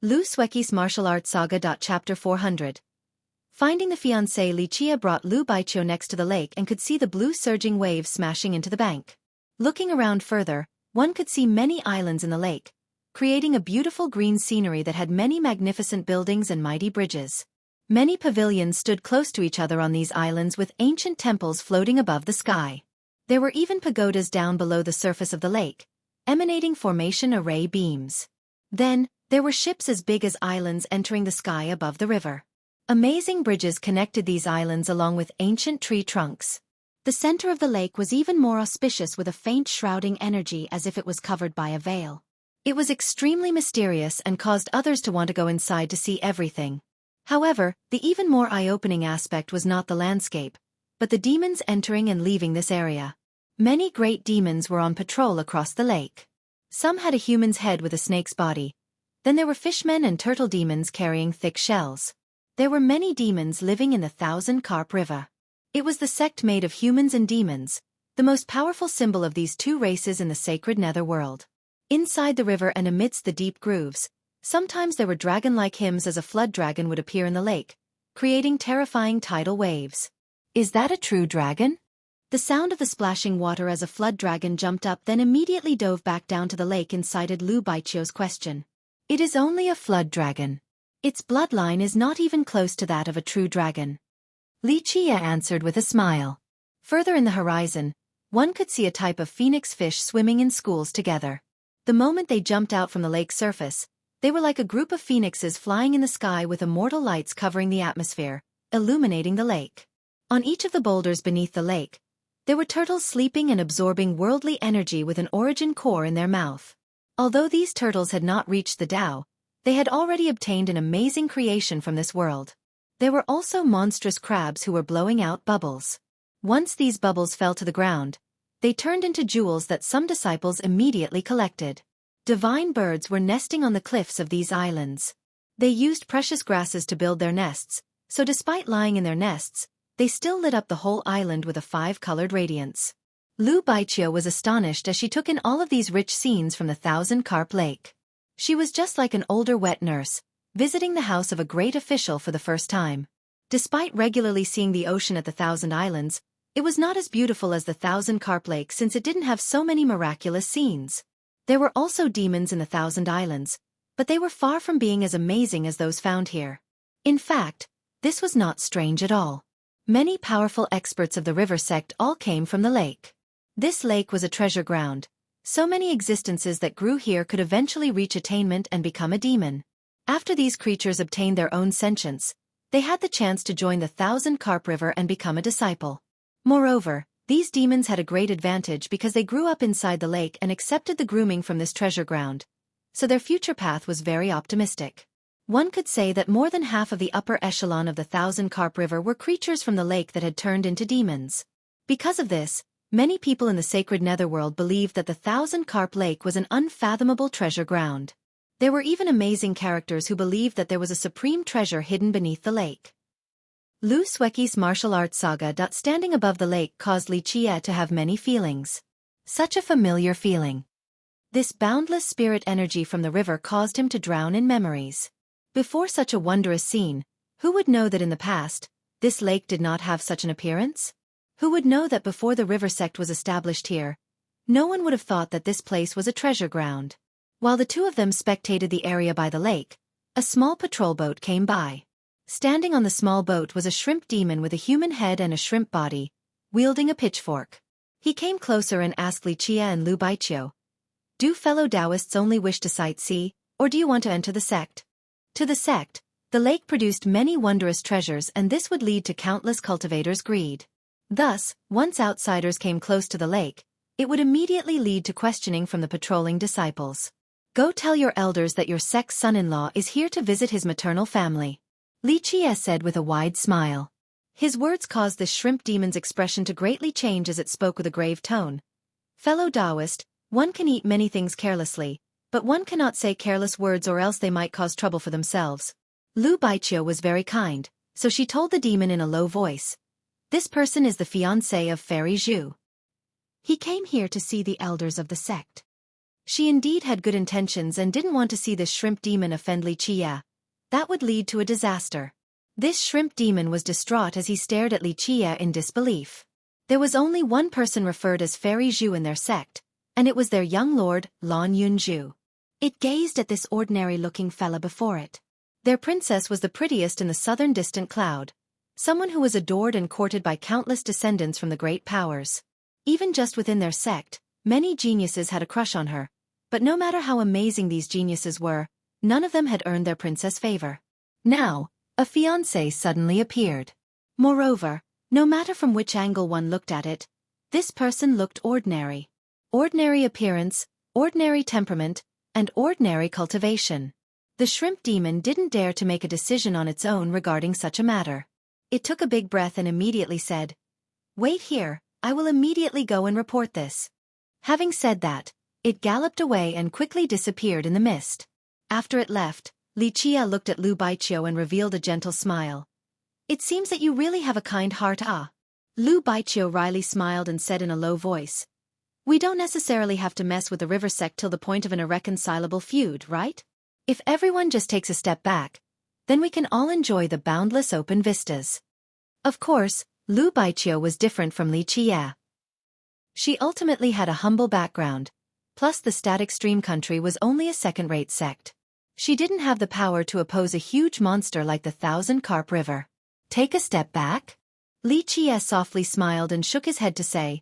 Xueqi's Martial Arts Saga. Chapter 400. Finding the fiancé, Xueqi brought Lu Baiqiu next to the lake and could see the blue surging waves smashing into the bank. Looking around further, one could see many islands in the lake, creating a beautiful green scenery that had many magnificent buildings and mighty bridges. Many pavilions stood close to each other on these islands with ancient temples floating above the sky. There were even pagodas down below the surface of the lake, emanating formation array beams. Then, there were ships as big as islands entering the sky above the river. Amazing bridges connected these islands along with ancient tree trunks. The center of the lake was even more auspicious with a faint shrouding energy as if it was covered by a veil. It was extremely mysterious and caused others to want to go inside to see everything. However, the even more eye-opening aspect was not the landscape, but the demons entering and leaving this area. Many great demons were on patrol across the lake. Some had a human's head with a snake's body. Then there were fishmen and turtle demons carrying thick shells. There were many demons living in the Thousand Carp River. It was the sect made of humans and demons, the most powerful symbol of these two races in the sacred netherworld. Inside the river and amidst the deep grooves, sometimes there were dragon-like hymns as a flood dragon would appear in the lake, creating terrifying tidal waves. Is that a true dragon? The sound of the splashing water as a flood dragon jumped up then immediately dove back down to the lake incited Lu Baiqiu's question. It is only a flood dragon. Its bloodline is not even close to that of a true dragon. Xueqi answered with a smile. Further in the horizon, one could see a type of phoenix fish swimming in schools together. The moment they jumped out from the lake's surface, they were like a group of phoenixes flying in the sky with immortal lights covering the atmosphere, illuminating the lake. On each of the boulders beneath the lake, there were turtles sleeping and absorbing worldly energy with an origin core in their mouth. Although these turtles had not reached the Tao, they had already obtained an amazing creation from this world. There were also monstrous crabs who were blowing out bubbles. Once these bubbles fell to the ground, they turned into jewels that some disciples immediately collected. Divine birds were nesting on the cliffs of these islands. They used precious grasses to build their nests, so despite lying in their nests, they still lit up the whole island with a five-colored radiance. Lu Baiqiu was astonished as she took in all of these rich scenes from the Thousand Carp Lake. She was just like an older wet nurse, visiting the house of a great official for the first time. Despite regularly seeing the ocean at the Thousand Islands, it was not as beautiful as the Thousand Carp Lake since it didn't have so many miraculous scenes. There were also demons in the Thousand Islands, but they were far from being as amazing as those found here. In fact, this was not strange at all. Many powerful experts of the river sect all came from the lake. This lake was a treasure ground. So many existences that grew here could eventually reach attainment and become a demon. After these creatures obtained their own sentience, they had the chance to join the Thousand Carp River and become a disciple. Moreover, these demons had a great advantage because they grew up inside the lake and accepted the grooming from this treasure ground, so their future path was very optimistic. One could say that more than half of the upper echelon of the Thousand Carp River were creatures from the lake that had turned into demons. Because of this, many people in the sacred netherworld believed that the Thousand Carp Lake was an unfathomable treasure ground. There were even amazing characters who believed that there was a supreme treasure hidden beneath the lake. Xueqi's martial arts saga. Standing above the lake caused Xueqi to have many feelings. Such a familiar feeling. This boundless spirit energy from the river caused him to drown in memories. Before such a wondrous scene, who would know that in the past, this lake did not have such an appearance? Who would know that before the river sect was established here, no one would have thought that this place was a treasure ground? While the two of them spectated the area by the lake, a small patrol boat came by. Standing on the small boat was a shrimp demon with a human head and a shrimp body, wielding a pitchfork. He came closer and asked Xueqi and Lu Baiqiu, "Do fellow Taoists only wish to sightsee, or do you want to enter the sect?" To the sect, the lake produced many wondrous treasures and this would lead to countless cultivators' greed. Thus, once outsiders came close to the lake, it would immediately lead to questioning from the patrolling disciples. "Go tell your elders that your sect's son-in-law is here to visit his maternal family," Xueqi said with a wide smile. His words caused the shrimp demon's expression to greatly change as it spoke with a grave tone. "Fellow Taoist, one can eat many things carelessly, but one cannot say careless words or else they might cause trouble for themselves." Lu Baiqiu was very kind, so she told the demon in a low voice, "This person is the fiancé of Fairy Zhu. He came here to see the elders of the sect." She indeed had good intentions and didn't want to see this shrimp demon offend Li Qia. That would lead to a disaster. This shrimp demon was distraught as he stared at Li Qia in disbelief. There was only one person referred as Fairy Zhu in their sect, and it was their young lord, Lan Yunju. It gazed at this ordinary-looking fella before it. Their princess was the prettiest in the southern distant cloud, someone who was adored and courted by countless descendants from the great powers. Even just within their sect, many geniuses had a crush on her, but no matter how amazing these geniuses were, none of them had earned their princess' favor. Now, a fiancé suddenly appeared. Moreover, no matter from which angle one looked at it, this person looked ordinary. Ordinary appearance, ordinary temperament, and ordinary cultivation. The shrimp demon didn't dare to make a decision on its own regarding such a matter. It took a big breath and immediately said, "Wait here, I will immediately go and report this." Having said that, it galloped away and quickly disappeared in the mist. After it left, Li Qia looked at Lu Baiqiu and revealed a gentle smile. "It seems that you really have a kind heart, ah." Lu Baiqiu wryly smiled and said in a low voice, "We don't necessarily have to mess with the river sect till the point of an irreconcilable feud, right? If everyone just takes a step back, then we can all enjoy the boundless open vistas." Of course, Lu Baiqiu was different from Li Qia. She ultimately had a humble background, plus the static stream country was only a second-rate sect. She didn't have the power to oppose a huge monster like the Thousand Carp River. Take a step back? Li Qia softly smiled and shook his head to say,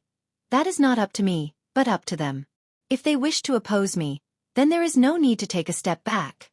"That is not up to me, but up to them. If they wish to oppose me, then there is no need to take a step back."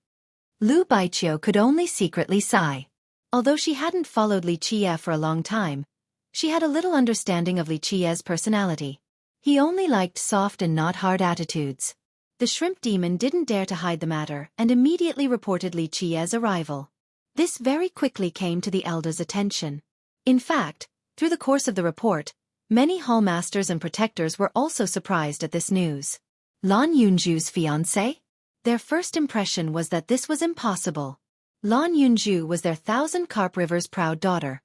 Lu Baiqiu could only secretly sigh. Although she hadn't followed Li Qia for a long time, she had a little understanding of Li Qia's personality. He only liked soft and not hard attitudes. The shrimp demon didn't dare to hide the matter and immediately reported Li Qia's arrival. This very quickly came to the elder's attention. In fact, through the course of the report, many hall masters and protectors were also surprised at this news. Lan Yunju's fiancé? Their first impression was that this was impossible. Lan Yunju was their Thousand Carp River's proud daughter,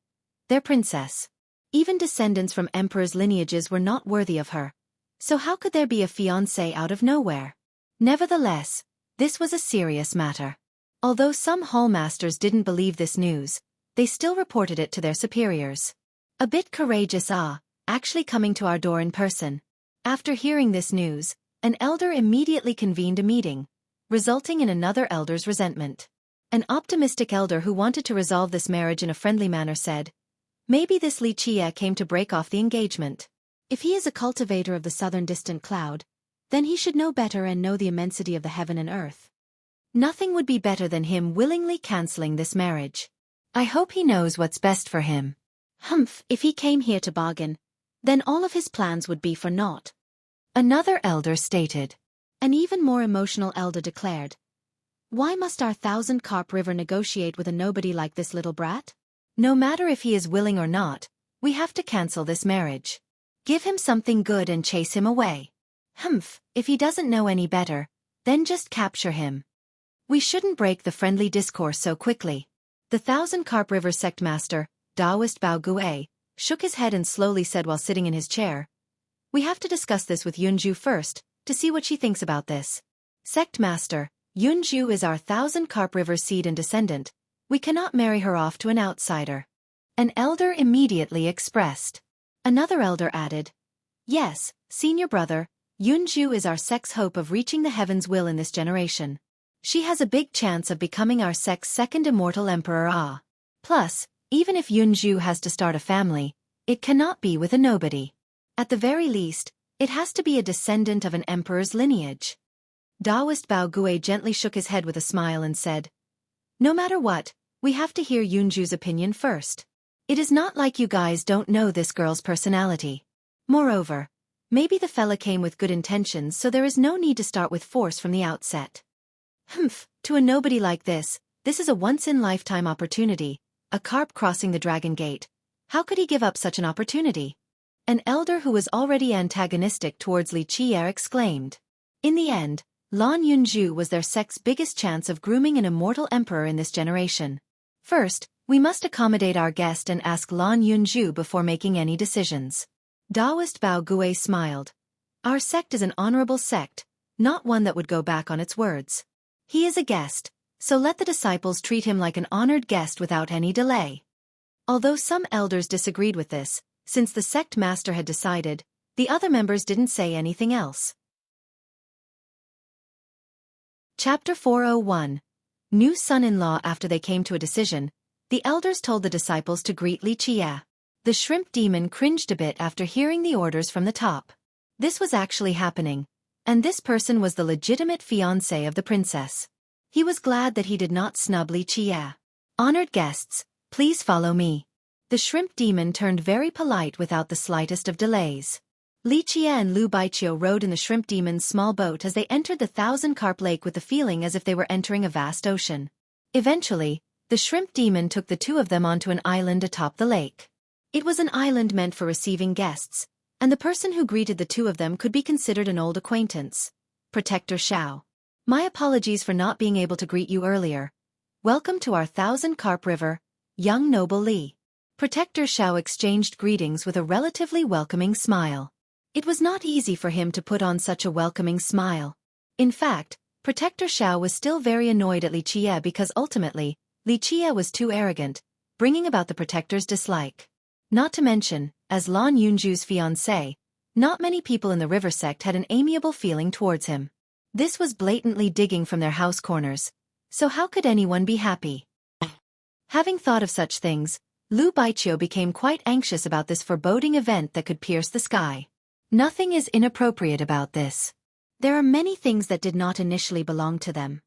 their princess. Even descendants from emperors' lineages were not worthy of her. So how could there be a fiancé out of nowhere? Nevertheless, this was a serious matter. Although some hall masters didn't believe this news, they still reported it to their superiors. "A bit courageous, ah, actually coming to our door in person." After hearing this news, an elder immediately convened a meeting, resulting in another elder's resentment. An optimistic elder who wanted to resolve this marriage in a friendly manner said, "Maybe this Li Qia came to break off the engagement. If he is a cultivator of the southern distant cloud, then he should know better and know the immensity of the heaven and earth. Nothing would be better than him willingly cancelling this marriage. I hope he knows what's best for him." "Humph, if he came here to bargain, then all of his plans would be for naught," another elder stated. An even more emotional elder declared, "Why must our Thousand Carp River negotiate with a nobody like this little brat? No matter if he is willing or not, we have to cancel this marriage. Give him something good and chase him away. Humph, if he doesn't know any better, then just capture him. We shouldn't break the friendly discourse so quickly." The Thousand Carp River sect master, Taoist Bao Gui, shook his head and slowly said while sitting in his chair, "We have to discuss this with Yunju first, to see what she thinks about this. Sect master, Yunju is our Thousand Carp River seed and descendant. We cannot marry her off to an outsider." An elder immediately expressed. Another elder added, "Yes, senior brother, Yunju is our sect's hope of reaching the heaven's will in this generation. She has a big chance of becoming our sect's second immortal emperor, ah. Plus, even if Yunju has to start a family, it cannot be with a nobody. At the very least, it has to be a descendant of an emperor's lineage." Taoist Bao Gui gently shook his head with a smile and said, "No matter what, we have to hear Yunju's opinion first. It is not like you guys don't know this girl's personality. Moreover, maybe the fella came with good intentions, so there is no need to start with force from the outset. Humph, to a nobody like this is a once-in-lifetime opportunity, a carp crossing the Dragon Gate. How could he give up such an opportunity?" An elder who was already antagonistic towards Li Qia exclaimed. In the end, Lan Yunju was their sect's biggest chance of grooming an immortal emperor in this generation. First, we must accommodate our guest and ask Lan Yunju before making any decisions. Taoist Bao Gui smiled. "Our sect is an honorable sect, not one that would go back on its words. He is a guest, so let the disciples treat him like an honored guest without any delay. Although some elders disagreed with this, since the sect master had decided, the other members didn't say anything else. Chapter 401. New son-in-law. After they came to a decision, the elders told the disciples to greet Li Qie. The shrimp demon cringed a bit after hearing the orders from the top. This was actually happening, and this person was the legitimate fiancé of the princess. He was glad that he did not snub Li Qie. Honored guests, please follow me. The shrimp demon turned very polite without the slightest of delays. Li Qie and Lu Baiqiu rode in the shrimp demon's small boat as they entered the thousand-carp lake with the feeling as if they were entering a vast ocean. Eventually, the shrimp demon took the two of them onto an island atop the lake. It was an island meant for receiving guests, and the person who greeted the two of them could be considered an old acquaintance. Protector Xiao. My apologies for not being able to greet you earlier. Welcome to our thousand-carp river, young noble Li. Protector Xiao exchanged greetings with a relatively welcoming smile. It was not easy for him to put on such a welcoming smile. In fact, Protector Xiao was still very annoyed at Li Qie because ultimately, Li Qie was too arrogant, bringing about the Protector's dislike. Not to mention, as Lan Yunju's fiancé, not many people in the river sect had an amiable feeling towards him. This was blatantly digging from their house corners, so how could anyone be happy? Having thought of such things, Lu Baiqiu became quite anxious about this foreboding event that could pierce the sky. Nothing is inappropriate about this. There are many things that did not initially belong to them.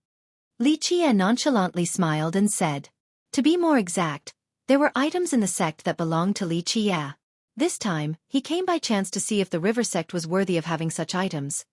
Li Qie nonchalantly smiled and said. To be more exact, there were items in the sect that belonged to Li Qie. This time, he came by chance to see if the river sect was worthy of having such items.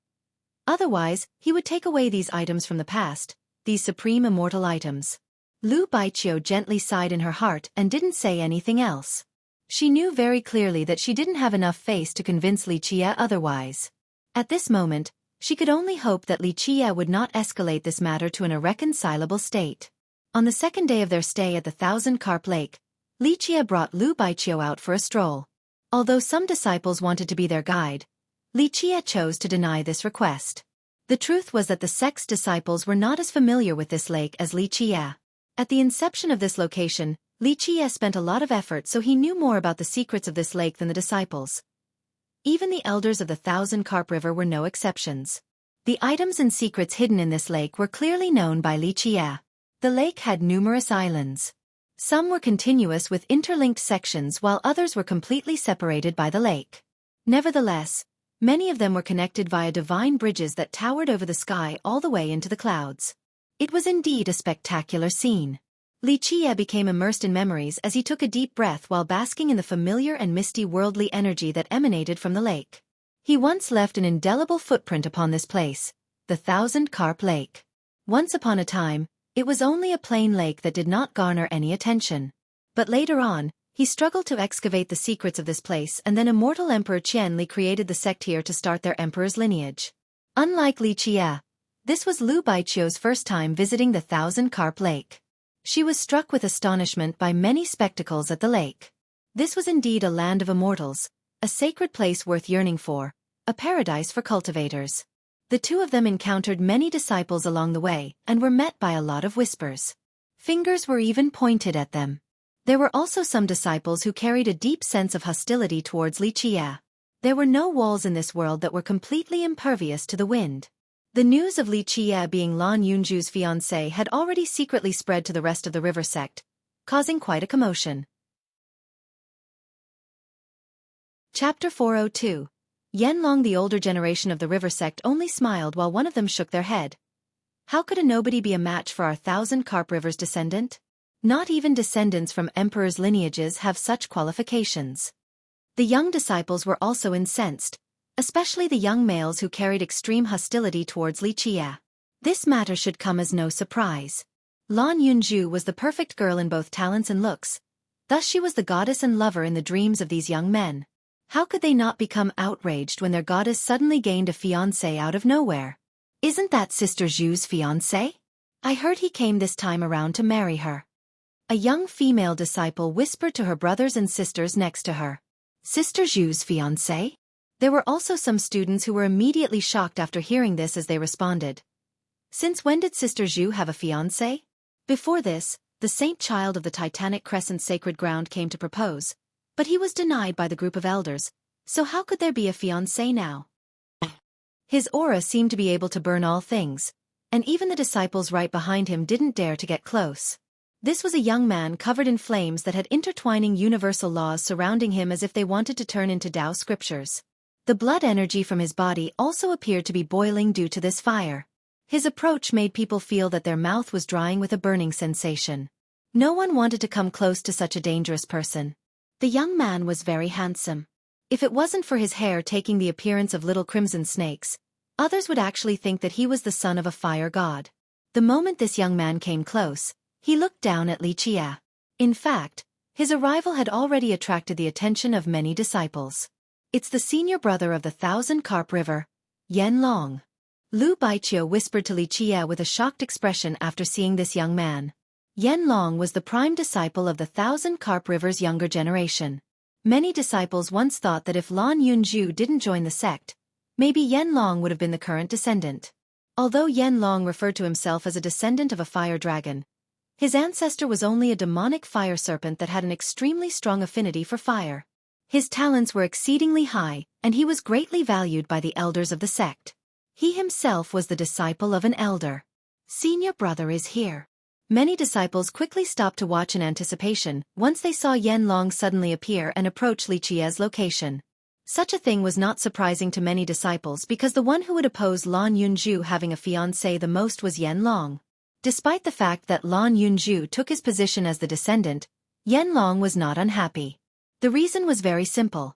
Otherwise, he would take away these items from the past, these supreme immortal items. Lu Baiqiu gently sighed in her heart and didn't say anything else. She knew very clearly that she didn't have enough face to convince Li Qie otherwise. At this moment, she could only hope that Li Qie would not escalate this matter to an irreconcilable state. On the second day of their stay at the thousand-carp lake, Li Qie brought Lu Baiqiu out for a stroll. Although some disciples wanted to be their guide, Li Qie chose to deny this request. The truth was that the sect's disciples were not as familiar with this lake as Li Qie. At the inception of this location, Li Qie spent a lot of effort so he knew more about the secrets of this lake than the disciples. Even the elders of the thousand-carp river were no exceptions. The items and secrets hidden in this lake were clearly known by Li Qie. The lake had numerous islands. Some were continuous with interlinked sections while others were completely separated by the lake. Nevertheless, many of them were connected via divine bridges that towered over the sky all the way into the clouds. It was indeed a spectacular scene. Li Qie became immersed in memories as he took a deep breath while basking in the familiar and misty worldly energy that emanated from the lake. He once left an indelible footprint upon this place, the thousand-carp lake. Once upon a time, it was only a plain lake that did not garner any attention. But later on, he struggled to excavate the secrets of this place, and then immortal Emperor Qian Li created the sect here to start their emperor's lineage. Unlike Li Qie, this was Lu Baiqiu's first time visiting the thousand-carp lake. She was struck with astonishment by many spectacles at the lake. This was indeed a land of immortals, a sacred place worth yearning for, a paradise for cultivators. The two of them encountered many disciples along the way and were met by a lot of whispers. Fingers were even pointed at them. There were also some disciples who carried a deep sense of hostility towards Li Qie. There were no walls in this world that were completely impervious to the wind. The news of Li Qie being Lan Yunju's fiancé had already secretly spread to the rest of the river sect, causing quite a commotion. Chapter 402. Yanlong. The older generation of the river sect only smiled while one of them shook their head. How could a nobody be a match for our thousand-carp river's descendant? Not even descendants from emperors' lineages have such qualifications. The young disciples were also incensed, especially the young males who carried extreme hostility towards Li Qie. This matter should come as no surprise. Lan Yunju was the perfect girl in both talents and looks, thus she was the goddess and lover in the dreams of these young men. How could they not become outraged when their goddess suddenly gained a fiancé out of nowhere? Isn't that Sister Zhu's fiancé? I heard he came this time around to marry her. A young female disciple whispered to her brothers and sisters next to her. Sister Zhu's fiancé? There were also some students who were immediately shocked after hearing this as they responded. Since when did Sister Zhu have a fiancé? Before this, the saint child of the Titanic Crescent sacred ground came to propose, but he was denied by the group of elders, so how could there be a fiancé now? His aura seemed to be able to burn all things, and even the disciples right behind him didn't dare to get close. This was a young man covered in flames that had intertwining universal laws surrounding him as if they wanted to turn into Tao scriptures. The blood energy from his body also appeared to be boiling due to this fire. His approach made people feel that their mouth was drying with a burning sensation. No one wanted to come close to such a dangerous person. The young man was very handsome. If it wasn't for his hair taking the appearance of little crimson snakes, others would actually think that he was the son of a fire god. The moment this young man came close, he looked down at Li Qia. In fact, his arrival had already attracted the attention of many disciples. It's the senior brother of the Thousand Carp River, Yan Long. Lu Baiqiu whispered to Li Qia with a shocked expression after seeing this young man. Yan Long was the prime disciple of the Thousand Carp River's younger generation. Many disciples once thought that if Lan Yunju didn't join the sect, maybe Yan Long would have been the current descendant. Although Yan Long referred to himself as a descendant of a fire dragon, his ancestor was only a demonic fire serpent that had an extremely strong affinity for fire. His talents were exceedingly high, and he was greatly valued by the elders of the sect. He himself was the disciple of an elder. Senior brother is here. Many disciples quickly stopped to watch in anticipation once they saw Yan Long suddenly appear and approach Li Qia's location. Such a thing was not surprising to many disciples because the one who would oppose Lan Yunju having a fiancé the most was Yan Long. Despite the fact that Lan Yunju took his position as the descendant, Yan Long was not unhappy. The reason was very simple.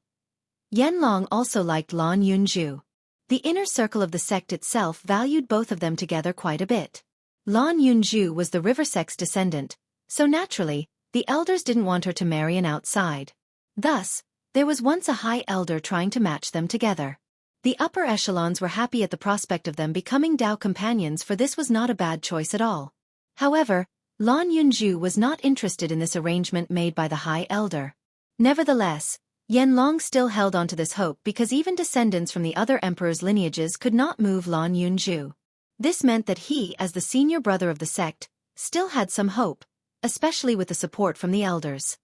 Yan Long also liked Lan Yunju. The inner circle of the sect itself valued both of them together quite a bit. Lan Yunju was the river sect's descendant, so naturally, the elders didn't want her to marry an outside. Thus, there was once a high elder trying to match them together. The upper echelons were happy at the prospect of them becoming Tao companions, for this was not a bad choice at all. However, Lan Yunju was not interested in this arrangement made by the high elder. Nevertheless, Yan Long still held on to this hope because even descendants from the other emperor's lineages could not move Lan Yunju. This meant that he, as the senior brother of the sect, still had some hope, especially with the support from the elders.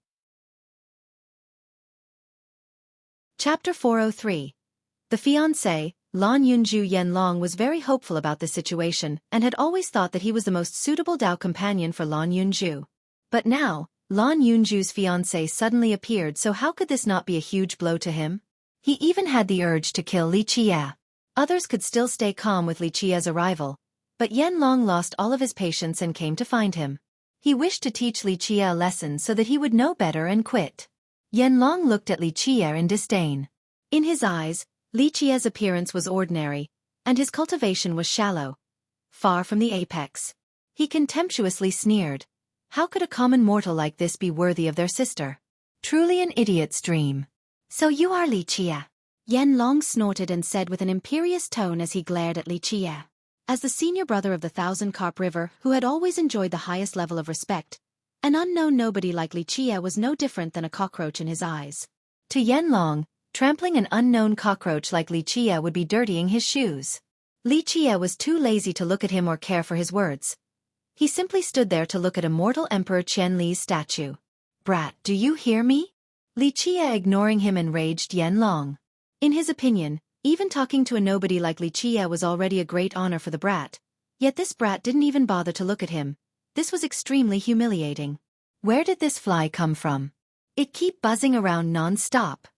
Chapter 403. The fiancé, Lan Yunju. Yan Long was very hopeful about this situation and had always thought that he was the most suitable Tao companion for Lan Yunju. But now, Lan Yunju's fiancé suddenly appeared, so how could this not be a huge blow to him? He even had the urge to kill Li Qia. Others could still stay calm with Li Qia's arrival, but Yan Long lost all of his patience and came to find him. He wished to teach Li Qia a lesson so that he would know better and quit. Yan Long looked at Li Qia in disdain. In his eyes, Li Qia's appearance was ordinary, and his cultivation was shallow, far from the apex. He contemptuously sneered. How could a common mortal like this be worthy of their sister? Truly an idiot's dream. So you are Li Qia? Yan Long snorted and said with an imperious tone as he glared at Li Qia. As the senior brother of the Thousand Carp River, who had always enjoyed the highest level of respect, an unknown nobody like Li Qia was no different than a cockroach in his eyes. To Yan Long, trampling an unknown cockroach like Li Qia would be dirtying his shoes. Li Qia was too lazy to look at him or care for his words. He simply stood there to look at immortal Emperor Qian Li's statue. Brat, do you hear me? Li Qia ignoring him enraged Yan Long. In his opinion, even talking to a nobody like Li Qia was already a great honor for the brat. Yet this brat didn't even bother to look at him. This was extremely humiliating. Where did this fly come from? It kept buzzing around non-stop.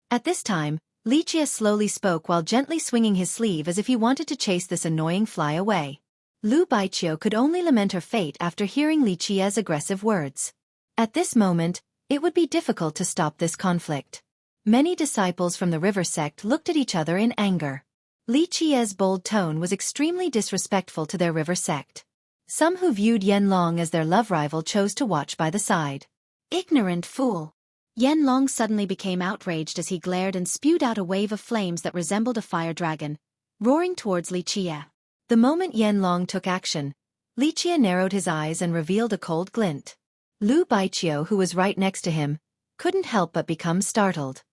At this time, Li Qia slowly spoke while gently swinging his sleeve as if he wanted to chase this annoying fly away. Lu Baiqiu could only lament her fate after hearing Li Qia's aggressive words. At this moment, it would be difficult to stop this conflict. Many disciples from the river sect looked at each other in anger. Li Qia's bold tone was extremely disrespectful to their river sect. Some who viewed Yan Long as their love rival chose to watch by the side. Ignorant fool! Yan Long suddenly became outraged as he glared and spewed out a wave of flames that resembled a fire dragon, roaring towards Li Qia. The moment Yan Long took action, Li Qia narrowed his eyes and revealed a cold glint. Lu Baiqiu, who was right next to him, couldn't help but become startled.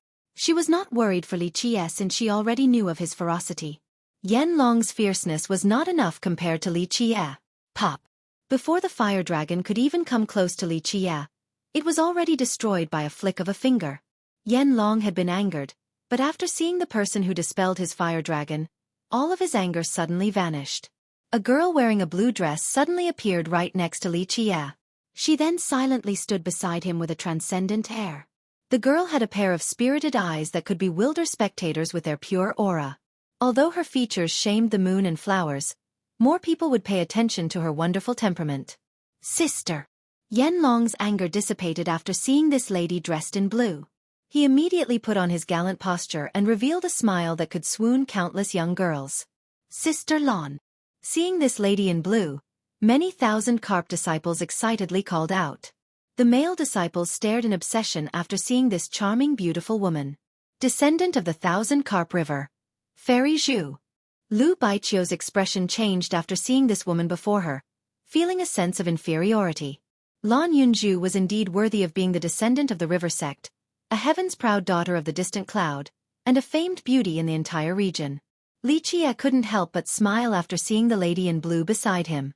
She was not worried for Li Qie since she already knew of his ferocity. Yan Long's fierceness was not enough compared to Li Qie. Pop! Before the fire dragon could even come close to Li Qie, it was already destroyed by a flick of a finger. Yan Long had been angered, but after seeing the person who dispelled his fire dragon, all of his anger suddenly vanished. A girl wearing a blue dress suddenly appeared right next to Li Qie. She then silently stood beside him with a transcendent air. The girl had a pair of spirited eyes that could bewilder spectators with their pure aura. Although her features shamed the moon and flowers, more people would pay attention to her wonderful temperament. Sister! Yan Long's anger dissipated after seeing this lady dressed in blue. He immediately put on his gallant posture and revealed a smile that could swoon countless young girls. Sister Lan! Seeing this lady in blue, many thousand carp disciples excitedly called out. The male disciples stared in obsession after seeing this charming beautiful woman. Descendant of the Thousand Carp River. Fairy Zhu. Lu Baiqiu's expression changed after seeing this woman before her, feeling a sense of inferiority. Lan Yunju was indeed worthy of being the descendant of the river sect, a heaven's proud daughter of the distant cloud, and a famed beauty in the entire region. Li Qie couldn't help but smile after seeing the lady in blue beside him.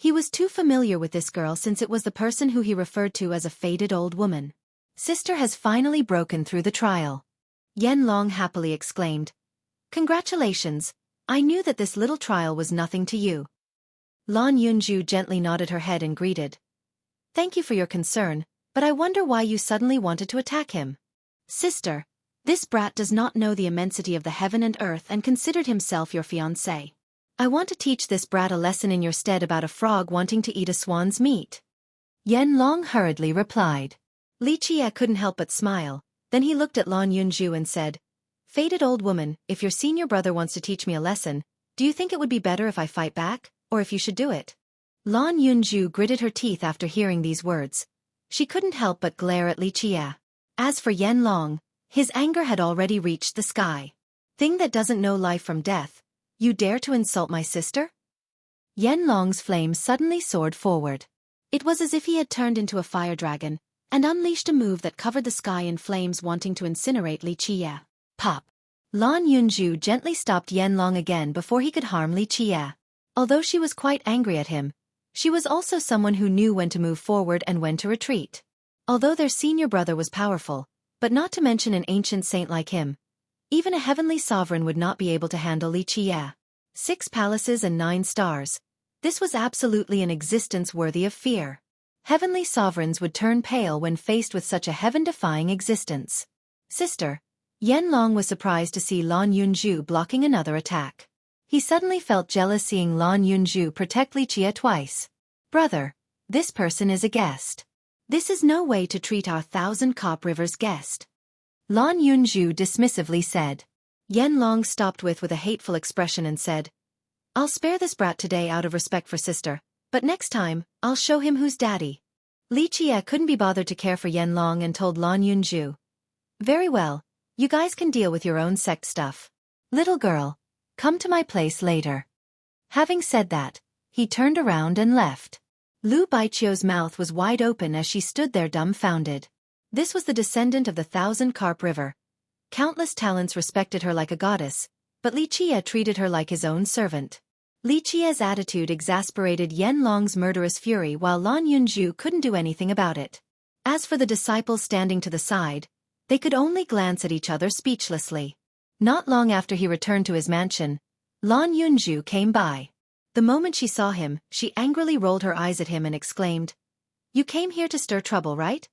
He was too familiar with this girl since it was the person who he referred to as a faded old woman. Sister has finally broken through the trial. Yan Long happily exclaimed. Congratulations, I knew that this little trial was nothing to you. Lan Yunju gently nodded her head and greeted. Thank you for your concern, but I wonder why you suddenly wanted to attack him. Sister, this brat does not know the immensity of the heaven and earth and considered himself your fiancé. I want to teach this brat a lesson in your stead about a frog wanting to eat a swan's meat. Yan Long hurriedly replied. Li Qie couldn't help but smile, then he looked at Lan Yunju and said, Faded old woman, if your senior brother wants to teach me a lesson, do you think it would be better if I fight back, or if you should do it? Lan Yunju gritted her teeth after hearing these words. She couldn't help but glare at Li Qie. As for Yan Long, his anger had already reached the sky. Thing that doesn't know life from death, you dare to insult my sister? Yan Long's flame suddenly soared forward. It was as if he had turned into a fire dragon, and unleashed a move that covered the sky in flames wanting to incinerate Li Qie. Pop! Lan Yunju gently stopped Yan Long again before he could harm Li Qie. Although she was quite angry at him, she was also someone who knew when to move forward and when to retreat. Although their senior brother was powerful, but not to mention an ancient saint like him, even a heavenly sovereign would not be able to handle Li Qie. 6 palaces and 9 stars. This was absolutely an existence worthy of fear. Heavenly sovereigns would turn pale when faced with such a heaven-defying existence. Sister, Yan Long was surprised to see Lan Yunju blocking another attack. He suddenly felt jealous seeing Lan Yunju protect Li Qie twice. Brother, this person is a guest. This is no way to treat our Thousand Carp River's guest. Lan Yunju dismissively said. Yan Long stopped with a hateful expression and said, I'll spare this brat today out of respect for sister, but next time, I'll show him who's daddy. Li Qie couldn't be bothered to care for Yan Long and told Lan Yunju. Very well, you guys can deal with your own sect stuff. Little girl, come to my place later. Having said that, he turned around and left. Lu Baiqiu's mouth was wide open as she stood there dumbfounded. This was the descendant of the Thousand Carp River. Countless talents respected her like a goddess, but Li Qie treated her like his own servant. Li Qie's attitude exasperated Yan Long's murderous fury while Lan Yunju couldn't do anything about it. As for the disciples standing to the side, they could only glance at each other speechlessly. Not long after he returned to his mansion, Lan Yunju came by. The moment she saw him, she angrily rolled her eyes at him and exclaimed, You came here to stir trouble, right?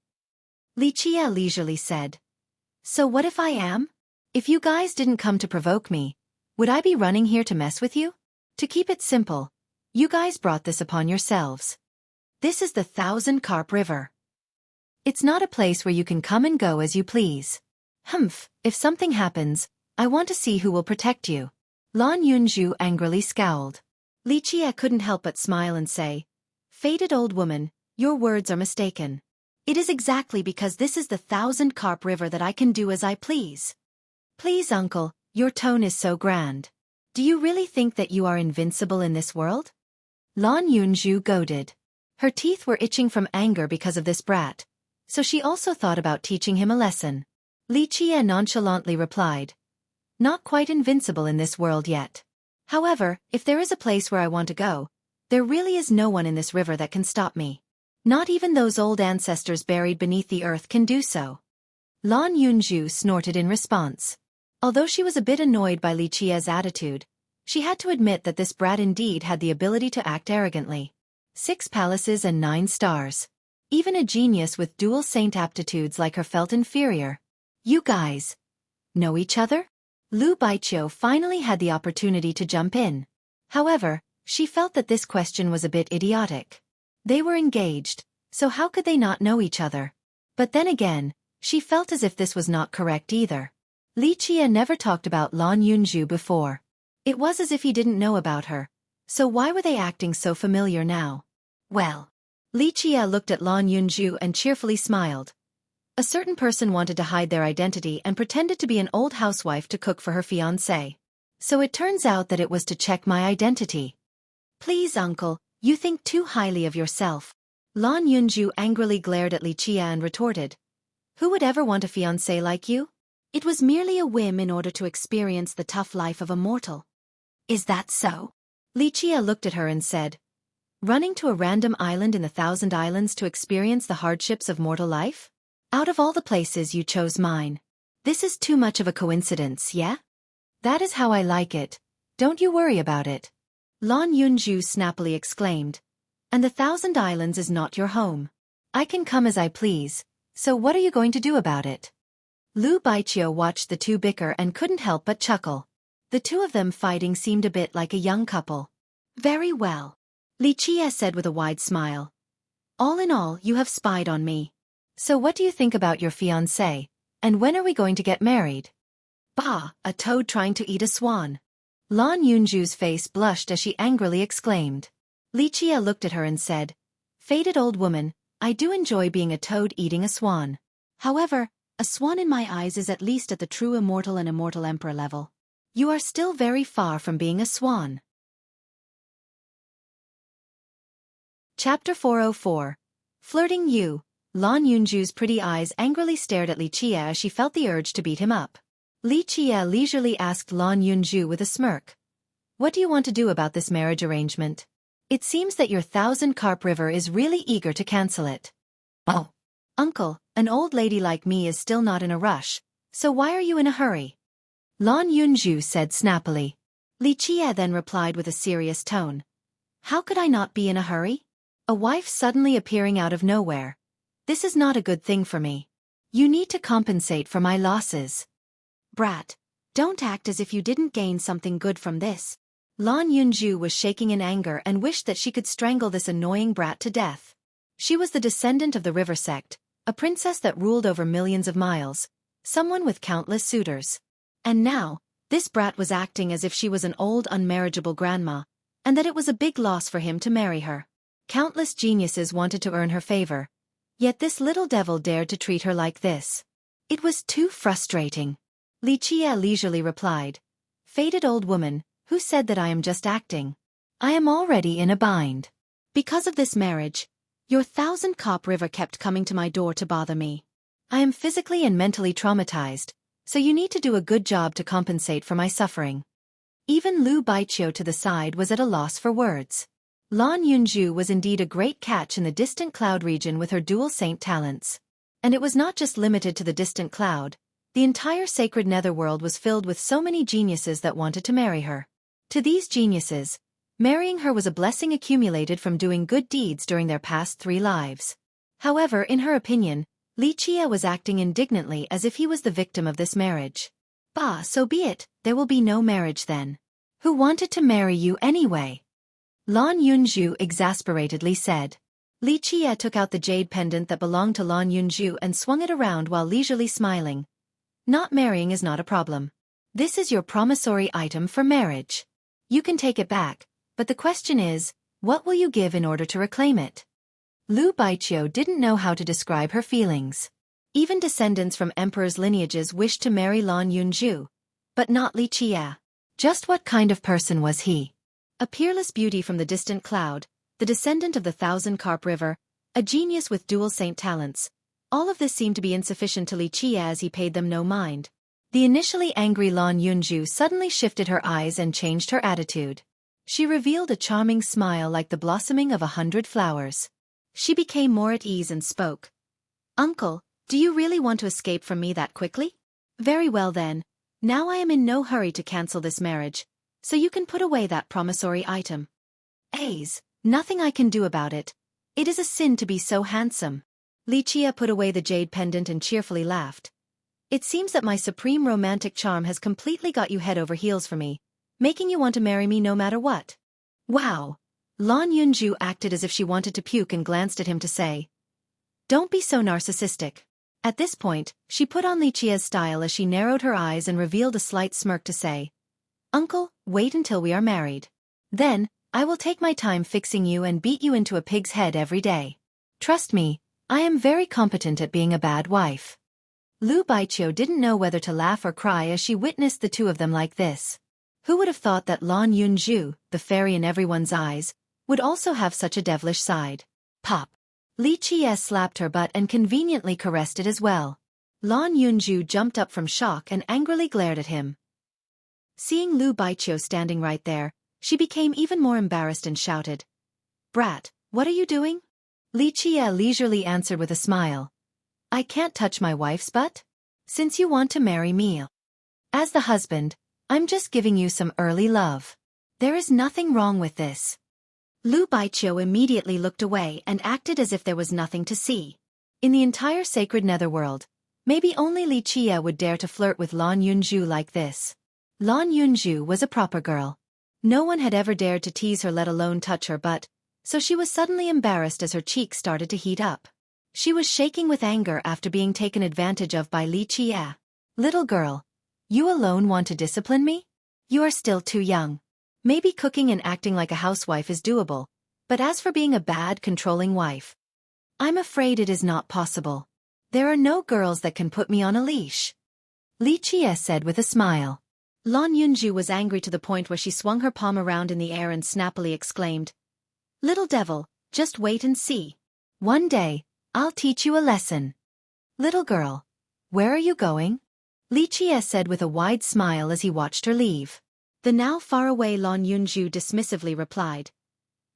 Li Qie leisurely said. So what if I am? If you guys didn't come to provoke me, would I be running here to mess with you? To keep it simple, you guys brought this upon yourselves. This is the Thousand Carp River. It's not a place where you can come and go as you please. Humph, if something happens, I want to see who will protect you. Lan Yunju angrily scowled. Li Qie couldn't help but smile and say, Faded old woman, your words are mistaken. It is exactly because this is the Thousand Carp River that I can do as I please. Please, uncle, your tone is so grand. Do you really think that you are invincible in this world? Lan Yunju goaded. Her teeth were itching from anger because of this brat, so she also thought about teaching him a lesson. Li Qie nonchalantly replied. Not quite invincible in this world yet. However, if there is a place where I want to go, there really is no one in this river that can stop me. Not even those old ancestors buried beneath the earth can do so. Lan Yunju snorted in response. Although she was a bit annoyed by Li Qie's attitude, she had to admit that this brat indeed had the ability to act arrogantly. 6 palaces and 9 stars. Even a genius with dual saint aptitudes like her felt inferior. You guys know each other? Lu Baiqiu finally had the opportunity to jump in. However, she felt that this question was a bit idiotic. They were engaged, so how could they not know each other? But then again, she felt as if this was not correct either. Li Qie never talked about Lan Yunju before. It was as if he didn't know about her, so why were they acting so familiar now? Well, Li Qie looked at Lan Yunju and cheerfully smiled. A certain person wanted to hide their identity and pretended to be an old housewife to cook for her fiancé. So it turns out that it was to check my identity. Please, uncle, you think too highly of yourself. Lan Yunju angrily glared at Li Qie and retorted. Who would ever want a fiancé like you? It was merely a whim in order to experience the tough life of a mortal. Is that so? Li Qie looked at her and said. Running to a random island in the 1,000 islands to experience the hardships of mortal life? Out of all the places you chose mine. This is too much of a coincidence, yeah? That is how I like it. Don't you worry about it. Lan Yunju snappily exclaimed. And the 1,000 islands is not your home. I can come as I please, so what are you going to do about it? Lu Baiqiu watched the two bicker and couldn't help but chuckle. The two of them fighting seemed a bit like a young couple. Very well. Li Qie said with a wide smile. All in all, you have spied on me. So what do you think about your fiancé, and when are we going to get married? Bah, a toad trying to eat a swan. Lan Yunju's face blushed as she angrily exclaimed. Li Qie looked at her and said, Fated old woman, I do enjoy being a toad eating a swan. However, a swan in my eyes is at least at the true immortal and immortal emperor level. You are still very far from being a swan. Chapter 404. Flirting You. Lan Yunju's pretty eyes angrily stared at Li Qie as she felt the urge to beat him up. Li Qie leisurely asked Lan Yunju with a smirk. What do you want to do about this marriage arrangement? It seems that your 1,000 Carp River is really eager to cancel it. Oh. Uncle, an old lady like me is still not in a rush, so why are you in a hurry? Lan Yunju said snappily. Li Qie then replied with a serious tone. How could I not be in a hurry? A wife suddenly appearing out of nowhere. This is not a good thing for me. You need to compensate for my losses. Brat, don't act as if you didn't gain something good from this. Lan Yunju was shaking in anger and wished that she could strangle this annoying brat to death. She was the descendant of the river sect, a princess that ruled over millions of miles, someone with countless suitors. And now, this brat was acting as if she was an old unmarriageable grandma, and that it was a big loss for him to marry her. Countless geniuses wanted to earn her favor. Yet this little devil dared to treat her like this. It was too frustrating. Li Qie leisurely replied. Fated old woman, who said that I am just acting? I am already in a bind. Because of this marriage, your 1,000 Carp River kept coming to my door to bother me. I am physically and mentally traumatized, so you need to do a good job to compensate for my suffering. Even Lu Baiqiu to the side was at a loss for words. Lan Yunju was indeed a great catch in the distant cloud region with her dual saint talents. And it was not just limited to the distant cloud. The entire sacred netherworld was filled with so many geniuses that wanted to marry her. To these geniuses, marrying her was a blessing accumulated from doing good deeds during their past 3 lives. However, in her opinion, Li Qie was acting indignantly as if he was the victim of this marriage. Bah, so be it, there will be no marriage then. Who wanted to marry you anyway? Lan Yunju exasperatedly said. Li Qie took out the jade pendant that belonged to Lan Yunju and swung it around while leisurely smiling. Not marrying is not a problem. This is your promissory item for marriage. You can take it back, but the question is, what will you give in order to reclaim it? Lu Baiqiu didn't know how to describe her feelings. Even descendants from emperors' lineages wished to marry Lan Yunju, but not Li Qie. Just what kind of person was he? A peerless beauty from the distant cloud, the descendant of the 1,000 Carp River, a genius with dual saint talents, All of this seemed to be insufficient to Li Qie as he paid them no mind. The initially angry Lan Yunju suddenly shifted her eyes and changed her attitude. She revealed a charming smile like the blossoming of 100 flowers. She became more at ease and spoke. "Uncle, do you really want to escape from me that quickly? Very well then. Now I am in no hurry to cancel this marriage, so you can put away that promissory item." "A's, nothing I can do about it. It is a sin to be so handsome." Li Qie put away the jade pendant and cheerfully laughed. "It seems that my supreme romantic charm has completely got you head over heels for me, making you want to marry me no matter what." "Wow." Lan Yunju acted as if she wanted to puke and glanced at him to say, "Don't be so narcissistic." At this point, she put on Li Qie's style as she narrowed her eyes and revealed a slight smirk to say, "Uncle, wait until we are married. Then, I will take my time fixing you and beat you into a pig's head every day. Trust me, I am very competent at being a bad wife." Lu Baiqiu didn't know whether to laugh or cry as she witnessed the two of them like this. Who would have thought that Lan Yunju, the fairy in everyone's eyes, would also have such a devilish side? Pop. Li Qie slapped her butt and conveniently caressed it as well. Lan Yunju jumped up from shock and angrily glared at him. Seeing Lu Baiqiu standing right there, she became even more embarrassed and shouted, "Brat, what are you doing?" Li Qie leisurely answered with a smile. "I can't touch my wife's butt? Since you want to marry me. As the husband, I'm just giving you some early love. There is nothing wrong with this." Lu Baiqiu immediately looked away and acted as if there was nothing to see. In the entire sacred netherworld, maybe only Li Qie would dare to flirt with Lan Yunju like this. Lan Yunju was a proper girl. No one had ever dared to tease her, let alone touch her butt, so she was suddenly embarrassed as her cheeks started to heat up. She was shaking with anger after being taken advantage of by Li Qie. "Little girl, you alone want to discipline me? You are still too young. Maybe cooking and acting like a housewife is doable, but as for being a bad, controlling wife, I'm afraid it is not possible. There are no girls that can put me on a leash," Li Qie said with a smile. Lan Yunju was angry to the point where she swung her palm around in the air and snappily exclaimed, "Little devil, just wait and see. One day, I'll teach you a lesson." "Little girl, where are you going?" Li Qie said with a wide smile as he watched her leave. The now far-away Lan Yunju dismissively replied,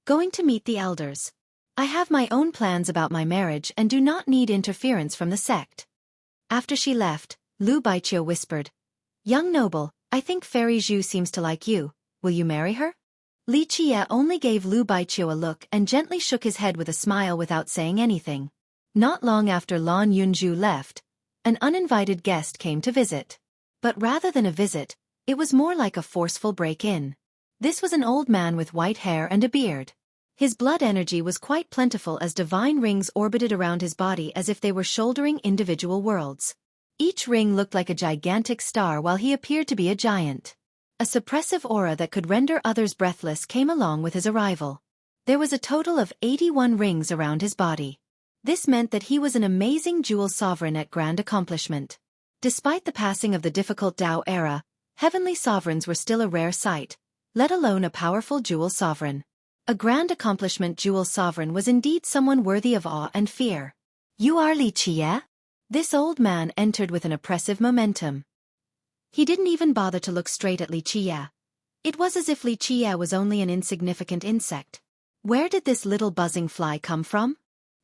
"Going to meet the elders. I have my own plans about my marriage and do not need interference from the sect." After she left, Lu Baiqiu whispered, "Young noble, I think Fairy Zhu seems to like you. Will you marry her?" Li Qie only gave Lu Baiqiu a look and gently shook his head with a smile without saying anything. Not long after Lan Yunju left, an uninvited guest came to visit. But rather than a visit, it was more like a forceful break-in. This was an old man with white hair and a beard. His blood energy was quite plentiful as divine rings orbited around his body as if they were shouldering individual worlds. Each ring looked like a gigantic star while he appeared to be a giant. A suppressive aura that could render others breathless came along with his arrival. There was a total of 81 rings around his body. This meant that he was an amazing jewel sovereign at grand accomplishment. Despite the passing of the difficult Tao era, heavenly sovereigns were still a rare sight, let alone a powerful jewel sovereign. A grand accomplishment jewel sovereign was indeed someone worthy of awe and fear. "You are Li Qie?" This old man entered with an oppressive momentum. He didn't even bother to look straight at Li Qie. It was as if Li Qie was only an insignificant insect. Where did this little buzzing fly come from?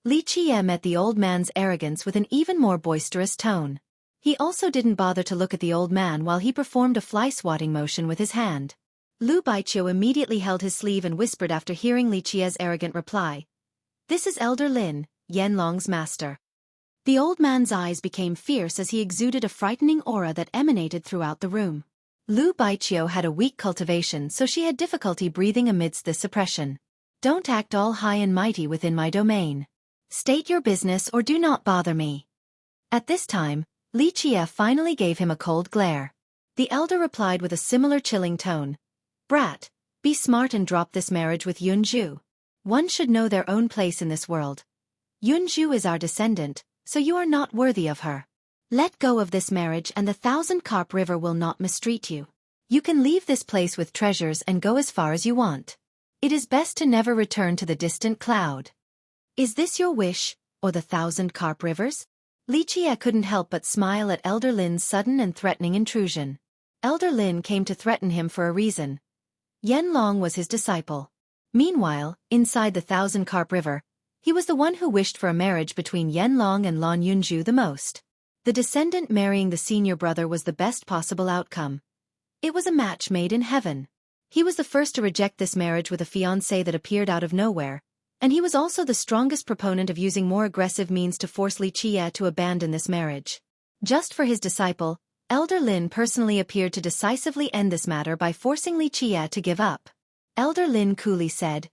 Li Qie met the old man's arrogance with an even more boisterous tone. He also didn't bother to look at the old man while he performed a fly-swatting motion with his hand. Lu Baiqiu immediately held his sleeve and whispered after hearing Li Qie's arrogant reply, "This is Elder Lin, Yanlong's master." The old man's eyes became fierce as he exuded a frightening aura that emanated throughout the room. Lu Baiqiu had a weak cultivation, so she had difficulty breathing amidst this suppression. "Don't act all high and mighty within my domain. State your business or do not bother me." At this time, Li Qie finally gave him a cold glare. The elder replied with a similar chilling tone, "Brat, be smart and drop this marriage with Yunju. One should know their own place in this world. Yunju is our descendant, so you are not worthy of her. Let go of this marriage and the 1,000-carp river will not mistreat you. You can leave this place with treasures and go as far as you want. It is best to never return to the distant cloud. Is this your wish, or the 1,000-carp rivers?" Li Qie couldn't help but smile at Elder Lin's sudden and threatening intrusion. Elder Lin came to threaten him for a reason. Yanlong was his disciple. Meanwhile, inside the Thousand Carp River, he was the one who wished for a marriage between Yanlong and Lan Yunju the most. The descendant marrying the senior brother was the best possible outcome. It was a match made in heaven. He was the first to reject this marriage with a fiancée that appeared out of nowhere, and he was also the strongest proponent of using more aggressive means to force Li Qie to abandon this marriage. Just for his disciple, Elder Lin personally appeared to decisively end this matter by forcing Li Qie to give up. Elder Lin coolly said,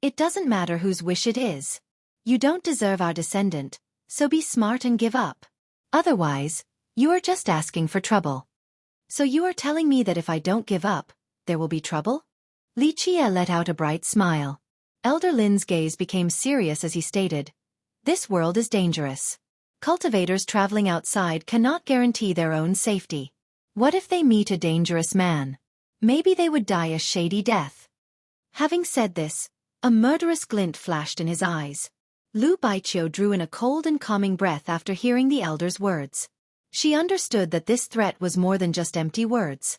"It doesn't matter whose wish it is. You don't deserve our descendant, so be smart and give up. Otherwise, you are just asking for trouble." "So you are telling me that if I don't give up, there will be trouble?" Li Qie let out a bright smile. Elder Lin's gaze became serious as he stated, "This world is dangerous. Cultivators traveling outside cannot guarantee their own safety. What if they meet a dangerous man? Maybe they would die a shady death." Having said this, a murderous glint flashed in his eyes. Lu Baiqiu drew in a cold and calming breath after hearing the elder's words. She understood that this threat was more than just empty words.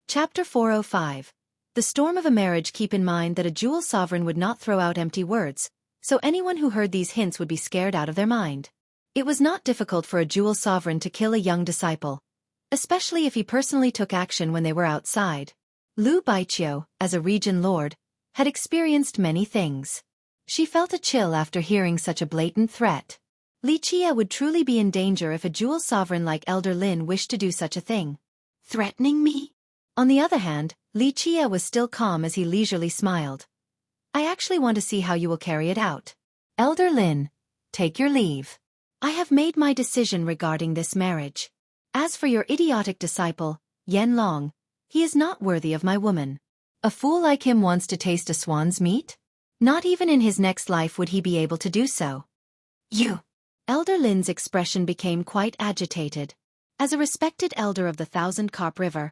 Chapter 405. The storm of a marriage. Keep in mind that a jewel sovereign would not throw out empty words, so anyone who heard these hints would be scared out of their mind. It was not difficult for a jewel sovereign to kill a young disciple, especially if he personally took action when they were outside. Lu Baiqiu, as a region lord, had experienced many things. She felt a chill after hearing such a blatant threat. Li Qie would truly be in danger if a jewel sovereign like Elder Lin wished to do such a thing. "Threatening me?" On the other hand, Li Qie was still calm as he leisurely smiled. "I actually want to see how you will carry it out. Elder Lin, take your leave. I have made my decision regarding this marriage. As for your idiotic disciple, Yanlong, he is not worthy of my woman. A fool like him wants to taste a swan's meat? Not even in his next life would he be able to do so." "You!" Elder Lin's expression became quite agitated. As a respected elder of the Thousand Carp River,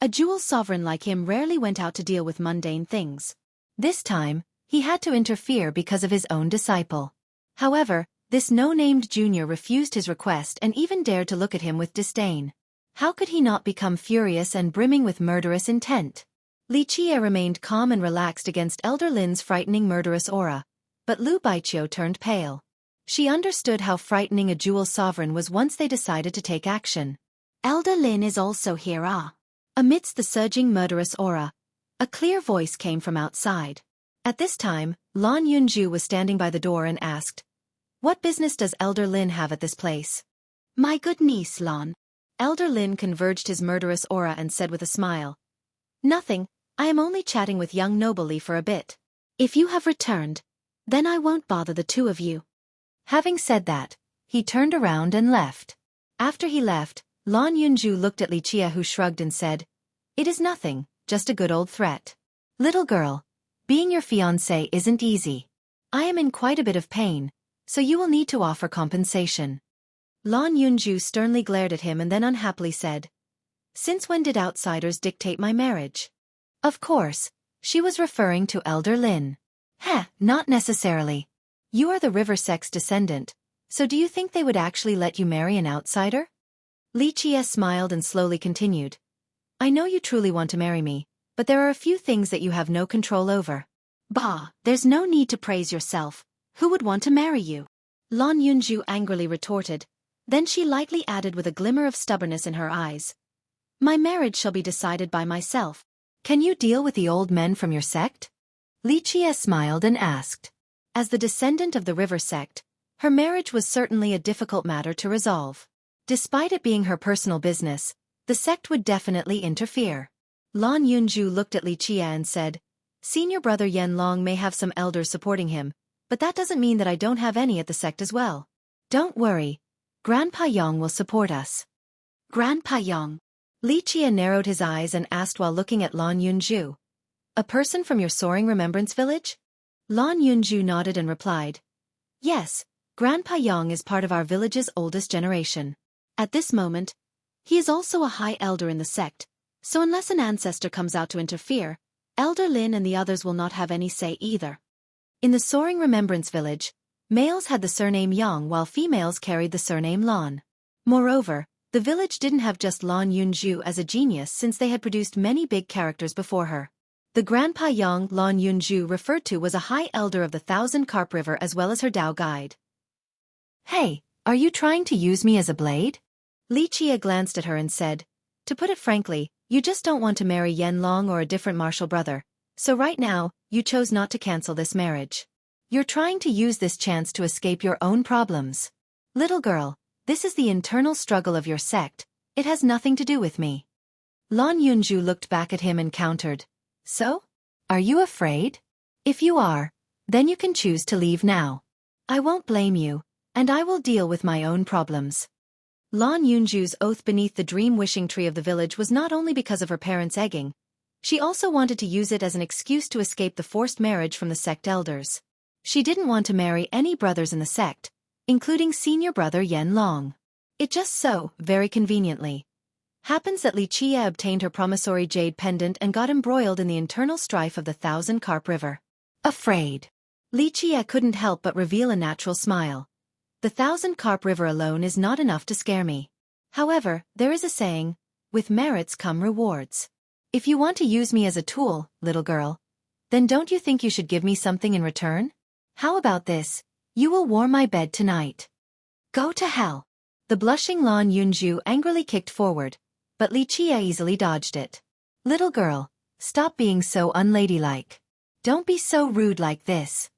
a jewel sovereign like him rarely went out to deal with mundane things. This time, he had to interfere because of his own disciple. However, this no-named junior refused his request and even dared to look at him with disdain. How could he not become furious and brimming with murderous intent? Li Qie remained calm and relaxed against Elder Lin's frightening murderous aura, but Lu Baiqiu turned pale. She understood how frightening a jewel sovereign was once they decided to take action. "Elder Lin is also here, ah?" Amidst the surging murderous aura, a clear voice came from outside. At this time, Lan Yunju was standing by the door and asked, "What business does Elder Lin have at this place?" "My good niece, Lan." Elder Lin converged his murderous aura and said with a smile, "Nothing, I am only chatting with young Noble Li for a bit. If you have returned, then I won't bother the two of you." Having said that, he turned around and left. After he left, Lan Yunju looked at Li Qie, who shrugged and said, "It is nothing, just a good old threat. Little girl, being your fiancé isn't easy. I am in quite a bit of pain, so you will need to offer compensation." Lan Yunju sternly glared at him and then unhappily said, "Since when did outsiders dictate my marriage?" Of course, she was referring to Elder Lin. Not necessarily. You are the River Sect's descendant, so do you think they would actually let you marry an outsider? Li Qie smiled and slowly continued, "I know you truly want to marry me, but there are a few things that you have no control over." "Bah, there's no need to praise yourself. Who would want to marry you?" Lan Yunju angrily retorted. Then she lightly added with a glimmer of stubbornness in her eyes, "My marriage shall be decided by myself. Can you deal with the old men from your sect?" Li Qie smiled and asked. As the descendant of the River Sect, her marriage was certainly a difficult matter to resolve. Despite it being her personal business, the sect would definitely interfere. Lan Yunju looked at Li Qie and said, "Senior brother Yanlong may have some elders supporting him, but that doesn't mean that I don't have any at the sect as well. Don't worry, Grandpa Yang will support us." "Grandpa Yang?" Li Qie narrowed his eyes and asked while looking at Lan Yunju, "A person from your soaring remembrance village?" Lan Yunju nodded and replied, "Yes, Grandpa Yang is part of our village's oldest generation. At this moment, he is also a high elder in the sect, so unless an ancestor comes out to interfere, Elder Lin and the others will not have any say either." In the soaring remembrance village, Males had the surname Yang while females carried the surname Lan. Moreover, the village didn't have just Lan Yunju as a genius since they had produced many big characters before her. The grandpa Yang Lan Yunju referred to was a high elder of the Thousand Carp River as well as her Tao guide. "Hey, are you trying to use me as a blade?" Li Chia glanced at her and said, "To put it frankly, you just don't want to marry Yen Long or a different martial brother, so right now, you chose not to cancel this marriage. You're trying to use this chance to escape your own problems. Little girl, this is the internal struggle of your sect, it has nothing to do with me." Lan Yunju looked back at him and countered, "So? Are you afraid? If you are, then you can choose to leave now. I won't blame you, and I will deal with my own problems." Lan Yunju's oath beneath the dream-wishing tree of the village was not only because of her parents' egging, she also wanted to use it as an excuse to escape the forced marriage from the sect elders. She didn't want to marry any brothers in the sect, including senior brother Yen Long. It just so, very conveniently, happens that Li Chia obtained her promissory jade pendant and got embroiled in the internal strife of the Thousand Carp River. Afraid. Li Chia couldn't help but reveal a natural smile. The Thousand Carp River alone is not enough to scare me. However, there is a saying, with merits come rewards. If you want to use me as a tool, little girl, then don't you think you should give me something in return? How about this? You will warm my bed tonight. Go to hell. The blushing Lan Yunju angrily kicked forward, but Li Chia easily dodged it. Little girl, stop being so unladylike. Don't be so rude like this.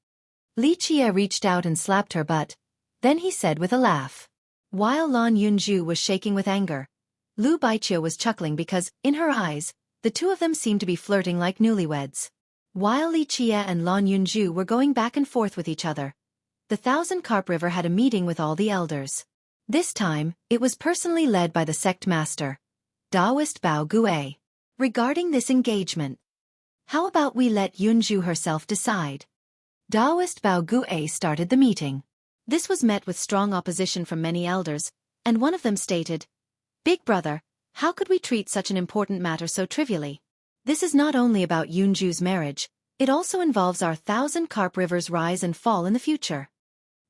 Li Chia reached out and slapped her butt. Then he said with a laugh. While Lan Yunju was shaking with anger, Lu Baiqiu was chuckling because, in her eyes, the two of them seemed to be flirting like newlyweds. While Li Chia and Lan Yunju were going back and forth with each other, the Thousand Carp River had a meeting with all the elders. This time, it was personally led by the sect master, Taoist Bao Gue. Regarding this engagement, how about we let Yunju herself decide? Taoist Bao Gue started the meeting. This was met with strong opposition from many elders, and one of them stated, "Big brother, how could we treat such an important matter so trivially? This is not only about Yunju's marriage, it also involves our Thousand Carp River's rise and fall in the future."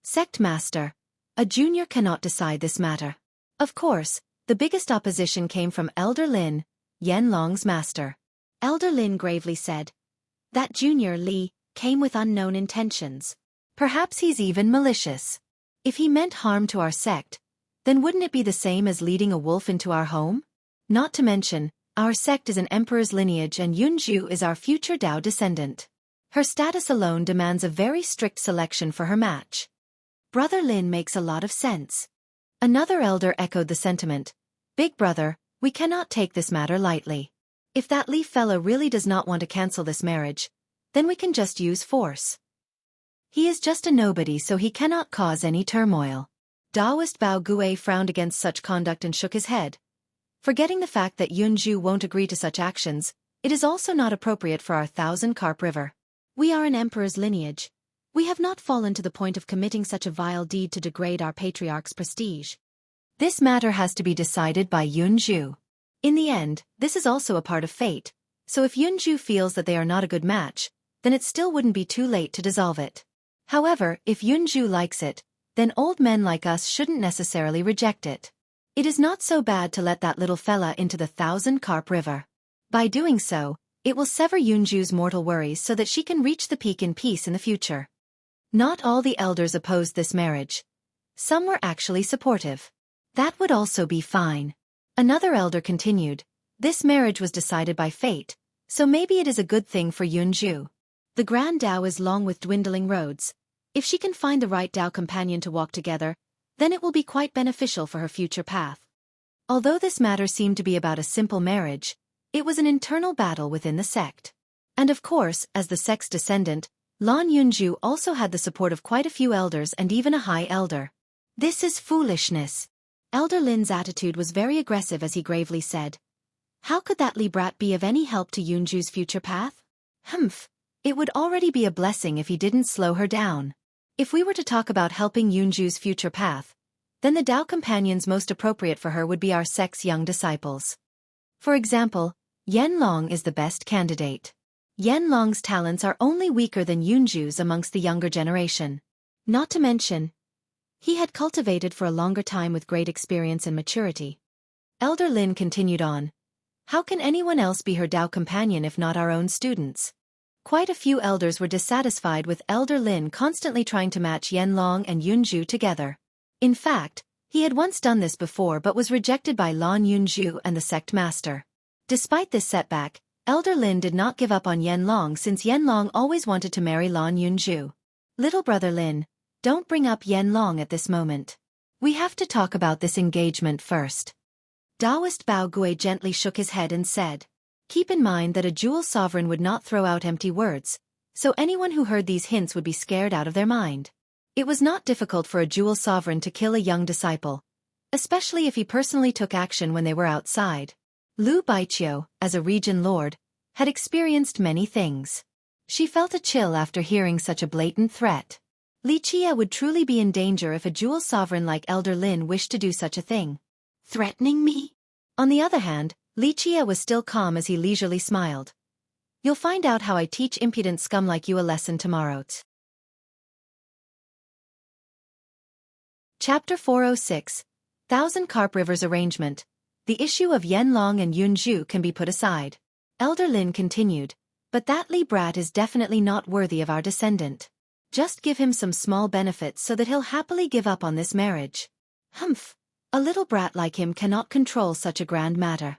Sect Master, a junior cannot decide this matter. Of course, the biggest opposition came from Elder Lin, Yen Long's master. Elder Lin gravely said, "That junior Li came with unknown intentions. Perhaps he's even malicious. If he meant harm to our sect, then wouldn't it be the same as leading a wolf into our home? Not to mention, our sect is an emperor's lineage and Yunju is our future Tao descendant. Her status alone demands a very strict selection for her match." Brother Lin makes a lot of sense. Another elder echoed the sentiment. "Big brother, we cannot take this matter lightly. If that Li fella really does not want to cancel this marriage, then we can just use force. He is just a nobody so he cannot cause any turmoil." Taoist Bao Gue frowned against such conduct and shook his head. Forgetting the fact that Yunju won't agree to such actions, it is also not appropriate for our Thousand Carp River. We are an emperor's lineage. We have not fallen to the point of committing such a vile deed to degrade our patriarch's prestige. This matter has to be decided by Yunju. In the end, this is also a part of fate, so if Yunju feels that they are not a good match, then it still wouldn't be too late to dissolve it. However, if Yunju likes it, then old men like us shouldn't necessarily reject it. It is not so bad to let that little fella into the Thousand Carp River. By doing so, it will sever Yunju's mortal worries so that she can reach the peak in peace in the future. Not all the elders opposed this marriage. Some were actually supportive. That would also be fine. Another elder continued, "This marriage was decided by fate, so maybe it is a good thing for Yunju. The Grand Tao is long with dwindling roads. If she can find the right Tao companion to walk together, then it will be quite beneficial for her future path." Although this matter seemed to be about a simple marriage, it was an internal battle within the sect. And of course, as the sect's descendant, Lan Yunju also had the support of quite a few elders and even a high elder. "This is foolishness." Elder Lin's attitude was very aggressive as he gravely said, "How could that Li brat be of any help to Yunju's future path? Humph. It would already be a blessing if he didn't slow her down. If we were to talk about helping Yunju's future path, then the Tao companions most appropriate for her would be our sect's young disciples. For example, Yen Long is the best candidate. Yen Long's talents are only weaker than Yunju's amongst the younger generation. Not to mention, he had cultivated for a longer time with great experience and maturity. Elder Lin continued on. How can anyone else be her Dao companion if not our own students? Quite a few elders were dissatisfied with Elder Lin constantly trying to match Yanlong and Yunju together. In fact, he had once done this before but was rejected by Lan Yunju and the sect master. Despite this setback, Elder Lin did not give up on Yanlong since Yanlong always wanted to marry Lan Yunju. Little brother Lin, don't bring up Yanlong at this moment. We have to talk about this engagement first. Taoist Bao Gui gently shook his head and said, keep in mind that a jewel sovereign would not throw out empty words, so anyone who heard these hints would be scared out of their mind. It was not difficult for a jewel sovereign to kill a young disciple, especially if he personally took action when they were outside. Lu Baiqiu, as a region lord, had experienced many things. She felt a chill after hearing such a blatant threat. Li Qia would truly be in danger if a jewel sovereign like Elder Lin wished to do such a thing. Threatening me? On the other hand, Li Qia was still calm as he leisurely smiled. You'll find out how I teach impudent scum like you a lesson tomorrow. Chapter 406. Thousand Carp Rivers Arrangement. The issue of Yanlong and Yunju can be put aside. Elder Lin continued, but that Li brat is definitely not worthy of our descendant. Just give him some small benefits so that he'll happily give up on this marriage. Humph. A little brat like him cannot control such a grand matter.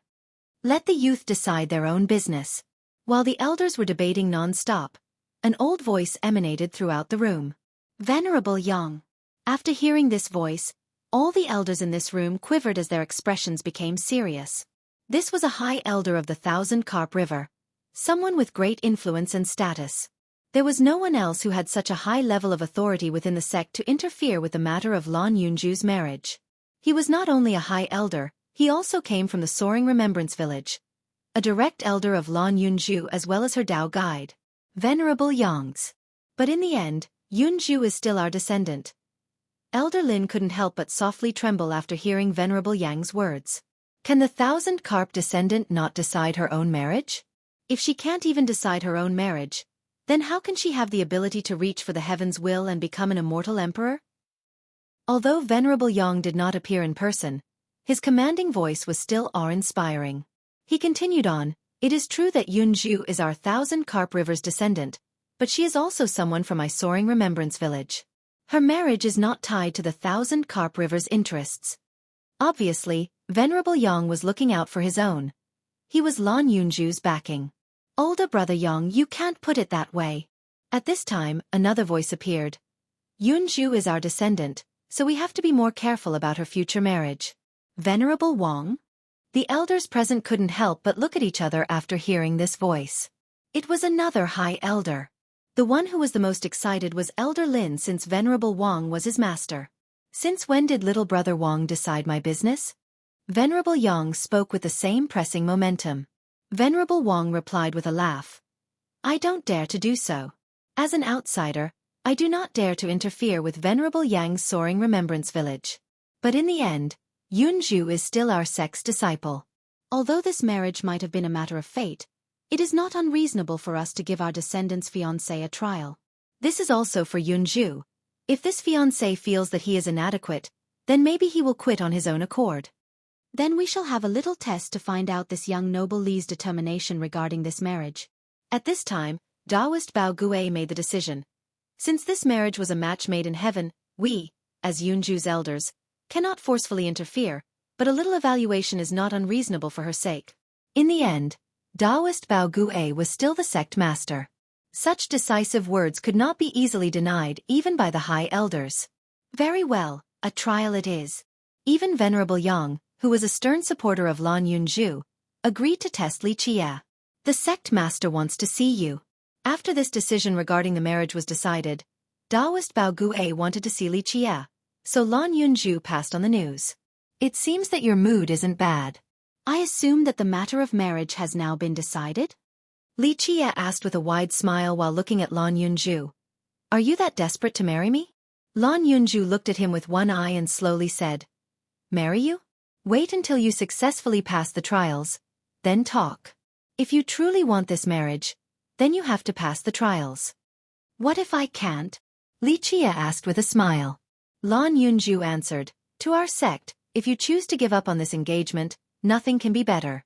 Let the youth decide their own business. While the elders were debating non-stop, an old voice emanated throughout the room. Venerable Yang. After hearing this voice, all the elders in this room quivered as their expressions became serious. This was a high elder of the Thousand Carp River, someone with great influence and status. There was no one else who had such a high level of authority within the sect to interfere with the matter of Lan Yunju's marriage. He was not only a high elder, he also came from the Soaring Remembrance Village, a direct elder of Lan Yunju as well as her Dao guide, Venerable Yang's. But in the end, Yunju is still our descendant. Elder Lin couldn't help but softly tremble after hearing Venerable Yang's words. Can the Thousand Carp descendant not decide her own marriage? If she can't even decide her own marriage, then how can she have the ability to reach for the heaven's will and become an immortal emperor? Although Venerable Yang did not appear in person, his commanding voice was still awe-inspiring. He continued on, it is true that Yunju is our Thousand Carp River's descendant, but she is also someone from my Soaring Remembrance Village. Her marriage is not tied to the Thousand Carp River's interests. Obviously, Venerable Yang was looking out for his own. He was Lan Yunju's backing. Older brother Yang, you can't put it that way. At this time, another voice appeared. Yunju is our descendant, so we have to be more careful about her future marriage. Venerable Wang? The elders present couldn't help but look at each other after hearing this voice. It was another high elder. The one who was the most excited was Elder Lin since Venerable Wang was his master. Since when did little brother Wang decide my business? Venerable Yang spoke with the same pressing momentum. Venerable Wang replied with a laugh. I don't dare to do so. As an outsider, I do not dare to interfere with Venerable Yang's Soaring Remembrance Village. But in the end, Yunju is still our sect's disciple. Although this marriage might have been a matter of fate, it is not unreasonable for us to give our descendant's fiancé a trial. This is also for Yunju. If this fiancé feels that he is inadequate, then maybe he will quit on his own accord. Then we shall have a little test to find out this young noble Li's determination regarding this marriage. At this time, Taoist Bao Gui made the decision. Since this marriage was a match made in heaven, we, as Yunju's elders, cannot forcefully interfere, but a little evaluation is not unreasonable for her sake. In the end, Taoist Bao Gui was still the sect master. Such decisive words could not be easily denied even by the high elders. Very well, a trial it is. Even Venerable Yang, who was a stern supporter of Lan Yunju, agreed to test Li Qia. The sect master wants to see you. After this decision regarding the marriage was decided, Taoist Bao Gui wanted to see Li Qia, so Lan Yunju passed on the news. It seems that your mood isn't bad. I assume that the matter of marriage has now been decided? Li Qia asked with a wide smile while looking at Lan Yunju. Are you that desperate to marry me? Lan Yunju looked at him with one eye and slowly said, Marry you? Wait until you successfully pass the trials, then talk. If you truly want this marriage, then you have to pass the trials. What if I can't? Li Chia asked with a smile. Lan Yunju answered, to our sect, if you choose to give up on this engagement, nothing can be better.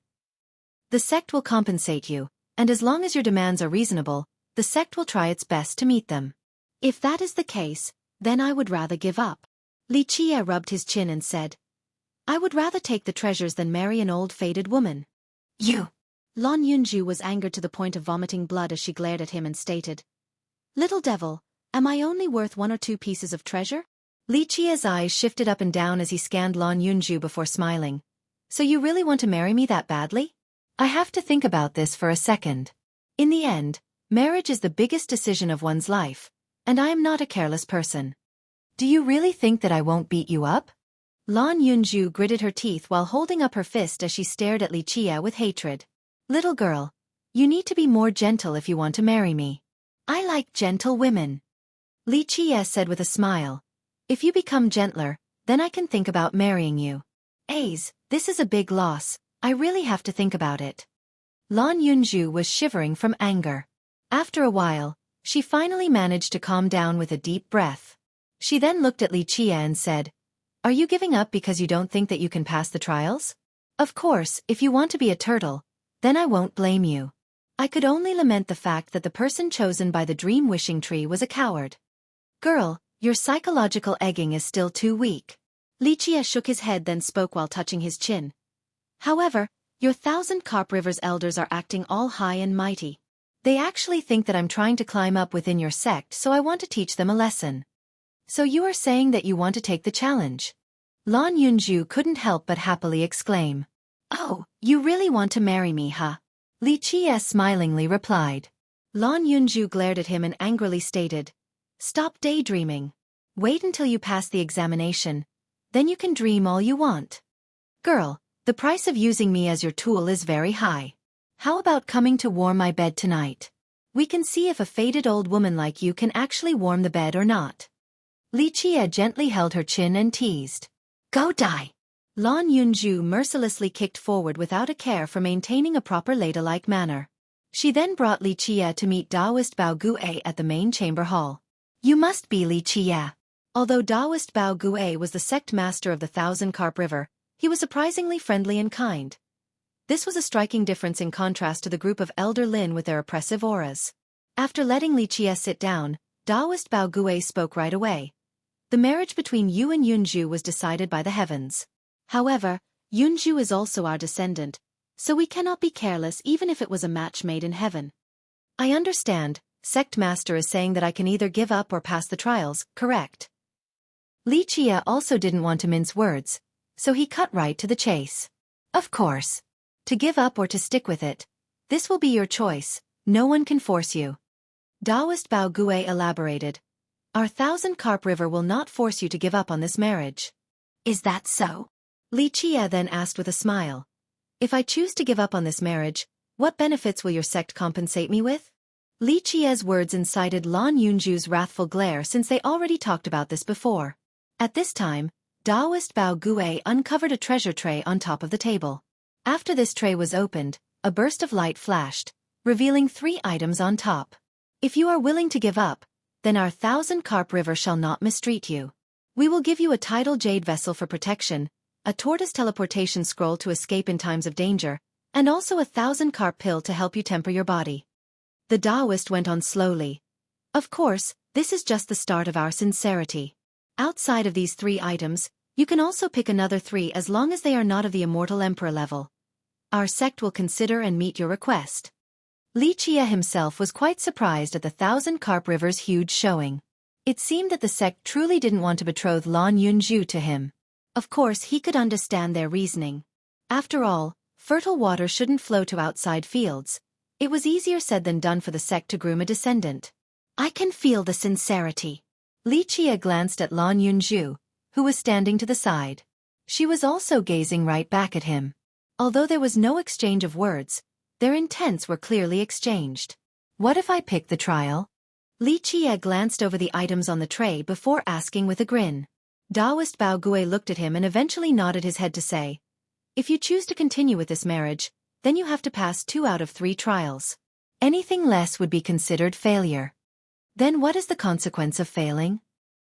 The sect will compensate you, and as long as your demands are reasonable, the sect will try its best to meet them. If that is the case, then I would rather give up. Li Chia rubbed his chin and said, I would rather take the treasures than marry an old faded woman. You! Lan Yunju was angered to the point of vomiting blood as she glared at him and stated, Little devil, am I only worth 1 or 2 pieces of treasure? Li Chia's eyes shifted up and down as he scanned Lan Yunju before smiling. So you really want to marry me that badly? I have to think about this for a second. In the end, marriage is the biggest decision of one's life, and I am not a careless person. Do you really think that I won't beat you up? Lan Yunju gritted her teeth while holding up her fist as she stared at Li Chia with hatred. Little girl, you need to be more gentle if you want to marry me. I like gentle women. Li Chia said with a smile. If you become gentler, then I can think about marrying you. This is a big loss, I really have to think about it. Lan Yunju was shivering from anger. After a while, she finally managed to calm down with a deep breath. She then looked at Li Chia and said, Are you giving up because you don't think that you can pass the trials? Of course, if you want to be a turtle, then I won't blame you. I could only lament the fact that the person chosen by the dream wishing tree was a coward. Girl, your psychological egging is still too weak. Li Chia shook his head then spoke while touching his chin. However, your 1,000 Carp Rivers elders are acting all high and mighty. They actually think that I'm trying to climb up within your sect, so I want to teach them a lesson. So you are saying that you want to take the challenge? Lan Yunju couldn't help but happily exclaim. Oh, you really want to marry me, huh? Li Chia smilingly replied. Lan Yunju glared at him and angrily stated, Stop daydreaming. Wait until you pass the examination. Then you can dream all you want. Girl, the price of using me as your tool is very high. How about coming to warm my bed tonight? We can see if a faded old woman like you can actually warm the bed or not. Li Chia gently held her chin and teased. Go die. Lan Yunju mercilessly kicked forward without a care for maintaining a proper ladylike manner. She then brought Li Chia to meet Taoist Bao Gue at the main chamber hall. You must be Li Chia. Although Taoist Bao Gue was the sect master of the 1,000 Carp River, he was surprisingly friendly and kind. This was a striking difference in contrast to the group of Elder Lin with their oppressive auras. After letting Li Chia sit down, Taoist Bao Gue spoke right away. The marriage between you and Yunju was decided by the heavens. However, Yunju is also our descendant, so we cannot be careless even if it was a match made in heaven. I understand, Sect Master is saying that I can either give up or pass the trials, correct? Li Chia also didn't want to mince words, so he cut right to the chase. Of course. To give up or to stick with it. This will be your choice, no one can force you. Taoist Bao Gue elaborated. Our 1,000 Carp River will not force you to give up on this marriage. Is that so? Li Chia then asked with a smile. If I choose to give up on this marriage, what benefits will your sect compensate me with? Li Chia's words incited Lan Yunju's wrathful glare since they already talked about this before. At this time, Taoist Bao Gue uncovered a treasure tray on top of the table. After this tray was opened, a burst of light flashed, revealing 3 items on top. If you are willing to give up, then our 1,000 Carp River shall not mistreat you. We will give you a tidal jade vessel for protection, a tortoise teleportation scroll to escape in times of danger, and also a 1,000 carp pill to help you temper your body. The Taoist went on slowly. Of course, this is just the start of our sincerity. Outside of these 3 items, you can also pick another 3 as long as they are not of the immortal emperor level. Our sect will consider and meet your request. Li Chia himself was quite surprised at the 1,000 Carp River's huge showing. It seemed that the sect truly didn't want to betroth Lan Yunju to him. Of course he could understand their reasoning. After all, fertile water shouldn't flow to outside fields. It was easier said than done for the sect to groom a descendant. I can feel the sincerity. Li Chia glanced at Lan Yunju, who was standing to the side. She was also gazing right back at him. Although there was no exchange of words, their intents were clearly exchanged. What if I pick the trial? Li Chia glanced over the items on the tray before asking with a grin. Taoist Bao Gue looked at him and eventually nodded his head to say, If you choose to continue with this marriage, then you have to pass 2 out of 3 trials. Anything less would be considered failure. Then what is the consequence of failing?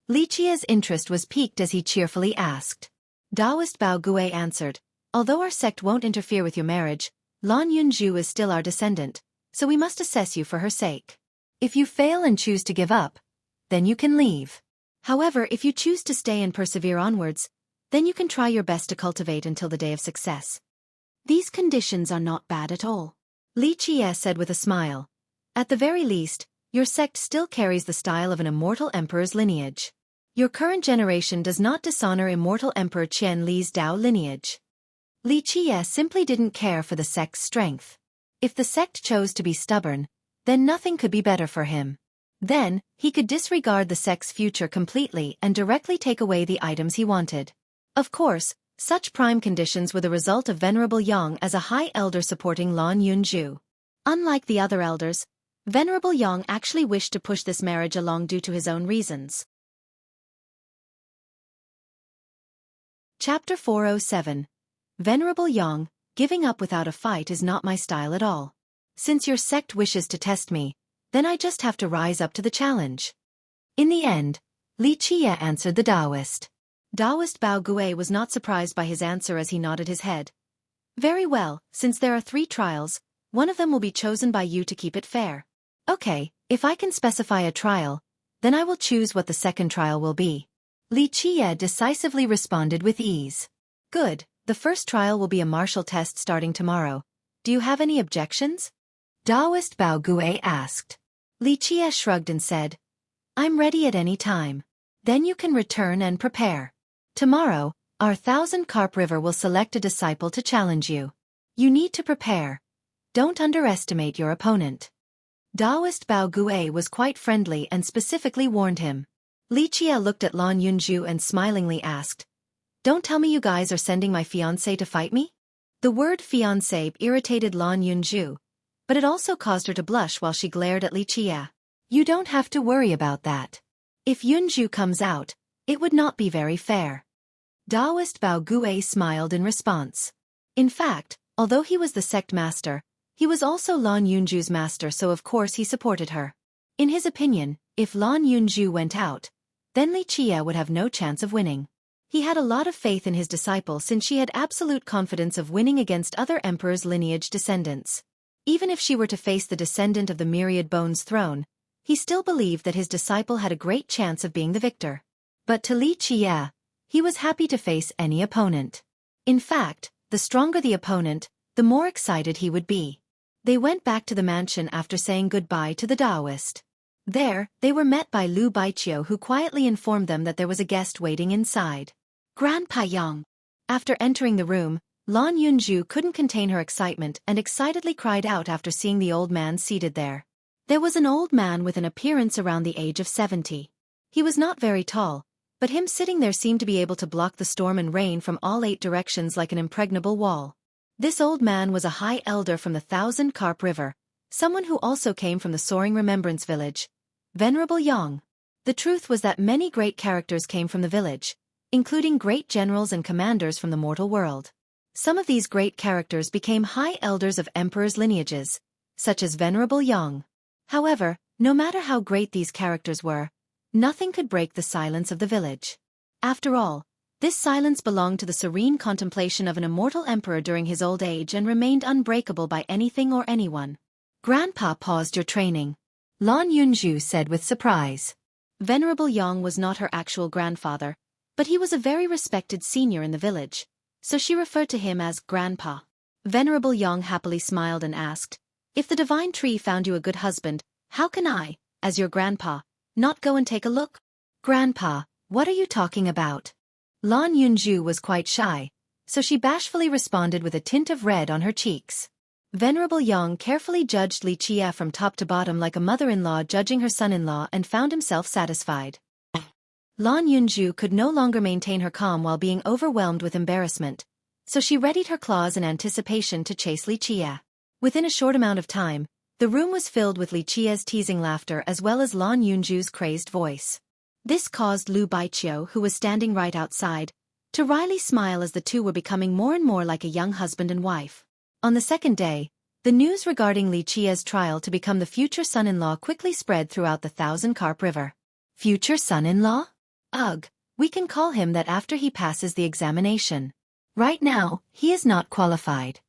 Li Qia's interest was piqued as he cheerfully asked. Taoist Bao Gui answered, although our sect won't interfere with your marriage, Lan Yunju is still our descendant, so we must assess you for her sake. If you fail and choose to give up, then you can leave. However, if you choose to stay and persevere onwards, then you can try your best to cultivate until the day of success. These conditions are not bad at all, Li Qie said with a smile. At the very least, your sect still carries the style of an immortal emperor's lineage. Your current generation does not dishonor immortal Emperor Qian Li's Dao lineage. Li Qie simply didn't care for the sect's strength. If the sect chose to be stubborn, then nothing could be better for him. Then, he could disregard the sect's future completely and directly take away the items he wanted. Of course, such prime conditions were the result of Venerable Yang as a high elder supporting Lan Yunju. Unlike the other elders, Venerable Yang actually wished to push this marriage along due to his own reasons. Chapter 407. Venerable Yang, giving up without a fight is not my style at all. Since your sect wishes to test me, then I just have to rise up to the challenge. In the end, Li Qie answered the Taoist. Taoist Bao Gui was not surprised by his answer as he nodded his head. Very well, since there are 3 trials, one of them will be chosen by you to keep it fair. Okay, if I can specify a trial, then I will choose what the second trial will be. Li Qie decisively responded with ease. Good, the first trial will be a martial test starting tomorrow. Do you have any objections? Taoist Bao Gui asked. Li Qie shrugged and said, I'm ready at any time. Then you can return and prepare. Tomorrow, our 1,000-carp river will select a disciple to challenge you. You need to prepare. Don't underestimate your opponent. Taoist Bao Gui was quite friendly and specifically warned him. Li Qie looked at Lan Yunju and smilingly asked, Don't tell me you guys are sending my fiancé to fight me? The word fiancé irritated Lan Yunju, but it also caused her to blush while she glared at Li Qie. You don't have to worry about that. If Yunju comes out, it would not be very fair. Taoist Bao Gui smiled in response. In fact, although he was the sect master, he was also Lan Yunju's master, so of course he supported her. In his opinion, if Lan Yunju went out, then Li Qie would have no chance of winning. He had a lot of faith in his disciple since she had absolute confidence of winning against other emperors' lineage descendants. Even if she were to face the descendant of the Myriad Bones throne, he still believed that his disciple had a great chance of being the victor. But to Li Qie, he was happy to face any opponent. In fact, the stronger the opponent, the more excited he would be. They went back to the mansion after saying goodbye to the Taoist. There, they were met by Lu Baiqiu, who quietly informed them that there was a guest waiting inside. Grandpa Yang. After entering the room, Lan Yunju couldn't contain her excitement and excitedly cried out after seeing the old man seated there. There was an old man with an appearance around the age of 70. He was not very tall, but him sitting there seemed to be able to block the storm and rain from all 8 directions like an impregnable wall. This old man was a high elder from the 1,000-carp river, someone who also came from the Soaring Remembrance village, Venerable Yang. The truth was that many great characters came from the village, including great generals and commanders from the mortal world. Some of these great characters became high elders of emperors' lineages, such as Venerable Yang. However, no matter how great these characters were, nothing could break the silence of the village. After all, this silence belonged to the serene contemplation of an immortal emperor during his old age and remained unbreakable by anything or anyone. Grandpa paused your training, Lan Yunju said with surprise. Venerable Yang was not her actual grandfather, but he was a very respected senior in the village, so she referred to him as Grandpa. Venerable Yang happily smiled and asked, If the divine tree found you a good husband, how can I, as your grandpa, not go and take a look? Grandpa, what are you talking about? Lan Yunju was quite shy, so she bashfully responded with a tint of red on her cheeks. Venerable Yang carefully judged Li Qie from top to bottom like a mother-in-law judging her son-in-law and found himself satisfied. Lan Yunju could no longer maintain her calm while being overwhelmed with embarrassment, so she readied her claws in anticipation to chase Li Qie. Within a short amount of time, the room was filled with Li Qie's teasing laughter as well as Lan Yunju's crazed voice. This caused Lu Baiqiu, who was standing right outside, to wryly smile as the two were becoming more and more like a young husband and wife. On the second day, The news regarding Li Qia's trial to become the future son-in-law quickly spread throughout the Thousand Carp River. Future son-in-law? Ugh, we can call him that after he passes the examination. Right now, he is not qualified.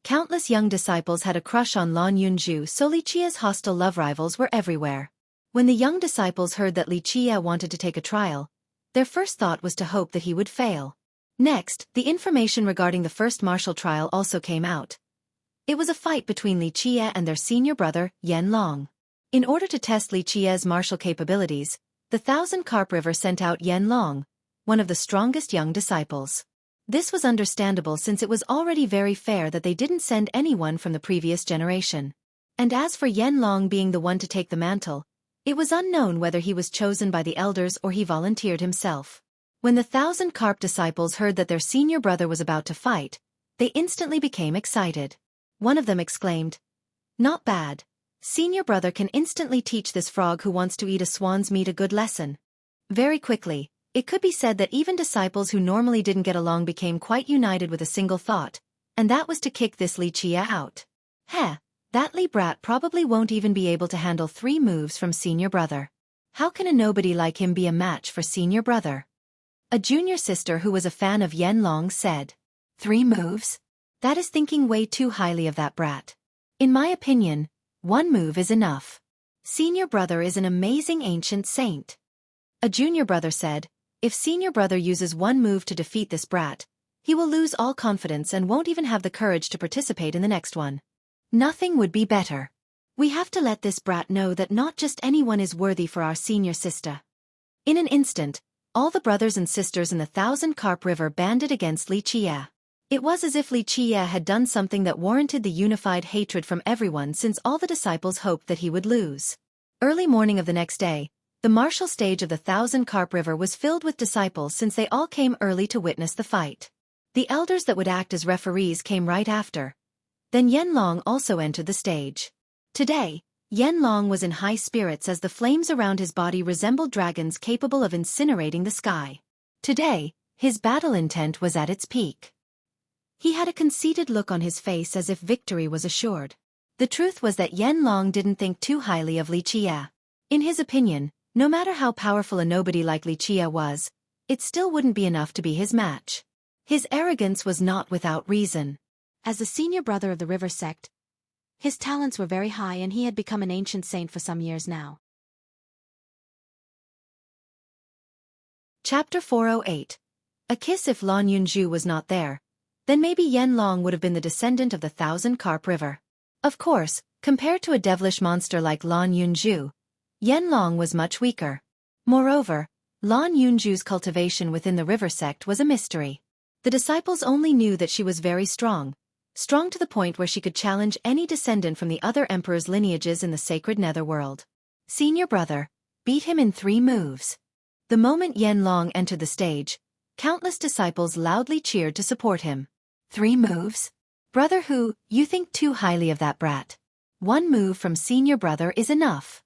Countless young disciples had a crush on Lan Yunju, so Li Qia's hostile love rivals were everywhere. When the young disciples heard that Li Qia wanted to take a trial, their first thought was to hope that he would fail. Next, the information regarding the first martial trial also came out. It was a fight between Li Qia and their senior brother, Yan Long. In order to test Li Qia's martial capabilities, the Thousand Carp River sent out Yan Long, one of the strongest young disciples. This was understandable since it was already very fair that they didn't send anyone from the previous generation. And as for Yan Long being the one to take the mantle, it was unknown whether he was chosen by the elders or he volunteered himself. When the Thousand Carp disciples heard that their senior brother was about to fight, they instantly became excited. One of them exclaimed, "Not bad. Senior brother can instantly teach this frog who wants to eat a swan's meat a good lesson." Very quickly, it could be said that even disciples who normally didn't get along became quite united with a single thought, and that was to kick this Li Qia out. Heh, that Li brat probably won't even be able to handle 3 moves from senior brother. How can a nobody like him be a match for senior brother? A junior sister who was a fan of Yan Long said, 3 moves? That is thinking way too highly of that brat. In my opinion, 1 move is enough. Senior brother is an amazing ancient saint. A junior brother said, if senior brother uses 1 move to defeat this brat, he will lose all confidence and won't even have the courage to participate in the next one. Nothing would be better. We have to let this brat know that not just anyone is worthy for our senior sister. In an instant, all the brothers and sisters in the Thousand Carp River banded against Li Qia. It was as if Li Qia had done something that warranted the unified hatred from everyone since all the disciples hoped that he would lose. Early morning of the next day, the martial stage of the Thousand Carp River was filled with disciples since they all came early to witness the fight. The elders that would act as referees came right after. Then Yan Long also entered the stage. Today, Yan Long was in high spirits as the flames around his body resembled dragons capable of incinerating the sky. Today, his battle intent was at its peak. He had a conceited look on his face as if victory was assured. The truth was that Yan Long didn't think too highly of Li Qia. In his opinion, no matter how powerful a nobody like Li Qia was, it still wouldn't be enough to be his match. His arrogance was not without reason. As the senior brother of the river sect, his talents were very high and he had become an ancient saint for some years now. Chapter 408. A kiss. If Lan Yunju was not there, then maybe Yan Long would have been the descendant of the Thousand Carp River. Of course, compared to a devilish monster like Lan Yunju, Yan Long was much weaker. Moreover, Lan Yunju's cultivation within the river sect was a mystery. The disciples only knew that she was very strong to the point where she could challenge any descendant from the other emperor's lineages in the sacred netherworld. Senior brother, beat him in 3 moves. The moment Yan Long entered the stage, countless disciples loudly cheered to support him. 3 moves? Brother who, you think too highly of that brat. 1 move from senior brother is enough.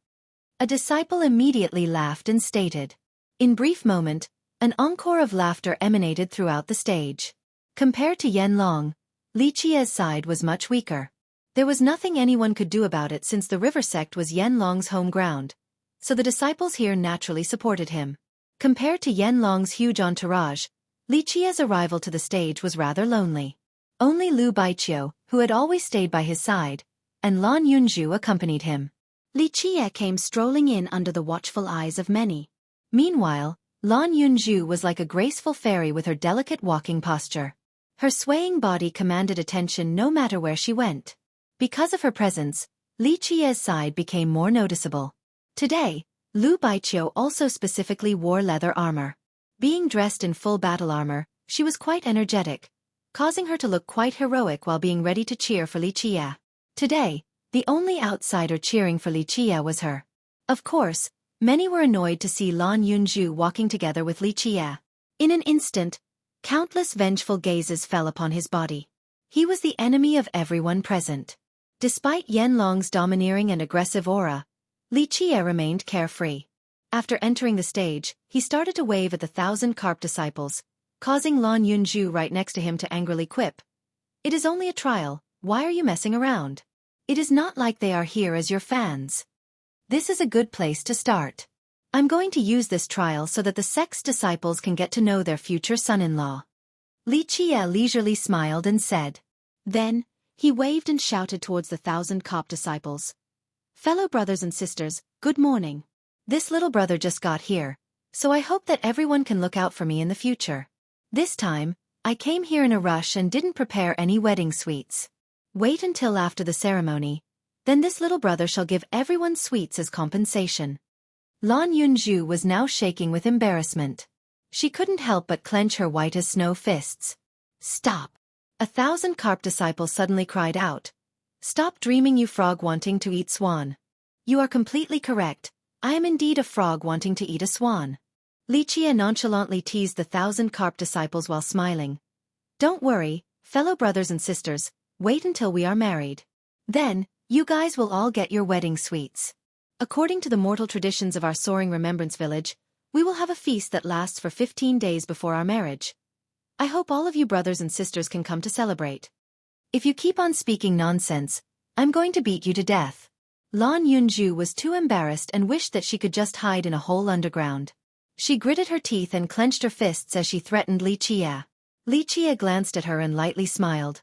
A disciple immediately laughed and stated. In brief moment, an encore of laughter emanated throughout the stage. Compared to Yan Long, Li Qia's side was much weaker. There was nothing anyone could do about it since the river sect was Yan Long's home ground, so the disciples here naturally supported him. Compared to Yan Long's huge entourage, Li Qia's arrival to the stage was rather lonely. Only Lu Baiqiu, who had always stayed by his side, and Lan Yunju accompanied him. Li Qia came strolling in under the watchful eyes of many. Meanwhile, Lan Yunju was like a graceful fairy with her delicate walking posture. Her swaying body commanded attention no matter where she went. Because of her presence, Li Qia's side became more noticeable. Today, Lu Baiqiu also specifically wore leather armor. Being dressed in full battle armor, she was quite energetic, causing her to look quite heroic while being ready to cheer for Li Qia. Today, the only outsider cheering for Li Qia was her. Of course, many were annoyed to see Lan Yunju walking together with Li Qia. In an instant, countless vengeful gazes fell upon his body. He was the enemy of everyone present. Despite Yan Long's domineering and aggressive aura, Li Qia remained carefree. After entering the stage, he started to wave at the Thousand Carp disciples, causing Lan Yunju right next to him to angrily quip, "It is only a trial, Why are you messing around? It is not like they are here as your fans. This is a good place to start. I'm going to use this trial so that the sect's disciples can get to know their future son-in-law. Li Qie leisurely smiled and said. Then, he waved and shouted towards the 1,000 cop disciples. Fellow brothers and sisters, good morning. This little brother just got here, so I hope that everyone can look out for me in the future. This time, I came here in a rush and didn't prepare any wedding sweets. Wait until after the ceremony, then this little brother shall give everyone sweets as compensation. Lan Yunju was now shaking with embarrassment. She couldn't help but clench her white as snow fists. Stop! 1,000 carp disciples suddenly cried out. Stop dreaming, you frog wanting to eat swan. You are completely correct, I am indeed a frog wanting to eat a swan. Li Qie nonchalantly teased the 1,000 carp disciples while smiling. Don't worry, fellow brothers and sisters, wait until we are married. Then, you guys will all get your wedding sweets. According to the mortal traditions of our soaring remembrance village, we will have a feast that lasts for 15 days before our marriage. I hope all of you brothers and sisters can come to celebrate. If you keep on speaking nonsense, I'm going to beat you to death. Lan Yunju was too embarrassed and wished that she could just hide in a hole underground. She gritted her teeth and clenched her fists as she threatened Li Qie. Li Qie glanced at her and lightly smiled.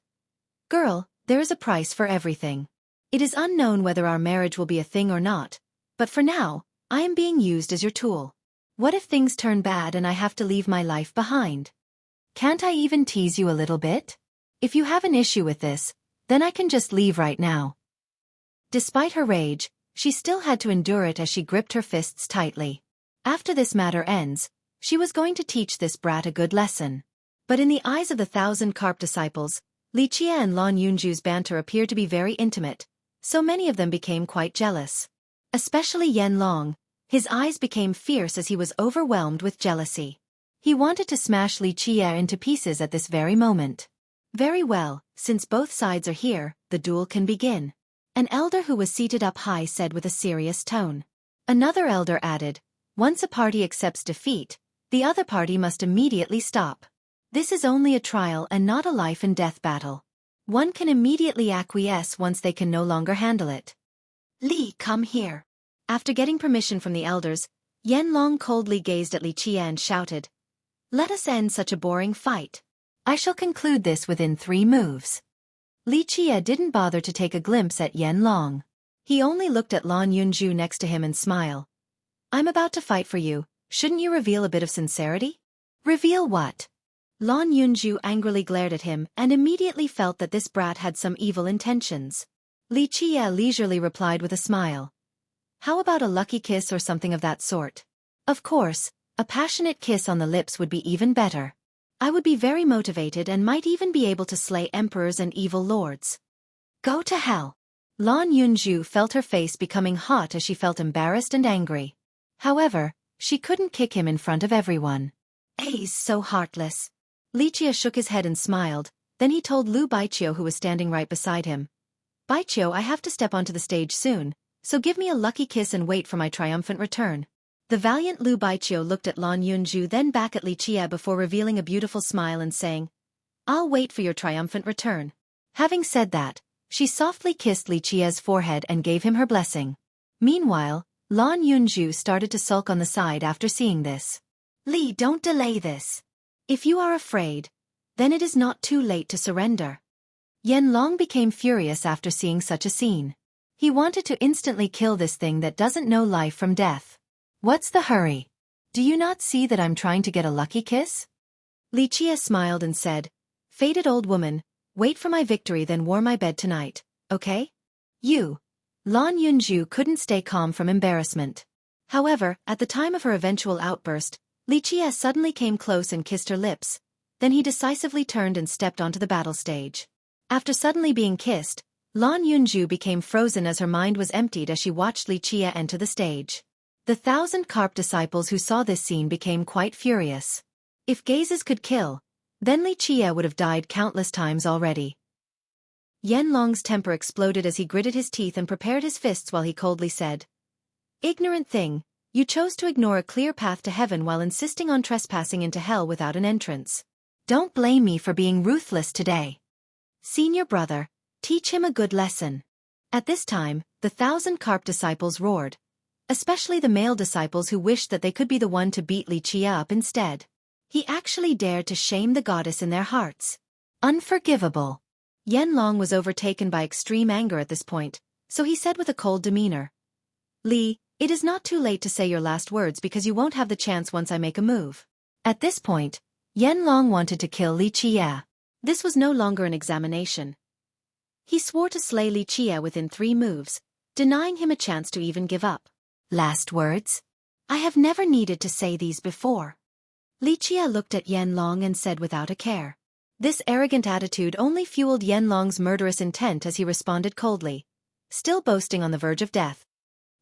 Girl, there is a price for everything. It is unknown whether our marriage will be a thing or not, but for now, I am being used as your tool. What if things turn bad and I have to leave my life behind? Can't I even tease you a little bit? If you have an issue with this, then I can just leave right now. Despite her rage, she still had to endure it as she gripped her fists tightly. After this matter ends, she was going to teach this brat a good lesson. But in the eyes of the 1,000 carp disciples, Li Qie and Lan Yunju's banter appeared to be very intimate, so many of them became quite jealous. Especially Yen Long, his eyes became fierce as he was overwhelmed with jealousy. He wanted to smash Li Qie into pieces at this very moment. Very well, since both sides are here, the duel can begin. An elder who was seated up high said with a serious tone. Another elder added, once a party accepts defeat, the other party must immediately stop. This is only a trial and not a life and death battle. One can immediately acquiesce once they can no longer handle it. Li, come here. After getting permission from the elders, Yen Long coldly gazed at Li Qie and shouted, let us end such a boring fight. I shall conclude this within 3 moves. Li Qie didn't bother to take a glimpse at Yen Long. He only looked at Lan Yunju next to him and smiled. I'm about to fight for you, shouldn't you reveal a bit of sincerity? Reveal what? Lan Yunju angrily glared at him and immediately felt that this brat had some evil intentions. Li Qie leisurely replied with a smile. How about a lucky kiss or something of that sort? Of course, a passionate kiss on the lips would be even better. I would be very motivated and might even be able to slay emperors and evil lords. Go to hell. Lan Yunju felt her face becoming hot as she felt embarrassed and angry. However, she couldn't kick him in front of everyone. He's so heartless. Li Qie shook his head and smiled, then he told Lu Baiqiu, who was standing right beside him. Baiqiu, I have to step onto the stage soon, so give me a lucky kiss and wait for my triumphant return. The valiant Lu Baiqiu looked at Lan Yunju then back at Li Qie before revealing a beautiful smile and saying, I'll wait for your triumphant return. Having said that, she softly kissed Li Qie's forehead and gave him her blessing. Meanwhile, Lan Yunju started to sulk on the side after seeing this. Li, don't delay this. If you are afraid, then it is not too late to surrender. Yen Long became furious after seeing such a scene. He wanted to instantly kill this thing that doesn't know life from death. What's the hurry? Do you not see that I'm trying to get a lucky kiss? Li Qie smiled and said, Fated old woman, wait for my victory then warm my bed tonight, okay? You. Lan Yunju couldn't stay calm from embarrassment. However, at the time of her eventual outburst, Li Qie suddenly came close and kissed her lips. Then he decisively turned and stepped onto the battle stage. After suddenly being kissed, Lan Yunju became frozen as her mind was emptied as she watched Li Qie enter the stage. The 1,000 carp disciples who saw this scene became quite furious. If gazes could kill, then Li Qie would have died countless times already. Yen Long's temper exploded as he gritted his teeth and prepared his fists while he coldly said, Ignorant thing, you chose to ignore a clear path to heaven while insisting on trespassing into hell without an entrance. Don't blame me for being ruthless today. Senior brother, Teach him a good lesson. At this time, the 1,000 carp disciples roared, especially the male disciples who wished that they could be the one to beat Li Qia up instead. He actually dared to shame the goddess in their hearts. Unforgivable. Yanlong was overtaken by extreme anger at this point, so he said with a cold demeanor, Li, it is not too late to say your last words because you won't have the chance once I make a move. At this point, Yanlong wanted to kill Li Qia. This was no longer an examination. He swore to slay Li Qia within 3 moves, denying him a chance to even give up. Last words? I have never needed to say these before. Li Qia looked at Yanlong and said without a care. This arrogant attitude only fueled Yanlong's murderous intent as he responded coldly, still boasting on the verge of death.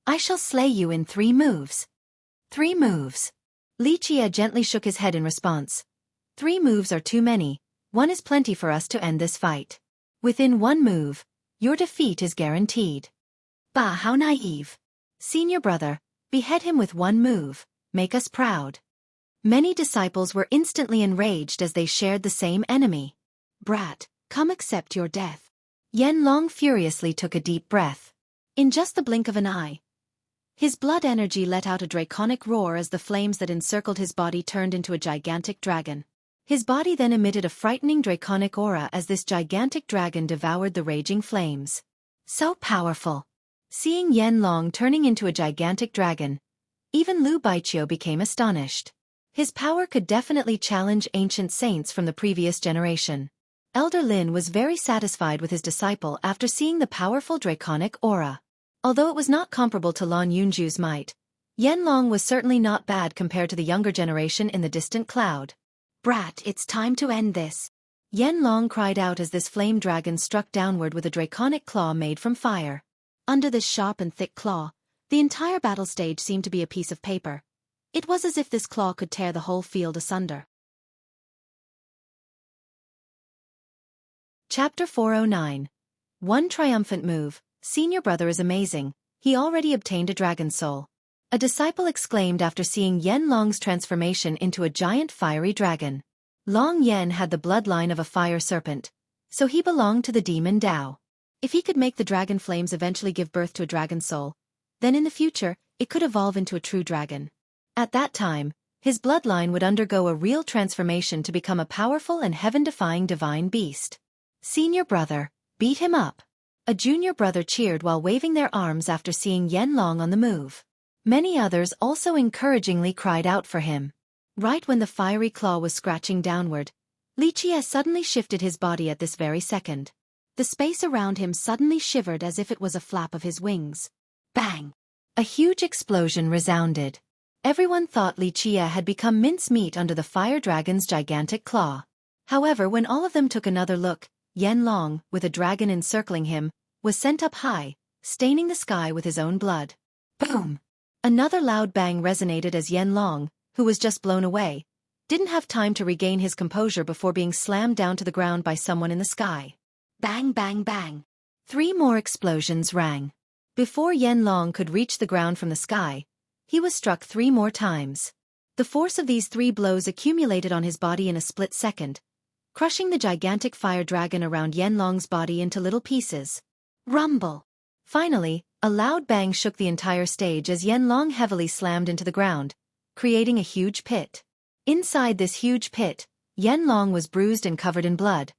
I shall slay you in 3 moves. 3 moves. Li Qia gently shook his head in response. 3 moves are too many, 1 is plenty for us to end this fight. Within 1 move, your defeat is guaranteed. Bah, how naive. Senior brother, behead him with 1 move, make us proud. Many disciples were instantly enraged as they shared the same enemy. Brat, come accept your death. Yanlong furiously took a deep breath. In just the blink of an eye, his blood energy let out a draconic roar as the flames that encircled his body turned into a gigantic dragon. His body then emitted a frightening draconic aura as this gigantic dragon devoured the raging flames. So powerful. Seeing Yanlong turning into a gigantic dragon, even Lu Baiqiu became astonished. His power could definitely challenge ancient saints from the previous generation. Elder Lin was very satisfied with his disciple after seeing the powerful draconic aura. Although it was not comparable to Lan Yunju's might, Yanlong was certainly not bad compared to the younger generation in the distant cloud. Brat, it's time to end this. Yanlong cried out as this flame dragon struck downward with a draconic claw made from fire. Under this sharp and thick claw, the entire battle stage seemed to be a piece of paper. It was as if this claw could tear the whole field asunder. Chapter 409. 1 triumphant move. Senior brother is amazing. He already obtained a dragon soul. A disciple exclaimed after seeing Yanlong's transformation into a giant fiery dragon. Long Yan had the bloodline of a fire serpent, so he belonged to the demon Dao. If he could make the dragon flames eventually give birth to a dragon soul, then in the future, it could evolve into a true dragon. At that time, his bloodline would undergo a real transformation to become a powerful and heaven-defying divine beast. Senior brother, beat him up. A junior brother cheered while waving their arms after seeing Yanlong on the move. Many others also encouragingly cried out for him. Right when the fiery claw was scratching downward, Li Qia suddenly shifted his body at this very second. The space around him suddenly shivered as if it was a flap of his wings. Bang! A huge explosion resounded. Everyone thought Li Qia had become mincemeat under the fire dragon's gigantic claw. However, when all of them took another look, Yanlong, with a dragon encircling him, was sent up high, staining the sky with his own blood. Boom! Another loud bang resonated as Yanlong, who was just blown away, didn't have time to regain his composure before being slammed down to the ground by someone in the sky. Bang, bang, bang. 3 more explosions rang. Before Yanlong could reach the ground from the sky, he was struck 3 more times. The force of these 3 blows accumulated on his body in a split second, crushing the gigantic fire dragon around Yanlong's body into little pieces. Rumble! Finally, a loud bang shook the entire stage as Yanlong heavily slammed into the ground, creating a huge pit. Inside this huge pit, Yanlong was bruised and covered in blood.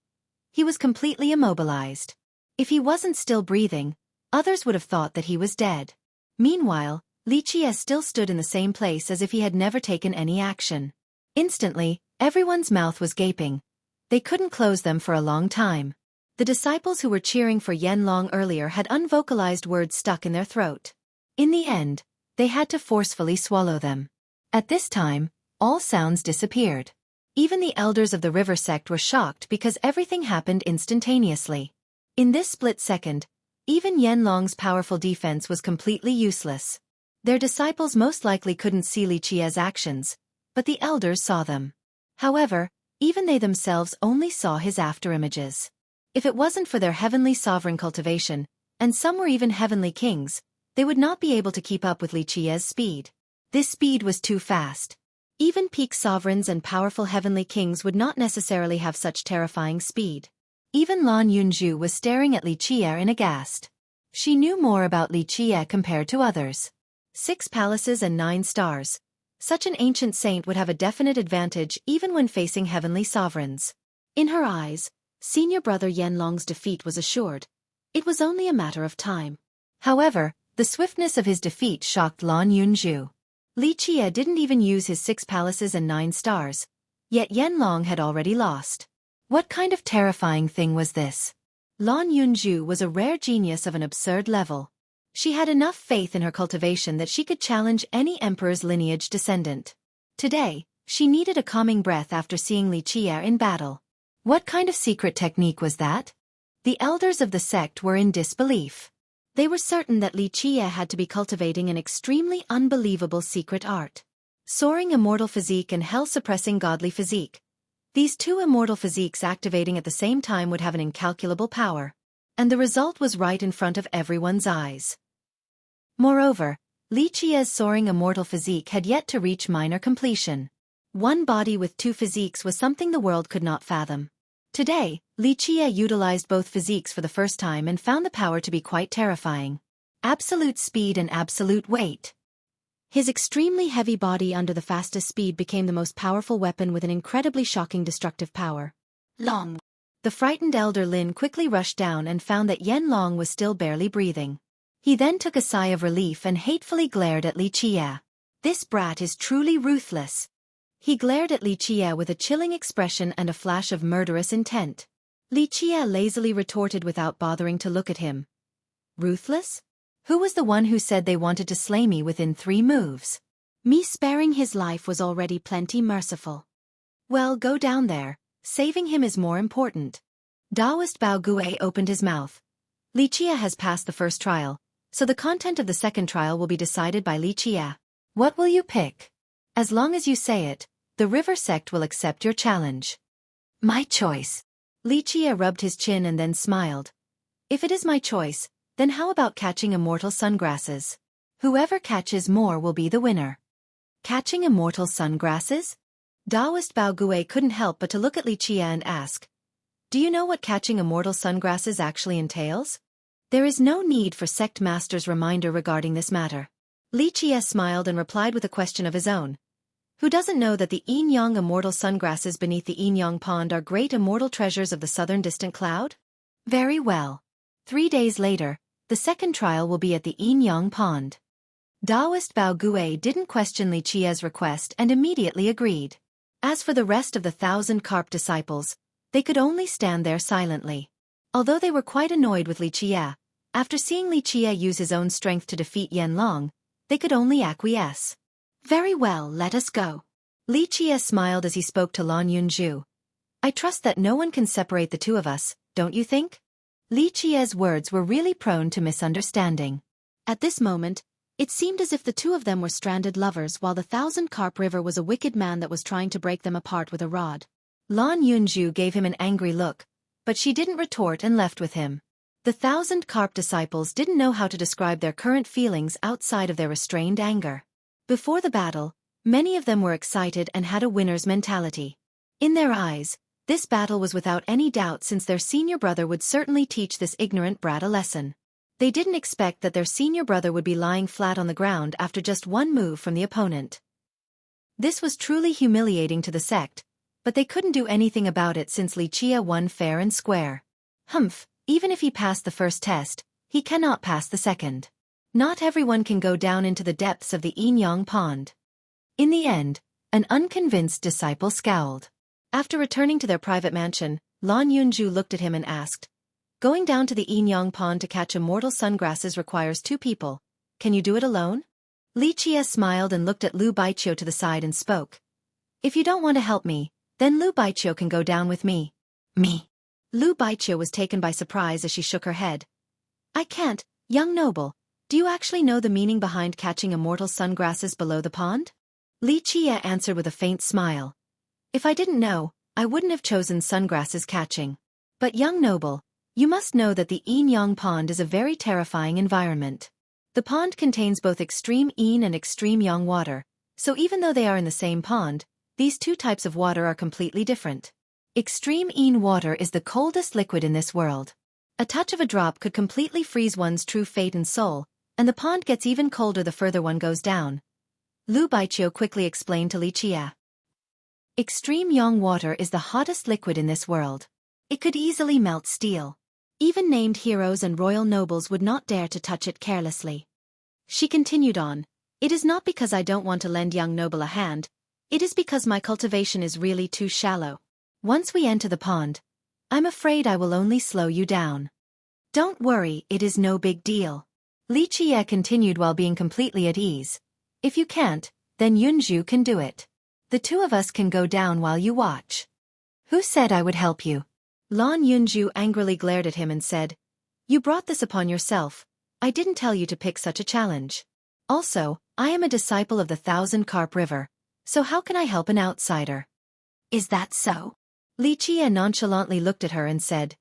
He was completely immobilized. If he wasn't still breathing, others would have thought that he was dead. Meanwhile, Li Qia still stood in the same place as if he had never taken any action. Instantly, everyone's mouth was gaping. They couldn't close them for a long time. The disciples who were cheering for Yanlong earlier had unvocalized words stuck in their throat. In the end, they had to forcefully swallow them. At this time, all sounds disappeared. Even the elders of the river sect were shocked because everything happened instantaneously. In this split second, even Yanlong's powerful defense was completely useless. Their disciples most likely couldn't see Li Qia's actions, but the elders saw them. However, even they themselves only saw his afterimages. If it wasn't for their heavenly sovereign cultivation, and some were even heavenly kings, they would not be able to keep up with Li Qia's speed. This speed was too fast. Even peak sovereigns and powerful heavenly kings would not necessarily have such terrifying speed. Even Lan Yunju was staring at Li Qie in aghast. She knew more about Li Qie compared to others. 6 palaces and 9 stars. Such an ancient saint would have a definite advantage even when facing heavenly sovereigns. In her eyes, senior brother Yanlong's defeat was assured. It was only a matter of time. However, the swiftness of his defeat shocked Lan Yunju. Li Qie didn't even use his 6 palaces and 9 stars, yet Yanlong had already lost. What kind of terrifying thing was this? Lan Yunju was a rare genius of an absurd level. She had enough faith in her cultivation that she could challenge any emperor's lineage descendant. Today, she needed a calming breath after seeing Li Qie in battle. What kind of secret technique was that? The elders of the sect were in disbelief. They were certain that Li Qie had to be cultivating an extremely unbelievable secret art. Soaring immortal physique and hell-suppressing godly physique. These 2 immortal physiques activating at the same time would have an incalculable power. And the result was right in front of everyone's eyes. Moreover, Li Qie's soaring immortal physique had yet to reach minor completion. One body with 2 physiques was something the world could not fathom. Today, Li Qie utilized both physiques for the first time and found the power to be quite terrifying. Absolute speed and absolute weight. His extremely heavy body under the fastest speed became the most powerful weapon with an incredibly shocking destructive power. Long. The frightened elder Lin quickly rushed down and found that Yanlong was still barely breathing. He then took a sigh of relief and hatefully glared at Li Qie. This brat is truly ruthless. He glared at Li Qie with a chilling expression and a flash of murderous intent. Li Qie lazily retorted without bothering to look at him. Ruthless? Who was the one who said they wanted to slay me within 3 moves? Me sparing his life was already plenty merciful. Well, go down there. Saving him is more important. Taoist Bao Gue opened his mouth. Li Qie has passed the first trial, so the content of the second trial will be decided by Li Qie. What will you pick? As long as you say it, the river sect will accept your challenge. My choice. Li Qie rubbed his chin and then smiled. If it is my choice, then how about catching immortal sungrasses? Whoever catches more will be the winner. Catching immortal sungrasses? Taoist Bao Gue couldn't help but to look at Li Qie and ask, do you know what catching immortal sungrasses actually entails? There is no need for sect master's reminder regarding this matter. Li Qie smiled and replied with a question of his own. Who doesn't know that the yin-yang immortal sungrasses beneath the yin-yang pond are great immortal treasures of the southern distant cloud? Very well. 3 days later, the second trial will be at the yin-yang pond. Taoist Bao Gue didn't question Li Qie's request and immediately agreed. As for the rest of the 1,000 carp disciples, they could only stand there silently. Although they were quite annoyed with Li Qie, after seeing Li Qie use his own strength to defeat Yanlong, they could only acquiesce. Very well, let us go. Li Qie smiled as he spoke to Lan Yunju. I trust that no one can separate the 2 of us, don't you think? Li Qie's words were really prone to misunderstanding. At this moment, it seemed as if the 2 of them were stranded lovers while the 1,000 Carp River was a wicked man that was trying to break them apart with a rod. Lan Yunju gave him an angry look, but she didn't retort and left with him. The 1,000 Carp disciples didn't know how to describe their current feelings outside of their restrained anger. Before the battle, many of them were excited and had a winner's mentality. In their eyes, this battle was without any doubt since their senior brother would certainly teach this ignorant brat a lesson. They didn't expect that their senior brother would be lying flat on the ground after just 1 move from the opponent. This was truly humiliating to the sect, but they couldn't do anything about it since Li Qie won fair and square. Humph, even if he passed the first test, he cannot pass the second. Not everyone can go down into the depths of the yin-yang pond. In the end, an unconvinced disciple scowled. After returning to their private mansion, Lan Yunju looked at him and asked, going down to the yin-yang pond to catch immortal sungrasses requires 2 people. Can you do it alone? Li Qie smiled and looked at Lu Baiqiu to the side and spoke. If you don't want to help me, then Lu Baiqiu can go down with me. Me? Lu Baiqiu was taken by surprise as she shook her head. I can't, young noble. Do you actually know the meaning behind catching immortal sungrasses below the pond? Li Qie answered with a faint smile. If I didn't know, I wouldn't have chosen sungrasses catching. But young noble, you must know that the yin-yang pond is a very terrifying environment. The pond contains both extreme yin and extreme yang water, so even though they are in the same pond, these 2 types of water are completely different. Extreme Yin water is the coldest liquid in this world. A touch of a drop could completely freeze one's true fate and soul, and the pond gets even colder the further one goes down. Lu Baiqiu quickly explained to Li Qia. Extreme Yang water is the hottest liquid in this world. It could easily melt steel. Even named heroes and royal nobles would not dare to touch it carelessly. She continued on, "It is not because I don't want to lend young noble a hand, it is because my cultivation is really too shallow. Once we enter the pond, I'm afraid I will only slow you down." "Don't worry, it is no big deal." Li Qie continued while being completely at ease. "If you can't, then Yunzhu can do it. The two of us can go down while you watch." "Who said I would help you?" Lan Yunzhu angrily glared at him and said, "You brought this upon yourself. I didn't tell you to pick such a challenge. Also, I am a disciple of the Thousand Carp River, so how can I help an outsider?" "Is that so?" Li Qie nonchalantly looked at her and said,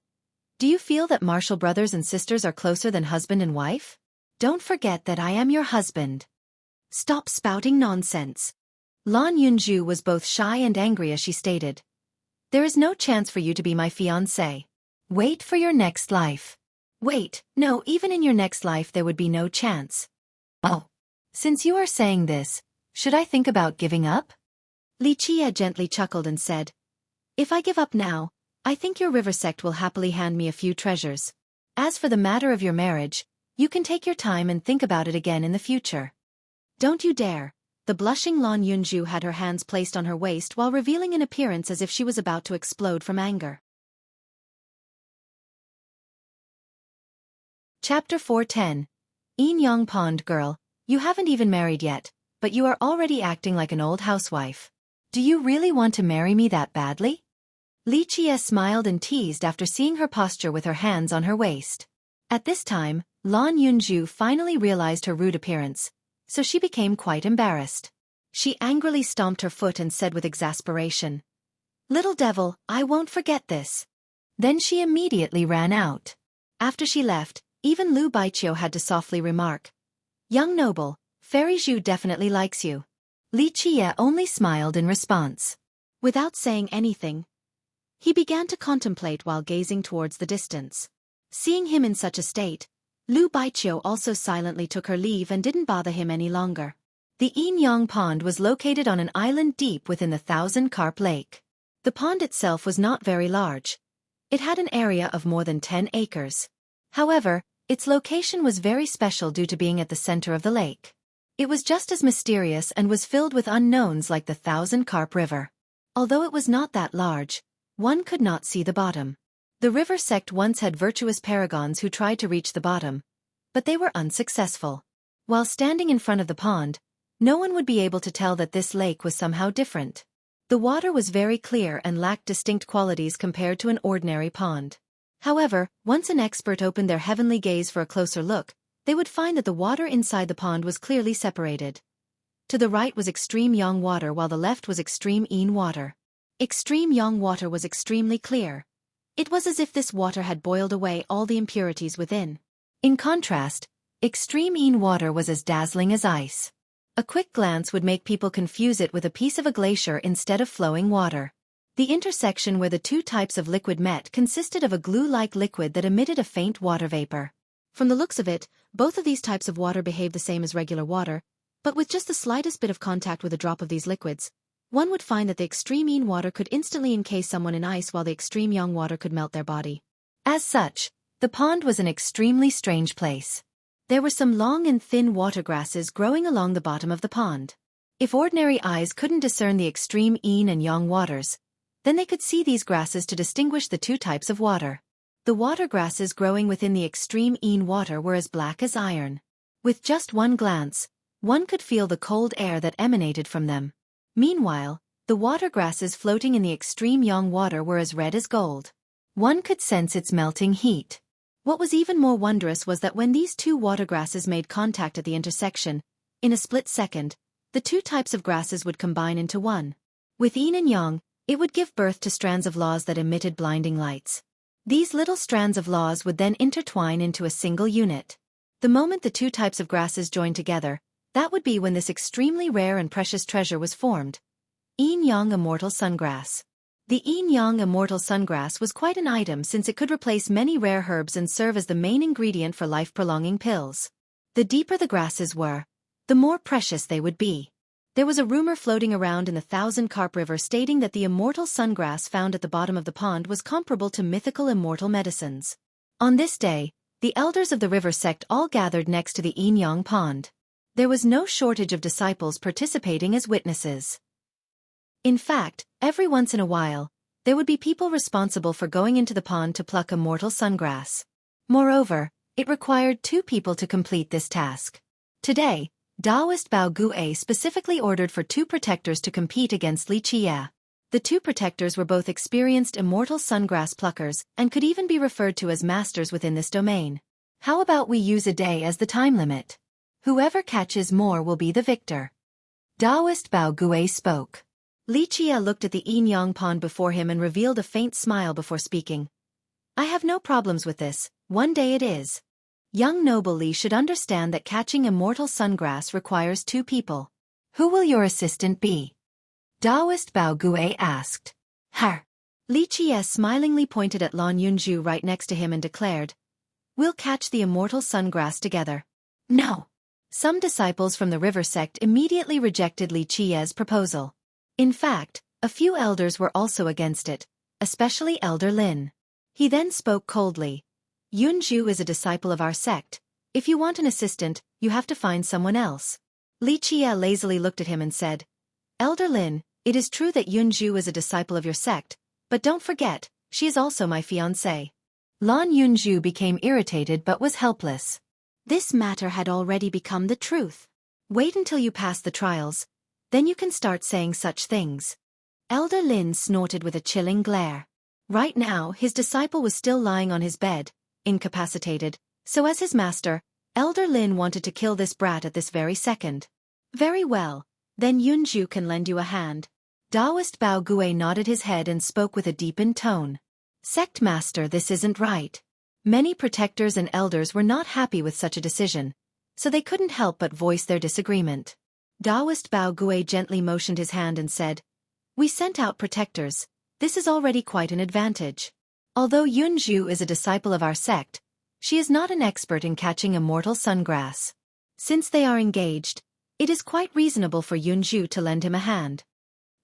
"Do you feel that martial brothers and sisters are closer than husband and wife? Don't forget that I am your husband." "Stop spouting nonsense." Lan Yunzhu was both shy and angry as she stated, "There is no chance for you to be my fiancé. Wait for your next life." "Wait, no, even in your next life there would be no chance." "Oh. Since you are saying this, should I think about giving up?" Li Qie gently chuckled and said, "If I give up now, I think your river sect will happily hand me a few treasures. As for the matter of your marriage, you can take your time and think about it again in the future." "Don't you dare." The blushing Lan Yunzhu had her hands placed on her waist while revealing an appearance as if she was about to explode from anger. Chapter 410. Yin Yang Pond Girl, you haven't even married yet, but you are already acting like an old housewife. Do you really want to marry me that badly? Li Qie smiled and teased after seeing her posture with her hands on her waist. At this time, Lan Yunzhu finally realized her rude appearance, so she became quite embarrassed. She angrily stomped her foot and said with exasperation, "Little devil, I won't forget this." Then she immediately ran out. After she left, even Lu Baiqiu had to softly remark, "Young noble, Fairy Zhu definitely likes you." Li Qie only smiled in response. Without saying anything, he began to contemplate while gazing towards the distance. Seeing him in such a state, Lu Baiqiu also silently took her leave and didn't bother him any longer. The Yin Yang Pond was located on an island deep within the Thousand Carp Lake. The pond itself was not very large. It had an area of more than 10 acres. However, its location was very special due to being at the center of the lake. It was just as mysterious and was filled with unknowns like the Thousand Carp River. Although it was not that large, one could not see the bottom. The river sect once had virtuous paragons who tried to reach the bottom, but they were unsuccessful. While standing in front of the pond, no one would be able to tell that this lake was somehow different. The water was very clear and lacked distinct qualities compared to an ordinary pond. However, once an expert opened their heavenly gaze for a closer look, they would find that the water inside the pond was clearly separated. To the right was extreme Yang water while the left was extreme Yin water. Extreme Yang water was extremely clear. It was as if this water had boiled away all the impurities within. In contrast, extreme Yin water was as dazzling as ice. A quick glance would make people confuse it with a piece of a glacier instead of flowing water. The intersection where the two types of liquid met consisted of a glue-like liquid that emitted a faint water vapor. From the looks of it, both of these types of water behaved the same as regular water, but with just the slightest bit of contact with a drop of these liquids, one would find that the extreme Yin water could instantly encase someone in ice while the extreme Yang water could melt their body. As such, the pond was an extremely strange place. There were some long and thin water grasses growing along the bottom of the pond. If ordinary eyes couldn't discern the extreme Yin and Yang waters, then they could see these grasses to distinguish the two types of water. The water grasses growing within the extreme Yin water were as black as iron. With just one glance, one could feel the cold air that emanated from them. Meanwhile, the water grasses floating in the extreme Yang water were as red as gold. One could sense its melting heat. What was even more wondrous was that when these two water grasses made contact at the intersection, in a split second, the two types of grasses would combine into one. With Yin and Yang, it would give birth to strands of laws that emitted blinding lights. These little strands of laws would then intertwine into a single unit. The moment the two types of grasses joined together, that would be when this extremely rare and precious treasure was formed. Yin Yang Immortal Sungrass. The yin-yang immortal sungrass was quite an item since it could replace many rare herbs and serve as the main ingredient for life-prolonging pills. The deeper the grasses were, the more precious they would be. There was a rumor floating around in the Thousand Carp River stating that the immortal sungrass found at the bottom of the pond was comparable to mythical immortal medicines. On this day, the elders of the river sect all gathered next to the yin-yang pond. There was no shortage of disciples participating as witnesses. In fact, every once in a while, there would be people responsible for going into the pond to pluck immortal sungrass. Moreover, it required 2 people to complete this task. Today, Taoist Bao Gue specifically ordered for 2 protectors to compete against Li Qie. The 2 protectors were both experienced immortal sungrass pluckers and could even be referred to as masters within this domain. How about we use a day as the time limit? Whoever catches more will be the victor. Taoist Bao Gue spoke. Li Qie looked at the yin-yang pond before him and revealed a faint smile before speaking. I have no problems with this, one day it is. Young noble Li should understand that catching immortal sungrass requires 2 people. Who will your assistant be? Taoist Bao Gue asked. Her. Li Qie smilingly pointed at Lan Yunju right next to him and declared, We'll catch the immortal sungrass together. No. Some disciples from the river sect immediately rejected Li Qie's proposal. In fact, a few elders were also against it, especially Elder Lin. He then spoke coldly. Yunju is a disciple of our sect. If you want an assistant, you have to find someone else. Li Qie lazily looked at him and said, Elder Lin, it is true that Yunju is a disciple of your sect, but don't forget, she is also my fiancée. Lan Yunju became irritated but was helpless. This matter had already become the truth. Wait until you pass the trials. Then you can start saying such things. Elder Lin snorted with a chilling glare. Right now, his disciple was still lying on his bed, incapacitated, so as his master, Elder Lin wanted to kill this brat at this very second. Very well, then Yunju can lend you a hand. Taoist Bao Gue nodded his head and spoke with a deepened tone. Sect master, this isn't right. Many protectors and elders were not happy with such a decision, so they couldn't help but voice their disagreement. Taoist Bao Gue gently motioned his hand and said, We sent out protectors. This is already quite an advantage. Although Yunju is a disciple of our sect, she is not an expert in catching immortal sungrass. Since they are engaged, it is quite reasonable for Yunju to lend him a hand.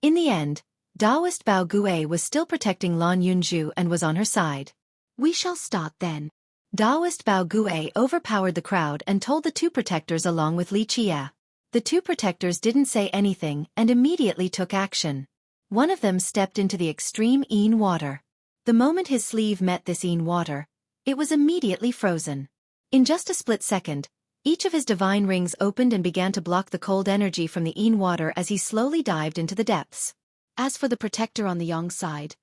In the end, Taoist Bao Gue was still protecting Lan Yunju and was on her side. We shall start then. Taoist Bao Gue overpowered the crowd and told the 2 protectors along with Li Qie. The 2 protectors didn't say anything and immediately took action. One of them stepped into the extreme yin water. The moment his sleeve met this yin water, it was immediately frozen. In just a split second, each of his divine rings opened and began to block the cold energy from the yin water as he slowly dived into the depths. As for the protector on the yang side,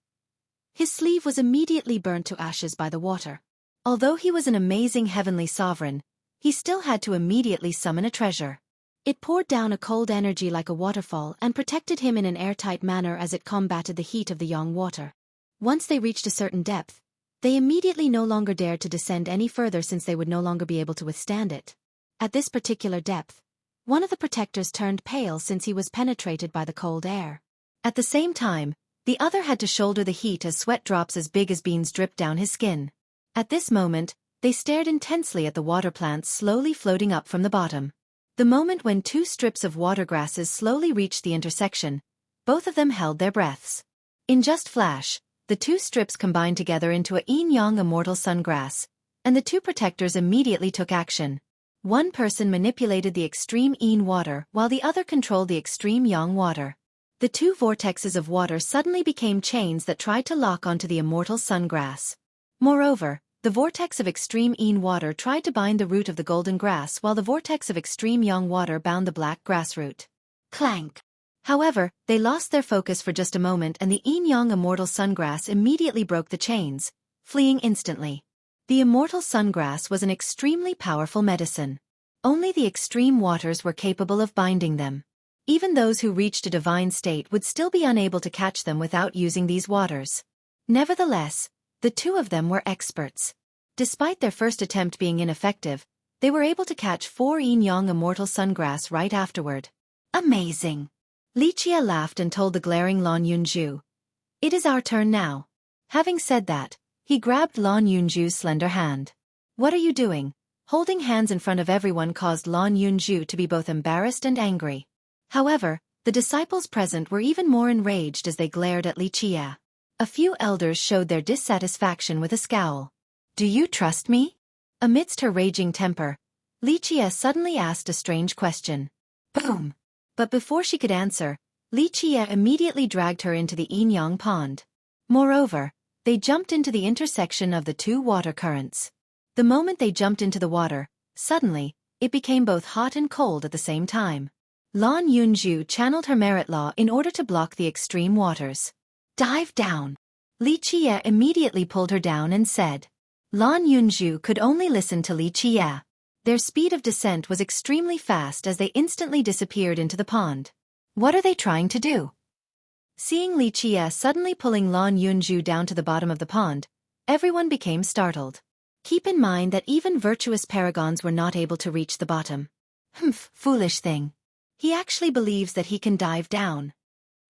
his sleeve was immediately burnt to ashes by the water. Although he was an amazing heavenly sovereign, he still had to immediately summon a treasure. It poured down a cold energy like a waterfall and protected him in an airtight manner as it combated the heat of the yang water. Once they reached a certain depth, they immediately no longer dared to descend any further since they would no longer be able to withstand it. At this particular depth, one of the protectors turned pale since he was penetrated by the cold air. At the same time, the other had to shoulder the heat as sweat drops as big as beans dripped down his skin. At this moment, they stared intensely at the water plants slowly floating up from the bottom. The moment when 2 strips of water grasses slowly reached the intersection, both of them held their breaths. In just flash, the 2 strips combined together into a yin-yang immortal sungrass, and the 2 protectors immediately took action. One person manipulated the extreme yin water while the other controlled the extreme yang water. The 2 vortexes of water suddenly became chains that tried to lock onto the immortal sungrass. Moreover, the vortex of extreme yin water tried to bind the root of the golden grass while the vortex of extreme yang water bound the black grass root. Clank! However, they lost their focus for just a moment and the yin-yang immortal sungrass immediately broke the chains, fleeing instantly. The immortal sungrass was an extremely powerful medicine. Only the extreme waters were capable of binding them. Even those who reached a divine state would still be unable to catch them without using these waters. Nevertheless, the 2 of them were experts. Despite their first attempt being ineffective, they were able to catch 4 yin-yang immortal sungrass right afterward. Amazing! Li Qie laughed and told the glaring Lan Yunju. It is our turn now. Having said that, he grabbed Lan Yunju's slender hand. What are you doing? Holding hands in front of everyone caused Lan Yunju to be both embarrassed and angry. However, the disciples present were even more enraged as they glared at Li Qia. A few elders showed their dissatisfaction with a scowl. Do you trust me? Amidst her raging temper, Li Qia suddenly asked a strange question. Boom! But before she could answer, Li Qia immediately dragged her into the yin-yang pond. Moreover, they jumped into the intersection of the two water currents. The moment they jumped into the water, suddenly, it became both hot and cold at the same time. Lan Yunju channeled her merit law in order to block the extreme waters. Dive down! Li Qia immediately pulled her down and said. Lan Yunju could only listen to Li Qia. Their speed of descent was extremely fast as they instantly disappeared into the pond. What are they trying to do? Seeing Li Qia suddenly pulling Lan Yunju down to the bottom of the pond, everyone became startled. Keep in mind that even virtuous paragons were not able to reach the bottom. Humph, foolish thing. He actually believes that he can dive down.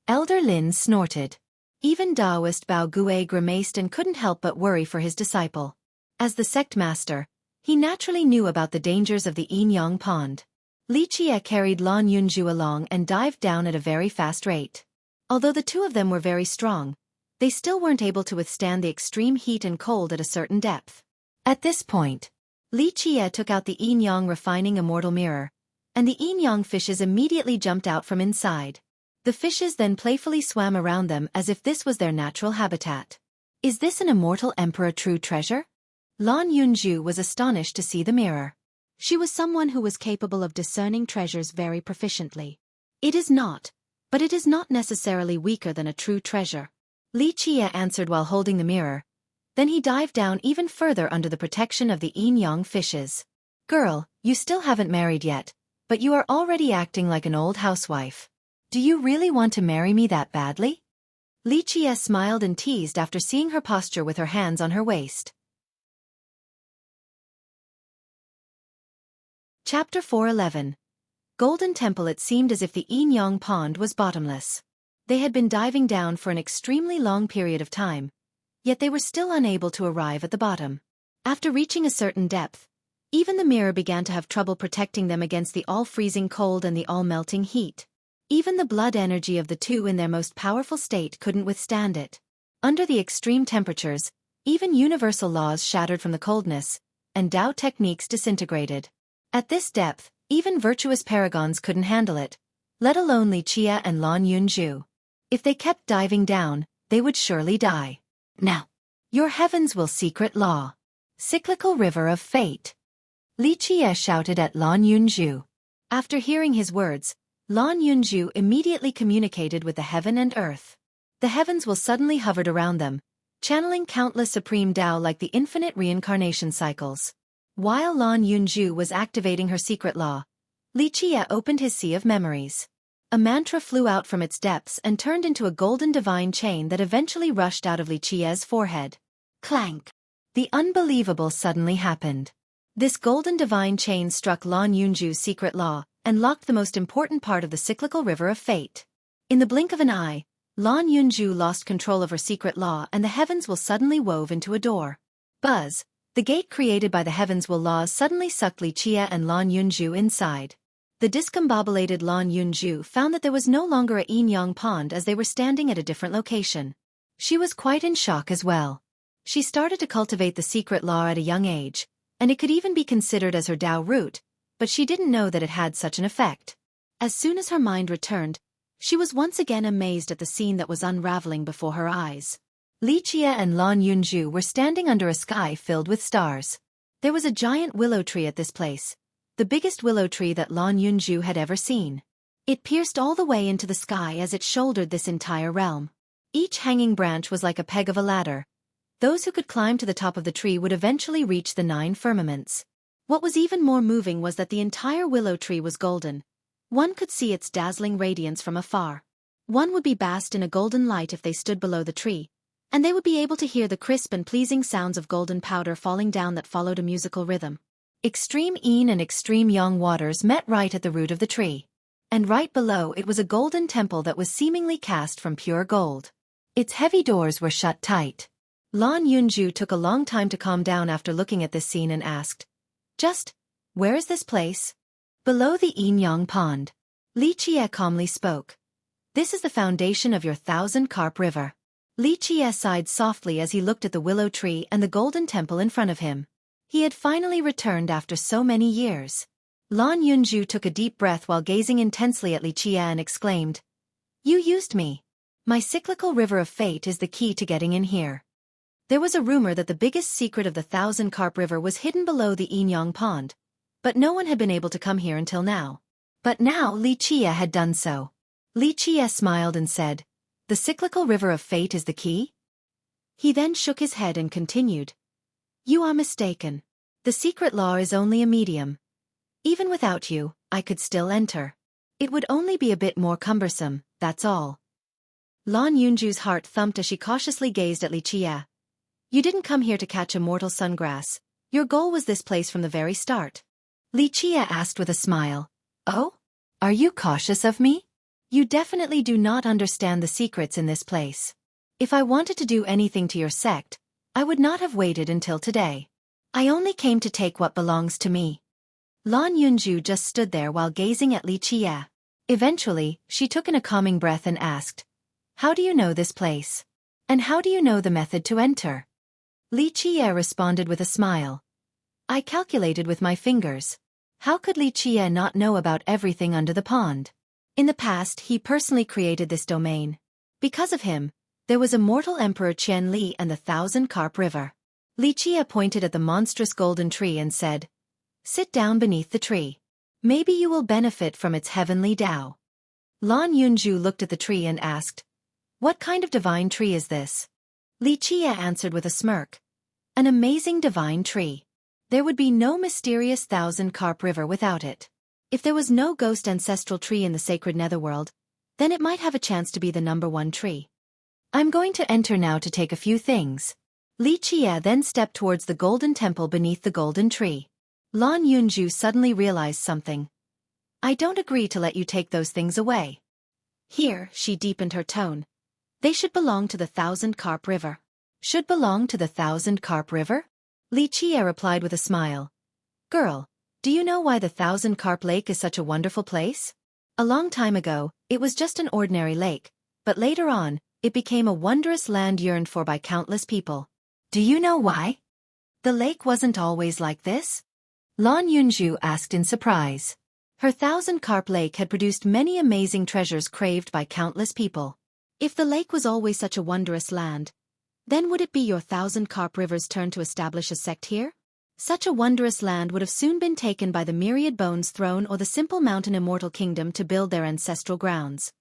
Elder Lin snorted. Even Taoist Bao Gue grimaced and couldn't help but worry for his disciple. As the sect master, he naturally knew about the dangers of the yin-yang pond. Li Qia carried Lan Yunju along and dived down at a very fast rate. Although the two of them were very strong, they still weren't able to withstand the extreme heat and cold at a certain depth. At this point, Li Qia took out the yin-yang refining immortal mirror, and the yin-yang fishes immediately jumped out from inside. The fishes then playfully swam around them as if this was their natural habitat. Is this an immortal emperor true treasure? Lan Yunju was astonished to see the mirror. She was someone who was capable of discerning treasures very proficiently. It is not, but it is not necessarily weaker than a true treasure. Li Qia answered while holding the mirror. Then he dived down even further under the protection of the yin-yang fishes. Girl, you still haven't married yet, but you are already acting like an old housewife. Do you really want to marry me that badly? Li Qia smiled and teased after seeing her posture with her hands on her waist. Chapter 411. Golden Temple. It seemed as if the yin-yang pond was bottomless. They had been diving down for an extremely long period of time, yet they were still unable to arrive at the bottom. After reaching a certain depth, even the mirror began to have trouble protecting them against the all-freezing cold and the all-melting heat. Even the blood energy of the two in their most powerful state couldn't withstand it. Under the extreme temperatures, even universal laws shattered from the coldness, and Tao techniques disintegrated. At this depth, even virtuous paragons couldn't handle it, let alone Li Qia and Lan Yunju. If they kept diving down, they would surely die. Now, your heavens will secret law. Cyclical river of fate. Li Qia shouted at Lan Yunju. After hearing his words, Lan Yunju immediately communicated with the heaven and earth. The heavens will suddenly hovered around them, channeling countless supreme Tao like the infinite reincarnation cycles. While Lan Yunju was activating her secret law, Li Qia opened his sea of memories. A mantra flew out from its depths and turned into a golden divine chain that eventually rushed out of Li Qia's forehead. Clank! The unbelievable suddenly happened. This golden divine chain struck Lan Yunju's secret law and locked the most important part of the cyclical river of fate. In the blink of an eye, Lan Yunju lost control of her secret law and the heavens will suddenly wove into a door. Buzz! The gate created by the heavens will laws suddenly sucked Li Qia and Lan Yunju inside. The discombobulated Lan Yunju found that there was no longer a yin-yang pond as they were standing at a different location. She was quite in shock as well. She started to cultivate the secret law at a young age, and it could even be considered as her Tao root, but she didn't know that it had such an effect. As soon as her mind returned, she was once again amazed at the scene that was unraveling before her eyes. Li Qia and Lan Yunju were standing under a sky filled with stars. There was a giant willow tree at this place, the biggest willow tree that Lan Yunju had ever seen. It pierced all the way into the sky as it shouldered this entire realm. Each hanging branch was like a peg of a ladder. Those who could climb to the top of the tree would eventually reach the 9 firmaments. What was even more moving was that the entire willow tree was golden. One could see its dazzling radiance from afar. One would be bathed in a golden light if they stood below the tree, and they would be able to hear the crisp and pleasing sounds of golden powder falling down that followed a musical rhythm. Extreme yin and extreme yang waters met right at the root of the tree. And right below it was a golden temple that was seemingly cast from pure gold. Its heavy doors were shut tight. Lan Yunju took a long time to calm down after looking at this scene and asked, "Just, where is this place?" "Below the Yin-Yang Pond." Li Qie calmly spoke. "This is the foundation of your 1,000-carp river." Li Qie sighed softly as he looked at the willow tree and the golden temple in front of him. He had finally returned after so many years. Lan Yunju took a deep breath while gazing intensely at Li Qie and exclaimed, "You used me. My cyclical river of fate is the key to getting in here." There was a rumor that the biggest secret of the 1,000-carp river was hidden below the Yin-Yang Pond, but no one had been able to come here until now. But now Li Qie had done so. Li Qie smiled and said, "The cyclical river of fate is the key?" He then shook his head and continued, "You are mistaken. The secret law is only a medium. Even without you, I could still enter. It would only be a bit more cumbersome, that's all." Lan Yunju's heart thumped as she cautiously gazed at Li Qie. "You didn't come here to catch a mortal sungrass. Your goal was this place from the very start." Li Qie asked with a smile, "Oh? Are you cautious of me? You definitely do not understand the secrets in this place. If I wanted to do anything to your sect, I would not have waited until today. I only came to take what belongs to me." Lan Yunju just stood there while gazing at Li Qie. Eventually, she took in a calming breath and asked, "How do you know this place? And how do you know the method to enter?" Li Qie responded with a smile. "I calculated with my fingers." How could Li Qie not know about everything under the pond? In the past, he personally created this domain. Because of him, there was immortal Emperor Qian Li and the 1,000-carp river. Li Qie pointed at the monstrous golden tree and said, "Sit down beneath the tree. Maybe you will benefit from its heavenly Tao." Lan Yunju looked at the tree and asked, "What kind of divine tree is this?" Li Qie answered with a smirk, "An amazing divine tree. There would be no mysterious 1,000-carp river without it. If there was no ghost ancestral tree in the sacred netherworld, then it might have a chance to be the #1 tree. I'm going to enter now to take a few things." Li Qie then stepped towards the golden temple beneath the golden tree. Lan Yunju suddenly realized something. "I don't agree to let you take those things away." Here, she deepened her tone. "They should belong to the 1,000-carp river." "Should belong to the 1,000-carp river?" Li Qie replied with a smile. "Girl, do you know why the 1,000-carp lake is such a wonderful place? A long time ago, it was just an ordinary lake, but later on, it became a wondrous land yearned for by countless people. Do you know why? The lake wasn't always like this?" Lan Yunju asked in surprise. Her 1,000-carp lake had produced many amazing treasures craved by countless people. If the lake was always such a wondrous land, then would it be your 1,000-carp river's turn to establish a sect here? Such a wondrous land would have soon been taken by the myriad bones throne or the simple mountain immortal kingdom to build their ancestral grounds.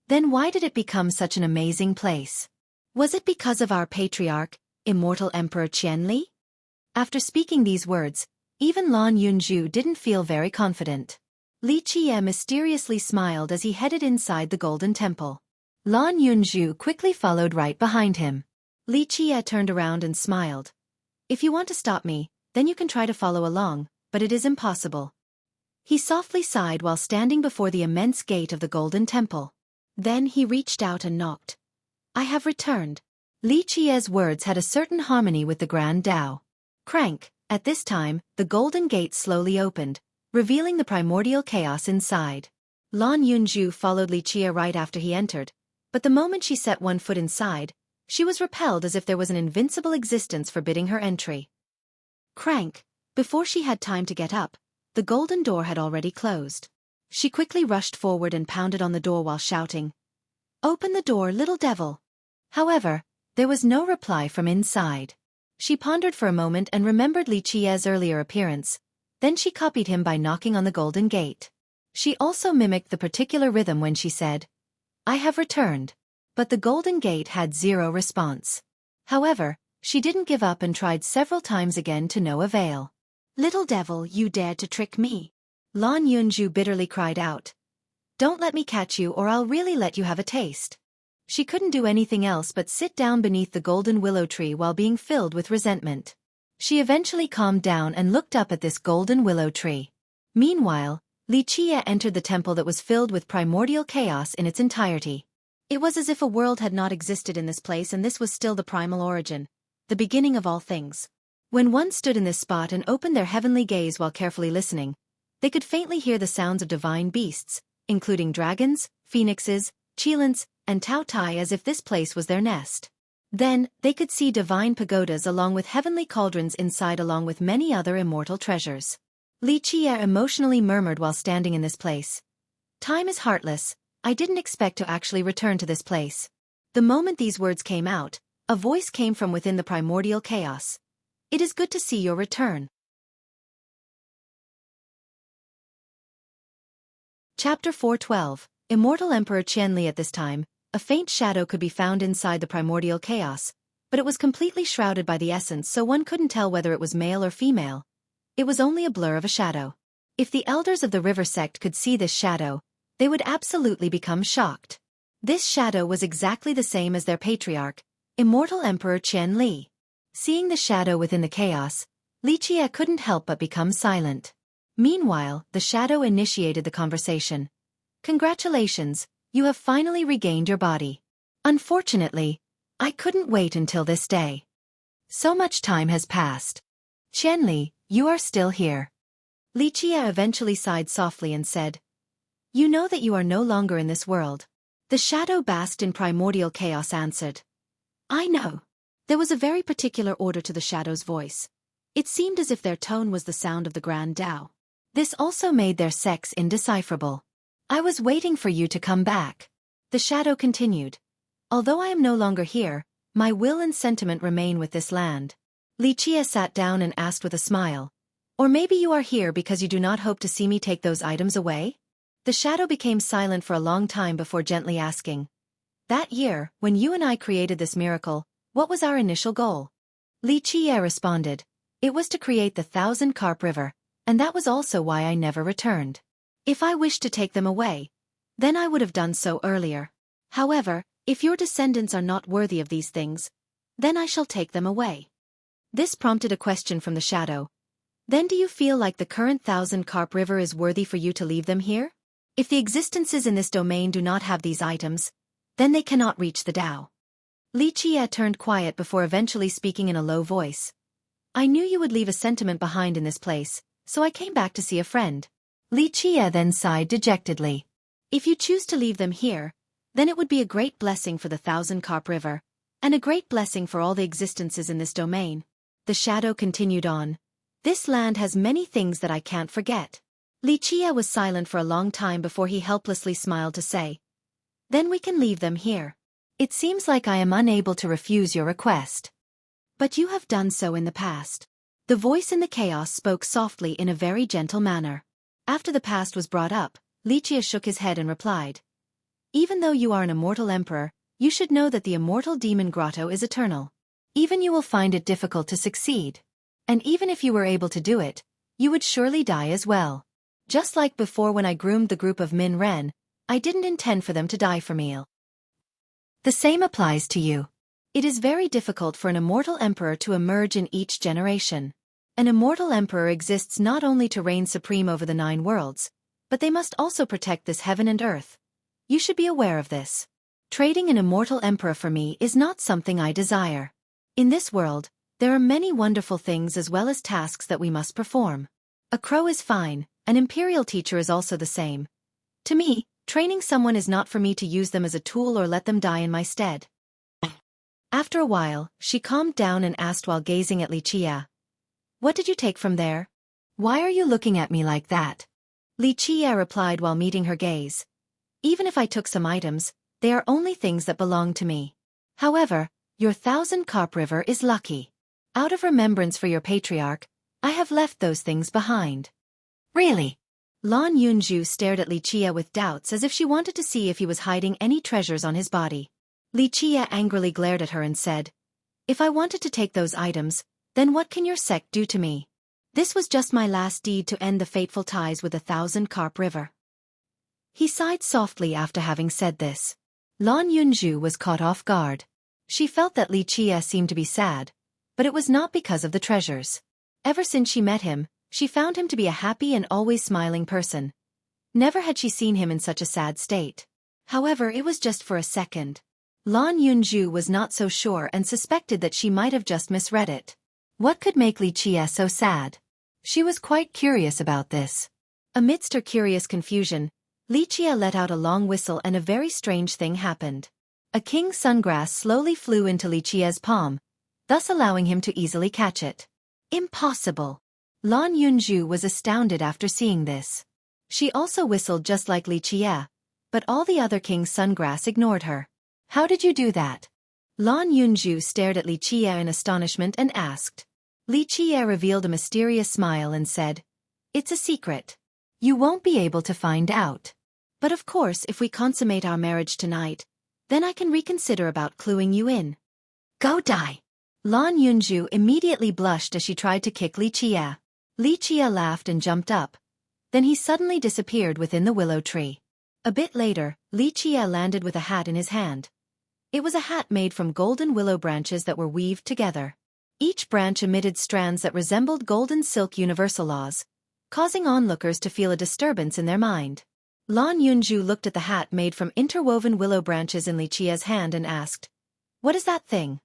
Then why did it become such an amazing place? Was it because of our patriarch, immortal Emperor Qian Li? After speaking these words, even Lan Yunju didn't feel very confident. Li Qie mysteriously smiled as he headed inside the golden temple. Lan Yunju quickly followed right behind him. Li Qie turned around and smiled. "If you want to stop me, then you can try to follow along, but it is impossible." He softly sighed while standing before the immense gate of the golden temple. Then he reached out and knocked. "I have returned." Li Qie's words had a certain harmony with the grand Tao. Crank. At this time, the golden gate slowly opened, revealing the primordial chaos inside. Lan Yunju followed Li Qie right after he entered, but the moment she set one foot inside, she was repelled as if there was an invincible existence forbidding her entry. Crank. Before she had time to get up, the golden door had already closed. She quickly rushed forward and pounded on the door while shouting, "Open the door, little devil!" However, there was no reply from inside. She pondered for a moment and remembered Li Qie's earlier appearance. Then she copied him by knocking on the golden gate. She also mimicked the particular rhythm when she said, "I have returned." But the golden gate had zero response. However, she didn't give up and tried several times again to no avail. "Little devil, you dared to trick me!" Lan Yunju bitterly cried out. "Don't let me catch you or I'll really let you have a taste." She couldn't do anything else but sit down beneath the golden willow tree while being filled with resentment. She eventually calmed down and looked up at this golden willow tree. Meanwhile, Li Qie entered the temple that was filled with primordial chaos in its entirety. It was as if a world had not existed in this place and this was still the primal origin, the beginning of all things. When one stood in this spot and opened their heavenly gaze while carefully listening, they could faintly hear the sounds of divine beasts, including dragons, phoenixes, cheelants, and tautai, as if this place was their nest. Then, they could see divine pagodas along with heavenly cauldrons inside, along with many other immortal treasures. Li Qie emotionally murmured while standing in this place. Time is heartless. I didn't expect to actually return to this place. The moment these words came out, a voice came from within the primordial chaos. It is good to see your return. Chapter 412. Immortal Emperor Qianli. At this time, a faint shadow could be found inside the primordial chaos, but it was completely shrouded by the essence, so one couldn't tell whether it was male or female. It was only a blur of a shadow. If the elders of the river sect could see this shadow, they would absolutely become shocked. This shadow was exactly the same as their patriarch, Immortal Emperor Qianli. Seeing the shadow within the chaos, Li Qie couldn't help but become silent. Meanwhile, the shadow initiated the conversation. Congratulations, you have finally regained your body. Unfortunately, I couldn't wait until this day. So much time has passed. Qianli, you are still here. Li Qie eventually sighed softly and said, You know that you are no longer in this world. The shadow basked in primordial chaos answered. I know. There was a very particular order to the shadow's voice. It seemed as if their tone was the sound of the Grand Tao. This also made their sex indecipherable. I was waiting for you to come back. The shadow continued. Although I am no longer here, my will and sentiment remain with this land. Li Qie sat down and asked with a smile. Or maybe you are here because you do not hope to see me take those items away? The shadow became silent for a long time before gently asking. That year, when you and I created this miracle, what was our initial goal? Li Qie responded. It was to create the 1,000-carp river, and that was also why I never returned. If I wished to take them away, then I would have done so earlier. However, if your descendants are not worthy of these things, then I shall take them away. This prompted a question from the shadow. Then do you feel like the current 1,000-carp river is worthy for you to leave them here? If the existences in this domain do not have these items, then they cannot reach the Tao. Li Qie turned quiet before eventually speaking in a low voice. I knew you would leave a sentiment behind in this place, so I came back to see a friend. Li Qie then sighed dejectedly. If you choose to leave them here, then it would be a great blessing for the 1,000-carp river, and a great blessing for all the existences in this domain. The shadow continued on. This land has many things that I can't forget. Li Qie was silent for a long time before he helplessly smiled to say, Then we can leave them here. It seems like I am unable to refuse your request. But you have done so in the past. The voice in the chaos spoke softly in a very gentle manner. After the past was brought up, Li Qie shook his head and replied, Even though you are an immortal emperor, you should know that the immortal demon grotto is eternal. Even you will find it difficult to succeed. And even if you were able to do it, you would surely die as well. Just like before when I groomed the group of Min Ren, I didn't intend for them to die for me. The same applies to you. It is very difficult for an immortal emperor to emerge in each generation. An immortal emperor exists not only to reign supreme over the 9 worlds, but they must also protect this heaven and earth. You should be aware of this. Trading an immortal emperor for me is not something I desire. In this world, there are many wonderful things as well as tasks that we must perform. A crow is fine, an imperial teacher is also the same. To me, training someone is not for me to use them as a tool or let them die in my stead. After a while, she calmed down and asked while gazing at Li Qie. What did you take from there? Why are you looking at me like that? Li Qie replied while meeting her gaze. Even if I took some items, they are only things that belong to me. However, your 1,000-carp river is lucky. Out of remembrance for your patriarch, I have left those things behind. Really? Lan Yunju stared at Li Qie with doubts as if she wanted to see if he was hiding any treasures on his body. Li Qie angrily glared at her and said, If I wanted to take those items, then what can your sect do to me? This was just my last deed to end the fateful ties with the 1,000-carp river. He sighed softly after having said this. Lan Yunju was caught off guard. She felt that Li Qie seemed to be sad, but it was not because of the treasures. Ever since she met him, she found him to be a happy and always smiling person. Never had she seen him in such a sad state. However, it was just for a second. Lan Yunju was not so sure and suspected that she might have just misread it. What could make Li Qie so sad? She was quite curious about this. Amidst her curious confusion, Li Qie let out a long whistle and a very strange thing happened. A king's sungrass slowly flew into Li Qie's palm, thus allowing him to easily catch it. Impossible! Lan Yunju was astounded after seeing this. She also whistled just like Li Qie, but all the other king's sungrass ignored her. How did you do that? Lan Yunju stared at Li Qie in astonishment and asked. Li Qie revealed a mysterious smile and said, "It's a secret. You won't be able to find out. But of course if we consummate our marriage tonight, then I can reconsider about cluing you in." Go die! Lan Yunju immediately blushed as she tried to kick Li Qie. Li Qie laughed and jumped up. Then he suddenly disappeared within the willow tree. A bit later, Li Qie landed with a hat in his hand. It was a hat made from golden willow branches that were weaved together. Each branch emitted strands that resembled golden silk universal laws, causing onlookers to feel a disturbance in their mind. Lan Yunju looked at the hat made from interwoven willow branches in Li Qie's hand and asked, "What is that thing?"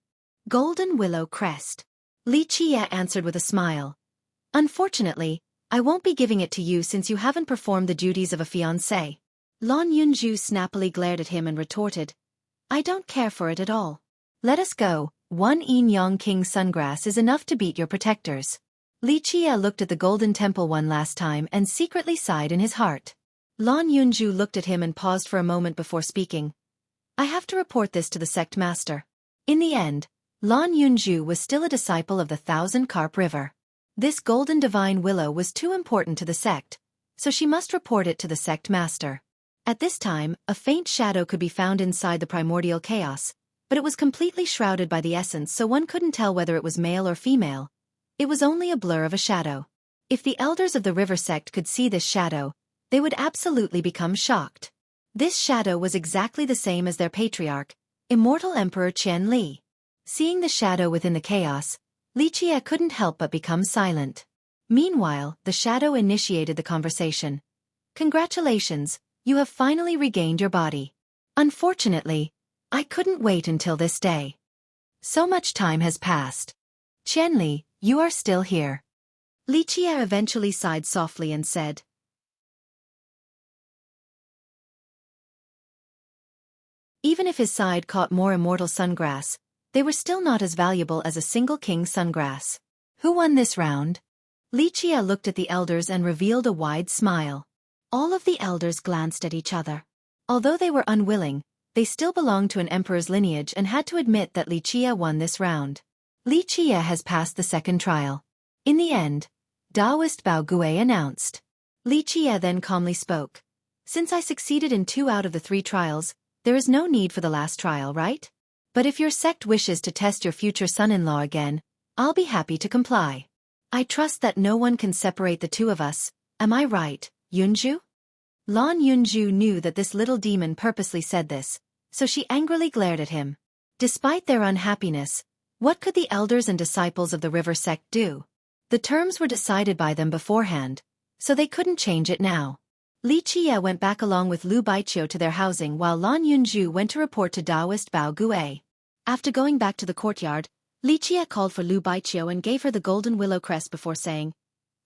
"Golden willow crest." Li Qie answered with a smile. "Unfortunately, I won't be giving it to you since you haven't performed the duties of a fiancé." Lan Yunju snappily glared at him and retorted, "I don't care for it at all. Let us go, one Yin-Yang King sungrass is enough to beat your protectors." Li Qie looked at the golden temple one last time and secretly sighed in his heart. Lan Yunju looked at him and paused for a moment before speaking. "I have to report this to the sect master." In the end, Lan Yunju was still a disciple of the Thousand Carp River. This golden divine willow was too important to the sect, so she must report it to the sect master. At this time, a faint shadow could be found inside the primordial chaos, but it was completely shrouded by the essence so one couldn't tell whether it was male or female. It was only a blur of a shadow. If the elders of the river sect could see this shadow, they would absolutely become shocked. This shadow was exactly the same as their patriarch, immortal Emperor Qian Li. Seeing the shadow within the chaos, Li Qie couldn't help but become silent. Meanwhile, the shadow initiated the conversation. "Congratulations, you have finally regained your body. Unfortunately, I couldn't wait until this day. So much time has passed. Qianli, you are still here." Li Qie eventually sighed softly and said, even if his side caught more immortal sungrass, they were still not as valuable as a single king sungrass. Who won this round? Li Qie looked at the elders and revealed a wide smile. All of the elders glanced at each other. Although they were unwilling, they still belonged to an emperor's lineage and had to admit that Li Qie won this round. Li Qie has passed the second trial. In the end, Taoist Bao Gui announced. Li Qie then calmly spoke. "Since I succeeded in 2 out of the 3 trials, there is no need for the last trial, right? But if your sect wishes to test your future son-in-law again, I'll be happy to comply. I trust that no one can separate the two of us, am I right, Yunju?" Lan Yunju knew that this little demon purposely said this, so she angrily glared at him. Despite their unhappiness, what could the elders and disciples of the river sect do? The terms were decided by them beforehand, so they couldn't change it now. Li Qie went back along with Lu Baiqiu to their housing while Lan Yunju went to report to Taoist Bao Gui. After going back to the courtyard, Li Qie called for Lu Baiqiu and gave her the golden willow crest before saying,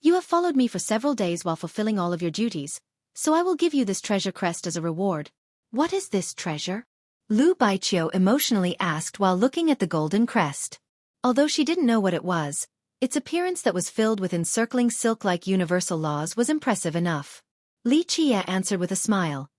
"You have followed me for several days while fulfilling all of your duties, so I will give you this treasure crest as a reward." "What is this treasure?" Lu Baiqiu emotionally asked while looking at the golden crest. Although she didn't know what it was, its appearance that was filled with encircling silk-like universal laws was impressive enough. Li Qie answered with a smile.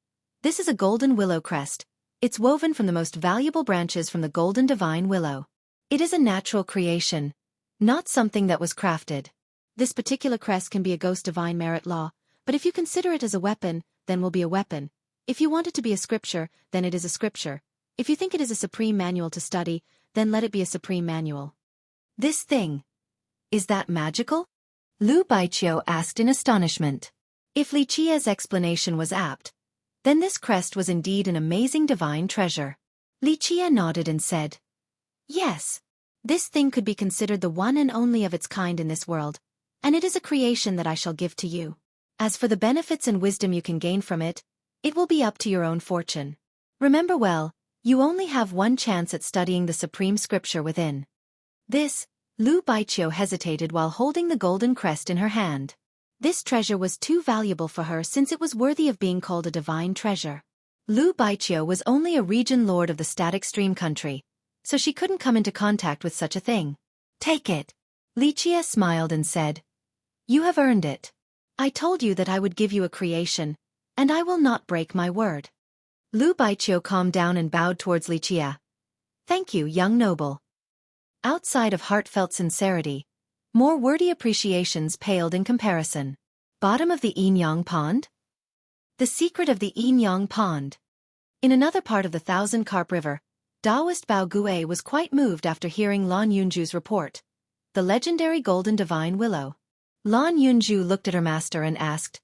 "This is a golden willow crest. It's woven from the most valuable branches from the golden divine willow. It is a natural creation, not something that was crafted. This particular crest can be a ghost divine merit law, but if you consider it as a weapon, then will be a weapon. If you want it to be a scripture, then it is a scripture. If you think it is a supreme manual to study, then let it be a supreme manual." "This thing, is that magical?" Lu Baiqiu asked in astonishment. If Li Qie's explanation was apt, then this crest was indeed an amazing divine treasure. Li Qie nodded and said, "Yes, this thing could be considered the one and only of its kind in this world, and it is a creation that I shall give to you. As for the benefits and wisdom you can gain from it, it will be up to your own fortune." Remember well, you only have one chance at studying the supreme scripture within. This, Lu Baiqiu hesitated while holding the golden crest in her hand. This treasure was too valuable for her since it was worthy of being called a divine treasure. Lu Baiqiu was only a region lord of the static stream country, so she couldn't come into contact with such a thing. Take it. Lichia smiled and said, "You have earned it. I told you that I would give you a creation, and I will not break my word." Lu Baiqiu calmed down and bowed towards Lichia. "Thank you, young noble." Outside of heartfelt sincerity, more wordy appreciations paled in comparison. Bottom of the Yinyang Pond? The secret of the Yinyang Pond. In another part of the Thousand Carp River, Taoist Bao Gue was quite moved after hearing Lan Yunju's report. The legendary golden divine willow. Lan Yunju looked at her master and asked,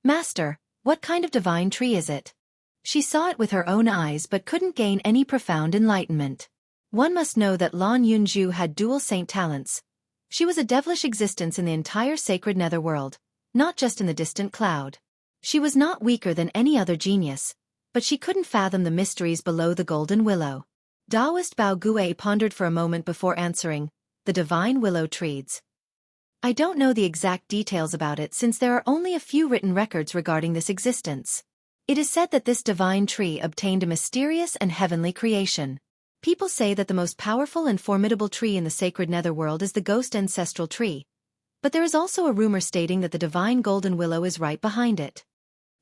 "Master, what kind of divine tree is it?" She saw it with her own eyes but couldn't gain any profound enlightenment. One must know that Lan Yunju had dual saint talents. She was a devilish existence in the entire sacred netherworld, not just in the distant cloud. She was not weaker than any other genius, but she couldn't fathom the mysteries below the golden willow. Taoist Bao Gue pondered for a moment before answering, "The divine willow trees. I don't know the exact details about it since there are only a few written records regarding this existence. It is said that this divine tree obtained a mysterious and heavenly creation. People say that the most powerful and formidable tree in the sacred netherworld is the ghost ancestral tree, but there is also a rumor stating that the divine golden willow is right behind it."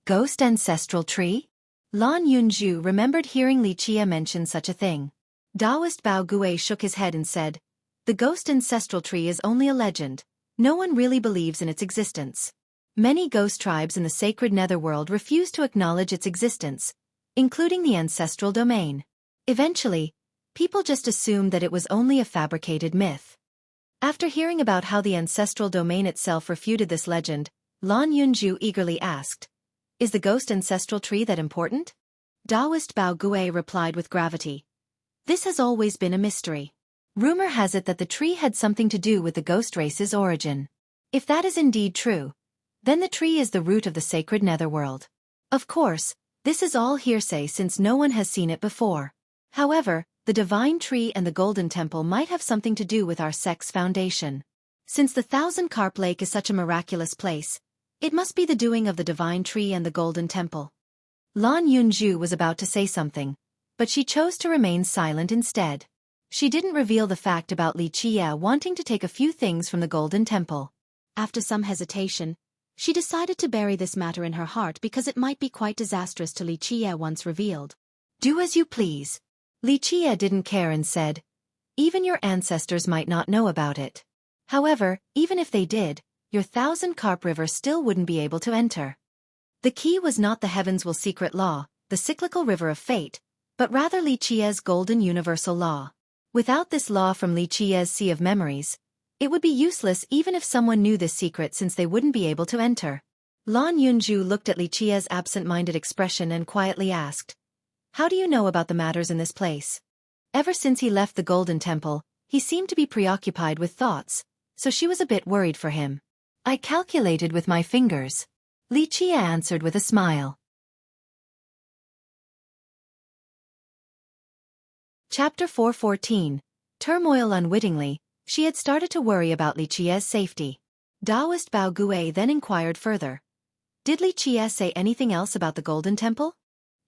Ghost ancestral tree? Lan Yunju remembered hearing Lichia mention such a thing. Taoist Bao Gue shook his head and said, "The ghost ancestral tree is only a legend. No one really believes in its existence. Many ghost tribes in the sacred netherworld refuse to acknowledge its existence, including the ancestral domain. Eventually, people just assumed that it was only a fabricated myth." After hearing about how the ancestral domain itself refuted this legend, Lan Yunju eagerly asked, "Is the ghost ancestral tree that important?" Taoist Bao Gue replied with gravity, "This has always been a mystery. Rumor has it that the tree had something to do with the ghost race's origin. If that is indeed true, then the tree is the root of the sacred netherworld. Of course, this is all hearsay since no one has seen it before. However, the divine tree and the golden temple might have something to do with our sect's foundation. Since the Thousand Carp Lake is such a miraculous place, it must be the doing of the divine tree and the golden temple." Lan Yunju was about to say something, but she chose to remain silent instead. She didn't reveal the fact about Lichia wanting to take a few things from the golden temple. After some hesitation, she decided to bury this matter in her heart because it might be quite disastrous to Lichia once revealed. "Do as you please." Lichia didn't care and said, "Even your ancestors might not know about it. However, even if they did, your Thousand Carp River still wouldn't be able to enter. The key was not the Heavens Will Secret Law, the cyclical river of fate, but rather Lichia's golden universal law. Without this law from Lichia's sea of memories, it would be useless even if someone knew this secret since they wouldn't be able to enter." Lan Yunju looked at Lichia's absent-minded expression and quietly asked, "How do you know about the matters in this place?" Ever since he left the Golden Temple, he seemed to be preoccupied with thoughts, so she was a bit worried for him. "I calculated with my fingers," Lichia answered with a smile. Chapter 414. Turmoil. Unwittingly, she had started to worry about Lichia's safety. Taoist Bao Gue then inquired further. "Did Lichia say anything else about the Golden Temple?"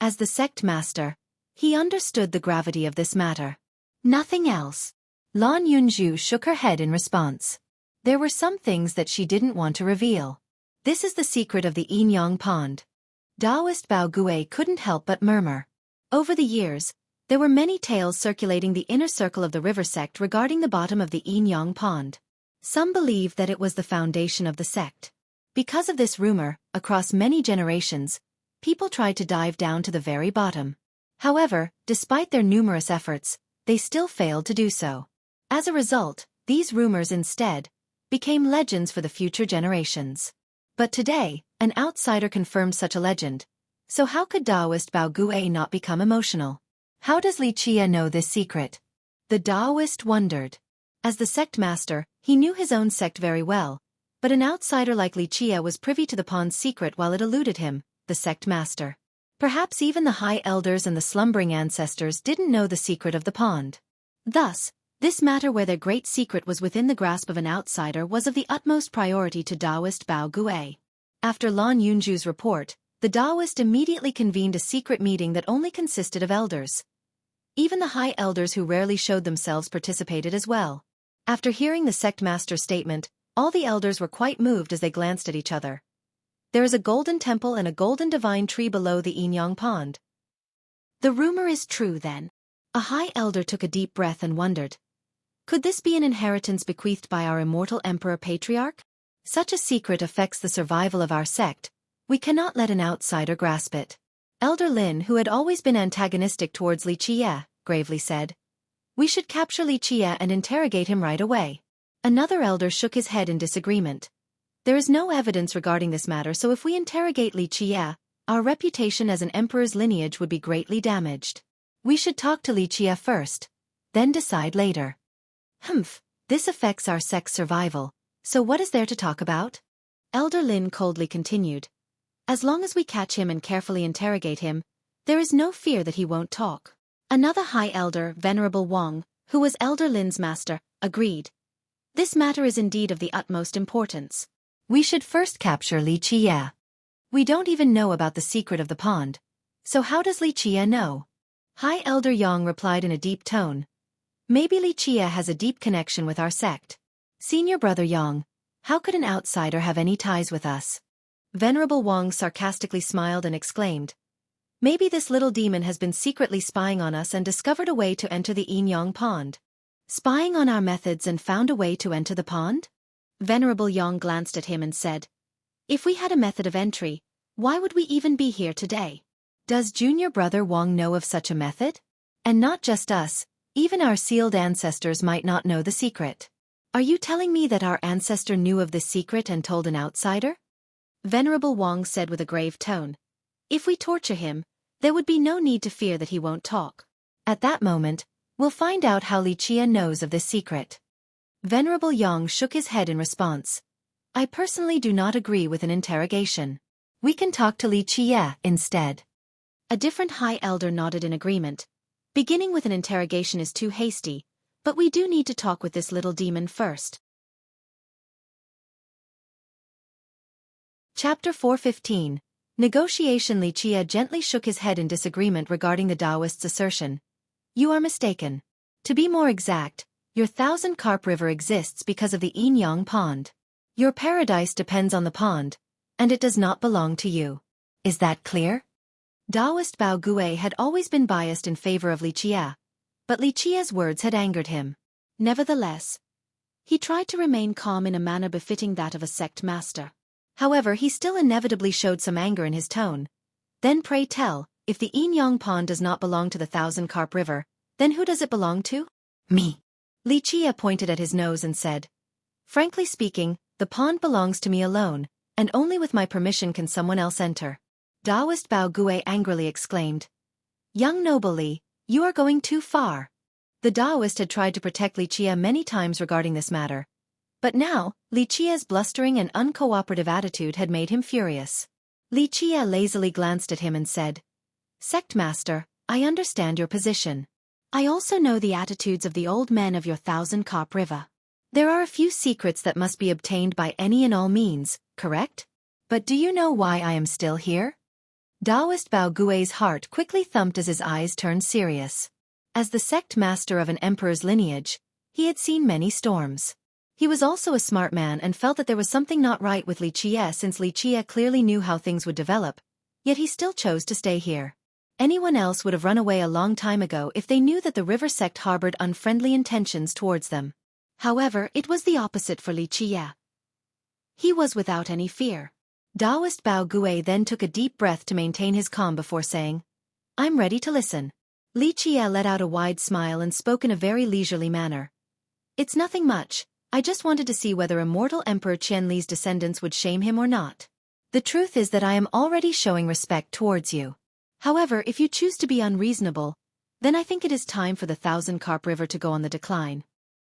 As the sect master, he understood the gravity of this matter. "Nothing else." Lan Yunju shook her head in response. There were some things that she didn't want to reveal. This is the secret of the Yinyang Pond. Taoist Bao Gue couldn't help but murmur. Over the years, there were many tales circulating the inner circle of the river sect regarding the bottom of the Yinyang Pond. Some believed that it was the foundation of the sect. Because of this rumor, across many generations, people tried to dive down to the very bottom. However, despite their numerous efforts, they still failed to do so. As a result, these rumors instead became legends for the future generations. But today, an outsider confirmed such a legend. So how could Taoist Bao Gue not become emotional? How does Lichia know this secret? The Taoist wondered. As the sect master, he knew his own sect very well, but an outsider like Lichia was privy to the pond's secret while it eluded him, the sect master. Perhaps even the high elders and the slumbering ancestors didn't know the secret of the pond. Thus, this matter where their great secret was within the grasp of an outsider was of the utmost priority to Taoist Bao Gui. After Lan Yunju's report, the Taoist immediately convened a secret meeting that only consisted of elders. Even the high elders who rarely showed themselves participated as well. After hearing the sect master's statement, all the elders were quite moved as they glanced at each other. There is a golden temple and a golden divine tree below the Yinyang pond. The rumor is true then. A high elder took a deep breath and wondered. Could this be an inheritance bequeathed by our immortal emperor patriarch? Such a secret affects the survival of our sect. We cannot let an outsider grasp it. Elder Lin, who had always been antagonistic towards Li Qie, gravely said. We should capture Li Qie and interrogate him right away. Another elder shook his head in disagreement. There is no evidence regarding this matter, so if we interrogate Li Qie, our reputation as an emperor's lineage would be greatly damaged. We should talk to Li Qie first, then decide later. This affects our sect's survival, so what is there to talk about? Elder Lin coldly continued. As long as we catch him and carefully interrogate him, there is no fear that he won't talk. Another high elder, Venerable Wang, who was Elder Lin's master, agreed. This matter is indeed of the utmost importance. We should first capture Li Qie. We don't even know about the secret of the pond. So how does Li Qie know? High Elder Yang replied in a deep tone. Maybe Li Qie has a deep connection with our sect. Senior brother Yang, how could an outsider have any ties with us? Venerable Wang sarcastically smiled and exclaimed. Maybe this little demon has been secretly spying on us and discovered a way to enter the Yinyang pond. Spying on our methods and found a way to enter the pond? Venerable Yang glanced at him and said, if we had a method of entry, why would we even be here today? Does junior brother Wang know of such a method? And not just us, even our sealed ancestors might not know the secret. Are you telling me that our ancestor knew of this secret and told an outsider? Venerable Wang said with a grave tone. If we torture him, there would be no need to fear that he won't talk. At that moment, we'll find out how Li Qie knows of this secret. Venerable Yang shook his head in response. I personally do not agree with an interrogation. We can talk to Li Qie instead. A different high elder nodded in agreement. Beginning with an interrogation is too hasty, but we do need to talk with this little demon first. Chapter 415. Negotiation. Li Qie gently shook his head in disagreement regarding the Taoist's assertion. You are mistaken. To be more exact, your Thousand Carp River exists because of the Yinyang pond. Your paradise depends on the pond, and it does not belong to you. Is that clear? Taoist Bao Gui had always been biased in favor of Li Qie, but Li Qie's words had angered him. Nevertheless, he tried to remain calm in a manner befitting that of a sect master. However, he still inevitably showed some anger in his tone. Then pray tell, if the Yinyang pond does not belong to the Thousand Carp River, then who does it belong to? Me. Li Qie pointed at his nose and said, frankly speaking, the pond belongs to me alone, and only with my permission can someone else enter. Taoist Bao Gui angrily exclaimed. Young noble Li, you are going too far. The Taoist had tried to protect Li Qie many times regarding this matter. But now, Li Qie's blustering and uncooperative attitude had made him furious. Li Qie lazily glanced at him and said, Sect Master, I understand your position. I also know the attitudes of the old men of your Thousand Carp River. There are a few secrets that must be obtained by any and all means, correct? But do you know why I am still here? Taoist Bao Gui's heart quickly thumped as his eyes turned serious. As the sect master of an emperor's lineage, he had seen many storms. He was also a smart man and felt that there was something not right with Li Qie since Li Qie clearly knew how things would develop, yet he still chose to stay here. Anyone else would have run away a long time ago if they knew that the river sect harbored unfriendly intentions towards them. However, it was the opposite for Li Qie. He was without any fear. Taoist Bao Gui then took a deep breath to maintain his calm before saying, I'm ready to listen. Li Qie let out a wide smile and spoke in a very leisurely manner. It's nothing much, I just wanted to see whether immortal Emperor Qianli's descendants would shame him or not. The truth is that I am already showing respect towards you. However, if you choose to be unreasonable, then I think it is time for the Thousand Carp River to go on the decline.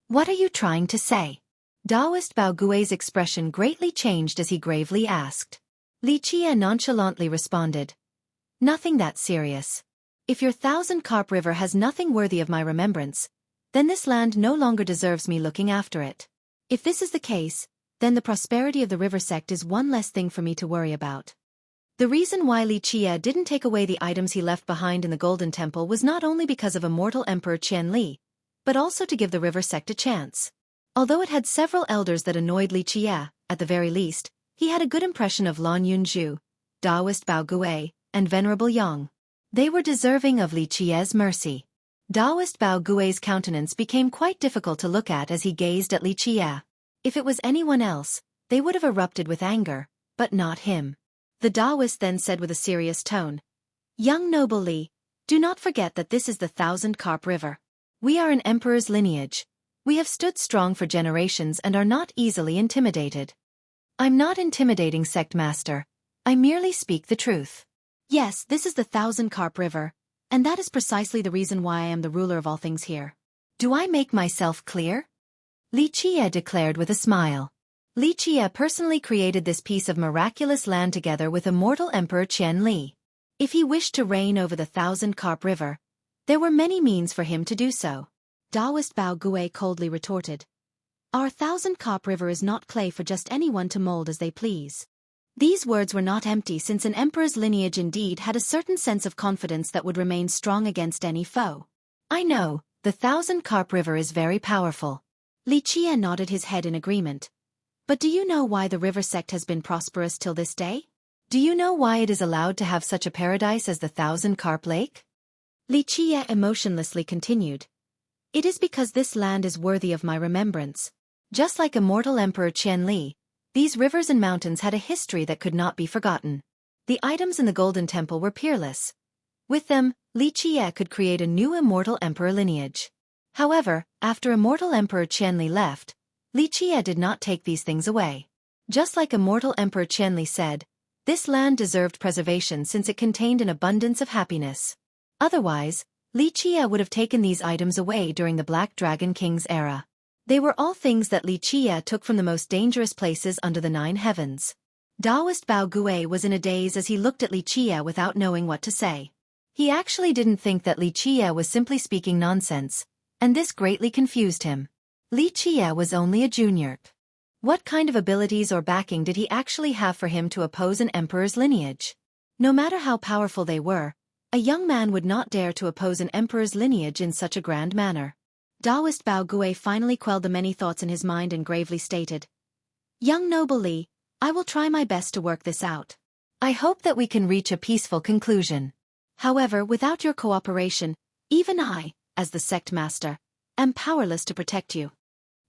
What are you trying to say? Taoist Bao Gui's expression greatly changed as he gravely asked. Li Qie nonchalantly responded. Nothing that serious. If your thousand-carp river has nothing worthy of my remembrance, then this land no longer deserves me looking after it. If this is the case, then the prosperity of the river sect is one less thing for me to worry about. The reason why Li Qie didn't take away the items he left behind in the Golden Temple was not only because of immortal Emperor Qian Li, but also to give the river sect a chance. Although it had several elders that annoyed Li Qie, at the very least, he had a good impression of Lan Yunzhu, Daoist Bao Gui, and Venerable Yang. They were deserving of Li Qie's mercy. Daoist Bao Gui's countenance became quite difficult to look at as he gazed at Li Qie. If it was anyone else, they would have erupted with anger, but not him. The Daoist then said with a serious tone, "Young noble Li, do not forget that this is the Thousand-Carp River. We are an emperor's lineage. We have stood strong for generations and are not easily intimidated." "I'm not intimidating, sect master. I merely speak the truth. Yes, this is the Thousand-Carp River, and that is precisely the reason why I am the ruler of all things here. Do I make myself clear?" Li Qie declared with a smile. Li Qie personally created this piece of miraculous land together with immortal Emperor Qian Li. If he wished to reign over the Thousand-Carp River, there were many means for him to do so. Daoist Bao Gui coldly retorted, "Our Thousand-Carp River is not clay for just anyone to mold as they please." These words were not empty, since an emperor's lineage indeed had a certain sense of confidence that would remain strong against any foe. "I know, the Thousand-Carp River is very powerful." Li Qie nodded his head in agreement. "But do you know why the river sect has been prosperous till this day? Do you know why it is allowed to have such a paradise as the Thousand-Carp Lake?" Li Qie emotionlessly continued, "It is because this land is worthy of my remembrance. Just like immortal Emperor Qian Li, these rivers and mountains had a history that could not be forgotten. The items in the Golden Temple were peerless. With them, Li Qie could create a new immortal emperor lineage. However, after immortal Emperor Qian Li left, Li Qie did not take these things away. Just like immortal Emperor Qian Li said, this land deserved preservation since it contained an abundance of happiness. Otherwise, Li Qie would have taken these items away during the Black Dragon King's era. They were all things that Li Qie took from the most dangerous places under the 9 heavens. Daoist Bao Gui was in a daze as he looked at Li Qie without knowing what to say. He actually didn't think that Li Qie was simply speaking nonsense, and this greatly confused him. Li Qie was only a junior. What kind of abilities or backing did he actually have for him to oppose an emperor's lineage? No matter how powerful they were, a young man would not dare to oppose an emperor's lineage in such a grand manner. Daoist Bao Gui finally quelled the many thoughts in his mind and gravely stated, "Young noble Li, I will try my best to work this out. I hope that we can reach a peaceful conclusion. However, without your cooperation, even I, as the sect master, am powerless to protect you."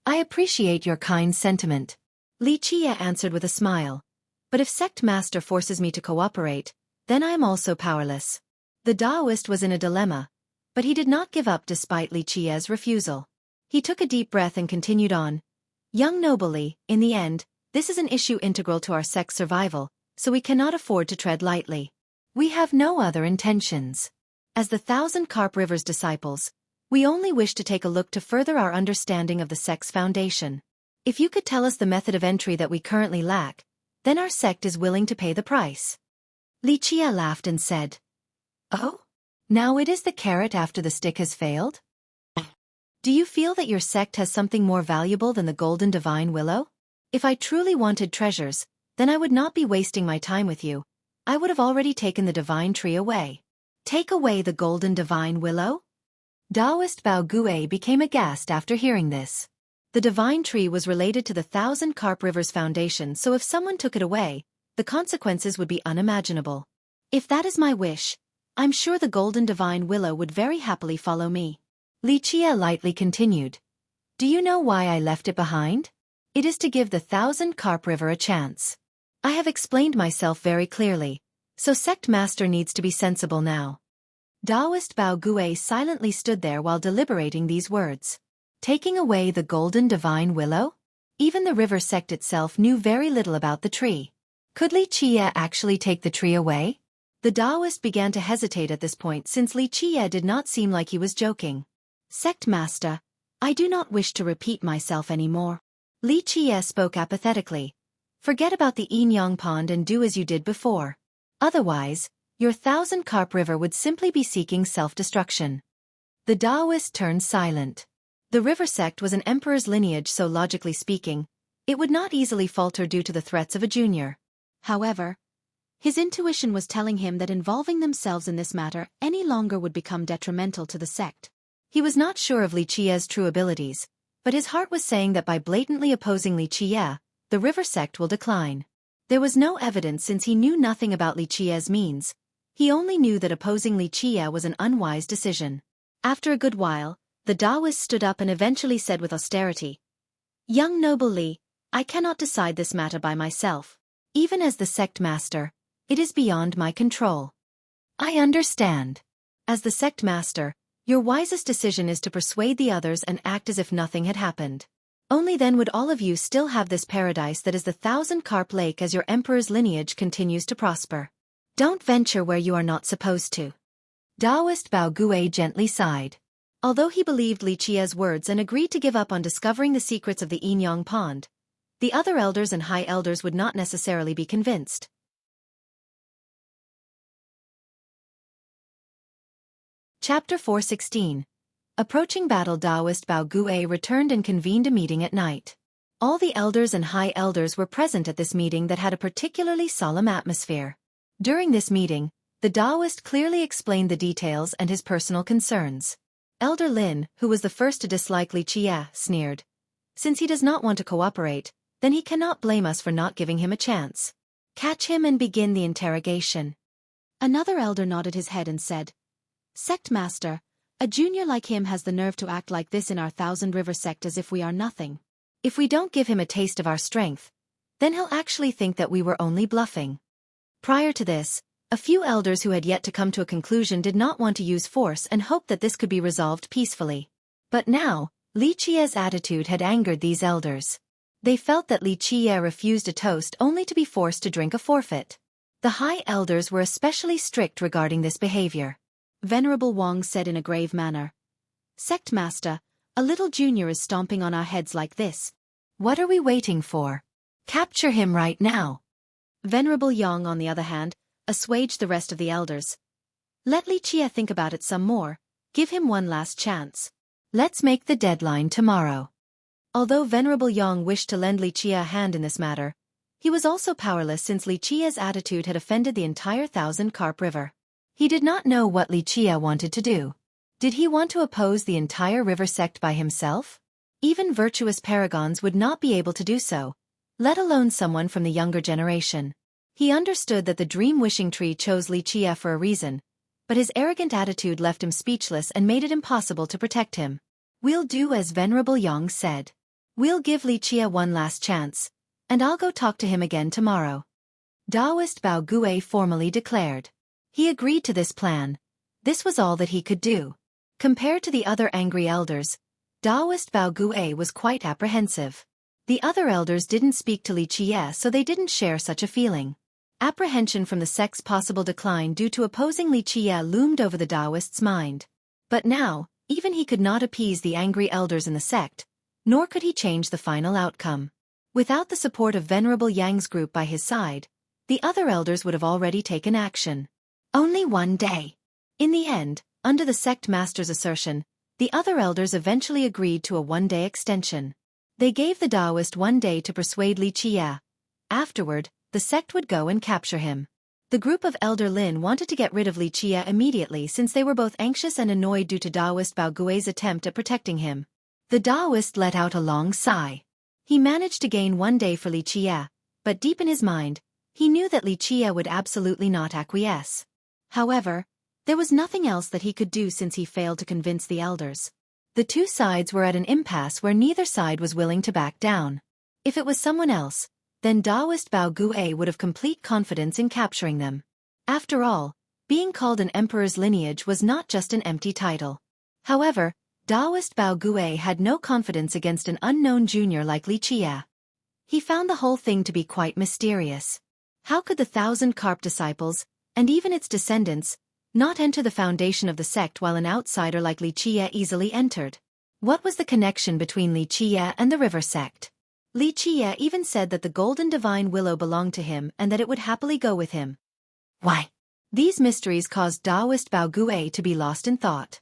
"I appreciate your kind sentiment," Li Qie answered with a smile. "But if sect master forces me to cooperate, then I am also powerless." The Daoist was in a dilemma, but he did not give up despite Li Qie's refusal. He took a deep breath and continued on, "Young noble Li, in the end, this is an issue integral to our sect's survival, so we cannot afford to tread lightly. We have no other intentions. As the Thousand-Carp River's disciples, we only wish to take a look to further our understanding of the sect's foundation. If you could tell us the method of entry that we currently lack, then our sect is willing to pay the price." Li Qie laughed and said, "Oh? Now it is the carrot after the stick has failed? Do you feel that your sect has something more valuable than the golden divine willow? If I truly wanted treasures, then I would not be wasting my time with you. I would have already taken the divine tree away." "Take away the golden divine willow?" Daoist Bao Gui became aghast after hearing this. The divine tree was related to the Thousand-Carp River's foundation, so if someone took it away, the consequences would be unimaginable. "If that is my wish, I'm sure the golden divine willow would very happily follow me." Li Qie lightly continued, "Do you know why I left it behind? It is to give the Thousand-Carp River a chance. I have explained myself very clearly, so sect master needs to be sensible now." Daoist Bao Gui silently stood there while deliberating these words. Taking away the golden divine willow? Even the river sect itself knew very little about the tree. Could Li Qie actually take the tree away? The Daoist began to hesitate at this point since Li Qie did not seem like he was joking. "Sect master, I do not wish to repeat myself anymore." Li Qie spoke apathetically. "Forget about the Yin Yang pond and do as you did before. Otherwise, Your thousand-carp river would simply be seeking self-destruction. The Taoist turned silent. The river sect was an emperor's lineage, so logically speaking, it would not easily falter due to the threats of a junior. However, his intuition was telling him that involving themselves in this matter any longer would become detrimental to the sect. He was not sure of Li Qia's true abilities, but his heart was saying that by blatantly opposing Li Qia, the river sect will decline. There was no evidence since he knew nothing about Li Qia's means. He only knew that opposing Li Qia was an unwise decision. After a good while, the Taoist stood up and eventually said with austerity, "Young noble Li, I cannot decide this matter by myself. Even as the sect master, it is beyond my control." "I understand. As the sect master, your wisest decision is to persuade the others and act as if nothing had happened. Only then would all of you still have this paradise that is the thousand-carp lake as your emperor's lineage continues to prosper. Don't venture where you are not supposed to." Taoist Bao Gue gently sighed. Although he believed Li Qia's words and agreed to give up on discovering the secrets of the Yinyang Pond, the other elders and high elders would not necessarily be convinced. Chapter 416. Approaching battle. Taoist Bao Gue returned and convened a meeting at night. All the elders and high elders were present at this meeting that had a particularly solemn atmosphere. During this meeting, the Taoist clearly explained the details and his personal concerns. Elder Lin, who was the first to dislike Li Qia, sneered, "Since he does not want to cooperate, then he cannot blame us for not giving him a chance. Catch him and begin the interrogation." Another elder nodded his head and said, "Sect master, a junior like him has the nerve to act like this in our Thousand River sect as if we are nothing. If we don't give him a taste of our strength, then he'll actually think that we were only bluffing." Prior to this, a few elders who had yet to come to a conclusion did not want to use force and hoped that this could be resolved peacefully. But now, Li Qia's attitude had angered these elders. They felt that Li Qia refused a toast only to be forced to drink a forfeit. The high elders were especially strict regarding this behavior. Venerable Wang said in a grave manner, "Sect master, a little junior is stomping on our heads like this. What are we waiting for? Capture him right now." Venerable Yang, on the other hand, assuaged the rest of the elders. "Let Li Qia think about it some more, give him one last chance. Let's make the deadline tomorrow." Although Venerable Yang wished to lend Li Qia a hand in this matter, he was also powerless since Li Qia's attitude had offended the entire Thousand-Carp River. He did not know what Li Qia wanted to do. Did he want to oppose the entire river sect by himself? Even virtuous paragons would not be able to do so, let alone someone from the younger generation. He understood that the dream-wishing tree chose Li Qia for a reason, but his arrogant attitude left him speechless and made it impossible to protect him. "We'll do as Venerable Yang said. We'll give Li Qia one last chance, and I'll go talk to him again tomorrow," Taoist Bao Gue formally declared. He agreed to this plan. This was all that he could do. Compared to the other angry elders, Taoist Bao Gue was quite apprehensive. The other elders didn't speak to Li Qia, so they didn't share such a feeling. Apprehension from the sect's possible decline due to opposing Li Qia loomed over the Taoist's mind. But now, even he could not appease the angry elders in the sect, nor could he change the final outcome. Without the support of Venerable Yang's group by his side, the other elders would have already taken action. Only one day. In the end, under the sect master's assertion, the other elders eventually agreed to a one-day extension. They gave the Taoist 1 day to persuade Li Qia. Afterward, the sect would go and capture him. The group of Elder Lin wanted to get rid of Li Qia immediately since they were both anxious and annoyed due to Taoist Bao Gue's attempt at protecting him. The Taoist let out a long sigh. He managed to gain 1 day for Li Qia, but deep in his mind, he knew that Li Qia would absolutely not acquiesce. However, there was nothing else that he could do since he failed to convince the elders. The two sides were at an impasse where neither side was willing to back down. If it was someone else, then Taoist Bao Gue would have complete confidence in capturing them. After all, being called an emperor's lineage was not just an empty title. However, Taoist Bao Gue had no confidence against an unknown junior like Li Qia. He found the whole thing to be quite mysterious. How could the Thousand-Carp disciples, and even its descendants, not enter the foundation of the sect while an outsider like Li Qia easily entered? What was the connection between Li Qia and the river sect? Li Qia even said that the golden divine willow belonged to him and that it would happily go with him. Why, These mysteries caused Taoist Bao Gue to be lost in thought.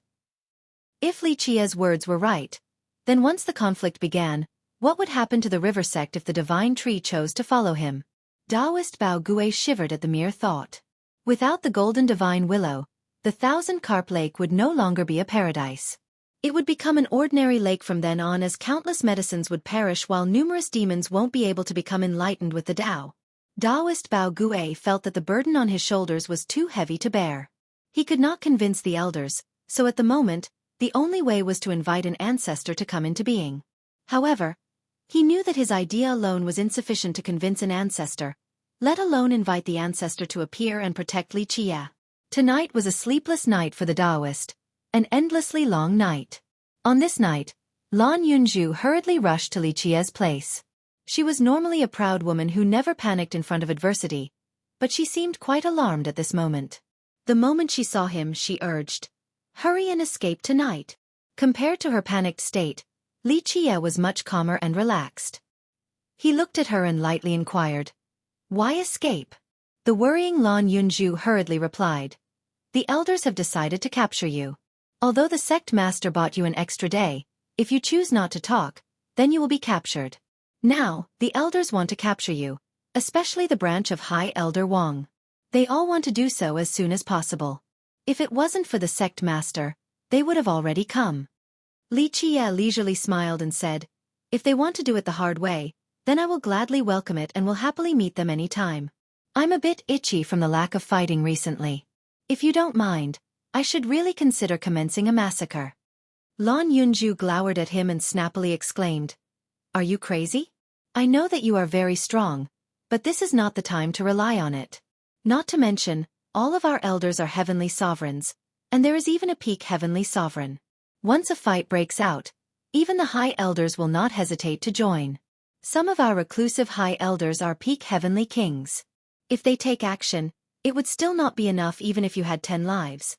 If Li Qia's words were right, then once the conflict began, what would happen to the river sect if the divine tree chose to follow him? Taoist Bao Gue shivered at the mere thought. Without the golden divine willow, the 1,000-carp lake would no longer be a paradise. It would become an ordinary lake from then on, as countless medicines would perish while numerous demons won't be able to become enlightened with the Tao. Taoist Bao Gue felt that the burden on his shoulders was too heavy to bear. He could not convince the elders, so at the moment, the only way was to invite an ancestor to come into being. However, he knew that his idea alone was insufficient to convince an ancestor, let alone invite the ancestor to appear and protect Li Qia. Tonight was a sleepless night for the Taoist, an endlessly long night. On this night, Lan Yunju hurriedly rushed to Li Qia's place. She was normally a proud woman who never panicked in front of adversity, but she seemed quite alarmed at this moment. The moment she saw him, she urged, "Hurry and escape tonight." Compared to her panicked state, Li Qia was much calmer and relaxed. He looked at her and lightly inquired, "Why escape?" The worrying Lan Yunju hurriedly replied, "The elders have decided to capture you. Although the sect master bought you an extra day, if you choose not to talk, then you will be captured. Now, the elders want to capture you, especially the branch of High Elder Wang. They all want to do so as soon as possible. If it wasn't for the sect master, they would have already come." Li Qia leisurely smiled and said, "If they want to do it the hard way, then I will gladly welcome it and will happily meet them any time. I'm a bit itchy from the lack of fighting recently. If you don't mind, I should really consider commencing a massacre." Lan Yunju glowered at him and snappily exclaimed, "Are you crazy? I know that you are very strong, but this is not the time to rely on it. Not to mention, all of our elders are heavenly sovereigns, and there is even a peak heavenly sovereign. Once a fight breaks out, even the high elders will not hesitate to join. Some of our reclusive high elders are peak heavenly kings. If they take action, it would still not be enough even if you had 10 lives.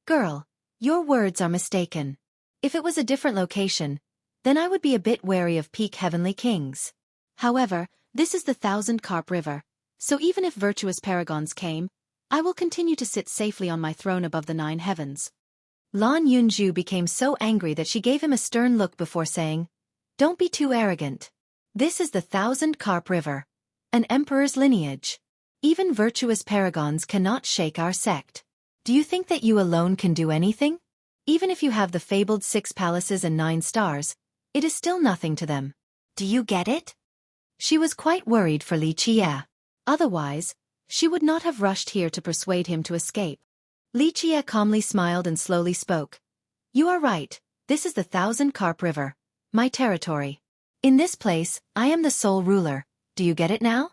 Girl, your words are mistaken. If it was a different location, then I would be a bit wary of peak heavenly kings. However, this is the 1,000-carp river, so even if virtuous paragons came, I will continue to sit safely on my throne above the 9 heavens." Lan Yunju became so angry that she gave him a stern look before saying, "Don't be too arrogant. This is the 1,000-carp river, an emperor's lineage. Even virtuous paragons cannot shake our sect. Do you think that you alone can do anything? Even if you have the fabled 6 palaces and 9 stars, it is still nothing to them. Do you get it?" She was quite worried for Li Qia. Otherwise, she would not have rushed here to persuade him to escape. Li Qia calmly smiled and slowly spoke. "You are right, this is the 1,000-carp river, my territory. In this place, I am the sole ruler, do you get it now?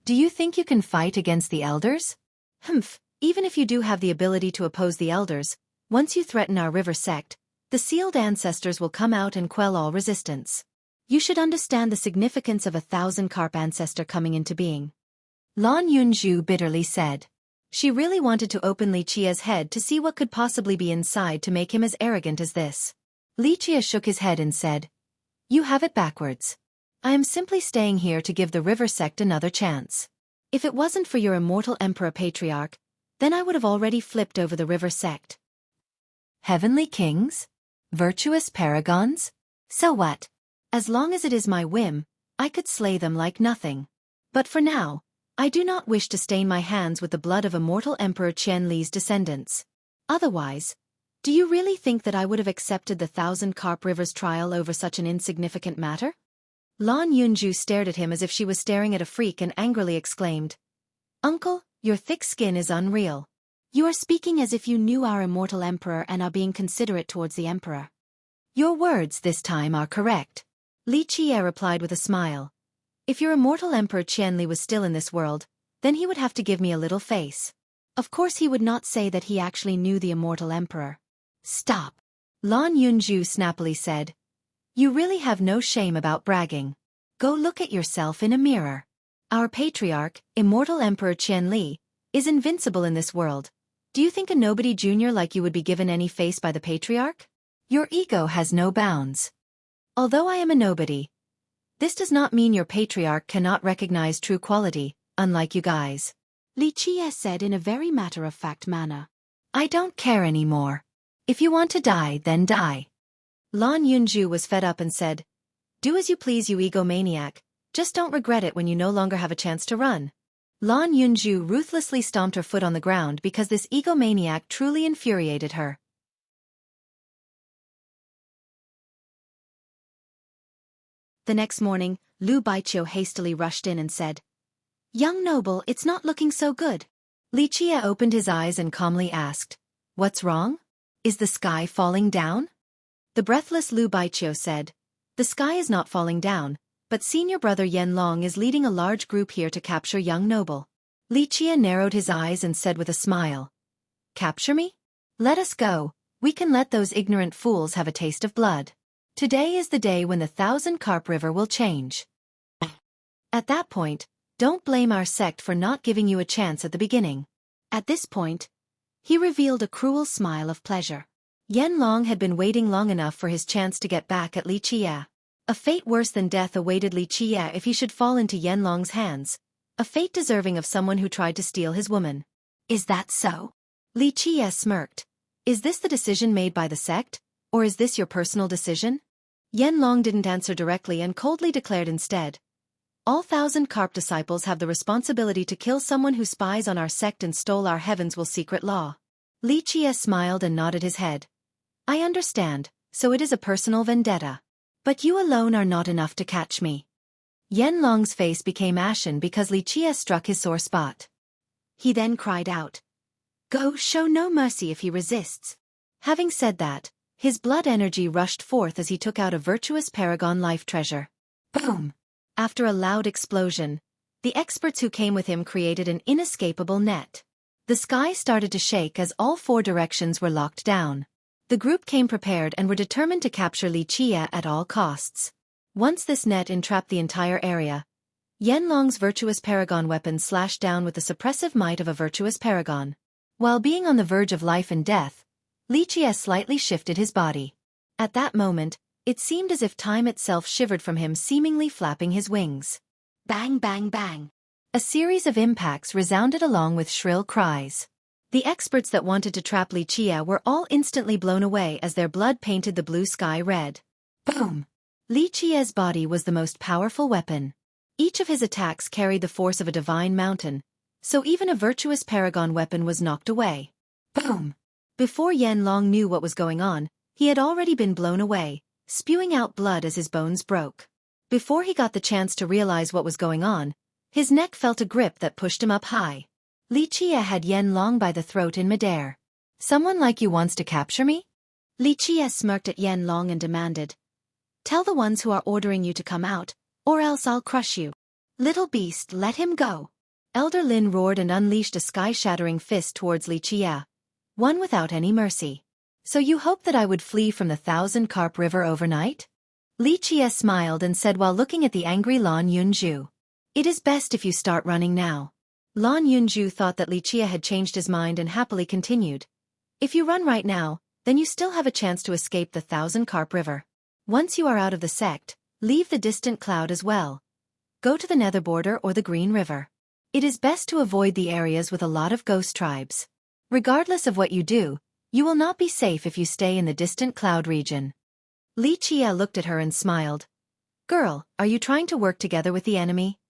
Do you think you can fight against the elders? Humph, even if you do have the ability to oppose the elders, once you threaten our river sect, the sealed ancestors will come out and quell all resistance. You should understand the significance of a 1,000-carp ancestor coming into being." Lan Yunju bitterly said. She really wanted to open Li Qia's head to see what could possibly be inside to make him as arrogant as this. Li Qia shook his head and said, "You have it backwards. I am simply staying here to give the river sect another chance. If it wasn't for your immortal emperor patriarch, then I would have already flipped over the river sect. Heavenly kings? Virtuous paragons? So what? As long as it is my whim, I could slay them like nothing. But for now, I do not wish to stain my hands with the blood of immortal Emperor Qian Li's descendants. Otherwise, do you really think that I would have accepted the 1,000-carp river's trial over such an insignificant matter?" Lan Yunju stared at him as if she was staring at a freak and angrily exclaimed, "Uncle, your thick skin is unreal. You are speaking as if you knew our immortal emperor and are being considerate towards the emperor." "Your words this time are correct," Li Qia replied with a smile. "If your immortal emperor Qianli was still in this world, then he would have to give me a little face. Of course he would not say that he actually knew the immortal emperor." "Stop," Lan Yunju snappily said. "You really have no shame about bragging. Go look at yourself in a mirror. Our patriarch, immortal Emperor Qianli, is invincible in this world. Do you think a nobody junior like you would be given any face by the patriarch? Your ego has no bounds. Although I am a nobody, this does not mean your patriarch cannot recognize true quality, unlike you guys." Li Qie said in a very matter-of-fact manner. I don't care anymore. If you want to die, then die. Lan Yunju was fed up and said, do as you please, you egomaniac, just don't regret it when you no longer have a chance to run. Lan Yunju ruthlessly stomped her foot on the ground because this egomaniac truly infuriated her. The next morning, Lu Baiqiu hastily rushed in and said, Young noble, it's not looking so good. Li Qie opened his eyes and calmly asked, What's wrong? Is the sky falling down? The breathless Lu Baiqiu said, The sky is not falling down, but senior brother Yan Long is leading a large group here to capture young noble. Li Qie narrowed his eyes and said with a smile, Capture me? Let us go, we can let those ignorant fools have a taste of blood. Today is the day when the 1,000 Carp River will change. At that point, don't blame our sect for not giving you a chance at the beginning. At this point, he revealed a cruel smile of pleasure. Yan Long had been waiting long enough for his chance to get back at Li Qie. A fate worse than death awaited Li Qie if he should fall into Yan Long's hands, a fate deserving of someone who tried to steal his woman. Is that so? Li Qie smirked. Is this the decision made by the sect, or is this your personal decision? Yan Long didn't answer directly and coldly declared instead, All 1,000 Carp disciples have the responsibility to kill someone who spies on our sect and stole our heavens will secret law. Li Qie smiled and nodded his head. I understand, so it is a personal vendetta. But you alone are not enough to catch me. Yan Long's face became ashen because Li Qie struck his sore spot. He then cried out, Go, show no mercy if he resists. Having said that, his blood energy rushed forth as he took out a virtuous paragon life treasure. Boom! After a loud explosion, the experts who came with him created an inescapable net. The sky started to shake as all 4 directions were locked down. The group came prepared and were determined to capture Li Qie at all costs. Once this net entrapped the entire area, Yan Long's virtuous paragon weapon slashed down with the suppressive might of a virtuous paragon. While being on the verge of life and death, Li Qie slightly shifted his body. At that moment, it seemed as if time itself shivered from him, seemingly flapping his wings. Bang, bang, bang. A series of impacts resounded along with shrill cries. The experts that wanted to trap Li Qie were all instantly blown away as their blood painted the blue sky red. Boom! Li Qie's body was the most powerful weapon. Each of his attacks carried the force of a divine mountain, so even a virtuous paragon weapon was knocked away. Boom! Before Yan Long knew what was going on, he had already been blown away, spewing out blood as his bones broke. Before he got the chance to realize what was going on, his neck felt a grip that pushed him up high. Li Qie had Yan Long by the throat in midair. Someone like you wants to capture me? Li Qie smirked at Yan Long and demanded, Tell the ones who are ordering you to come out, or else I'll crush you. Little beast, let him go. Elder Lin roared and unleashed a sky-shattering fist towards Li Qie, one without any mercy. So you hoped that I would flee from the 1,000 Carp River overnight? Li Qie smiled and said while looking at the angry Lan Yunju. It is best if you start running now. Lan Yunju thought that Li Qie had changed his mind and happily continued. If you run right now, then you still have a chance to escape the 1,000 Carp River. Once you are out of the sect, leave the distant cloud as well. Go to the Nether border or the Green River. It is best to avoid the areas with a lot of ghost tribes. Regardless of what you do, you will not be safe if you stay in the distant cloud region. Li Qie looked at her and smiled. Girl, are you trying to work together with the enemy?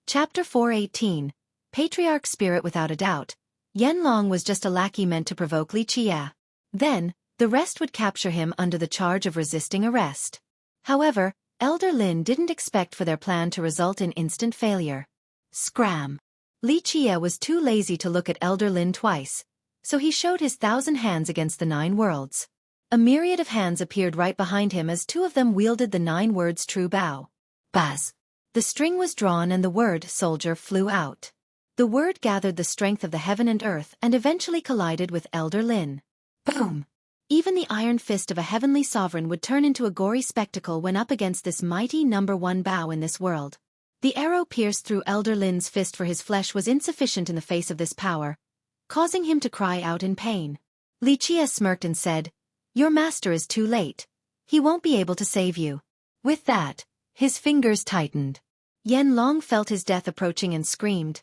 Chapter 418. Patriarch Spirit. Without a doubt, Yan Long was just a lackey meant to provoke Li Qie. Then, the rest would capture him under the charge of resisting arrest. However, Elder Lin didn't expect for their plan to result in instant failure. Scram! Li Qie was too lazy to look at Elder Lin twice, so he showed his 1,000 hands against the 9 worlds. A myriad of hands appeared right behind him as 2 of them wielded the 9 words true bow. Buzz! The string was drawn and the word soldier flew out. The word gathered the strength of the heaven and earth and eventually collided with Elder Lin. Boom! Even the iron fist of a heavenly sovereign would turn into a gory spectacle when up against this mighty number 1 bow in this world. The arrow pierced through Elder Lin's fist, for his flesh was insufficient in the face of this power, causing him to cry out in pain. Li Qie smirked and said, Your master is too late. He won't be able to save you. With that, His fingers tightened. Yanlong felt his death approaching and screamed.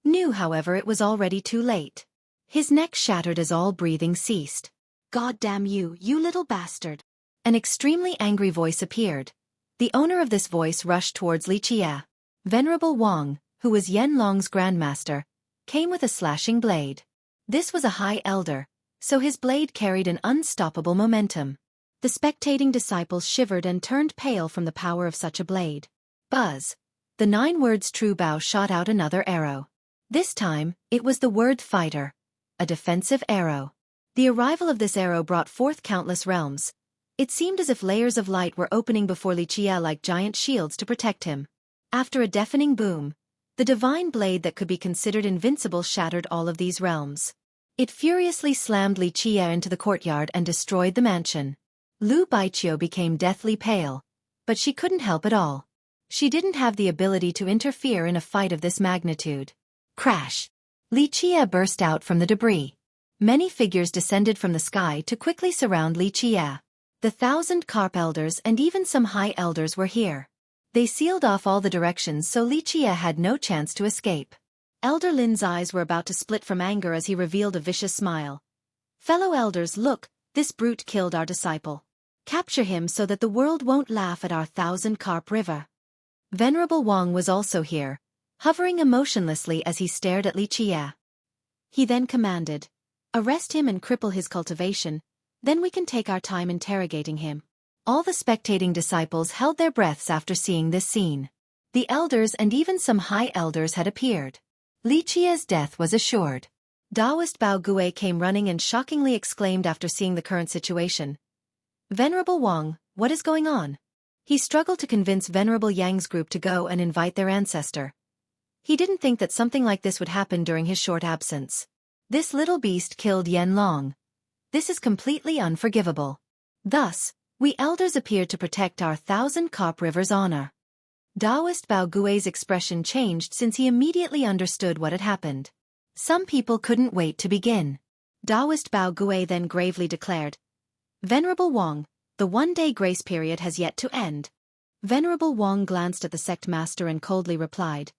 Knew, however, it was already too late. His neck shattered as all breathing ceased. God damn you, you little bastard. An extremely angry voice appeared. The owner of this voice rushed towards Li Qie. Venerable Wang, who was Yanlong's grandmaster, came with a slashing blade. This was a high elder, so his blade carried an unstoppable momentum. The spectating disciples shivered and turned pale from the power of such a blade. Buzz! The 9 words true bow shot out another arrow. This time, it was the word fighter. A defensive arrow. The arrival of this arrow brought forth countless realms. It seemed as if layers of light were opening before Li Qie like giant shields to protect him. After a deafening boom, the divine blade that could be considered invincible shattered all of these realms. It furiously slammed Li Qie into the courtyard and destroyed the mansion. Lu Baiqiu became deathly pale, but she couldn't help at all. She didn't have the ability to interfere in a fight of this magnitude. Crash! Li Qie burst out from the debris. Many figures descended from the sky to quickly surround Li Qie. The 1,000 carp elders and even some high elders were here. They sealed off all the directions so Li Qie had no chance to escape. Elder Lin's eyes were about to split from anger as he revealed a vicious smile. Fellow elders, look, this brute killed our disciple. Capture him so that the world won't laugh at our 1,000 carp river. Venerable Wang was also here, hovering emotionlessly as he stared at Li Qie. He then commanded, arrest him and cripple his cultivation, then we can take our time interrogating him. All the spectating disciples held their breaths after seeing this scene. The elders and even some high elders had appeared. Li Qie's death was assured. Taoist Bao Gui came running and shockingly exclaimed after seeing the current situation. Venerable Wang, what is going on? He struggled to convince Venerable Yang's group to go and invite their ancestor. He didn't think that something like this would happen during his short absence. This little beast killed Yanlong. This is completely unforgivable. Thus, we elders appeared to protect our 1,000 carp river's honor. Taoist Bao Gui's expression changed since he immediately understood what had happened. Some people couldn't wait to begin. Taoist Bao Gui then gravely declared, Venerable Wang, the 1-day grace period has yet to end. Venerable Wang glanced at the sect master and coldly replied,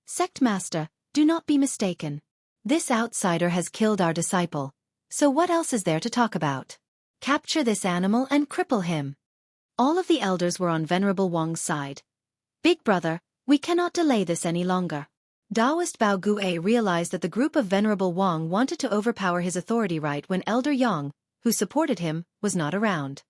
Sect master, do not be mistaken. This outsider has killed our disciple, so what else is there to talk about? Capture this animal and cripple him. All of the elders were on Venerable Wang's side. Big brother, we cannot delay this any longer. Taoist Bao Gui realized that the group of Venerable Wang wanted to overpower his authority right when Elder Yang, who supported him, was not around.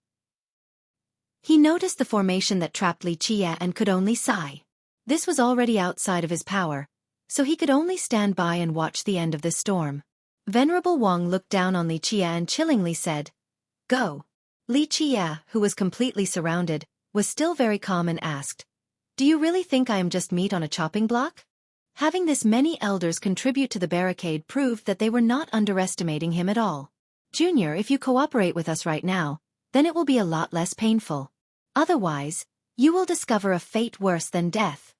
He noticed the formation that trapped Li Qie and could only sigh. This was already outside of his power, so he could only stand by and watch the end of this storm. Venerable Wang looked down on Li Qie and chillingly said, Go. Li Qie, who was completely surrounded, was still very calm and asked, Do you really think I am just meat on a chopping block? Having this many elders contribute to the barricade proved that they were not underestimating him at all. Junior, if you cooperate with us right now, then it will be a lot less painful. Otherwise, you will discover a fate worse than death.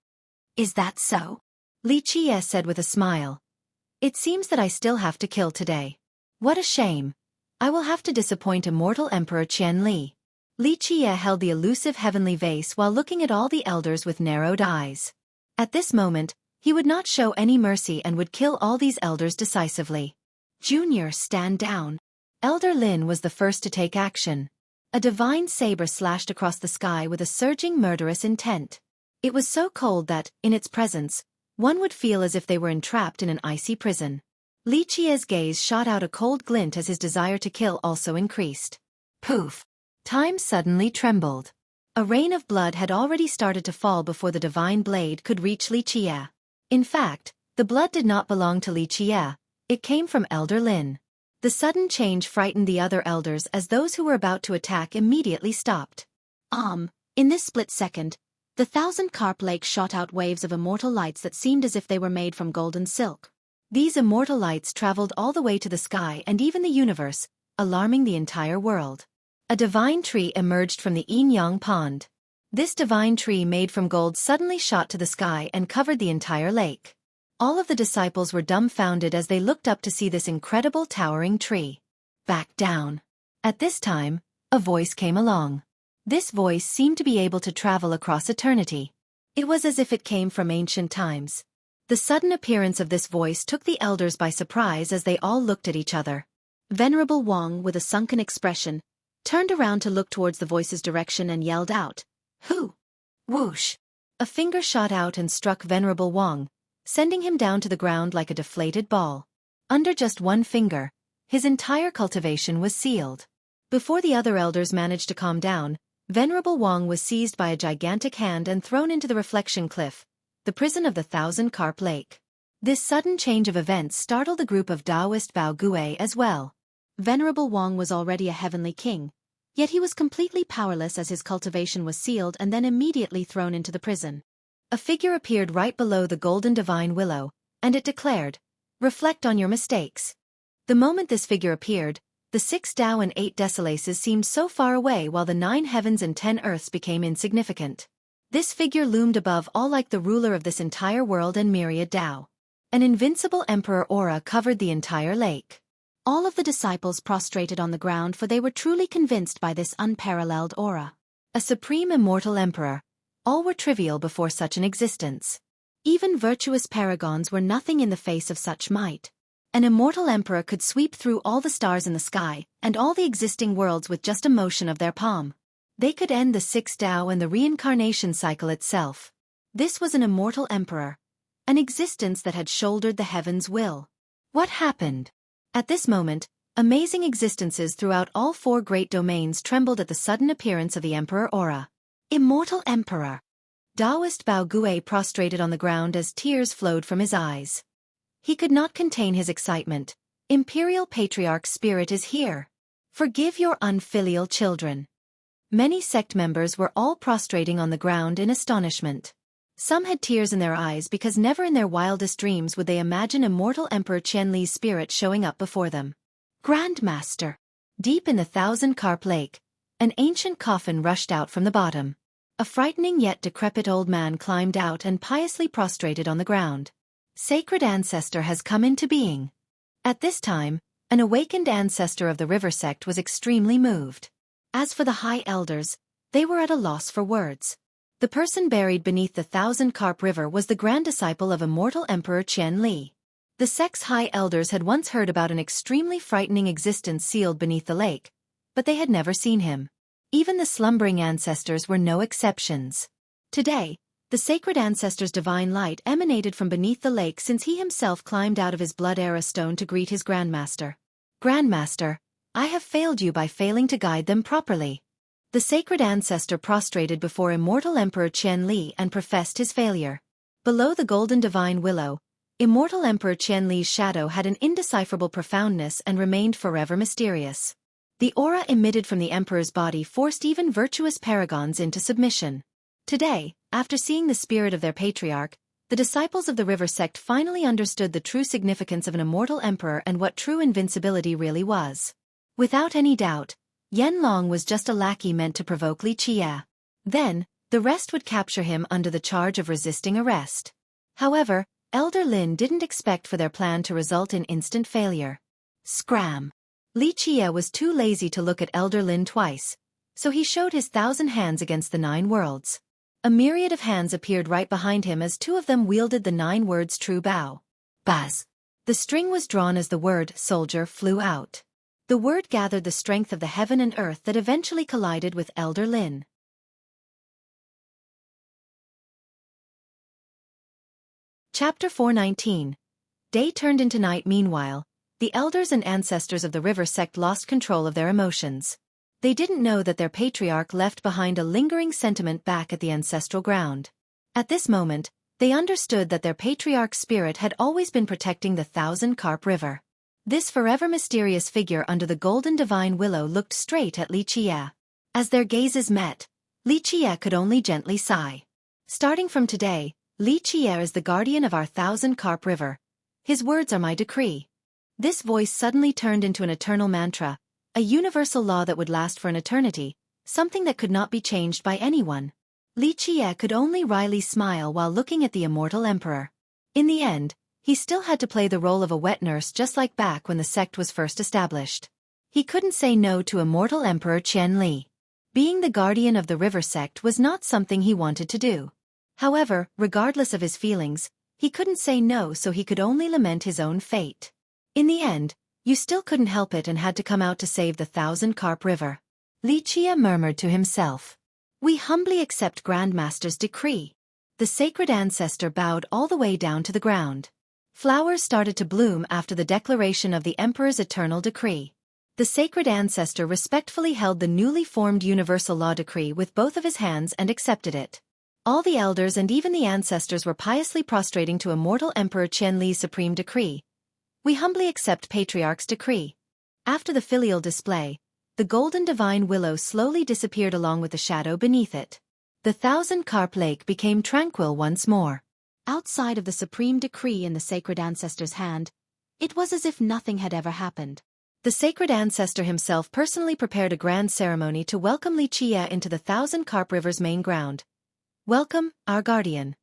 Is that so? Li Qie said with a smile. It seems that I still have to kill today. What a shame. I will have to disappoint immortal Emperor Qian Li. Li Qie held the elusive heavenly vase while looking at all the elders with narrowed eyes. At this moment, he would not show any mercy and would kill all these elders decisively. Junior, stand down. Elder Lin was the first to take action. A divine saber slashed across the sky with a surging murderous intent. It was so cold that, in its presence, one would feel as if they were entrapped in an icy prison. Li Qie's gaze shot out a cold glint as his desire to kill also increased. Poof! Time suddenly trembled. A rain of blood had already started to fall before the divine blade could reach Li Qie. In fact, the blood did not belong to Li Qie, it came from Elder Lin. The sudden change frightened the other elders as those who were about to attack immediately stopped. In this split second, the 1,000 carp lake shot out waves of immortal lights that seemed as if they were made from golden silk. These immortal lights traveled all the way to the sky and even the universe, alarming the entire world. A divine tree emerged from the yin-yang pond. This divine tree made from gold suddenly shot to the sky and covered the entire lake. All of the disciples were dumbfounded as they looked up to see this incredible towering tree. Back down. At this time, a voice came along. This voice seemed to be able to travel across eternity. It was as if it came from ancient times. The sudden appearance of this voice took the elders by surprise as they all looked at each other. Venerable Wang, with a sunken expression, turned around to look towards the voice's direction and yelled out, "Who?" Whoosh! A finger shot out and struck Venerable Wang, sending him down to the ground like a deflated ball. Under just one finger, his entire cultivation was sealed. Before the other elders managed to calm down, Venerable Wang was seized by a gigantic hand and thrown into the reflection cliff, the prison of the Thousand-Carp Lake. This sudden change of events startled the group of Taoist Bao Gui as well. Venerable Wang was already a heavenly king, yet he was completely powerless as his cultivation was sealed and then immediately thrown into the prison. A figure appeared right below the golden divine willow, and it declared, "Reflect on your mistakes." The moment this figure appeared, the 6 Tao and 8 Desolaces seemed so far away while the 9 heavens and 10 earths became insignificant. This figure loomed above all like the ruler of this entire world and myriad Tao. An invincible emperor aura covered the entire lake. All of the disciples prostrated on the ground, for they were truly convinced by this unparalleled aura. A supreme immortal emperor. All were trivial before such an existence. Even virtuous paragons were nothing in the face of such might. An immortal emperor could sweep through all the stars in the sky and all the existing worlds with just a motion of their palm. They could end the 6 Tao and the reincarnation cycle itself. This was an immortal emperor. An existence that had shouldered the heavens' will. What happened? At this moment, amazing existences throughout all 4 great domains trembled at the sudden appearance of the Emperor Aura. Immortal Emperor! Taoist Bao Gui prostrated on the ground as tears flowed from his eyes. He could not contain his excitement. Imperial Patriarch Spirit is here. Forgive your unfilial children. Many sect members were all prostrating on the ground in astonishment. Some had tears in their eyes because never in their wildest dreams would they imagine immortal Emperor Qianli's spirit showing up before them. Grandmaster! Deep in the Thousand-Carp Lake, an ancient coffin rushed out from the bottom. A frightening yet decrepit old man climbed out and piously prostrated on the ground. Sacred ancestor has come into being. At this time, an awakened ancestor of the river sect was extremely moved. As for the high elders, they were at a loss for words. The person buried beneath the Thousand-Carp River was the grand disciple of immortal Emperor Qianli. The sect's high elders had once heard about an extremely frightening existence sealed beneath the lake, but they had never seen him. Even the slumbering ancestors were no exceptions. Today, the sacred ancestor's divine light emanated from beneath the lake since he himself climbed out of his blood era stone to greet his grandmaster. Grandmaster, I have failed you by failing to guide them properly. The sacred ancestor prostrated before immortal Emperor Qianli and professed his failure. Below the golden divine willow, immortal Emperor Qianli's shadow had an indecipherable profoundness and remained forever mysterious. The aura emitted from the emperor's body forced even virtuous paragons into submission. Today, after seeing the spirit of their patriarch, the disciples of the river sect finally understood the true significance of an immortal emperor and what true invincibility really was. Without any doubt, Yen Long was just a lackey meant to provoke Li Qia. Then, the rest would capture him under the charge of resisting arrest. However, Elder Lin didn't expect for their plan to result in instant failure. Scram! Li Qia was too lazy to look at Elder Lin twice, so he showed his 1,000 hands against the 9 worlds. A myriad of hands appeared right behind him as 2 of them wielded the 9 words true Bao. Buzz! The string was drawn as the word soldier flew out. The word gathered the strength of the heaven and earth that eventually collided with Elder Lin. Chapter 419. Day turned into night. Meanwhile, the elders and ancestors of the river sect lost control of their emotions. They didn't know that their patriarch left behind a lingering sentiment back at the ancestral ground. At this moment, they understood that their patriarch's spirit had always been protecting the Thousand-Carp River. This forever mysterious figure under the golden divine willow looked straight at Li Qia. As their gazes met, Li Qia could only gently sigh. Starting from today, Li Qia is the guardian of our Thousand-Carp River. His words are my decree. This voice suddenly turned into an eternal mantra, a universal law that would last for an eternity, something that could not be changed by anyone. Li Qia could only wryly smile while looking at the immortal emperor. In the end, he still had to play the role of a wet nurse just like back when the sect was first established. He couldn't say no to immortal Emperor Qianli. Being the guardian of the river sect was not something he wanted to do. However, regardless of his feelings, he couldn't say no, so he could only lament his own fate. In the end, you still couldn't help it and had to come out to save the Thousand Carp River. Lichia murmured to himself. We humbly accept Grandmaster's decree. The sacred ancestor bowed all the way down to the ground. Flowers started to bloom after the declaration of the Emperor's eternal decree. The sacred ancestor respectfully held the newly formed universal law decree with both of his hands and accepted it. All the elders and even the ancestors were piously prostrating to immortal Emperor Qianli's supreme decree. We humbly accept Patriarch's decree. After the filial display, the golden divine willow slowly disappeared along with the shadow beneath it. The Thousand Carp Lake became tranquil once more. Outside of the supreme decree in the sacred ancestor's hand, it was as if nothing had ever happened. The sacred ancestor himself personally prepared a grand ceremony to welcome Lichia into the Thousand Carp River's main ground. Welcome, our guardian.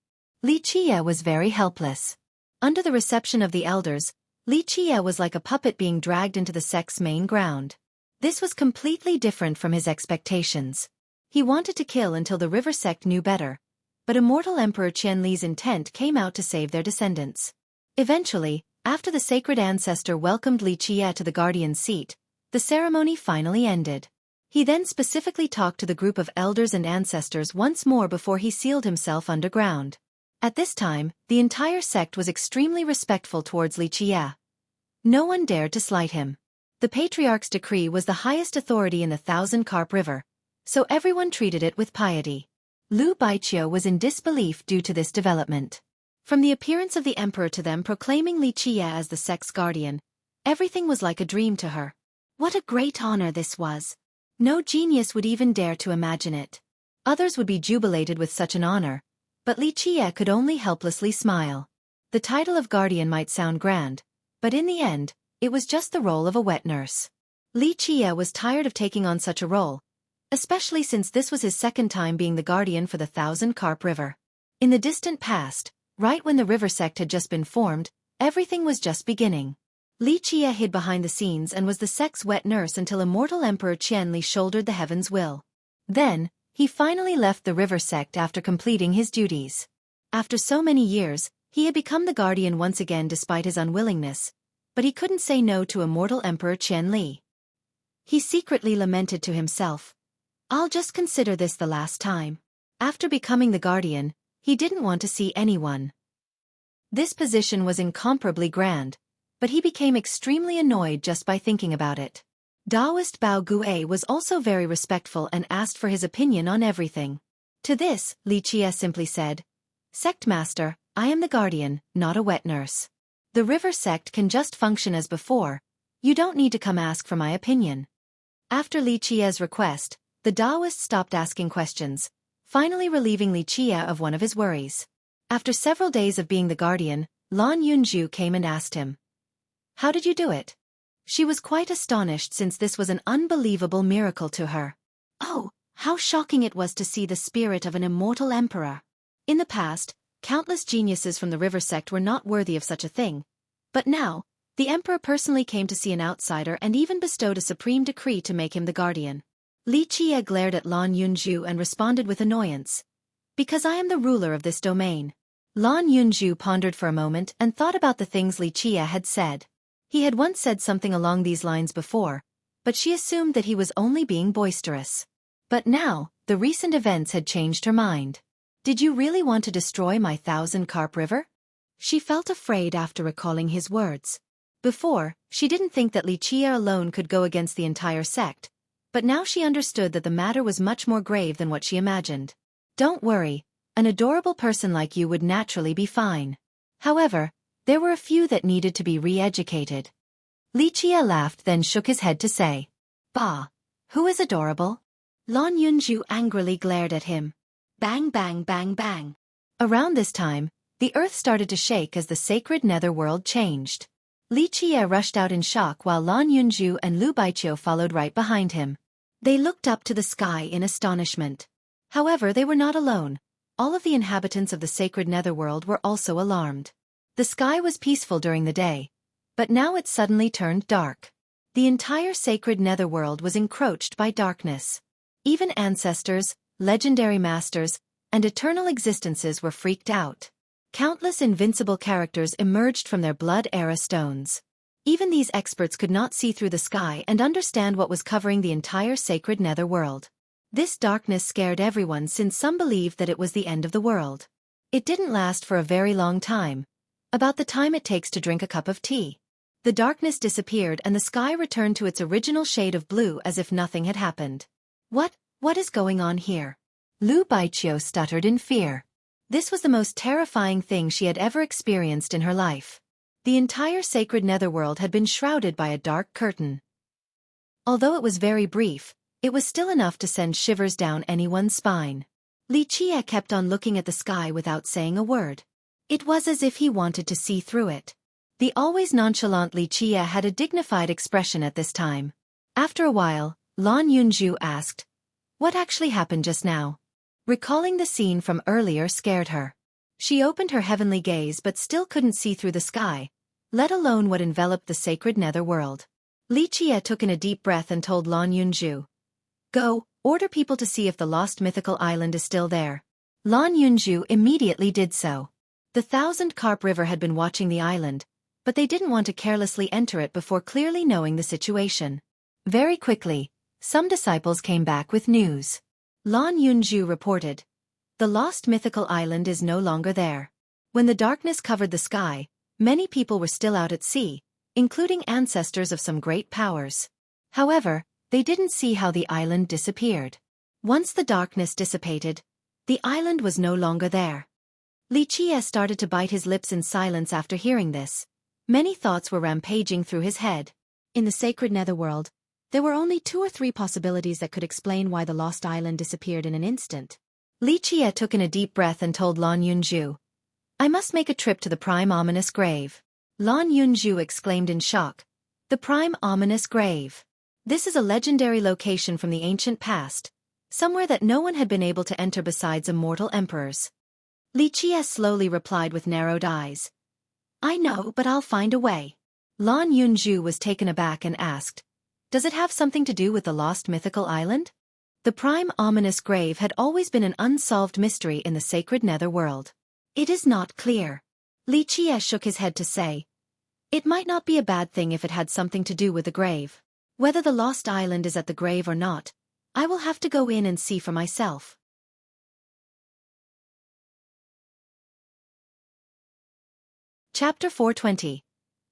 Lichia was very helpless. Under the reception of the elders, Lichia was like a puppet being dragged into the sect's main ground. This was completely different from his expectations. He wanted to kill until the river sect knew better, but immortal Emperor Qianli's intent came out to save their descendants. Eventually, after the sacred ancestor welcomed Lichia to the guardian's seat, the ceremony finally ended. He then specifically talked to the group of elders and ancestors once more before he sealed himself underground. At this time, the entire sect was extremely respectful towards Lichia. No one dared to slight him. The Patriarch's decree was the highest authority in the Thousand Carp River, so everyone treated it with piety. Lu Baiqiu was in disbelief due to this development. From the appearance of the emperor to them proclaiming Lichia as the sect's guardian, everything was like a dream to her. What a great honor this was. No genius would even dare to imagine it. Others would be jubilated with such an honor, but Lichia could only helplessly smile. The title of guardian might sound grand, but in the end, it was just the role of a wet nurse. Lichia was tired of taking on such a role, especially since this was his second time being the guardian for the Thousand Carp River. In the distant past, right when the river sect had just been formed, everything was just beginning. Lichia hid behind the scenes and was the sect's wet nurse until immortal Emperor Qianli shouldered the heaven's will. Then, he finally left the river sect after completing his duties. After so many years, he had become the guardian once again despite his unwillingness, but he couldn't say no to immortal Emperor Qianli. He secretly lamented to himself, I'll just consider this the last time. After becoming the guardian, he didn't want to see anyone. This position was incomparably grand, but he became extremely annoyed just by thinking about it. Taoist Bao Gue was also very respectful and asked for his opinion on everything. To this, Lichia simply said, Sect Master, I am the guardian, not a wet nurse. The river sect can just function as before, you don't need to come ask for my opinion. After Lichia's request, the Taoist stopped asking questions, finally relieving Lichia of one of his worries. After several days of being the guardian, Lan Yunju came and asked him, How did you do it? She was quite astonished since this was an unbelievable miracle to her. Oh, how shocking it was to see the spirit of an immortal emperor. In the past, countless geniuses from the river sect were not worthy of such a thing. But now, the emperor personally came to see an outsider and even bestowed a supreme decree to make him the guardian. Lichia glared at Lan Yunju and responded with annoyance. Because I am the ruler of this domain. Lan Yunju pondered for a moment and thought about the things Lichia had said. He had once said something along these lines before, but she assumed that he was only being boisterous. But now, the recent events had changed her mind. Did you really want to destroy my Thousand Carp River? She felt afraid after recalling his words. Before, she didn't think that Lichia alone could go against the entire sect, but now she understood that the matter was much more grave than what she imagined. Don't worry, an adorable person like you would naturally be fine. However, there were a few that needed to be re-educated. Lichia laughed then shook his head to say, Bah, who is adorable? Lan Yunju angrily glared at him. Bang bang bang bang. Around this time, the earth started to shake as the sacred netherworld changed. Lichia rushed out in shock while Lan Yunju and Lu Baiqiu followed right behind him. They looked up to the sky in astonishment. However, they were not alone. All of the inhabitants of the sacred netherworld were also alarmed. The sky was peaceful during the day, but now it suddenly turned dark. The entire sacred netherworld was encroached by darkness. Even ancestors, legendary masters, and eternal existences were freaked out. Countless invincible characters emerged from their blood-era stones. Even these experts could not see through the sky and understand what was covering the entire sacred netherworld. This darkness scared everyone since some believed that it was the end of the world. It didn't last for a very long time, about the time it takes to drink a cup of tea. The darkness disappeared and the sky returned to its original shade of blue as if nothing had happened. What is going on here? Lu Baiqiu stuttered in fear. This was the most terrifying thing she had ever experienced in her life. The entire sacred netherworld had been shrouded by a dark curtain. Although it was very brief, it was still enough to send shivers down anyone's spine. Li Qie kept on looking at the sky without saying a word. It was as if he wanted to see through it. The always nonchalant Li Qie had a dignified expression at this time. After a while, Lan Yunju asked, "What actually happened just now?" Recalling the scene from earlier scared her. She opened her heavenly gaze but still couldn't see through the sky, let alone what enveloped the sacred netherworld. Li Qie took in a deep breath and told Lan Yunju, "Go, order people to see if the lost mythical island is still there." Lan Yunju immediately did so. The Thousand Carp River had been watching the island, but they didn't want to carelessly enter it before clearly knowing the situation. Very quickly, some disciples came back with news. Lan Yunju reported, "The lost mythical island is no longer there." When the darkness covered the sky, many people were still out at sea, including ancestors of some great powers. However, they didn't see how the island disappeared. Once the darkness dissipated, the island was no longer there. Li Qie started to bite his lips in silence after hearing this. Many thoughts were rampaging through his head. In the sacred netherworld, there were only 2 or 3 possibilities that could explain why the lost island disappeared in an instant. Li Qie took in a deep breath and told Lan Yunju, "I must make a trip to the prime ominous grave." Lan Yunju exclaimed in shock, "The prime ominous grave? This is a legendary location from the ancient past, somewhere that no one had been able to enter besides immortal emperors." Li Qie slowly replied with narrowed eyes, "I know, but I'll find a way." Lan Yunju was taken aback and asked, "Does it have something to do with the lost mythical island?" The prime ominous grave had always been an unsolved mystery in the sacred netherworld. "It is not clear." Li Qie shook his head to say, "It might not be a bad thing if it had something to do with the grave. Whether the lost island is at the grave or not, I will have to go in and see for myself." Chapter 420.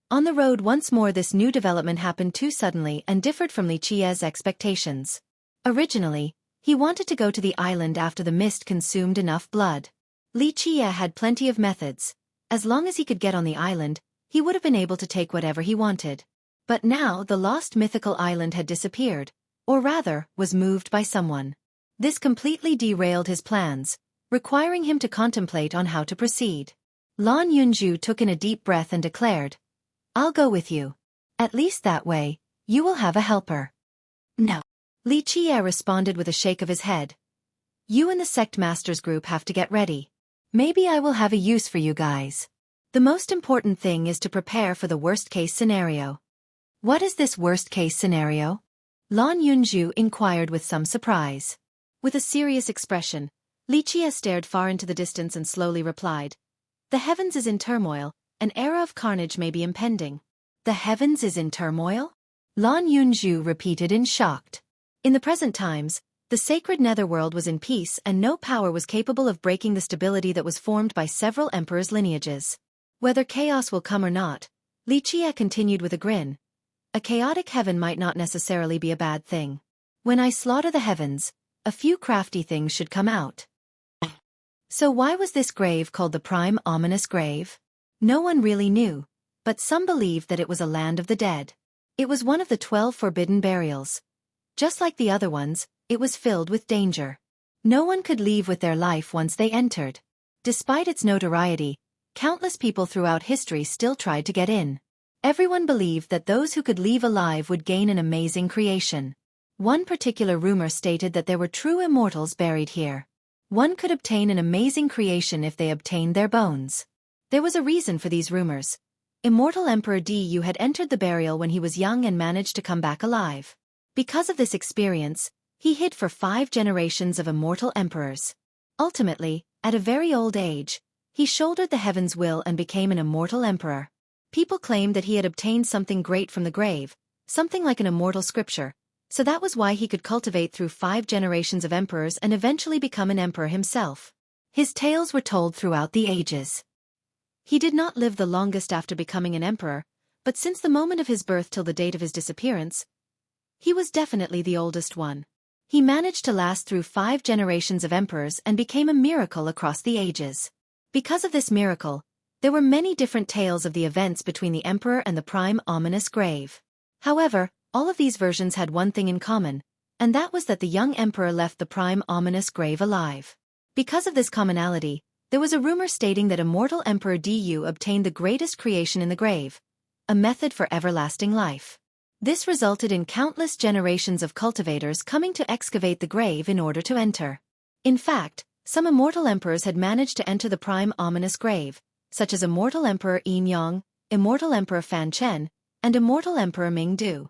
On the road once more, this new development happened too suddenly and differed from Li Qie's expectations. Originally, he wanted to go to the island after the mist consumed enough blood. Li Qie had plenty of methods. As long as he could get on the island, he would have been able to take whatever he wanted. But now the lost mythical island had disappeared, or rather, was moved by someone. This completely derailed his plans, requiring him to contemplate on how to proceed. Lan Yunju took in a deep breath and declared, "I'll go with you. At least that way, you will have a helper." "No." Li Qie responded with a shake of his head. "You and the sect masters group have to get ready. Maybe I will have a use for you guys. The most important thing is to prepare for the worst-case scenario." "What is this worst-case scenario?" Lan Yunju inquired with some surprise. With a serious expression, Li Qie stared far into the distance and slowly replied, "The heavens is in turmoil, an era of carnage may be impending." "The heavens is in turmoil?" Lan Yunju repeated in shocked. In the present times, the sacred netherworld was in peace and no power was capable of breaking the stability that was formed by several emperors' lineages. "Whether chaos will come or not," Li Qie continued with a grin, "a chaotic heaven might not necessarily be a bad thing. When I slaughter the heavens, a few crafty things should come out." So why was this grave called the prime ominous grave? No one really knew, but some believed that it was a land of the dead. It was one of the 12 forbidden burials. Just like the other ones, it was filled with danger. No one could leave with their life once they entered. Despite its notoriety, countless people throughout history still tried to get in. Everyone believed that those who could leave alive would gain an amazing creation. One particular rumor stated that there were true immortals buried here. One could obtain an amazing creation if they obtained their bones. There was a reason for these rumors. Immortal Emperor Du had entered the burial when he was young and managed to come back alive. Because of this experience, He hid for 5 generations of immortal emperors. Ultimately, at a very old age, he shouldered the heaven's will and became an immortal emperor. People claimed that he had obtained something great from the grave, something like an immortal scripture, so that was why he could cultivate through 5 generations of emperors and eventually become an emperor himself. His tales were told throughout the ages. He did not live the longest after becoming an emperor, but since the moment of his birth till the date of his disappearance, he was definitely the oldest one. He managed to last through 5 generations of emperors and became a miracle across the ages. Because of this miracle, there were many different tales of the events between the emperor and the prime ominous grave. However, all of these versions had one thing in common, and that was that the young emperor left the prime ominous grave alive. Because of this commonality, there was a rumor stating that immortal Emperor Du obtained the greatest creation in the grave, a method for everlasting life. This resulted in countless generations of cultivators coming to excavate the grave in order to enter. In fact, some immortal emperors had managed to enter the prime ominous grave, such as immortal Emperor Yin Yang, immortal Emperor Fan Chen, and immortal Emperor Ming Du.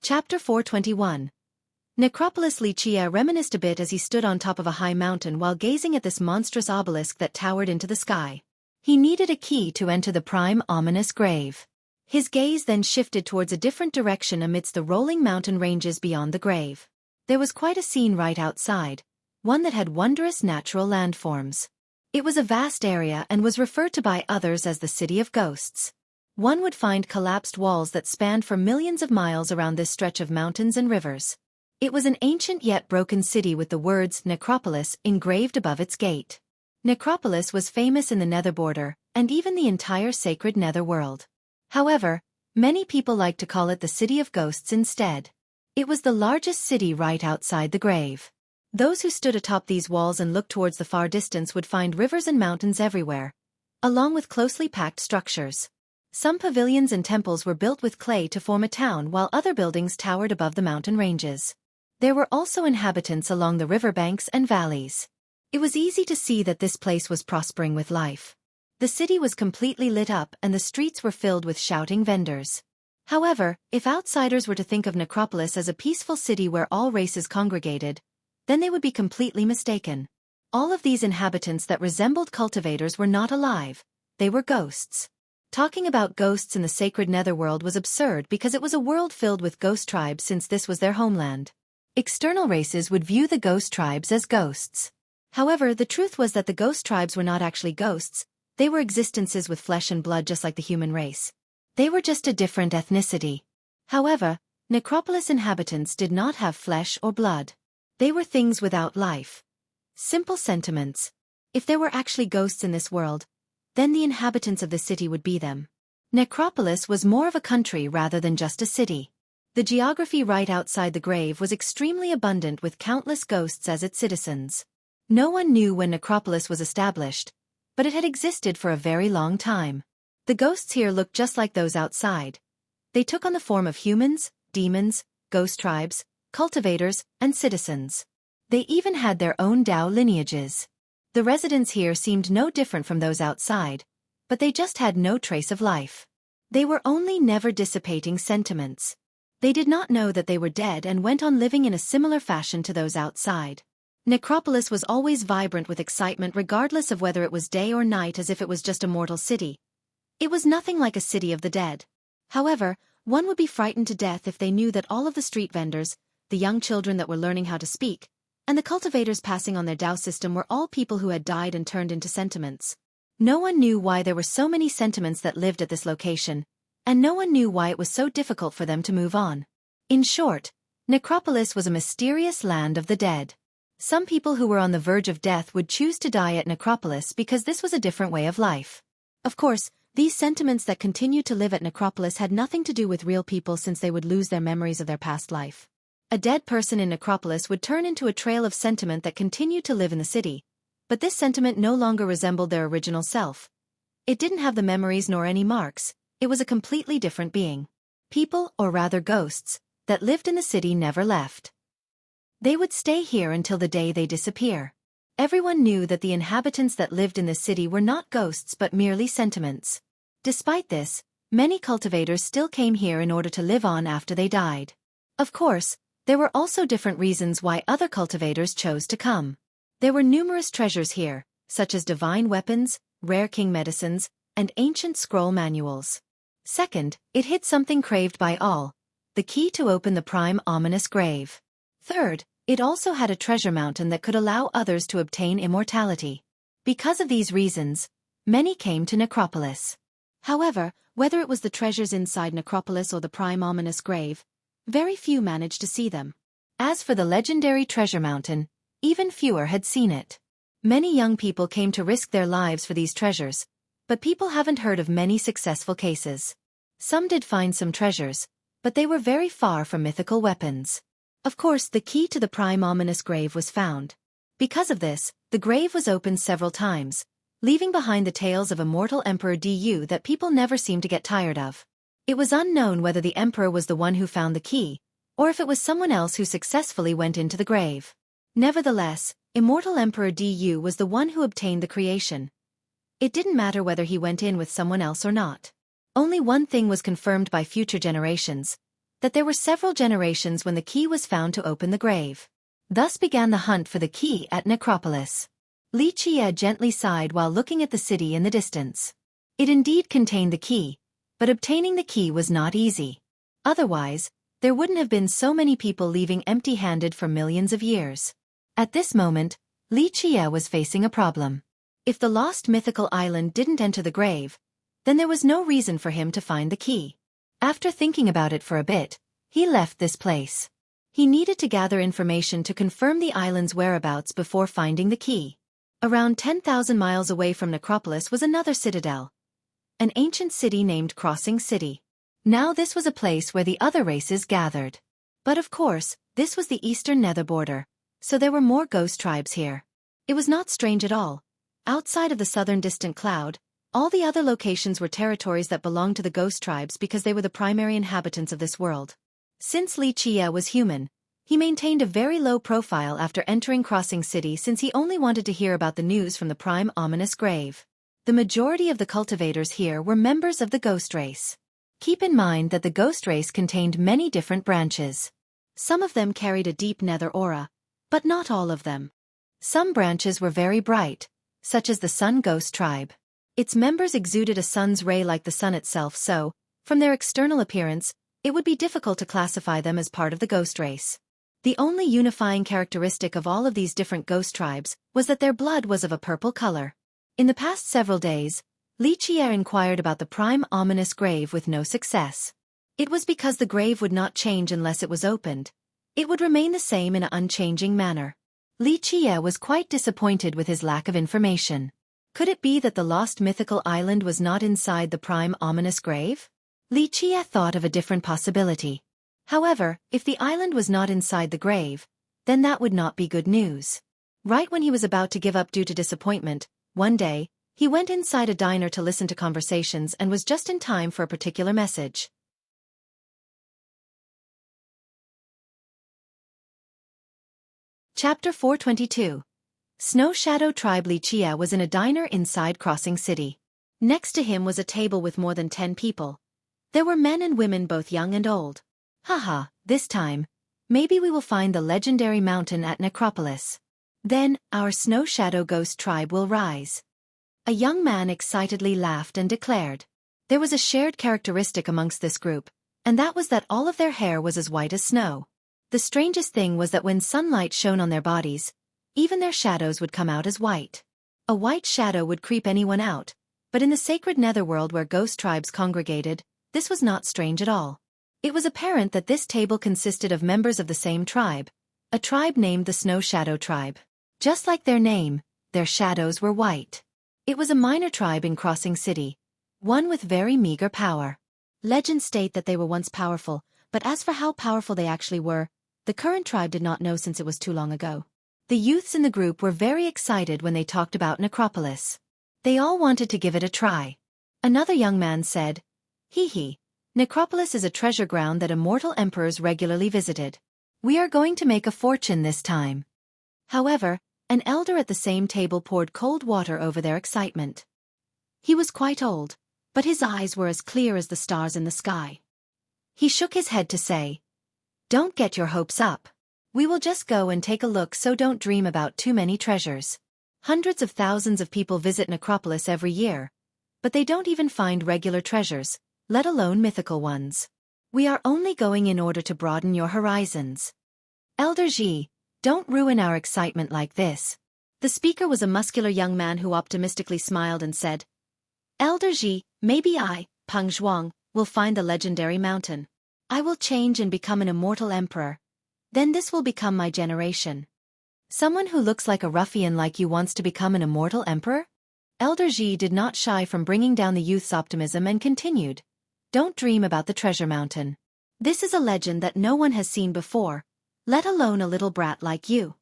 Chapter 421. Necropolis Lichia reminisced a bit as he stood on top of a high mountain while gazing at this monstrous obelisk that towered into the sky. He needed a key to enter the prime ominous grave. His gaze then shifted towards a different direction amidst the rolling mountain ranges beyond the grave. There was quite a scene right outside, one that had wondrous natural landforms. It was a vast area and was referred to by others as the City of Ghosts. One would find collapsed walls that spanned for millions of miles around this stretch of mountains and rivers. It was an ancient yet broken city with the words Necropolis engraved above its gate. Necropolis was famous in the nether border, and even the entire sacred nether world. However, many people like to call it the City of Ghosts instead. It was the largest city right outside the grave. Those who stood atop these walls and looked towards the far distance would find rivers and mountains everywhere, along with closely packed structures. Some pavilions and temples were built with clay to form a town while other buildings towered above the mountain ranges. There were also inhabitants along the riverbanks and valleys. It was easy to see that this place was prospering with life. The city was completely lit up and the streets were filled with shouting vendors. However, if outsiders were to think of Necropolis as a peaceful city where all races congregated, then they would be completely mistaken. All of these inhabitants that resembled cultivators were not alive, they were ghosts. Talking about ghosts in the sacred netherworld was absurd because it was a world filled with ghost tribes since this was their homeland. External races would view the ghost tribes as ghosts. However, the truth was that the ghost tribes were not actually ghosts, they were existences with flesh and blood just like the human race. They were just a different ethnicity. However, Necropolis inhabitants did not have flesh or blood. They were things without life. Simple sentiments. If there were actually ghosts in this world, then the inhabitants of the city would be them. Necropolis was more of a country rather than just a city. The geography right outside the grave was extremely abundant with countless ghosts as its citizens. No one knew when Necropolis was established, but it had existed for a very long time. The ghosts here looked just like those outside. They took on the form of humans, demons, ghost tribes, cultivators, and citizens. They even had their own Dao lineages. The residents here seemed no different from those outside, but they just had no trace of life. They were only never dissipating sentiments. They did not know that they were dead and went on living in a similar fashion to those outside. Necropolis was always vibrant with excitement regardless of whether it was day or night, as if it was just a mortal city. It was nothing like a city of the dead. However, one would be frightened to death if they knew that all of the street vendors, the young children that were learning how to speak, and the cultivators passing on their Dao system were all people who had died and turned into sentiments. No one knew why there were so many sentiments that lived at this location, and no one knew why it was so difficult for them to move on. In short, Necropolis was a mysterious land of the dead. Some people who were on the verge of death would choose to die at Necropolis because this was a different way of life. Of course, these sentiments that continued to live at Necropolis had nothing to do with real people since they would lose their memories of their past life. A dead person in Necropolis would turn into a trail of sentiment that continued to live in the city, but this sentiment no longer resembled their original self. It didn't have the memories nor any marks, it was a completely different being. People, or rather ghosts, that lived in the city never left. They would stay here until the day they disappear. Everyone knew that the inhabitants that lived in the city were not ghosts but merely sentiments. Despite this, Many cultivators still came here in order to live on after they died. Of course, there were also different reasons why other cultivators chose to come. There were numerous treasures here, such as divine weapons, rare king medicines, and ancient scroll manuals. Second, it hid something craved by all, the key to open the prime ominous grave. Third, it also had a treasure mountain that could allow others to obtain immortality. Because of these reasons, many came to Necropolis. However, whether it was the treasures inside Necropolis or the prime ominous grave, very few managed to see them. As for the legendary treasure mountain, even fewer had seen it. Many young people came to risk their lives for these treasures, but people haven't heard of many successful cases. Some did find some treasures, but they were very far from mythical weapons. Of course, the key to the prime ominous grave was found. Because of this, the grave was opened several times, leaving behind the tales of immortal Emperor Du that people never seemed to get tired of. It was unknown whether the emperor was the one who found the key, or if it was someone else who successfully went into the grave. Nevertheless, immortal Emperor Du was the one who obtained the creation. It didn't matter whether he went in with someone else or not. Only one thing was confirmed by future generations, that there were several generations when the key was found to open the grave. Thus began the hunt for the key at Necropolis. Li Qie gently sighed while looking at the city in the distance. It indeed contained the key, but obtaining the key was not easy. Otherwise, there wouldn't have been so many people leaving empty-handed for millions of years. At this moment, Li Qie was facing a problem. If the lost mythical island didn't enter the grave, then there was no reason for him to find the key. After thinking about it for a bit, he left this place. He needed to gather information to confirm the island's whereabouts before finding the key. Around 10,000 miles away from Necropolis was another citadel, an ancient city named Crossing City. Now this was a place where the other races gathered. But of course, this was the eastern nether border, so there were more ghost tribes here. It was not strange at all. Outside of the southern distant cloud, all the other locations were territories that belonged to the ghost tribes because they were the primary inhabitants of this world. Since Li Qie was human, he maintained a very low profile after entering Crossing City since he only wanted to hear about the news from the prime ominous grave. The majority of the cultivators here were members of the ghost race. Keep in mind that the ghost race contained many different branches. Some of them carried a deep nether aura, but not all of them. Some branches were very bright, such as the Sun Ghost tribe. Its members exuded a sun's ray like the sun itself, so, from their external appearance, it would be difficult to classify them as part of the ghost race. The only unifying characteristic of all of these different ghost tribes was that their blood was of a purple color. In the past several days, Li Qie inquired about the prime ominous grave with no success. It was because the grave would not change unless it was opened. It would remain the same in an unchanging manner. Li Qie was quite disappointed with his lack of information. Could it be that the lost mythical island was not inside the prime ominous grave? Li Qie thought of a different possibility. However, if the island was not inside the grave, then that would not be good news. Right when he was about to give up due to disappointment, one day, he went inside a diner to listen to conversations and was just in time for a particular message. Chapter 422. Snow Shadow Tribe. Li Qie was in a diner inside Crossing City. Next to him was a table with more than 10 people. There were men and women both young and old. Haha, this time, maybe we will find the legendary mountain at Necropolis. Then, our Snow Shadow Ghost Tribe will rise. A young man excitedly laughed and declared. There was a shared characteristic amongst this group, and that was that all of their hair was as white as snow. The strangest thing was that when sunlight shone on their bodies, even their shadows would come out as white. A white shadow would creep anyone out, but in the sacred netherworld where ghost tribes congregated, this was not strange at all. It was apparent that this table consisted of members of the same tribe, a tribe named the Snow Shadow Tribe. Just like their name, their shadows were white. It was a minor tribe in Crossing City, one with very meager power. Legends state that they were once powerful, but as for how powerful they actually were, the current tribe did not know since it was too long ago. The youths in the group were very excited when they talked about Necropolis. They all wanted to give it a try. Another young man said, "Hee, Necropolis is a treasure ground that immortal emperors regularly visited. We are going to make a fortune this time." However, an elder at the same table poured cold water over their excitement. He was quite old, but his eyes were as clear as the stars in the sky. He shook his head to say, "Don't get your hopes up. We will just go and take a look, so don't dream about too many treasures. Hundreds of thousands of people visit Necropolis every year, but they don't even find regular treasures, let alone mythical ones. We are only going in order to broaden your horizons. Elder Ji, don't ruin our excitement like this." The speaker was a muscular young man who optimistically smiled and said, "Elder Ji, maybe I, Peng Zhuang, will find the legendary mountain. I will change and become an immortal emperor. Then this will become my generation." "Someone who looks like a ruffian like you wants to become an immortal emperor?" Elder Ji did not shy from bringing down the youth's optimism and continued, "Don't dream about the treasure mountain. This is a legend that no one has seen before, let alone a little brat like you."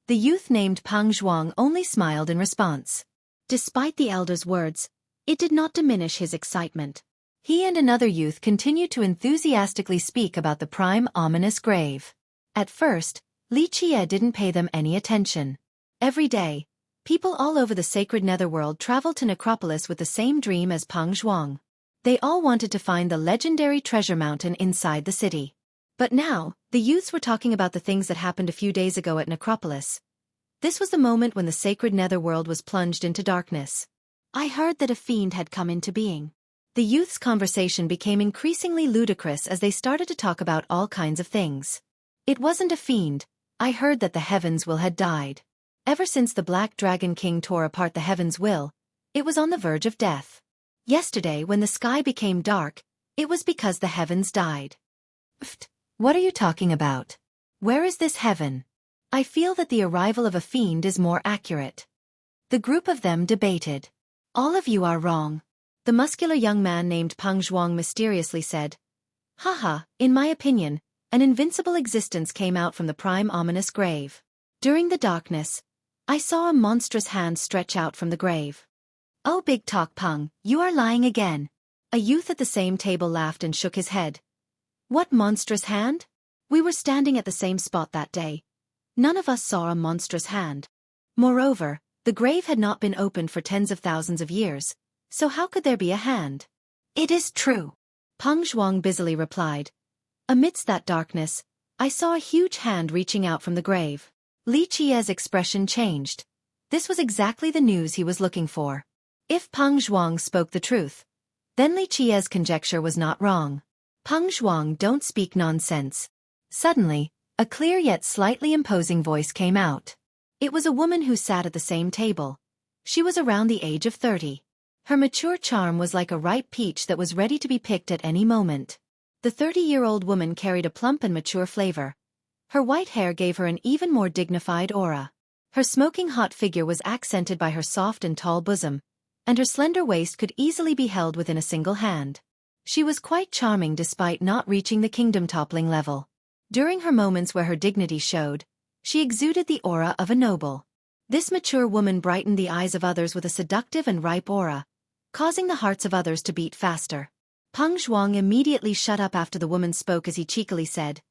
The youth named Peng Zhuang only smiled in response. Despite the elder's words, it did not diminish his excitement. He and another youth continued to enthusiastically speak about the prime ominous grave. At first, Li Qie didn't pay them any attention. Every day, people all over the sacred netherworld traveled to Necropolis with the same dream as Peng Zhuang. They all wanted to find the legendary treasure mountain inside the city. But now, the youths were talking about the things that happened a few days ago at Necropolis. This was the moment when the sacred netherworld was plunged into darkness. "I heard that a fiend had come into being." The youth's conversation became increasingly ludicrous as they started to talk about all kinds of things. "It wasn't a fiend. I heard that the heavens will had died. Ever since the Black Dragon King tore apart the heavens will, it was on the verge of death. Yesterday when the sky became dark, it was because the heavens died." "Pfft, what are you talking about? Where is this heaven? I feel that the arrival of a fiend is more accurate." The group of them debated. "All of you are wrong," the muscular young man named Peng Zhuang mysteriously said. "Haha, in my opinion, an invincible existence came out from the prime ominous grave. During the darkness, I saw a monstrous hand stretch out from the grave." "Oh, big talk Peng, you are lying again." A youth at the same table laughed and shook his head. "What monstrous hand? We were standing at the same spot that day. None of us saw a monstrous hand. Moreover, the grave had not been opened for tens of thousands of years, so how could there be a hand?" "It is true," Peng Zhuang busily replied. "Amidst that darkness, I saw a huge hand reaching out from the grave." Li Qie's expression changed. This was exactly the news he was looking for. If Peng Zhuang spoke the truth, then Li Qie's conjecture was not wrong. "Peng Zhuang, don't speak nonsense." Suddenly, a clear yet slightly imposing voice came out. It was a woman who sat at the same table. She was around the age of 30. Her mature charm was like a ripe peach that was ready to be picked at any moment. The 30-year-old woman carried a plump and mature flavor. Her white hair gave her an even more dignified aura. Her smoking hot figure was accented by her soft and tall bosom, and her slender waist could easily be held within a single hand. She was quite charming despite not reaching the kingdom-toppling level. During her moments where her dignity showed, she exuded the aura of a noble. This mature woman brightened the eyes of others with a seductive and ripe aura, causing the hearts of others to beat faster. Peng Zhuang immediately shut up after the woman spoke as he cheekily said,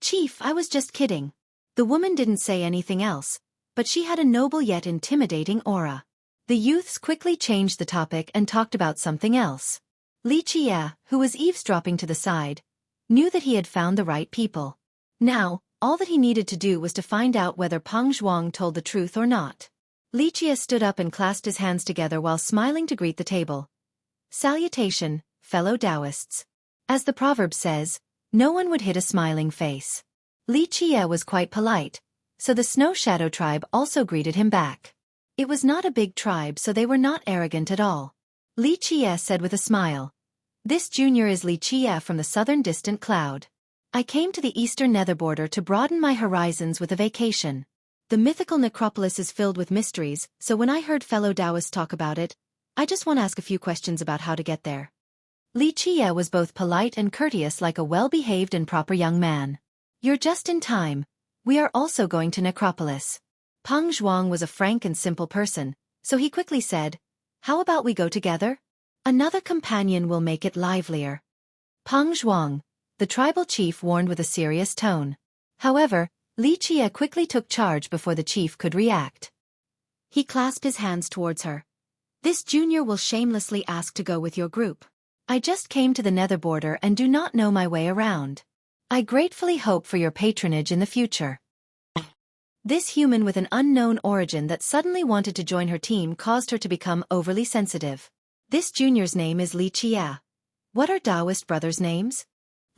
"Chief, I was just kidding." The woman didn't say anything else, but she had a noble yet intimidating aura. The youths quickly changed the topic and talked about something else. Li Qie, who was eavesdropping to the side, knew that he had found the right people. Now, all that he needed to do was to find out whether Peng Zhuang told the truth or not. Li Qie stood up and clasped his hands together while smiling to greet the table. "Salutation, fellow Taoists." As the proverb says, no one would hit a smiling face. Li Qie was quite polite, so the Snow Shadow tribe also greeted him back. It was not a big tribe, so they were not arrogant at all. Li Qie said with a smile, "This junior is Li Qie from the southern distant cloud. I came to the eastern nether border to broaden my horizons with a vacation. The mythical necropolis is filled with mysteries, so when I heard fellow Taoists talk about it, I just want to ask a few questions about how to get there." Li Qie was both polite and courteous like a well-behaved and proper young man. "You're just in time. We are also going to Necropolis." Peng Zhuang was a frank and simple person, so he quickly said, "How about we go together? Another companion will make it livelier." Peng Zhuang, the tribal chief, warned with a serious tone. However, Li Qie quickly took charge before the chief could react. He clasped his hands towards her. This junior will shamelessly ask to go with your group. I just came to the nether border and do not know my way around. I gratefully hope for your patronage in the future. This human with an unknown origin that suddenly wanted to join her team caused her to become overly sensitive. This junior's name is Li Qia. What are Taoist brothers' names?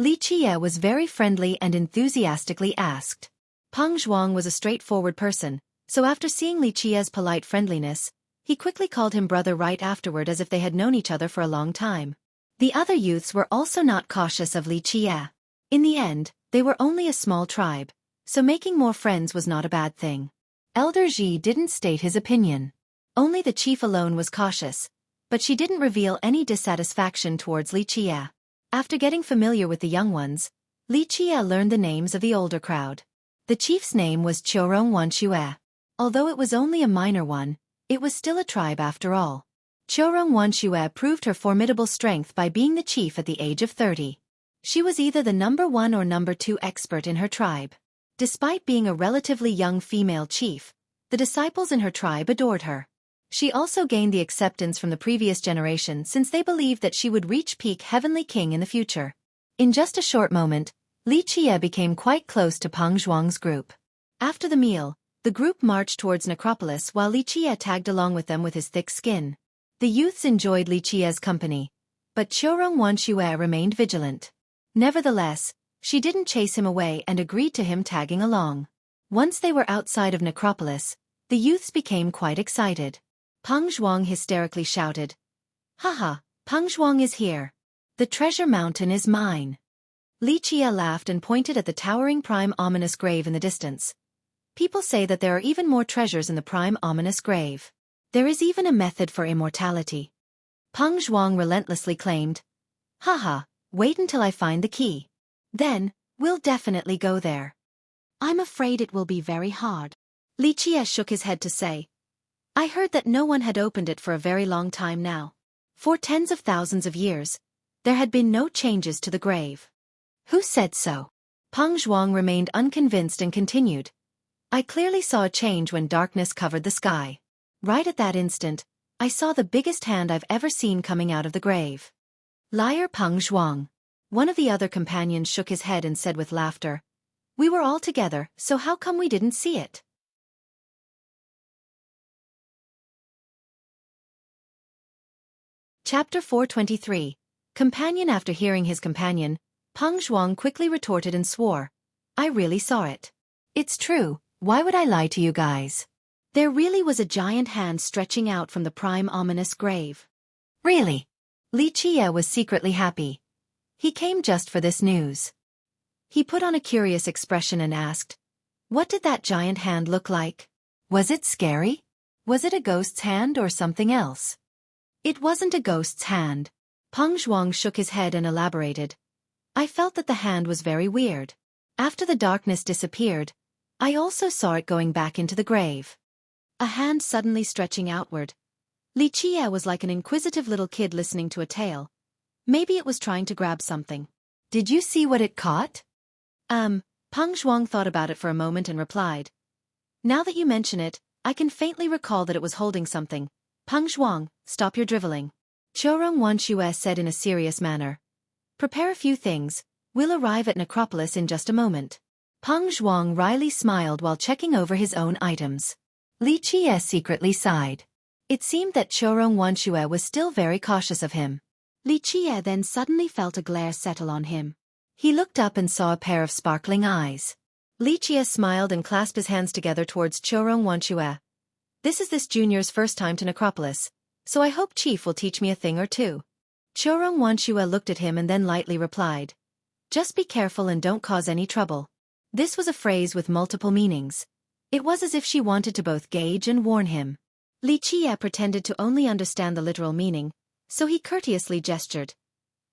Li Qia was very friendly and enthusiastically asked. Peng Zhuang was a straightforward person, so after seeing Li Qia's polite friendliness, he quickly called him brother right afterward as if they had known each other for a long time. The other youths were also not cautious of Li Qia. In the end, they were only a small tribe, so making more friends was not a bad thing. Elder Ji didn't state his opinion. Only the chief alone was cautious, but she didn't reveal any dissatisfaction towards Li Qia. After getting familiar with the young ones, Li Qia learned the names of the older crowd. The chief's name was Chorong Wanxue. Although it was only a minor one, it was still a tribe after all. Chorong Wanxue proved her formidable strength by being the chief at the age of 30. She was either the number 1 or number 2 expert in her tribe. Despite being a relatively young female chief, the disciples in her tribe adored her. She also gained the acceptance from the previous generation since they believed that she would reach peak Heavenly King in the future. In just a short moment, Li Qia became quite close to Peng Zhuang's group. After the meal, the group marched towards Necropolis while Li Qia tagged along with them with his thick skin. The youths enjoyed Li Qia's company, but Chorong Wanxue remained vigilant. Nevertheless, she didn't chase him away and agreed to him tagging along. Once they were outside of Necropolis, the youths became quite excited. Peng Zhuang hysterically shouted, "Haha, Peng Zhuang is here. The treasure mountain is mine." Li Qia laughed and pointed at the towering prime ominous grave in the distance. People say that there are even more treasures in the prime ominous grave. There is even a method for immortality. Peng Zhuang relentlessly claimed, "Haha, wait until I find the key. Then, we'll definitely go there." "I'm afraid it will be very hard." Li Qia shook his head to say, "I heard that no one had opened it for a very long time now. For tens of thousands of years, there had been no changes to the grave." "Who said so?" Peng Zhuang remained unconvinced and continued, "I clearly saw a change when darkness covered the sky. Right at that instant, I saw the biggest hand I've ever seen coming out of the grave." "Liar Peng Zhuang." One of the other companions shook his head and said with laughter, "We were all together, so how come we didn't see it?" Chapter 423. Companion. After hearing his companion, Peng Zhuang quickly retorted and swore, "I really saw it. It's true, why would I lie to you guys? There really was a giant hand stretching out from the prime ominous grave." "Really?" Li Qia was secretly happy. He came just for this news. He put on a curious expression and asked, "What did that giant hand look like? Was it scary? Was it a ghost's hand or something else?" "It wasn't a ghost's hand." Peng Zhuang shook his head and elaborated, "I felt that the hand was very weird. After the darkness disappeared, I also saw it going back into the grave. A hand suddenly stretching outward." Li Qia was like an inquisitive little kid listening to a tale. Maybe it was trying to grab something. "Did you see what it caught?" Peng Zhuang thought about it for a moment and replied, "Now that you mention it, I can faintly recall that it was holding something." "Peng Zhuang, stop your driveling," Chorong Wanxue said in a serious manner. "Prepare a few things, we'll arrive at Necropolis in just a moment." Peng Zhuang wryly smiled while checking over his own items. Li Qia secretly sighed. It seemed that Chorong Wanxue was still very cautious of him. Li Qia then suddenly felt a glare settle on him. He looked up and saw a pair of sparkling eyes. Li Qia smiled and clasped his hands together towards Chorong Wanxue. This junior's first time to Necropolis, so I hope Chief will teach me a thing or two." Chorong Wanxue looked at him and then lightly replied, "Just be careful and don't cause any trouble." This was a phrase with multiple meanings. It was as if she wanted to both gauge and warn him. Li Qia pretended to only understand the literal meaning, so he courteously gestured.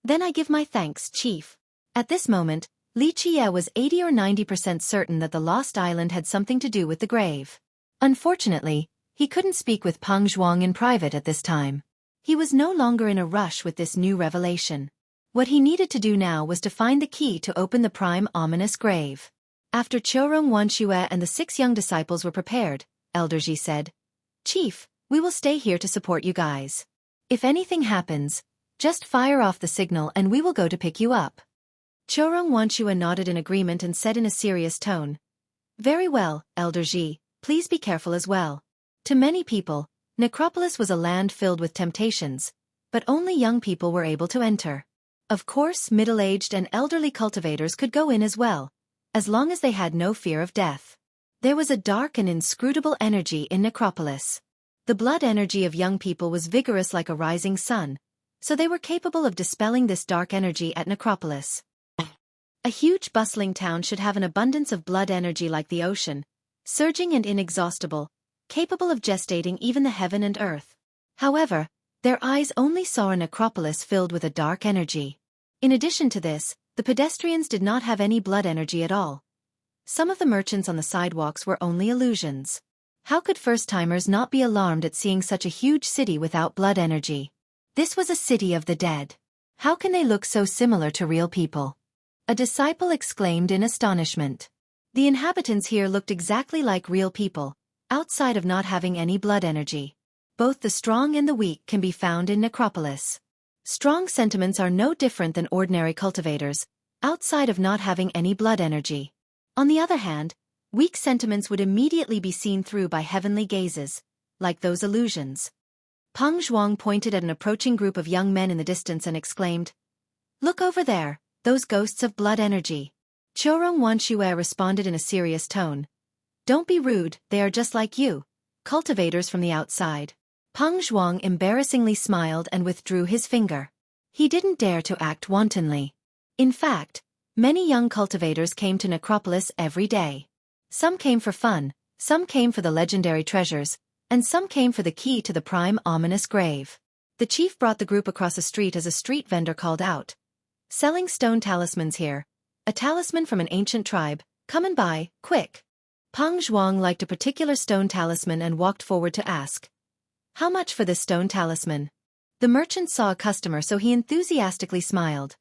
"Then I give my thanks, Chief." At this moment, Li Qia was 80 or 90% certain that the Lost Island had something to do with the grave. Unfortunately, he couldn't speak with Peng Zhuang in private at this time. He was no longer in a rush with this new revelation. What he needed to do now was to find the key to open the prime ominous grave. After Chorong Wanxue and the 6 young disciples were prepared, Elder Ji said, "Chief, We will stay here to support you guys. If anything happens, just fire off the signal and we will go to pick you up. Chorong Wanshua nodded in agreement and said in a serious tone, Very well, Elder Ji, please be careful as well. To many people, Necropolis was a land filled with temptations, but only young people were able to enter. Of course, middle-aged and elderly cultivators could go in as well, as long as they had no fear of death. There was a dark and inscrutable energy in Necropolis. The blood energy of young people was vigorous like a rising sun, so they were capable of dispelling this dark energy at Necropolis. A huge bustling town should have an abundance of blood energy like the ocean, surging and inexhaustible, capable of gestating even the heaven and earth. However, their eyes only saw a necropolis filled with a dark energy. In addition to this, the pedestrians did not have any blood energy at all. Some of the merchants on the sidewalks were only illusions. How could first-timers not be alarmed at seeing such a huge city without blood energy? This was a city of the dead. How can they look so similar to real people? A disciple exclaimed in astonishment. The inhabitants here looked exactly like real people, outside of not having any blood energy. Both the strong and the weak can be found in Necropolis. Strong sentiments are no different than ordinary cultivators, outside of not having any blood energy. On the other hand, weak sentiments would immediately be seen through by heavenly gazes, like those illusions. Peng Zhuang pointed at an approaching group of young men in the distance and exclaimed, Look over there, those ghosts of blood energy. Chorong Wanshue responded in a serious tone. Don't be rude, they are just like you, cultivators from the outside. Peng Zhuang embarrassingly smiled and withdrew his finger. He didn't dare to act wantonly. In fact, many young cultivators came to Necropolis every day. Some came for fun, some came for the legendary treasures, and some came for the key to the prime ominous grave. The chief brought the group across a street as a street vendor called out, Selling stone talismans here. A talisman from an ancient tribe, come and buy, quick. Peng Zhuang liked a particular stone talisman and walked forward to ask, How much for this stone talisman? The merchant saw a customer so he enthusiastically smiled.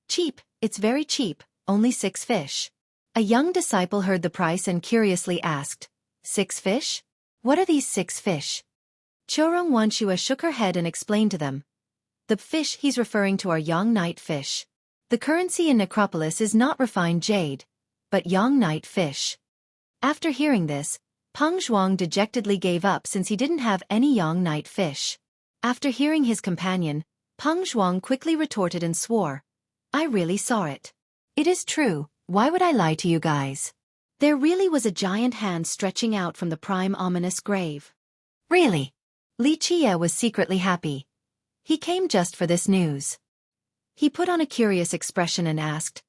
Cheap, it's very cheap, only 6 fish. A young disciple heard the price and curiously asked, 6 fish? What are these 6 fish? Chorong Wanshua shook her head and explained to them. The fish he's referring to are Yang Night fish. The currency in Necropolis is not refined jade, but Yang Night fish. After hearing this, Peng Zhuang dejectedly gave up since he didn't have any Yang Night fish. After hearing his companion, Peng Zhuang quickly retorted and swore, I really saw it. It is true, why would I lie to you guys? There really was a giant hand stretching out from the prime ominous grave. Really? Li Qie was secretly happy. He came just for this news. He put on a curious expression and asked,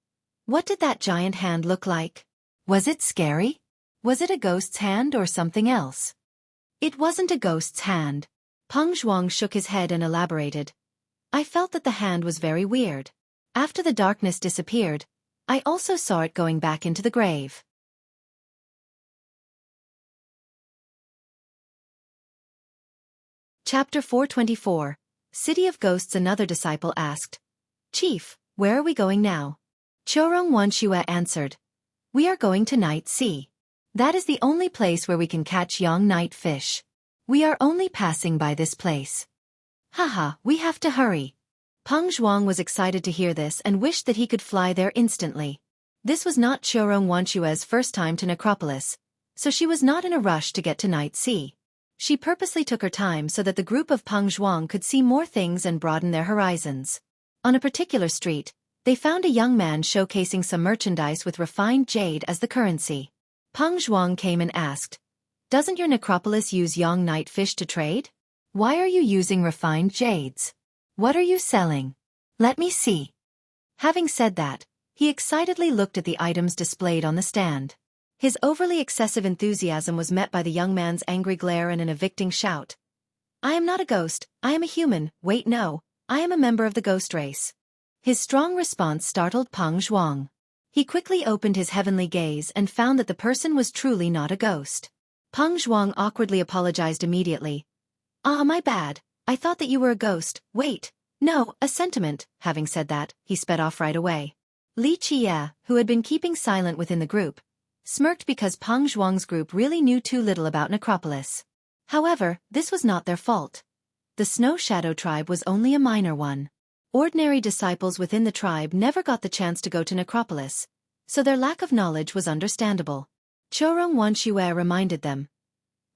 What did that giant hand look like? Was it scary? Was it a ghost's hand or something else? It wasn't a ghost's hand. Peng Zhuang shook his head and elaborated. I felt that the hand was very weird. After the darkness disappeared, I also saw it going back into the grave. Chapter 424, City of Ghosts. Another disciple asked, Chief, where are we going now? Chorong Wanshue answered, We are going to Night Sea. That is the only place where we can catch Yang Night fish. We are only passing by this place. Haha, we have to hurry. Peng Zhuang was excited to hear this and wished that he could fly there instantly. This was not Chorong Wanshue's first time to Necropolis, so she was not in a rush to get to Night Sea. She purposely took her time so that the group of Peng Zhuang could see more things and broaden their horizons. On a particular street, they found a young man showcasing some merchandise with refined jade as the currency. Peng Zhuang came and asked, Doesn't your necropolis use Yang Night fish to trade? Why are you using refined jades? What are you selling? Let me see. Having said that, he excitedly looked at the items displayed on the stand. His overly excessive enthusiasm was met by the young man's angry glare and an evicting shout. I am not a ghost, I am a human, wait no, I am a member of the ghost race. His strong response startled Peng Zhuang. He quickly opened his heavenly gaze and found that the person was truly not a ghost. Peng Zhuang awkwardly apologized immediately. Ah, my bad, I thought that you were a ghost, wait, no, a sentiment. Having said that, he sped off right away. Li Qie, who had been keeping silent within the group, smirked because Peng Zhuang's group really knew too little about Necropolis. However, this was not their fault. The Snow Shadow tribe was only a minor one. Ordinary disciples within the tribe never got the chance to go to Necropolis, so their lack of knowledge was understandable. Chorong Wanshue reminded them.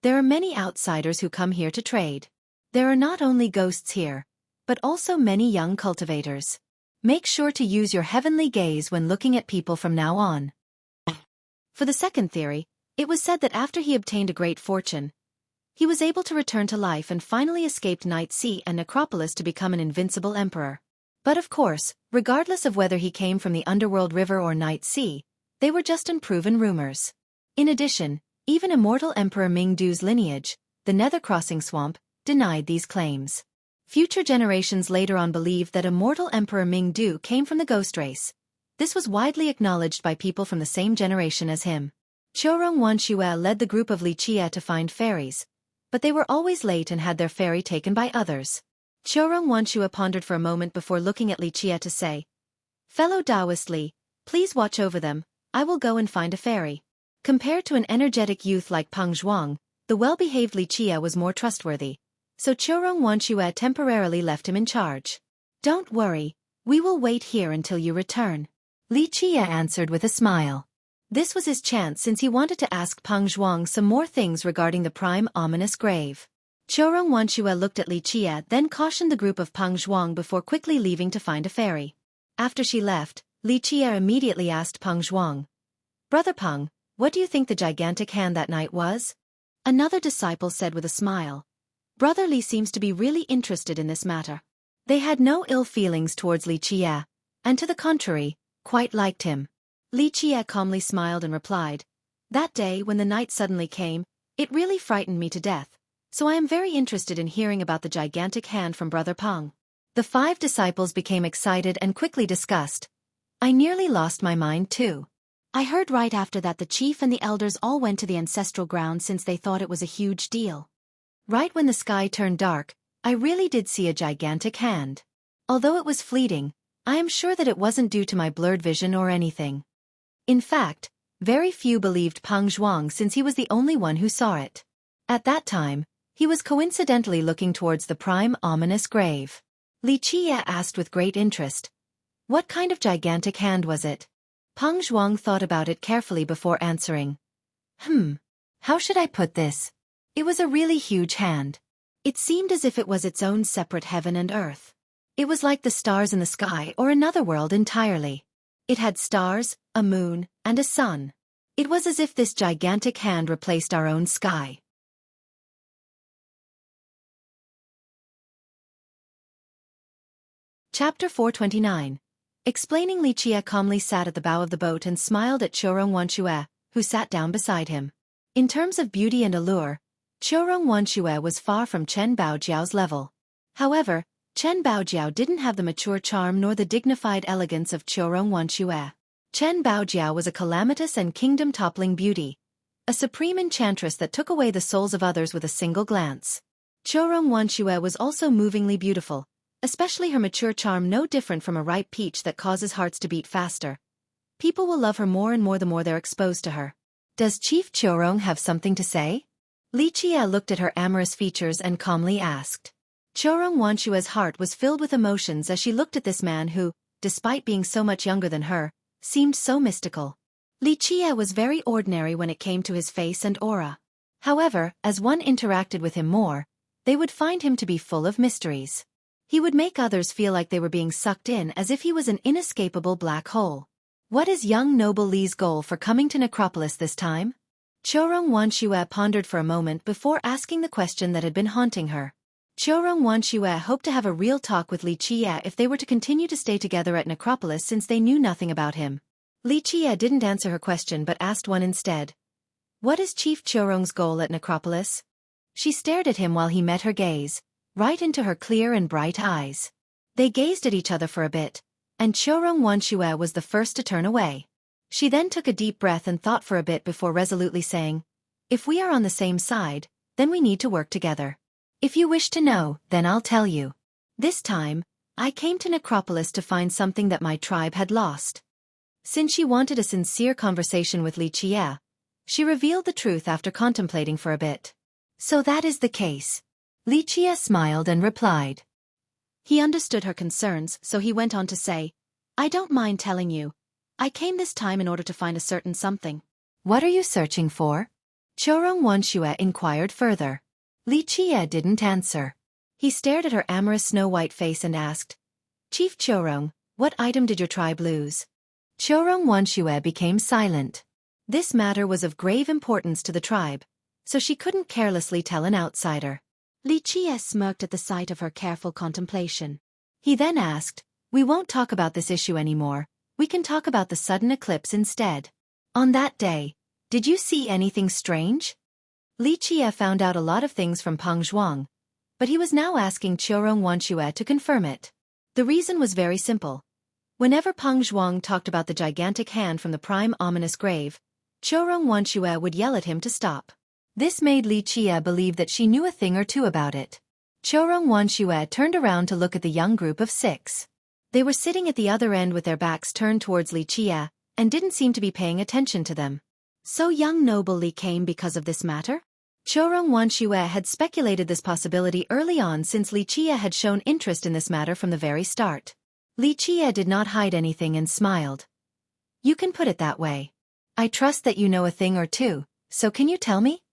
There are many outsiders who come here to trade. There are not only ghosts here, but also many young cultivators. Make sure to use your heavenly gaze when looking at people from now on. For the second theory, it was said that after he obtained a great fortune, he was able to return to life and finally escaped Night Sea and Necropolis to become an invincible emperor. But of course, regardless of whether he came from the Underworld River or Night Sea, they were just unproven rumors. In addition, even immortal Emperor Mingdu's lineage, the Nether Crossing Swamp, denied these claims. Future generations later on believed that immortal Emperor Mingdu came from the ghost race. This was widely acknowledged by people from the same generation as him. Chorong Wanshue led the group of Lichia to find fairies, but they were always late and had their fairy taken by others. Chorong Wanshue pondered for a moment before looking at Lichia to say, "Fellow Taoist Li, please watch over them, I will go and find a fairy." Compared to an energetic youth like Peng Zhuang, the well-behaved Lichia was more trustworthy, so Chorong Wanshue temporarily left him in charge. "Don't worry, we will wait here until you return," Lichia answered with a smile. This was his chance since he wanted to ask Peng Zhuang some more things regarding the prime ominous grave. Chorong Wanshue looked at Lichia, then cautioned the group of Peng Zhuang before quickly leaving to find a fairy. After she left, Lichia immediately asked Peng Zhuang, "Brother Peng, what do you think the gigantic hand that night was?" Another disciple said with a smile, "Brother Li seems to be really interested in this matter." They had no ill feelings towards Lichia, and to the contrary, quite liked him. Lichia calmly smiled and replied, "That day when the night suddenly came, it really frightened me to death, so I am very interested in hearing about the gigantic hand from Brother Peng." The 5 disciples became excited and quickly discussed, "I nearly lost my mind too. I heard right after that the chief and the elders all went to the ancestral ground since they thought it was a huge deal. Right when the sky turned dark, I really did see a gigantic hand. Although it was fleeting, I am sure that it wasn't due to my blurred vision or anything." In fact, very few believed Peng Zhuang since he was the only one who saw it. At that time, he was coincidentally looking towards the prime ominous grave. Lichia asked with great interest, "What kind of gigantic hand was it?" Peng Zhuang thought about it carefully before answering. How should I put this? It was a really huge hand. It seemed as if it was its own separate heaven and earth. It was like the stars in the sky or another world entirely. It had stars, a moon, and a sun. It was as if this gigantic hand replaced our own sky. Chapter 429. Explaining. Lichia calmly sat at the bow of the boat and smiled at Chorong Wanshue, who sat down beside him. In terms of beauty and allure, Chorong Wanshue was far from Chen Baojiao's level. However, Chen Baojiao didn't have the mature charm nor the dignified elegance of Chorong Wanshue. Chen Baojiao was a calamitous and kingdom-toppling beauty, a supreme enchantress that took away the souls of others with a single glance. Chorong Wanshue was also movingly beautiful, especially her mature charm, no different from a ripe peach that causes hearts to beat faster. People will love her more and more the more they're exposed to her. "Does Chief Chorong have something to say?" Lichia looked at her amorous features and calmly asked. Chorong Wanshue's heart was filled with emotions as she looked at this man who, despite being so much younger than her, seemed so mystical. Lichia was very ordinary when it came to his face and aura. However, as one interacted with him more, they would find him to be full of mysteries. He would make others feel like they were being sucked in as if he was an inescapable black hole. What is young noble Li's goal for coming to Necropolis this time? Chorong Wanshue pondered for a moment before asking the question that had been haunting her. Chorong Wanshue hoped to have a real talk with Lichia if they were to continue to stay together at Necropolis since they knew nothing about him. Lichia didn't answer her question but asked one instead. "What is Chief Chorong's goal at Necropolis?" She stared at him while he met her gaze, right into her clear and bright eyes. They gazed at each other for a bit, and Chorong Wanshue was the first to turn away. She then took a deep breath and thought for a bit before resolutely saying, "If we are on the same side, then we need to work together. If you wish to know, then I'll tell you. This time, I came to Necropolis to find something that my tribe had lost." Since she wanted a sincere conversation with Lichia, she revealed the truth after contemplating for a bit. So that is the case. Lichia smiled and replied. He understood her concerns, so he went on to say, I don't mind telling you. I came this time in order to find a certain something. What are you searching for? Chorong Wanshue inquired further. Lichia didn't answer. He stared at her amorous snow-white face and asked, Chief Chorong, what item did your tribe lose? Chorong Wanshue became silent. This matter was of grave importance to the tribe, so she couldn't carelessly tell an outsider. Lichia smirked at the sight of her careful contemplation. He then asked, We won't talk about this issue anymore, we can talk about the sudden eclipse instead. On that day, did you see anything strange? Lichia found out a lot of things from Peng Zhuang, but he was now asking Chorong Wanshue to confirm it. The reason was very simple. Whenever Peng Zhuang talked about the gigantic hand from the prime ominous grave, Chorong Wanshue would yell at him to stop. This made Lichia believe that she knew a thing or two about it. Chorong Wanshue turned around to look at the young group of 6. They were sitting at the other end with their backs turned towards Lichia, and didn't seem to be paying attention to them. So young noble Li came because of this matter? Chorong Wanshue had speculated this possibility early on since Lichia had shown interest in this matter from the very start. Lichia did not hide anything and smiled. You can put it that way. I trust that you know a thing or two, so can you tell me?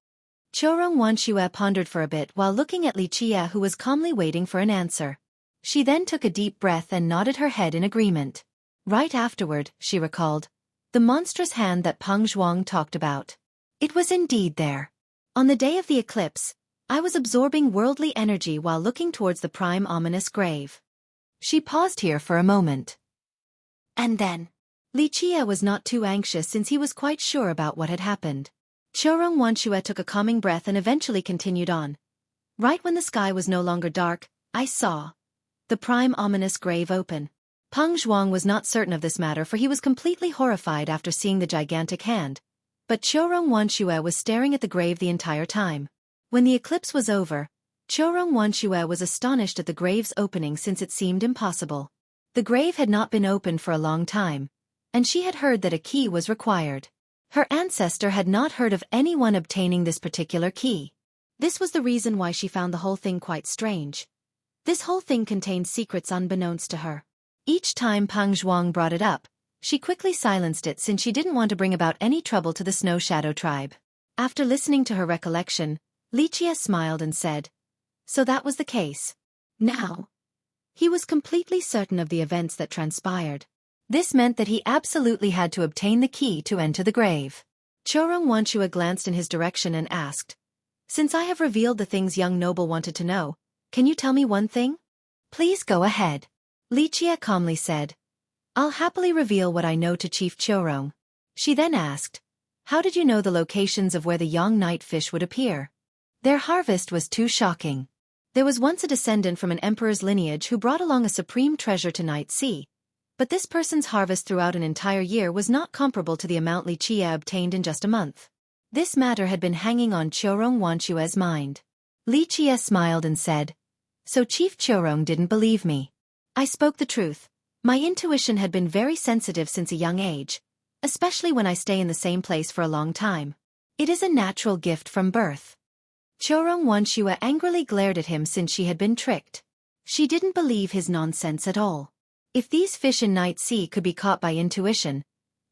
Chorong Wanshue pondered for a bit while looking at Lichia, who was calmly waiting for an answer. She then took a deep breath and nodded her head in agreement. Right afterward, she recalled the monstrous hand that Peng Zhuang talked about. It was indeed there. On the day of the eclipse, I was absorbing worldly energy while looking towards the prime ominous grave. She paused here for a moment. And then? Lichia was not too anxious since he was quite sure about what had happened. Chorong Wanshue took a calming breath and eventually continued on. Right when the sky was no longer dark, I saw the prime ominous grave open. Peng Zhuang was not certain of this matter, for he was completely horrified after seeing the gigantic hand. But Chorong Wanshue was staring at the grave the entire time. When the eclipse was over, Chorong Wanshue was astonished at the grave's opening since it seemed impossible. The grave had not been opened for a long time, and she had heard that a key was required. Her ancestor had not heard of anyone obtaining this particular key. This was the reason why she found the whole thing quite strange. This whole thing contained secrets unbeknownst to her. Each time Peng Zhuang brought it up, she quickly silenced it since she didn't want to bring about any trouble to the Snow Shadow tribe. After listening to her recollection, Lichia smiled and said, So that was the case. Now, he was completely certain of the events that transpired. This meant that he absolutely had to obtain the key to enter the grave. Chorong Wanshue glanced in his direction and asked, Since I have revealed the things young noble wanted to know, can you tell me one thing? Please go ahead. Lichia calmly said, I'll happily reveal what I know to Chief Chorong. She then asked, How did you know the locations of where the young night fish would appear? Their harvest was too shocking. There was once a descendant from an emperor's lineage who brought along a supreme treasure to Night Sea, but this person's harvest throughout an entire year was not comparable to the amount Lichia obtained in just a month. This matter had been hanging on Chorong Wanshue's mind. Lichia smiled and said, So Chief Chorong didn't believe me. I spoke the truth. My intuition had been very sensitive since a young age, especially when I stay in the same place for a long time. It is a natural gift from birth. Chorong Wanshue angrily glared at him since she had been tricked. She didn't believe his nonsense at all. If these fish in Night Sea could be caught by intuition,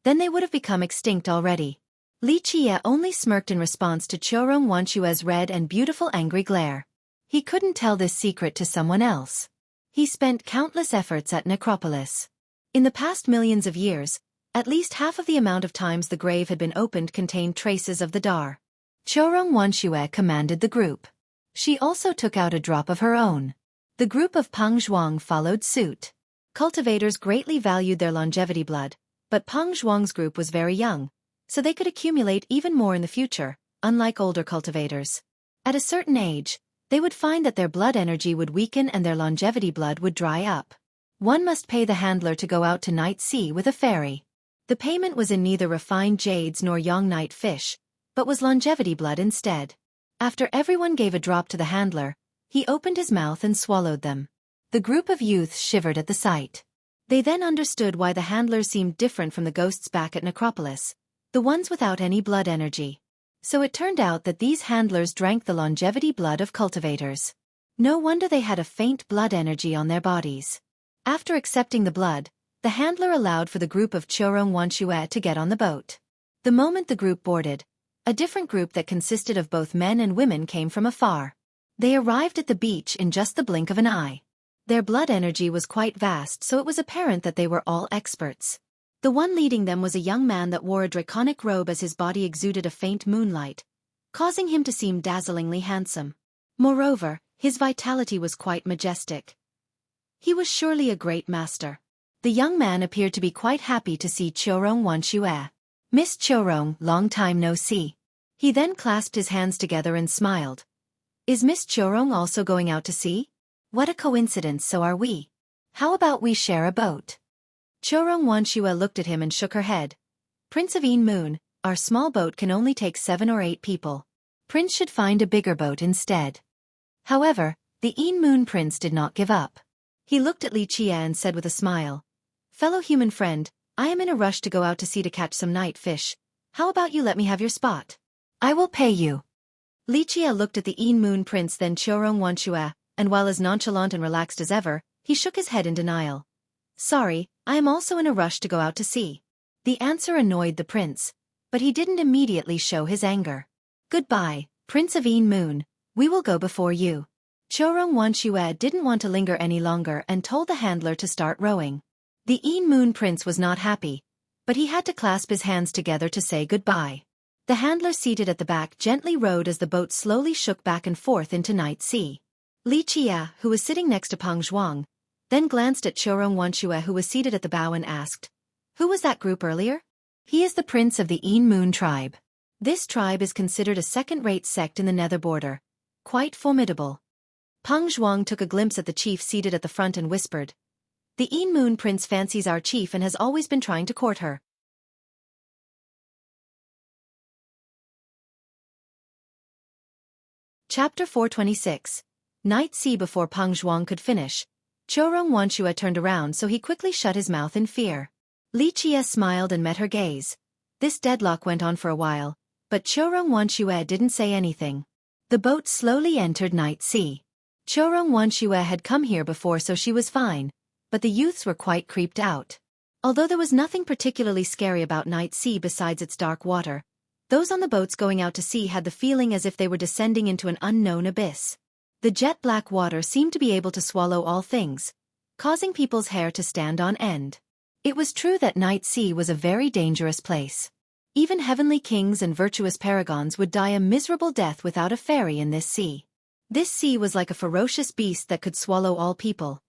then they would have become extinct already. Lichia only smirked in response to Chorong Wanshue's red and beautiful angry glare. He couldn't tell this secret to someone else. He spent countless efforts at Necropolis. In the past millions of years, at least half of the amount of times the grave had been opened contained traces of the Dar. Chorong Wanshue commanded the group. She also took out a drop of her own. The group of Peng Zhuang followed suit. Cultivators greatly valued their longevity blood, but Peng Zhuang's group was very young, so they could accumulate even more in the future, unlike older cultivators. At a certain age, they would find that their blood energy would weaken and their longevity blood would dry up. One must pay the handler to go out to Night Sea with a ferry. The payment was in neither refined jades nor young night fish, but was longevity blood instead. After everyone gave a drop to the handler, he opened his mouth and swallowed them. The group of youths shivered at the sight. They then understood why the handlers seemed different from the ghosts back at Necropolis, the ones without any blood energy. So it turned out that these handlers drank the longevity blood of cultivators. No wonder they had a faint blood energy on their bodies. After accepting the blood, the handler allowed for the group of Xueqi to get on the boat. The moment the group boarded, a different group that consisted of both men and women came from afar. They arrived at the beach in just the blink of an eye. Their blood energy was quite vast, so it was apparent that they were all experts. The one leading them was a young man that wore a draconic robe as his body exuded a faint moonlight, causing him to seem dazzlingly handsome. Moreover, his vitality was quite majestic. He was surely a great master. The young man appeared to be quite happy to see Xueqi. "Miss Xueqi, long time no see." He then clasped his hands together and smiled. "Is Miss Xueqi also going out to sea? What a coincidence, so are we. How about we share a boat?" Xueqi looked at him and shook her head. "Prince of Moon, our small boat can only take 7 or 8 people. Prince should find a bigger boat instead." However, the Moon Prince did not give up. He looked at Xueqi and said with a smile, "Fellow human friend, I am in a rush to go out to sea to catch some night fish. How about you let me have your spot? I will pay you." Xueqi looked at the Moon Prince then Xueqi, and while as nonchalant and relaxed as ever, he shook his head in denial. "Sorry, I am also in a rush to go out to sea." The answer annoyed the prince, but he didn't immediately show his anger. "Goodbye, Prince of Moon, we will go before you." Xueqi didn't want to linger any longer and told the handler to start rowing. The Moon Prince was not happy, but he had to clasp his hands together to say goodbye. The handler seated at the back gently rowed as the boat slowly shook back and forth into night sea. Xueqi, who was sitting next to Peng Zhuang, then glanced at Xueqi who was seated at the bow and asked, "Who was that group earlier?" "He is the prince of the Moon tribe. This tribe is considered a second-rate sect in the nether border. Quite formidable." Peng Zhuang took a glimpse at the chief seated at the front and whispered, "The Moon Prince fancies our chief and has always been trying to court her." Chapter 426. Night Sea. Before Peng Zhuang could finish, Xueqi turned around so he quickly shut his mouth in fear. Xueqi smiled and met her gaze. This deadlock went on for a while, but Xueqi didn't say anything. The boat slowly entered Night Sea. Xueqi had come here before so she was fine, but the youths were quite creeped out. Although there was nothing particularly scary about Night Sea besides its dark water, those on the boats going out to sea had the feeling as if they were descending into an unknown abyss. The jet-black water seemed to be able to swallow all things, causing people's hair to stand on end. It was true that Night Sea was a very dangerous place. Even heavenly kings and virtuous paragons would die a miserable death without a ferry in this sea. This sea was like a ferocious beast that could swallow all people.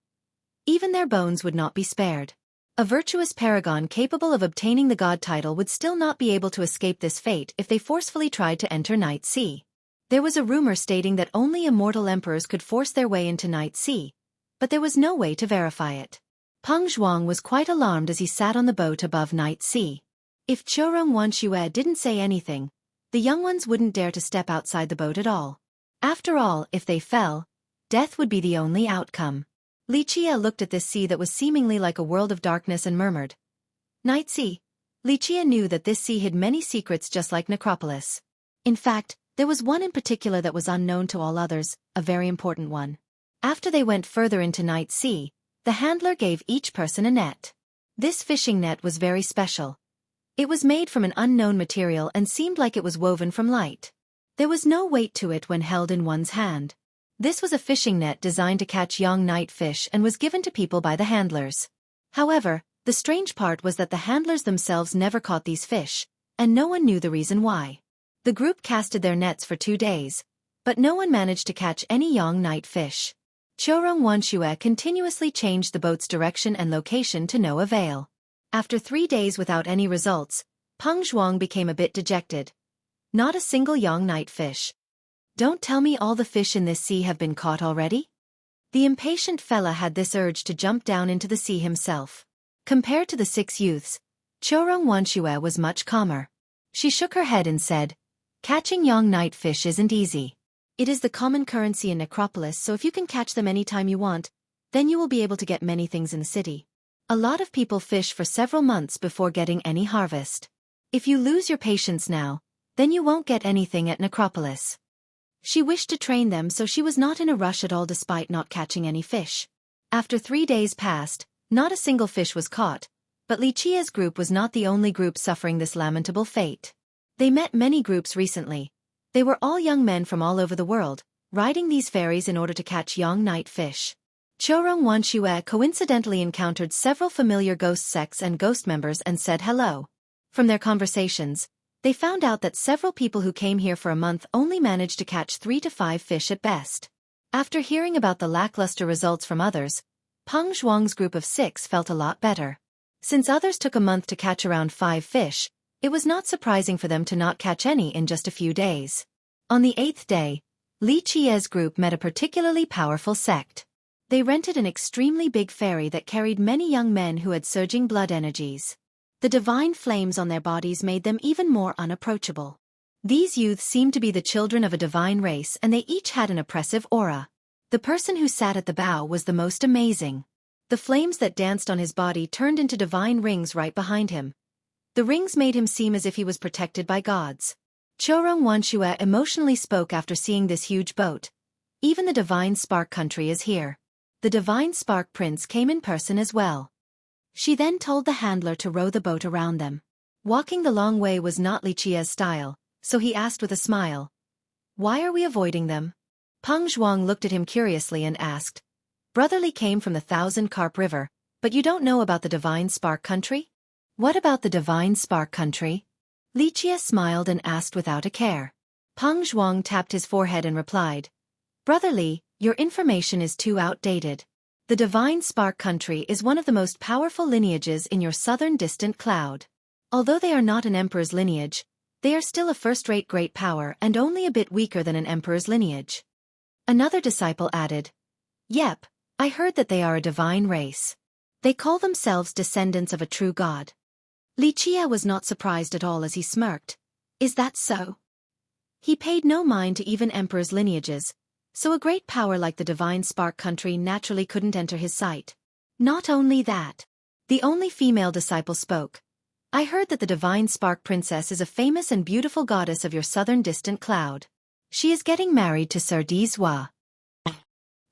Even their bones would not be spared. A virtuous paragon capable of obtaining the god title would still not be able to escape this fate if they forcefully tried to enter Night Sea. There was a rumor stating that only immortal emperors could force their way into Night Sea, but there was no way to verify it. Peng Zhuang was quite alarmed as he sat on the boat above Night Sea. If Xueqi didn't say anything, the young ones wouldn't dare to step outside the boat at all. After all, if they fell, death would be the only outcome. Xueqi looked at this sea that was seemingly like a world of darkness and murmured, "Night Sea." Xueqi knew that this sea hid many secrets just like Necropolis. In fact, there was one in particular that was unknown to all others, a very important one. After they went further into Night Sea, the handler gave each person a net. This fishing net was very special. It was made from an unknown material and seemed like it was woven from light. There was no weight to it when held in one's hand. This was a fishing net designed to catch young night fish and was given to people by the handlers. However, the strange part was that the handlers themselves never caught these fish, and no one knew the reason why. The group casted their nets for 2 days, but no one managed to catch any young night fish. Xueqi continuously changed the boat's direction and location to no avail. After 3 days without any results, Peng Zhuang became a bit dejected. Not a single young night fish. "Don't tell me all the fish in this sea have been caught already?" The impatient fella had this urge to jump down into the sea himself. Compared to the 6 youths, Xueqi was much calmer. She shook her head and said, "Catching young night fish isn't easy. It is the common currency in Necropolis, so if you can catch them any time you want, then you will be able to get many things in the city. A lot of people fish for several months before getting any harvest. If you lose your patience now, Then you won't get anything at Necropolis. She wished to train them, so she was not in a rush at all despite not catching any fish. After 3 days passed, not a single fish was caught, but Liqia's group was not the only group suffering this lamentable fate. They met many groups recently. They were all young men from all over the world, riding these ferries in order to catch young night fish. Xueqi coincidentally encountered several familiar ghost sects and ghost members and said hello. From their conversations, they found out that several people who came here for a month only managed to catch 3 to 5 fish at best. After hearing about the lackluster results from others, Peng Zhuang's group of 6 felt a lot better. Since others took a month to catch around 5 fish, it was not surprising for them to not catch any in just a few days. On the 8th day, Liqia's group met a particularly powerful sect. They rented an extremely big ferry that carried many young men who had surging blood energies. The divine flames on their bodies made them even more unapproachable. These youths seemed to be the children of a divine race, and they each had an oppressive aura. The person who sat at the bow was the most amazing. The flames that danced on his body turned into divine rings right behind him. The rings made him seem as if he was protected by gods. Xueqi emotionally spoke after seeing this huge boat. Even the divine spark country is here. The divine spark prince came in person as well. She then told the handler to row the boat around them. Walking the long way was not Liqia's style, so he asked with a smile, "Why are we avoiding them?" Peng Zhuang looked at him curiously and asked, "Brotherly came from the Thousand Carp River, but you don't know about the divine spark country?" "What about the divine spark country?" Liqia smiled and asked without a care. Peng Zhuang tapped his forehead and replied, "Brotherly, your information is too outdated. The divine spark country is one of the most powerful lineages in your southern distant cloud. Although they are not an emperor's lineage, they are still a first-rate great power and only a bit weaker than an emperor's lineage." Another disciple added, "Yep, I heard that they are a divine race. They call themselves descendants of a true god." Liqia was not surprised at all as he smirked. "Is that so?" He paid no mind to even emperor's lineages, so a great power like the divine spark country naturally couldn't enter his sight. Not only that, the only female disciple spoke. "I heard that the divine spark princess is a famous and beautiful goddess of your southern distant cloud. She is getting married to Sir Dizwa.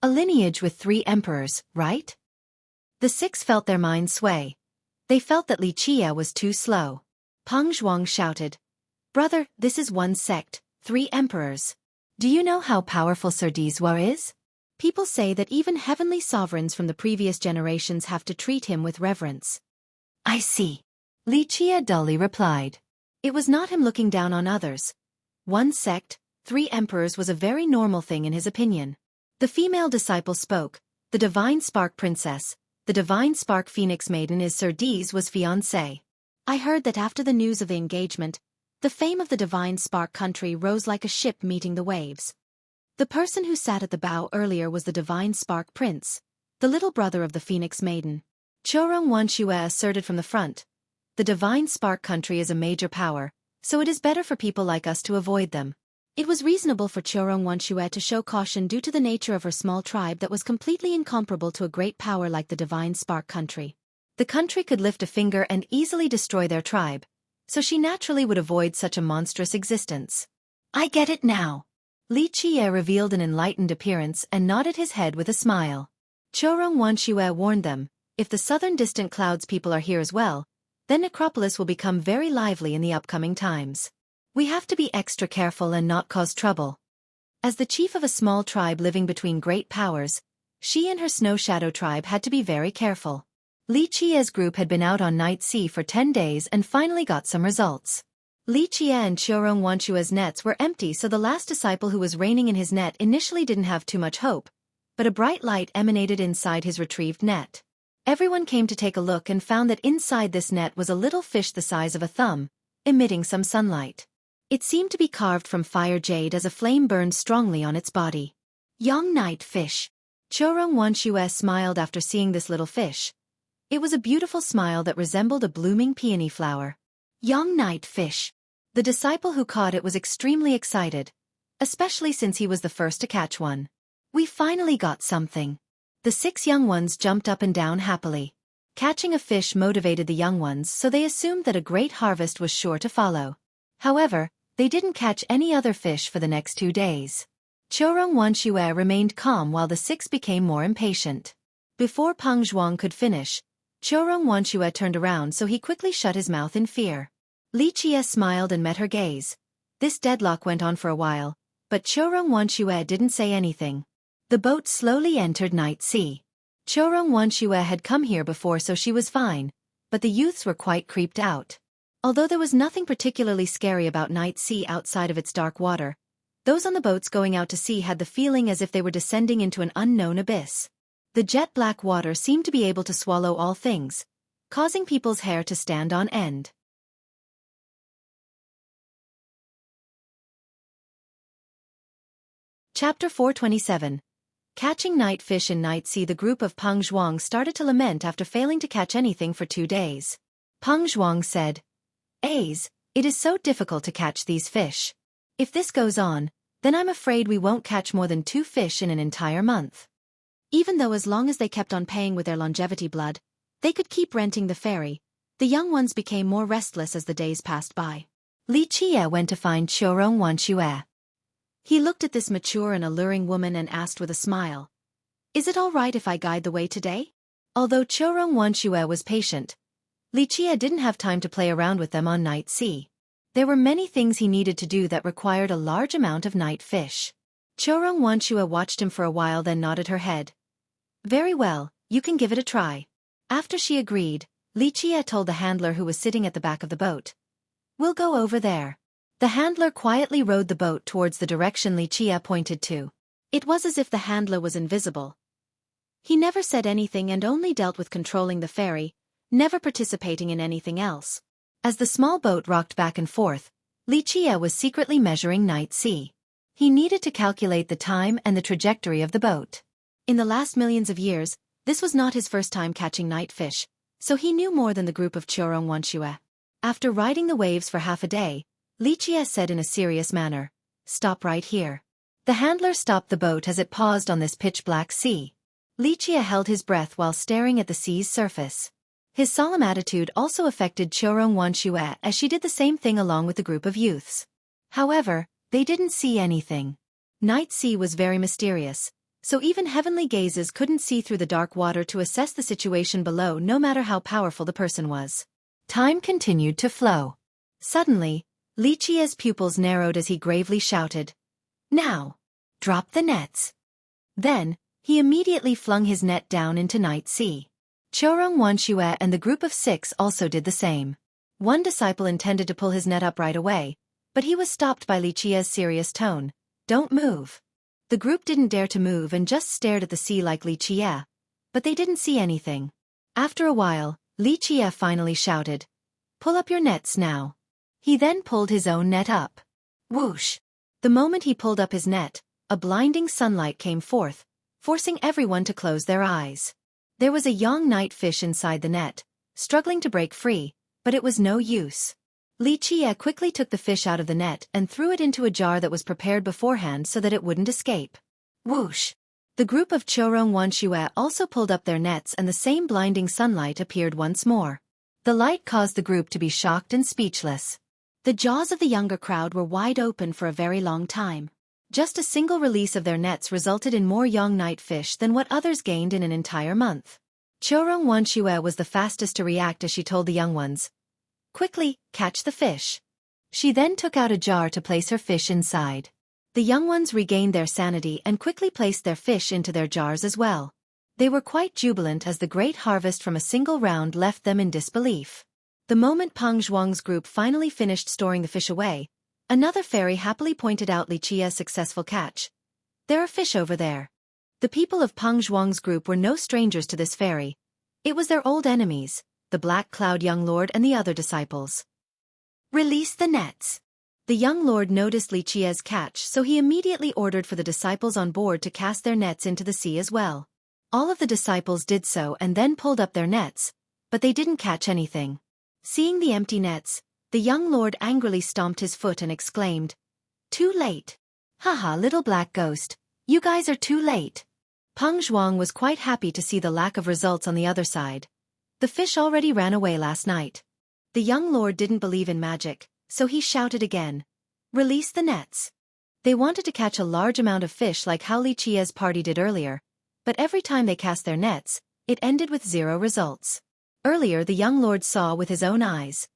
A lineage with 3 emperors, right?" The 6 felt their minds sway. They felt that Liqia was too slow. Peng Zhuang shouted, "Brother, this is one sect, 3 emperors. Do you know how powerful Sir Dizwa is? People say that even heavenly sovereigns from the previous generations have to treat him with reverence." "I see," Liqia dully replied. It was not him looking down on others. One sect, 3 emperors was a very normal thing in his opinion. The female disciple spoke, "The divine spark princess, the divine spark phoenix maiden is Sir Dizwa's fiancée. I heard that after the news of the engagement, the fame of the divine spark country rose like a ship meeting the waves. The person who sat at the bow earlier was the divine spark prince, the little brother of the phoenix maiden." Xueqi asserted from the front, "The divine spark country is a major power, so it is better for people like us to avoid them." It was reasonable for Xueqi to show caution due to the nature of her small tribe that was completely incomparable to a great power like the divine spark country. The country could lift a finger and easily destroy their tribe, so she naturally would avoid such a monstrous existence. "I get it now." Liqia revealed an enlightened appearance and nodded his head with a smile. Xueqi warned them, "If the southern distant clouds people are here as well, then Necropolis will become very lively in the upcoming times. We have to be extra careful and not cause trouble." As the chief of a small tribe living between great powers, she and her Snow Shadow tribe had to be very careful. Liqia's group had been out on night sea for 10 days and finally got some results. Liqia and Xueqi's nets were empty, so the last disciple who was reining in his net initially didn't have too much hope, but a bright light emanated inside his retrieved net. Everyone came to take a look and found that inside this net was a little fish the size of a thumb, emitting some sunlight. It seemed to be carved from fire jade as a flame burned strongly on its body. "Young night fish." Xueqi smiled after seeing this little fish. It was a beautiful smile that resembled a blooming peony flower. "Young night fish." The disciple who caught it was extremely excited, especially since he was the first to catch one. "We finally got something." The 6 young ones jumped up and down happily. Catching a fish motivated the young ones, so they assumed that a great harvest was sure to follow. However, They didn't catch any other fish for the next 2 days. Chorong Wanxue remained calm while the 6 became more impatient. Before Peng Zhuang could finish, Chorong Wanxue turned around so he quickly shut his mouth in fear. Li Qie smiled and met her gaze. This deadlock went on for a while, but Chorong Wanxue didn't say anything. The boat slowly entered Night Sea. Chorong Wanxue had come here before so she was fine, but the youths were quite creeped out. Although there was nothing particularly scary about Night Sea outside of its dark water, those on the boats going out to sea had the feeling as if they were descending into an unknown abyss. The jet-black water seemed to be able to swallow all things, causing people's hair to stand on end. Chapter 427. Catching night fish in Night Sea. The group of Peng Zhuang started to lament after failing to catch anything for 2 days. Peng Zhuang said, "Aze, it is so difficult to catch these fish. If this goes on, then I'm afraid we won't catch more than 2 fish in an entire month." Even though as long as they kept on paying with their longevity blood, they could keep renting the ferry, the young ones became more restless as the days passed by. Li Qie went to find Chorong Wanxue. He looked at this mature and alluring woman and asked with a smile, "Is it all right if I guide the way today?" Although Chorong Wanxue was patient, Li Qie didn't have time to play around with them on Night Sea. There were many things he needed to do that required a large amount of night fish. Chorong Wanxue watched him for a while then nodded her head. "Very well, you can give it a try." After she agreed, Li Qie told the handler who was sitting at the back of the boat, "We'll go over there." The handler quietly rowed the boat towards the direction Li Qie pointed to. It was as if the handler was invisible. He never said anything and only dealt with controlling the ferry, never participating in anything else. As the small boat rocked back and forth, Li Qie was secretly measuring Night Sea. He needed to calculate the time and the trajectory of the boat. In the last millions of years, this was not his first time catching night fish, so he knew more than the group of Chorong Wanxue. After riding the waves for half a day, Li Qie said in a serious manner, "Stop right here." The handler stopped the boat as it paused on this pitch-black sea. Li Qie held his breath while staring at the sea's surface. His solemn attitude also affected Chorong Wanxue as she did the same thing along with the group of youths. However, they didn't see anything. Night Sea was very mysterious, so even heavenly gazes couldn't see through the dark water to assess the situation below no matter how powerful the person was. Time continued to flow. Suddenly, Li Qie's pupils narrowed as he gravely shouted, "Now! Drop the nets!" Then, he immediately flung his net down into Night Sea. Chorong Wanxue and the group of 6 also did the same. One disciple intended to pull his net up right away, but he was stopped by Li Qie's serious tone, "Don't move." The group didn't dare to move and just stared at the sea like Li Qie, but they didn't see anything. After a while, Li Qie finally shouted, "Pull up your nets now." He then pulled his own net up. Whoosh! The moment he pulled up his net, a blinding sunlight came forth, forcing everyone to close their eyes. There was a young night fish inside the net, struggling to break free, but it was no use. Li Qie quickly took the fish out of the net and threw it into a jar that was prepared beforehand so that it wouldn't escape. Whoosh! The group of Chorong Wanxue also pulled up their nets and the same blinding sunlight appeared once more. The light caused the group to be shocked and speechless. The jaws of the younger crowd were wide open for a very long time. Just a single release of their nets resulted in more young night fish than what others gained in an entire month. Chorong Wanxue was the fastest to react as she told the young ones, "Quickly, catch the fish." She then took out a jar to place her fish inside. The young ones regained their sanity and quickly placed their fish into their jars as well. They were quite jubilant as the great harvest from a single round left them in disbelief. The moment Peng Zhuang's group finally finished storing the fish away, another fairy happily pointed out Li Qie's successful catch. "There are fish over there." The people of Peng Zhuang's group were no strangers to this fairy. It was their old enemies, the Black Cloud young lord and the other disciples. "Release the nets." The young lord noticed Li Qie's catch so he immediately ordered for the disciples on board to cast their nets into the sea as well. All of the disciples did so and then pulled up their nets, but they didn't catch anything. Seeing the empty nets, the young lord angrily stomped his foot and exclaimed, "Too late. Haha, little black ghost, you guys are too late." Peng Zhuang was quite happy to see the lack of results on the other side. The fish already ran away last night. The young lord didn't believe in magic, so he shouted again, Release the nets. They wanted to catch a large amount of fish like how Li Qia's party did earlier, but every time they cast their nets, it ended with 0 results. Earlier the young lord saw with his own eyes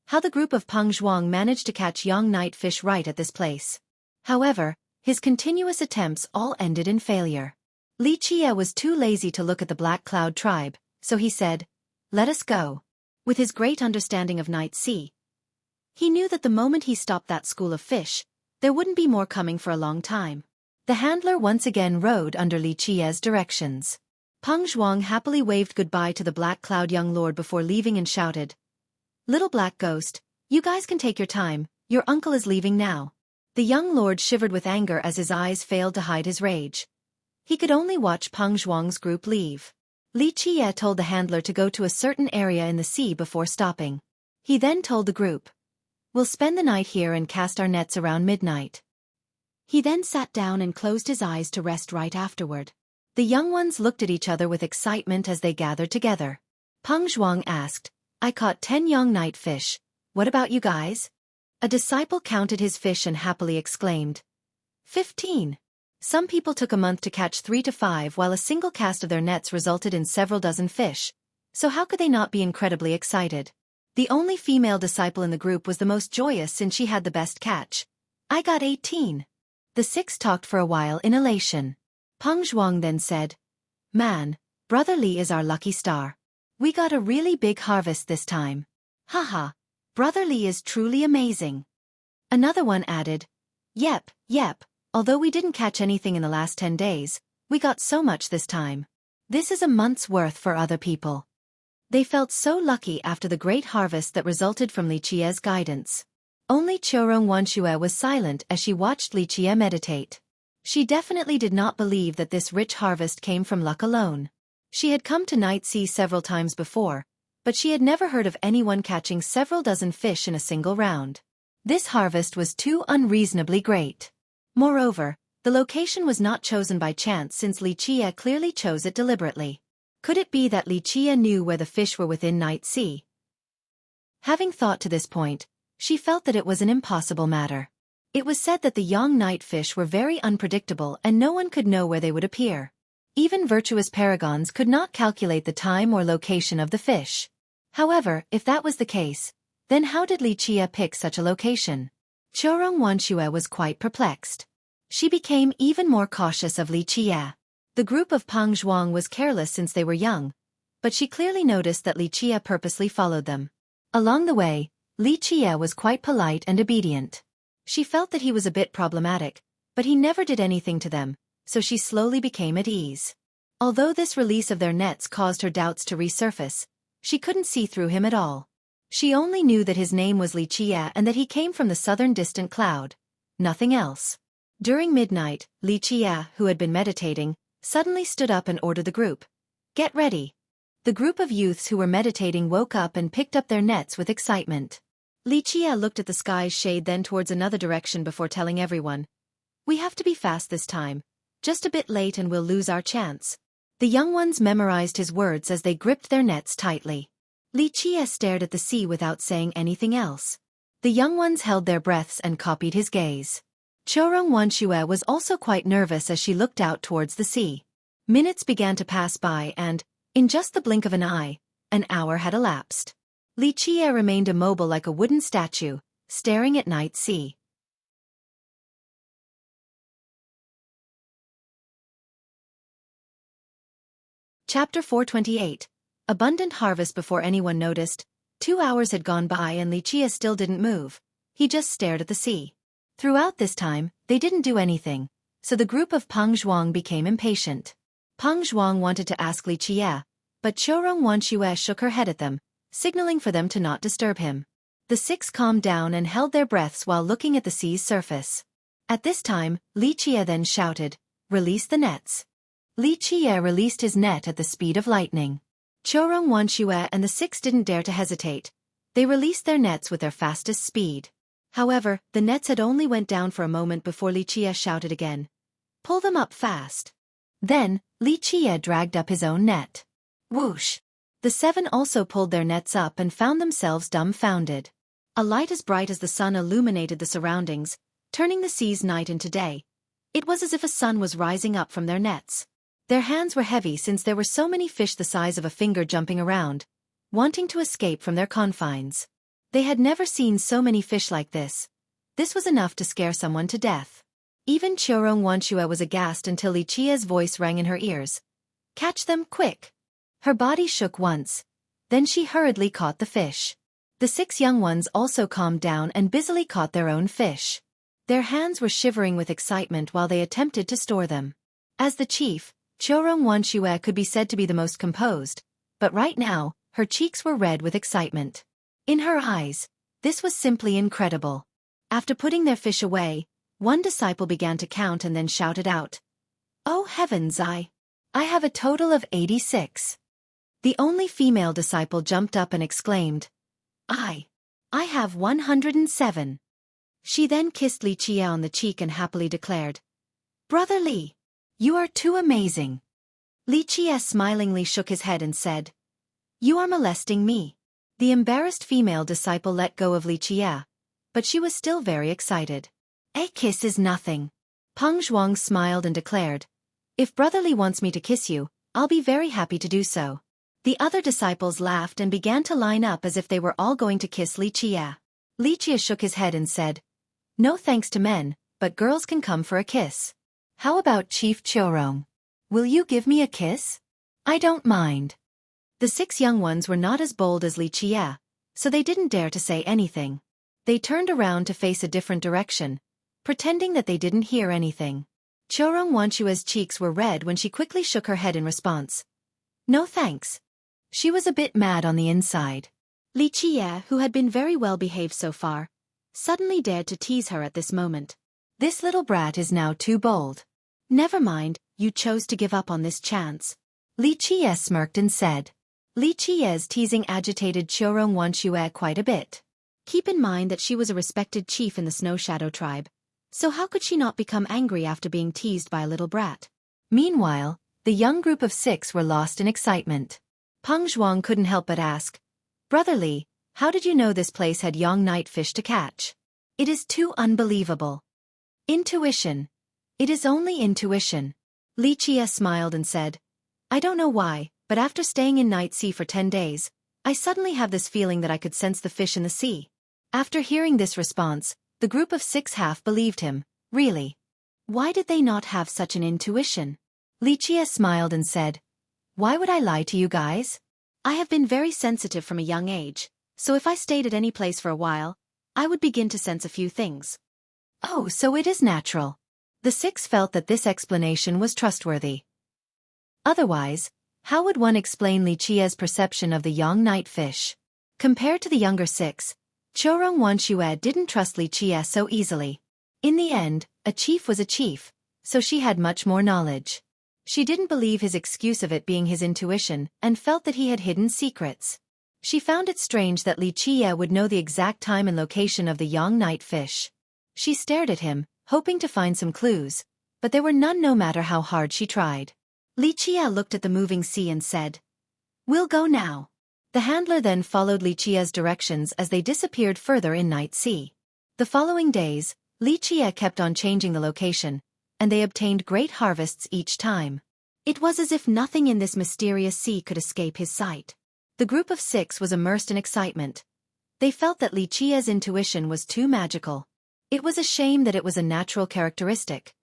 how the group of Peng Zhuang managed to catch young night fish right at this place. However, his continuous attempts all ended in failure. Li Qia was too lazy to look at the Black Cloud tribe, so he said, "Let us go." With his great understanding of Night Sea, he knew that the moment he stopped that school of fish, there wouldn't be more coming for a long time. The handler once again rode under Li Qia's directions. Peng Zhuang happily waved goodbye to the Black Cloud young lord before leaving and shouted, "Little black ghost, you guys can take your time, your uncle is leaving now." The young lord shivered with anger as his eyes failed to hide his rage. He could only watch Peng Zhuang's group leave. Li Qia told the handler to go to a certain area in the sea before stopping. He then told the group, "We'll spend the night here and cast our nets around midnight." He then sat down and closed his eyes to rest right afterward. The young ones looked at each other with excitement as they gathered together. Peng Zhuang asked, "I caught 10 young night fish. What about you guys?" A disciple counted his fish and happily exclaimed, 15. Some people took a month to catch 3 to 5 while a single cast of their nets resulted in several dozen fish. So how could they not be incredibly excited? The only female disciple in the group was the most joyous since she had the best catch. "I got 18. The 6 talked for a while in elation. Peng Zhuang then said, "Man, Brother Li is our lucky star. We got a really big harvest this time. Haha, Brother Li is truly amazing." Another one added, Yep, although we didn't catch anything in the last 10 days, we got so much this time. This is a month's worth for other people." They felt so lucky after the great harvest that resulted from Li Qia's guidance. Only Xueqi was silent as she watched Li Qia meditate. She definitely did not believe that this rich harvest came from luck alone. She had come to Night Sea several times before, but she had never heard of anyone catching several dozen fish in a single round. This harvest was too unreasonably great. Moreover, the location was not chosen by chance since Li Qia clearly chose it deliberately. Could it be that Li Qia knew where the fish were within Night Sea? Having thought to this point, she felt that it was an impossible matter. It was said that the young night fish were very unpredictable and no one could know where they would appear. Even virtuous paragons could not calculate the time or location of the fish. However, if that was the case, then how did Li Qia pick such a location? Xueqi was quite perplexed. She became even more cautious of Li Qia. The group of Peng Zhuang was careless since they were young, but she clearly noticed that Li Qia purposely followed them. Along the way, Li Qia was quite polite and obedient. She felt that he was a bit problematic, but he never did anything to them, so she slowly became at ease. Although this release of their nets caused her doubts to resurface, she couldn't see through him at all. She only knew that his name was Li Qia and that he came from the southern distant cloud. Nothing else. During midnight, Li Qia, who had been meditating, suddenly stood up and ordered the group, "Get ready." The group of youths who were meditating woke up and picked up their nets with excitement. Li Qia looked at the sky's shade then towards another direction before telling everyone, "We have to be fast this time. Just a bit late and we'll lose our chance." The young ones memorized his words as they gripped their nets tightly. Li Qia stared at the sea without saying anything else. The young ones held their breaths and copied his gaze. Xueqi was also quite nervous as she looked out towards the sea. Minutes began to pass by and, in just the blink of an eye, an hour had elapsed. Li Qia remained immobile like a wooden statue, staring at Night Sea. Chapter 428. Abundant harvest. Before anyone noticed, 2 hours had gone by and Li Qia still didn't move. He just stared at the sea. Throughout this time, they didn't do anything, so the group of Peng Zhuang became impatient. Peng Zhuang wanted to ask Li Qia, but Xueqi shook her head at them, signaling for them to not disturb him. The 6 calmed down and held their breaths while looking at the sea's surface. At this time, Li Qia then shouted, "Release the nets." Li Qia released his net at the speed of lightning. Xueqi and the 6 didn't dare to hesitate. They released their nets with their fastest speed. However, the nets had only went down for a moment before Li Qia shouted again, "Pull them up fast." Then, Li Qia dragged up his own net. Whoosh! The 7 also pulled their nets up and found themselves dumbfounded. A light as bright as the sun illuminated the surroundings, turning the sea's night into day. It was as if a sun was rising up from their nets. Their hands were heavy since there were so many fish the size of a finger jumping around, wanting to escape from their confines. They had never seen so many fish like this. This was enough to scare someone to death. Even Qiurong Wanxue was aghast until Li Qia's voice rang in her ears. "Catch them, quick!" Her body shook once. Then she hurriedly caught the fish. The 6 young ones also calmed down and busily caught their own fish. Their hands were shivering with excitement while they attempted to store them. As the chief, Qiurong Wanxue could be said to be the most composed, but right now, her cheeks were red with excitement. In her eyes, this was simply incredible. After putting their fish away, one disciple began to count and then shouted out, "Oh heavens, I have a total of 86. The only female disciple jumped up and exclaimed, I have 107. She then kissed Li Qia on the cheek and happily declared, "Brother Li, you are too amazing." Li Qia smilingly shook his head and said, "You are molesting me." The embarrassed female disciple let go of Li Qia, but she was still very excited. "A kiss is nothing." Peng Zhuang smiled and declared, "If Brother Li wants me to kiss you, I'll be very happy to do so." The other disciples laughed and began to line up as if they were all going to kiss Li Qia. Li Qia shook his head and said, "No thanks to men, but girls can come for a kiss." "How about Chief Qiurong? Will you give me a kiss?" "I don't mind." The 6 young ones were not as bold as Li Qia, so they didn't dare to say anything. They turned around to face a different direction, pretending that they didn't hear anything. Qiurong Wanxue's cheeks were red when she quickly shook her head in response. "No thanks." She was a bit mad on the inside. Li Qia, who had been very well behaved so far, suddenly dared to tease her at this moment. This little brat is now too bold. "Never mind, you chose to give up on this chance." Li Qia smirked and said. Li Qia's teasing agitated Qiurong Wanxue quite a bit. Keep in mind that she was a respected chief in the Snow Shadow tribe, so how could she not become angry after being teased by a little brat? Meanwhile, the young group of 6 were lost in excitement. Peng Zhuang couldn't help but ask, "Brother Li, how did you know this place had young night fish to catch? It is too unbelievable." "Intuition. It is only intuition." Li Qia smiled and said, "I don't know why, but after staying in Night Sea for 10 days, I suddenly have this feeling that I could sense the fish in the sea." After hearing this response, the group of 6 half believed him. Really? Why did they not have such an intuition? Li Qia smiled and said, "Why would I lie to you guys? I have been very sensitive from a young age, so if I stayed at any place for a while, I would begin to sense a few things." "Oh, so it is natural." The 6 felt that this explanation was trustworthy. Otherwise, how would one explain Li Qia's perception of the young night fish? Compared to the younger 6, Qiurong Wanxue didn't trust Li Qia so easily. In the end, a chief was a chief, so she had much more knowledge. She didn't believe his excuse of it being his intuition and felt that he had hidden secrets. She found it strange that Li Qia would know the exact time and location of the young night fish. She stared at him, hoping to find some clues, but there were none no matter how hard she tried. Li Qia looked at the moving sea and said, "We'll go now." The handler then followed Li Qia's directions as they disappeared further in Night Sea. The following days, Li Qia kept on changing the location, and they obtained great harvests each time. It was as if nothing in this mysterious sea could escape his sight. The group of 6 was immersed in excitement. They felt that Li Qia's intuition was too magical. It was a shame that it was a natural characteristic.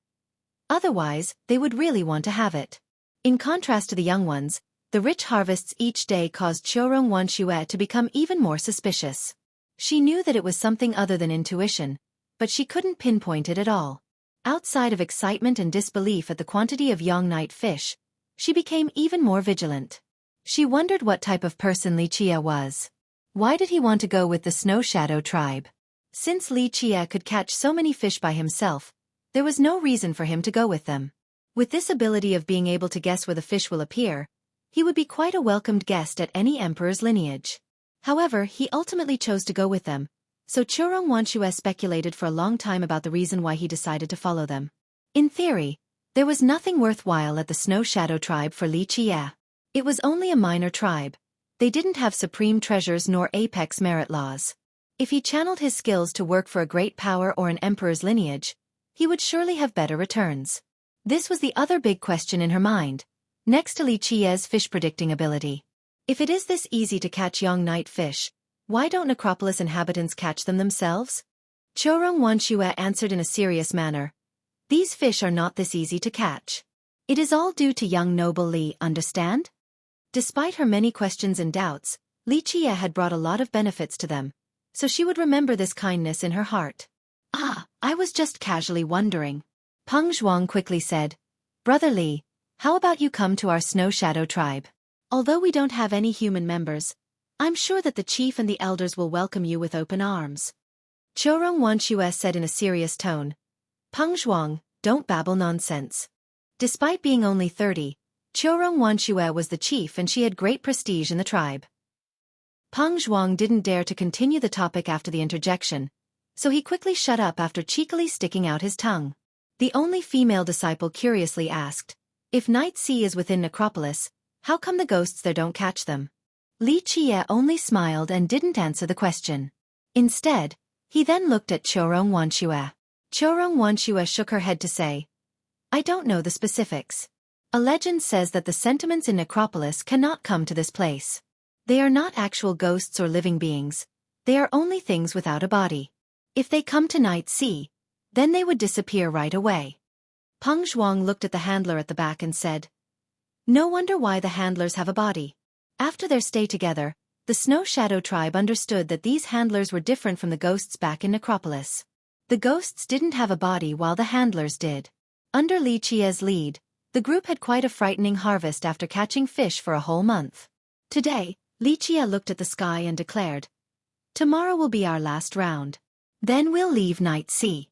Otherwise, they would really want to have it. In contrast to the young ones, the rich harvests each day caused Qiurong Wanxue to become even more suspicious. She knew that it was something other than intuition, but she couldn't pinpoint it at all. Outside of excitement and disbelief at the quantity of young night fish, she became even more vigilant. She wondered what type of person Li Qia was. Why did he want to go with the Snow Shadow tribe? Since Li Qia could catch so many fish by himself, there was no reason for him to go with them. With this ability of being able to guess where the fish will appear, he would be quite a welcomed guest at any emperor's lineage. However, he ultimately chose to go with them, so Qiurong Wanxue speculated for a long time about the reason why he decided to follow them. In theory, there was nothing worthwhile at the Snow Shadow tribe for Li Qia. It was only a minor tribe. They didn't have supreme treasures nor apex merit laws. If he channeled his skills to work for a great power or an emperor's lineage, he would surely have better returns. This was the other big question in her mind, next to Li Qia's fish-predicting ability. If it is this easy to catch young night fish, why don't Necropolis inhabitants catch them themselves? Qiurong Wanxue answered in a serious manner. These fish are not this easy to catch. It is all due to young noble Li, understand? Despite her many questions and doubts, Li Qia had brought a lot of benefits to them, so she would remember this kindness in her heart. Ah, I was just casually wondering. Peng Zhuang quickly said, Brother Li, how about you come to our Snow Shadow tribe? Although we don't have any human members, I'm sure that the chief and the elders will welcome you with open arms. Qiurong Wanxue said in a serious tone. Peng Zhuang, don't babble nonsense. Despite being only 30, Qiurong Wanxue was the chief and she had great prestige in the tribe. Peng Zhuang didn't dare to continue the topic after the interjection, so he quickly shut up after cheekily sticking out his tongue. The only female disciple curiously asked, if Night Sea is within Necropolis, how come the ghosts there don't catch them? Li Qia only smiled and didn't answer the question. Instead, he then looked at Qiurong Wanxue. Qiurong Wanxue shook her head to say, I don't know the specifics. A legend says that the sentiments in Necropolis cannot come to this place. They are not actual ghosts or living beings. They are only things without a body. If they come to Night Sea, then they would disappear right away. Peng Zhuang looked at the handler at the back and said, no wonder why the handlers have a body. After their stay together, the Snow Shadow tribe understood that these handlers were different from the ghosts back in Necropolis. The ghosts didn't have a body while the handlers did. Under Li Qia's lead, the group had quite a frightening harvest after catching fish for a whole month. Today, Li Qia looked at the sky and declared, tomorrow will be our last round. Then we'll leave Night Sea.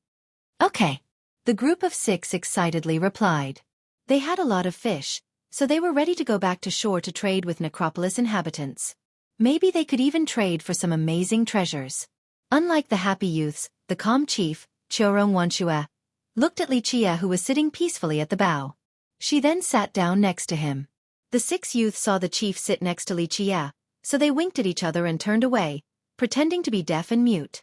Okay. The group of 6 excitedly replied. They had a lot of fish, so they were ready to go back to shore to trade with Necropolis inhabitants. Maybe they could even trade for some amazing treasures. Unlike the happy youths, the calm chief, Qiurong Wanxue, looked at Li Qia who was sitting peacefully at the bow. She then sat down next to him. The 6 youths saw the chief sit next to Li Qia, so they winked at each other and turned away, pretending to be deaf and mute.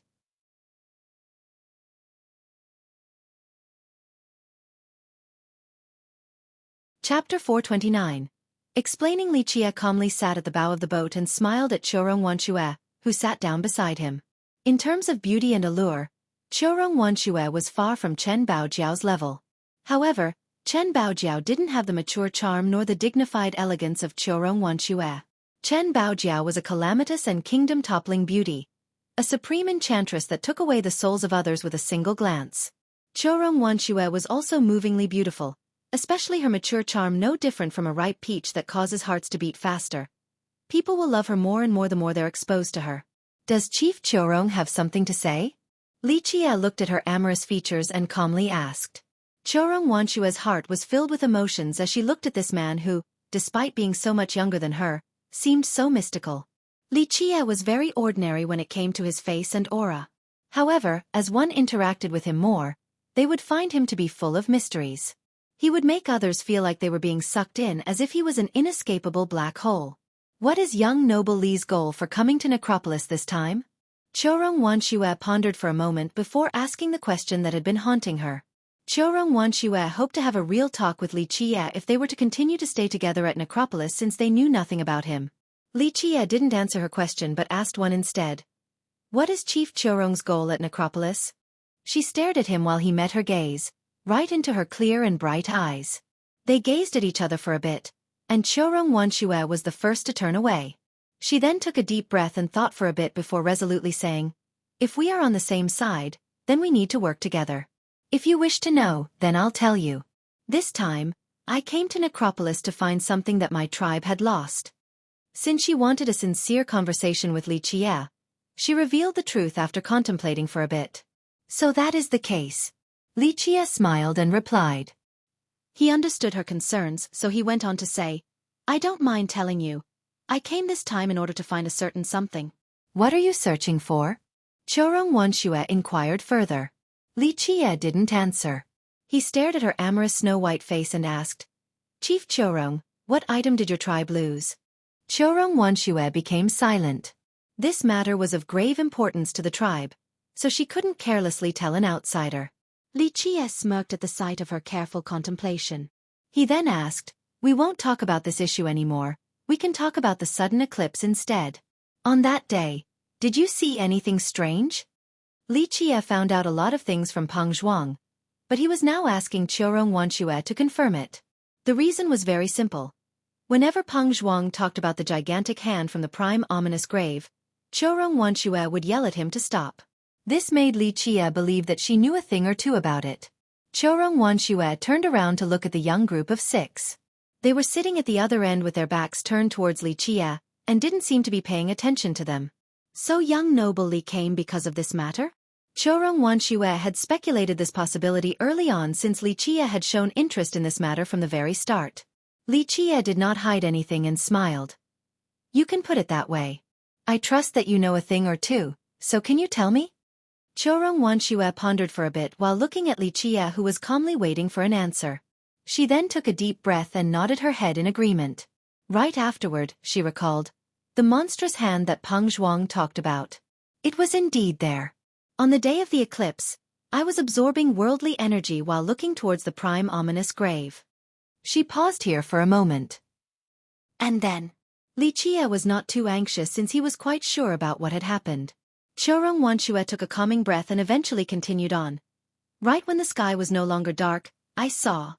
Chapter 429. Explaining. Li Qia calmly sat at the bow of the boat and smiled at Qiurong Wanxue, who sat down beside him. In terms of beauty and allure, Qiurong Wanxue was far from Chen Baojiao's level. However, Chen Baojiao didn't have the mature charm nor the dignified elegance of Qiurong Wanxue. Chen Baojiao was a calamitous and kingdom-toppling beauty, a supreme enchantress that took away the souls of others with a single glance. Qiurong Wanxue was also movingly beautiful, especially her mature charm, no different from a ripe peach that causes hearts to beat faster. People will love her more and more the more they're exposed to her. Does Chief Qiurong have something to say? Li Qia looked at her amorous features and calmly asked. Qiurong Wanxue's heart was filled with emotions as she looked at this man who, despite being so much younger than her, seemed so mystical. Li Qia was very ordinary when it came to his face and aura. However, as one interacted with him more, they would find him to be full of mysteries. He would make others feel like they were being sucked in as if he was an inescapable black hole. What is young noble Li's goal for coming to Necropolis this time? Qiurong Wanxue pondered for a moment before asking the question that had been haunting her. Qiurong Wanxue hoped to have a real talk with Li Qia if they were to continue to stay together at Necropolis since they knew nothing about him. Li Qia didn't answer her question but asked one instead. What is Chief Qiurong's goal at Necropolis? She stared at him while he met her gaze, right into her clear and bright eyes. They gazed at each other for a bit, and Qiurong Wanxue was the first to turn away. She then took a deep breath and thought for a bit before resolutely saying, if we are on the same side, then we need to work together. If you wish to know, then I'll tell you. This time, I came to Necropolis to find something that my tribe had lost. Since she wanted a sincere conversation with Li Qia, she revealed the truth after contemplating for a bit. So that is the case. Li Qia smiled and replied. He understood her concerns, so he went on to say, I don't mind telling you. I came this time in order to find a certain something. What are you searching for? Qiurong Wanxue inquired further. Li Qia didn't answer. He stared at her amorous snow-white face and asked, Chief Qiurong, what item did your tribe lose? Qiurong Wanxue became silent. This matter was of grave importance to the tribe, so she couldn't carelessly tell an outsider. Li Qie smirked at the sight of her careful contemplation. He then asked, "We won't talk about this issue anymore, we can talk about the sudden eclipse instead. On that day, did you see anything strange?" Li Qie found out a lot of things from Peng Zhuang, but he was now asking Qiurong Wanxue to confirm it. The reason was very simple. Whenever Peng Zhuang talked about the gigantic hand from the prime ominous grave, Qiurong Wanxue would yell at him to stop. This made Li Qie believe that she knew a thing or two about it. Qiurong Wanxue turned around to look at the young group of 6. They were sitting at the other end with their backs turned towards Li Qie, and didn't seem to be paying attention to them. So young noble Li came because of this matter? Qiurong Wanxue had speculated this possibility early on since Li Qie had shown interest in this matter from the very start. Li Qie did not hide anything and smiled. "You can put it that way. I trust that you know a thing or two, so can you tell me?" Qiurong Wanxue pondered for a bit while looking at Li Qie, who was calmly waiting for an answer. She then took a deep breath and nodded her head in agreement. Right afterward, she recalled the monstrous hand that Peng Zhuang talked about. It was indeed there. On the day of the eclipse, I was absorbing worldly energy while looking towards the prime ominous grave. She paused here for a moment. And then? Li Qie was not too anxious since he was quite sure about what had happened. Qiurong Wanxue took a calming breath and eventually continued on. Right when the sky was no longer dark, I saw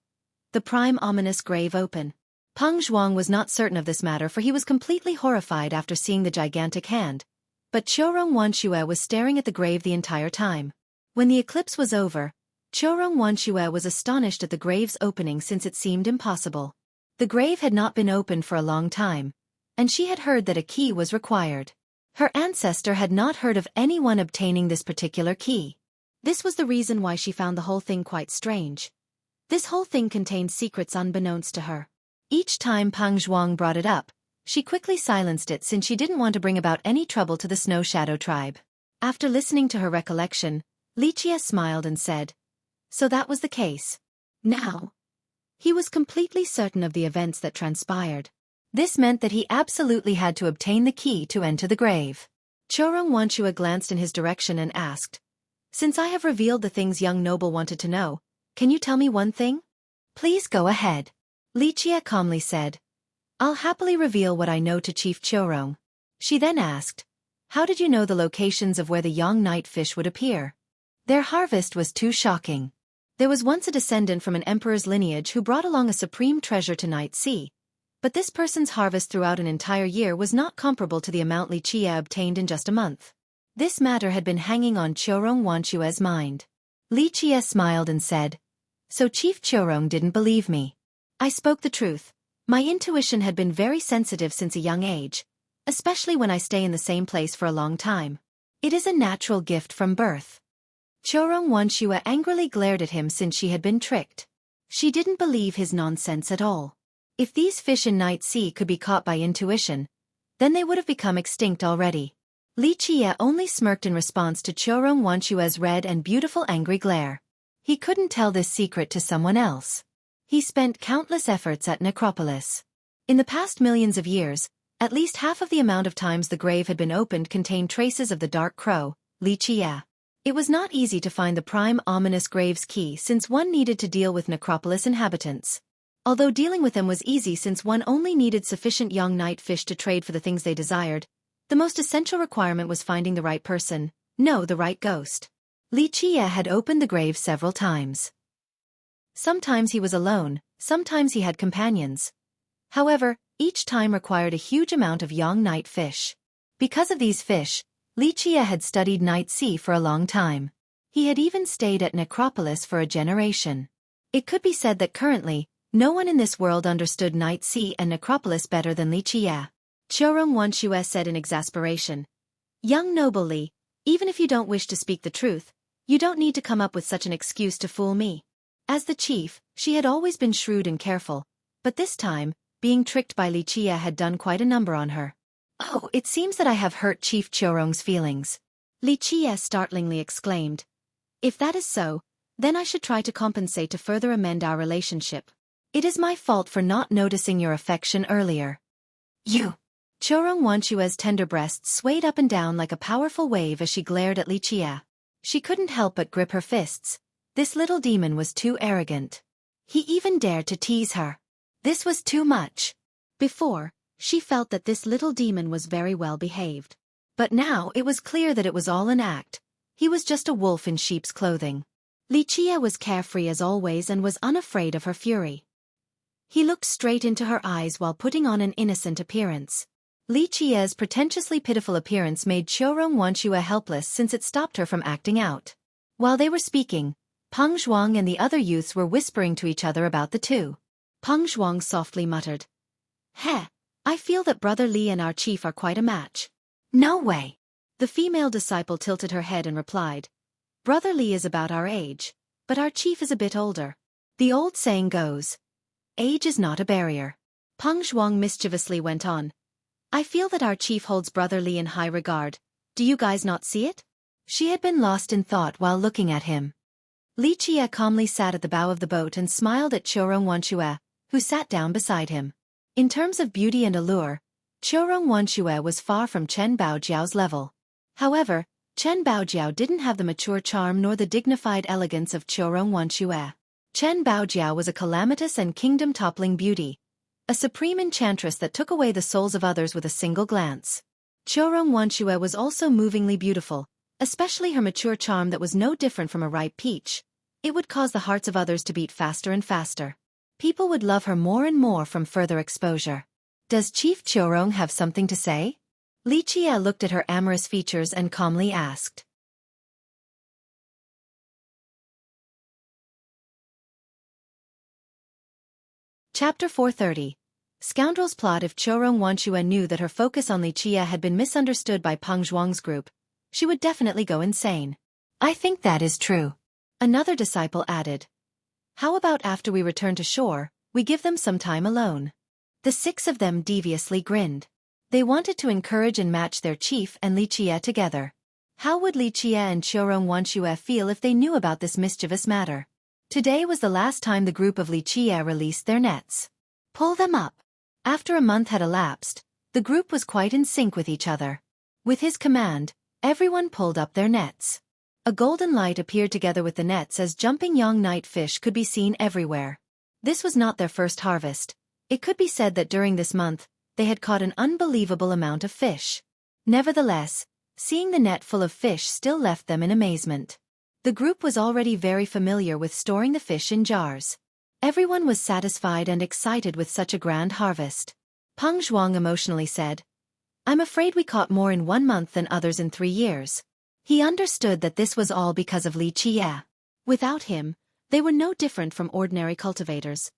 the prime ominous grave open. Peng Zhuang was not certain of this matter for he was completely horrified after seeing the gigantic hand. But Qiurong Wanxue was staring at the grave the entire time. When the eclipse was over, Qiurong Wanxue was astonished at the grave's opening since it seemed impossible. The grave had not been opened for a long time, and she had heard that a key was required. Her ancestor had not heard of anyone obtaining this particular key. This was the reason why she found the whole thing quite strange. This whole thing contained secrets unbeknownst to her. Each time Peng Zhuang brought it up, she quickly silenced it since she didn't want to bring about any trouble to the Snow Shadow tribe. After listening to her recollection, Li Qie smiled and said, "So that was the case." Now, he was completely certain of the events that transpired. This meant that he absolutely had to obtain the key to enter the grave. Qiurong Wanxue glanced in his direction and asked, "Since I have revealed the things young noble wanted to know, can you tell me one thing?" "Please go ahead." Li Qie calmly said, "I'll happily reveal what I know to Chief Qiurong." She then asked, "How did you know the locations of where the young night fish would appear?" "Their harvest was too shocking. There was once a descendant from an emperor's lineage who brought along a supreme treasure to Night Sea, but this person's harvest throughout an entire year was not comparable to the amount Li Qie obtained in just a month." This matter had been hanging on Qiurong Wanxue's mind. Li Qie smiled and said, "So Chief Qiurong didn't believe me. I spoke the truth. My intuition had been very sensitive since a young age, especially when I stay in the same place for a long time. It is a natural gift from birth." Qiurong Wanxue angrily glared at him since she had been tricked. She didn't believe his nonsense at all. If these fish in Night Sea could be caught by intuition, then they would have become extinct already. Li Qie only smirked in response to Qiurong Wanxue's red and beautiful angry glare. He couldn't tell this secret to someone else. He spent countless efforts at Necropolis. In the past millions of years, at least half of the amount of times the grave had been opened contained traces of the Dark Crow, Li Qie. It was not easy to find the prime ominous grave's key since one needed to deal with Necropolis inhabitants. Although dealing with them was easy since one only needed sufficient young night fish to trade for the things they desired, the most essential requirement was finding the right person, no, the right ghost. Li Qie had opened the grave several times. Sometimes he was alone, sometimes he had companions. However, each time required a huge amount of young night fish. Because of these fish, Li Qie had studied Night Sea for a long time. He had even stayed at Necropolis for a generation. It could be said that currently, no one in this world understood Night Sea and Necropolis better than Li Qie. Qiurong Wanxue said in exasperation, "Young noble Li, even if you don't wish to speak the truth, you don't need to come up with such an excuse to fool me." As the chief, she had always been shrewd and careful, but this time, being tricked by Li Qie had done quite a number on her. "Oh, it seems that I have hurt Chief Qiurong's feelings," Li Qie startlingly exclaimed. "If that is so, then I should try to compensate to further amend our relationship. It is my fault for not noticing your affection earlier." "You Chorong Wanshue's tender breasts swayed up and down like a powerful wave as she glared at Li Chia. She couldn't help but grip her fists. This little demon was too arrogant. He even dared to tease her. This was too much. Before, she felt that this little demon was very well behaved. But now it was clear that it was all an act. He was just a wolf in sheep's clothing. Li Chia was carefree as always and was unafraid of her fury. He looked straight into her eyes while putting on an innocent appearance. Li Chia's pretentiously pitiful appearance made Chorong Wanshue helpless since it stopped her from acting out. While they were speaking, Peng Zhuang and the other youths were whispering to each other about the two. Peng Zhuang softly muttered, "Heh, I feel that Brother Li and our chief are quite a match." "No way." The female disciple tilted her head and replied, "Brother Li is about our age, but our chief is a bit older. The old saying goes, age is not a barrier." Peng Zhuang mischievously went on, "I feel that our chief holds Brother Li in high regard. Do you guys not see it?" She had been lost in thought while looking at him. Li Chia calmly sat at the bow of the boat and smiled at Chorong Wanshue, who sat down beside him. In terms of beauty and allure, Chorong Wanshue was far from Chen Baojiao's level. However, Chen Baojiao didn't have the mature charm nor the dignified elegance of Chorong Wanshue. Chen Baojiao was a calamitous and kingdom-toppling beauty, a supreme enchantress that took away the souls of others with a single glance. Chorong Wanshue was also movingly beautiful, especially her mature charm that was no different from a ripe peach. It would cause the hearts of others to beat faster and faster. People would love her more and more from further exposure. "Does Chief Chorong have something to say?" Li Chia looked at her amorous features and calmly asked. Chapter 430. Scoundrels plot. If Chorong Wanshue knew that her focus on Li Chia had been misunderstood by Peng Zhuang's group, she would definitely go insane. "I think that is true," another disciple added. "How about after we return to shore, we give them some time alone?" The 6 of them deviously grinned. They wanted to encourage and match their chief and Li Chia together. How would Li Chia and Chorong Wanshue feel if they knew about this mischievous matter? Today was the last time the group of Li Chia released their nets. "Pull them up." After a month had elapsed, the group was quite in sync with each other. With his command, everyone pulled up their nets. A golden light appeared together with the nets as jumping young night fish could be seen everywhere. This was not their first harvest. It could be said that during this month, they had caught an unbelievable amount of fish. Nevertheless, seeing the net full of fish still left them in amazement. The group was already very familiar with storing the fish in jars. Everyone was satisfied and excited with such a grand harvest. Peng Zhuang emotionally said, "I'm afraid we caught more in 1 month than others in 3 years." He understood that this was all because of Li Chia. Without him, they were no different from ordinary cultivators.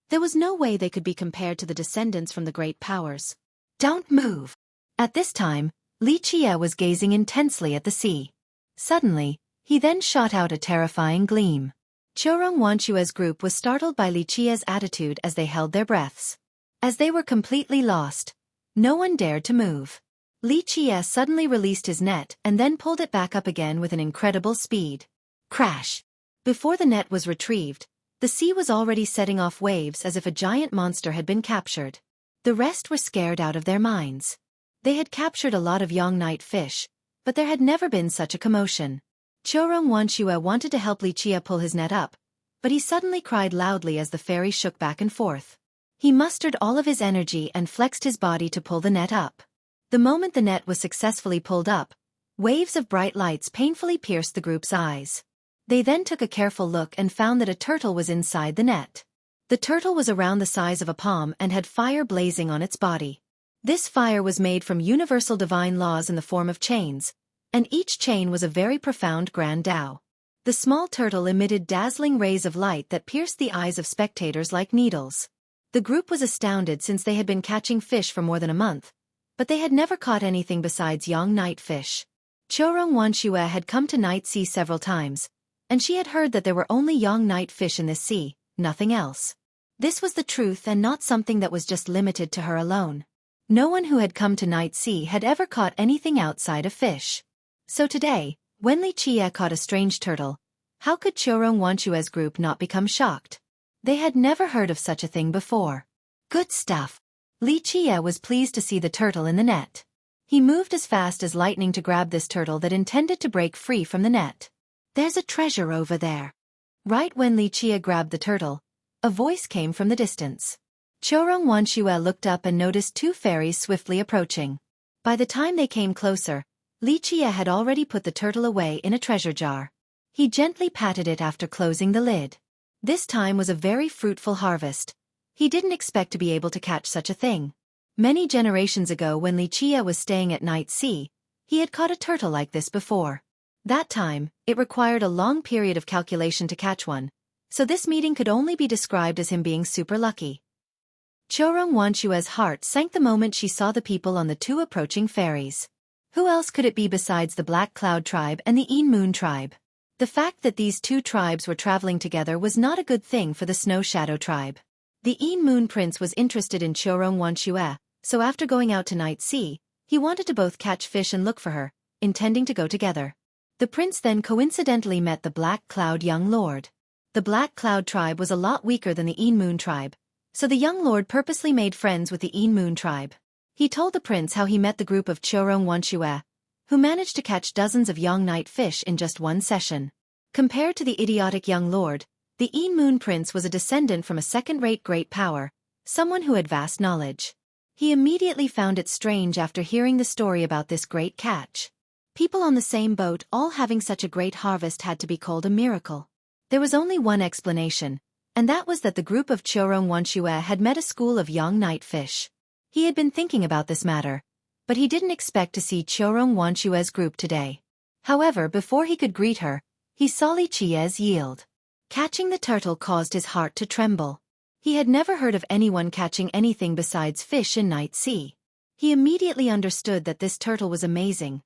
There was no way they could be compared to the descendants from the great powers. "Don't move." At this time, Li Chia was gazing intensely at the sea. Suddenly, he then shot out a terrifying gleam. Chorong Wanshue's group was startled by Li Chia's attitude as they held their breaths. As they were completely lost, no one dared to move. Li Chia suddenly released his net and then pulled it back up again with an incredible speed. Crash! Before the net was retrieved, the sea was already setting off waves as if a giant monster had been captured. The rest were scared out of their minds. They had captured a lot of young night fish, but there had never been such a commotion. Chorong Wanshue wanted to help Li Chia pull his net up, but he suddenly cried loudly as the ferry shook back and forth. He mustered all of his energy and flexed his body to pull the net up. The moment the net was successfully pulled up, waves of bright lights painfully pierced the group's eyes. They then took a careful look and found that a turtle was inside the net. The turtle was around the size of a palm and had fire blazing on its body. This fire was made from universal divine laws in the form of chains, and each chain was a very profound grand Tao. The small turtle emitted dazzling rays of light that pierced the eyes of spectators like needles. The group was astounded since they had been catching fish for more than a month, but they had never caught anything besides young night fish. Chorong Wanshue had come to Night Sea several times, and she had heard that there were only young night fish in this sea, nothing else. This was the truth and not something that was just limited to her alone. No one who had come to Night Sea had ever caught anything outside of fish. So today, when Li Chia caught a strange turtle, how could Chorong Wanshue's group not become shocked? They had never heard of such a thing before. "Good stuff." Li Qie was pleased to see the turtle in the net. He moved as fast as lightning to grab this turtle that intended to break free from the net. "There's a treasure over there." Right when Li Qie grabbed the turtle, a voice came from the distance. Chorong Wanxue looked up and noticed two fairies swiftly approaching. By the time they came closer, Li Qie had already put the turtle away in a treasure jar. He gently patted it after closing the lid. This time was a very fruitful harvest. He didn't expect to be able to catch such a thing. Many generations ago when Li Qie was staying at Night Sea, he had caught a turtle like this before. That time, it required a long period of calculation to catch one, so this meeting could only be described as him being super lucky. Chorong Wanshue's heart sank the moment she saw the people on the two approaching fairies. Who else could it be besides the Black Cloud tribe and the Een Moon tribe? The fact that these two tribes were traveling together was not a good thing for the Snow Shadow tribe. The Een Moon prince was interested in Chorong Wanxue, so after going out to Night Sea, he wanted to both catch fish and look for her, intending to go together. The prince then coincidentally met the Black Cloud young lord. The Black Cloud tribe was a lot weaker than the Een Moon tribe, so the young lord purposely made friends with the Een Moon tribe. He told the prince how he met the group of Chorong Wanxue, who managed to catch dozens of young night fish in just one session. Compared to the idiotic young lord, the Een Moon prince was a descendant from a second-rate great power, someone who had vast knowledge. He immediately found it strange after hearing the story about this great catch. People on the same boat all having such a great harvest had to be called a miracle. There was only one explanation, and that was that the group of Chorong Wanxue had met a school of young night fish. He had been thinking about this matter, but he didn't expect to see Chorong Wanshue's group today. However, before he could greet her, he saw Li Qie's yield. Catching the turtle caused his heart to tremble. He had never heard of anyone catching anything besides fish in Night Sea. He immediately understood that this turtle was amazing.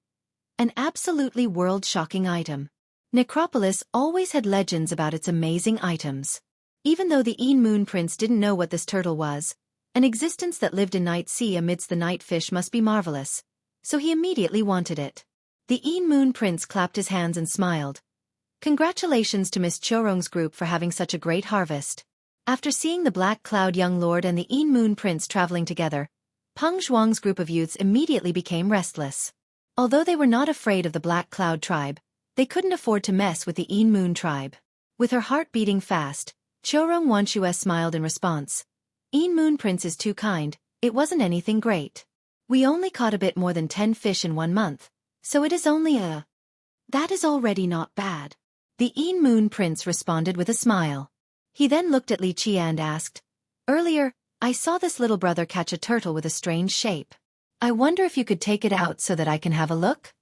An absolutely world-shocking item. Necropolis always had legends about its amazing items. Even though the Een Moon prince didn't know what this turtle was, an existence that lived in Night Sea amidst the night fish must be marvelous, so he immediately wanted it. The Een Moon prince clapped his hands and smiled. Congratulations to Miss Chorong's group for having such a great harvest. After seeing the Black Cloud young lord and the Een Moon prince traveling together, Peng Zhuang's group of youths immediately became restless. Although they were not afraid of the Black Cloud tribe, they couldn't afford to mess with the Een Moon tribe. With her heart beating fast, Chorong Wanxue smiled in response. Een Moon prince is too kind, it wasn't anything great. We only caught a bit more than 10 fish in 1 month, so it is only That is already not bad. The Een Moon prince responded with a smile. He then looked at Li Qie and asked, "Earlier, I saw this little brother catch a turtle with a strange shape. I wonder if you could take it out so that I can have a look?"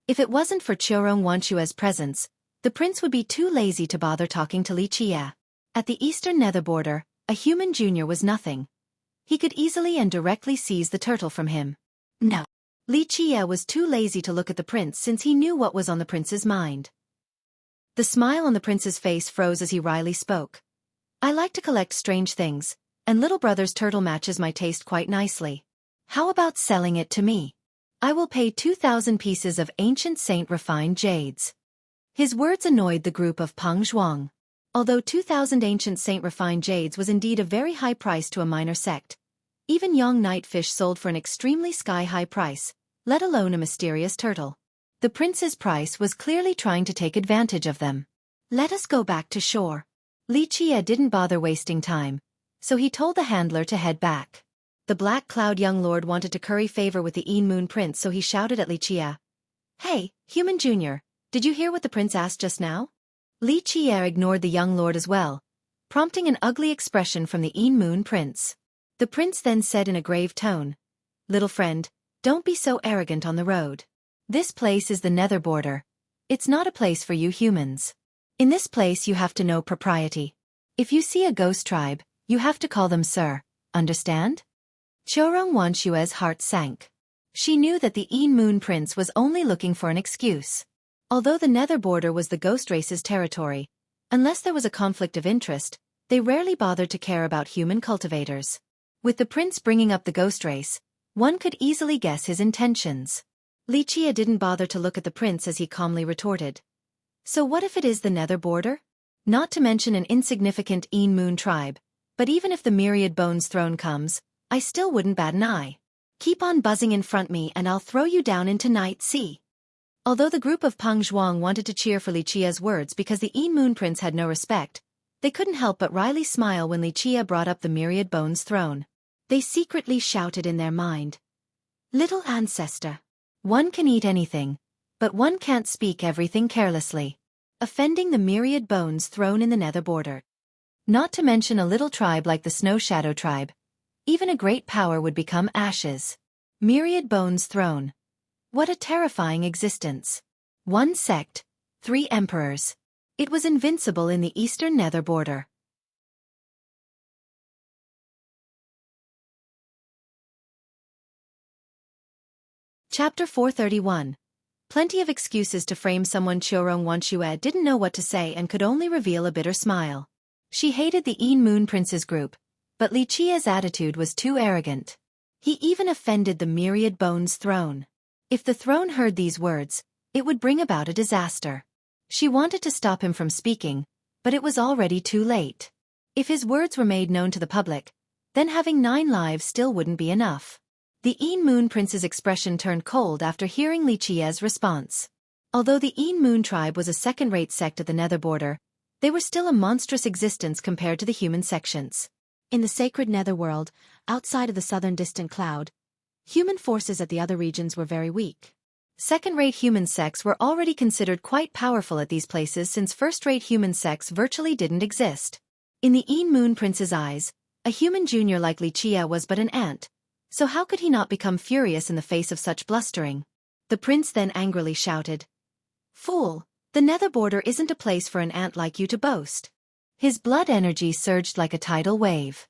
If it wasn't for Chorong Wanshue's presence, the prince would be too lazy to bother talking to Li Qie. At the eastern nether border, a human junior was nothing. He could easily and directly seize the turtle from him. No. Li Qie was too lazy to look at the prince since he knew what was on the prince's mind. The smile on the prince's face froze as he wryly spoke. "I like to collect strange things, and little brother's turtle matches my taste quite nicely. How about selling it to me? I will pay 2,000 pieces of ancient saint refined jades." His words annoyed the group of Peng Zhuang. Although 2,000 ancient saint refined jades was indeed a very high price to a minor sect, even young night fish sold for an extremely sky-high price, let alone a mysterious turtle. The prince's price was clearly trying to take advantage of them. "Let us go back to shore." Li Qie didn't bother wasting time, so he told the handler to head back. The Black Cloud young lord wanted to curry favor with the Een Moon prince, so he shouted at Li Qie. "Hey, human junior, did you hear what the prince asked just now?" Li Qie ignored the young lord as well, prompting an ugly expression from the Een Moon prince. The prince then said in a grave tone, "Little friend, don't be so arrogant on the road. This place is the nether border. It's not a place for you humans. In this place you have to know propriety. If you see a ghost tribe, you have to call them sir, understand?" Chorong Wanshue's heart sank. She knew that the Een Moon prince was only looking for an excuse. Although the nether border was the ghost race's territory, unless there was a conflict of interest, they rarely bothered to care about human cultivators. With the prince bringing up the ghost race, one could easily guess his intentions. Li Qie didn't bother to look at the prince as he calmly retorted. "So what if it is the nether border? Not to mention an insignificant Een Moon tribe, but even if the myriad bones throne comes, I still wouldn't bat an eye. Keep on buzzing in front me and I'll throw you down into night sea. Although the group of Peng Zhuang wanted to cheer for Li Qia's words because the Moon Prince had no respect, they couldn't help but wryly smile when Li Qia brought up the myriad bones throne. They secretly shouted in their mind, "Little ancestor. One can eat anything, but one can't speak everything carelessly," offending the myriad bones thrown in the nether border. Not to mention a little tribe like the Snow Shadow tribe. Even a great power would become ashes. Myriad bones thrown. What a terrifying existence. One sect, 3 emperors. It was invincible in the eastern nether border. Chapter 431. Plenty of excuses to frame someone. Qiurong Wanxue didn't know what to say and could only reveal a bitter smile. She hated the Moon Prince's group, but Li Qia's attitude was too arrogant. He even offended the myriad bones throne. If the throne heard these words, it would bring about a disaster. She wanted to stop him from speaking, but it was already too late. If his words were made known to the public, then having 9 lives still wouldn't be enough. The Moon Prince's expression turned cold after hearing Li Qia's response. Although the Moon tribe was a second-rate sect at the nether border, they were still a monstrous existence compared to the human sections. In the sacred netherworld, outside of the southern distant cloud, human forces at the other regions were very weak. Second-rate human sects were already considered quite powerful at these places since first-rate human sects virtually didn't exist. In the Moon Prince's eyes, a human junior like Li Qia was but an ant, so how could he not become furious in the face of such blustering? The prince then angrily shouted, "Fool! The nether border isn't a place for an ant like you to boast." His blood energy surged like a tidal wave.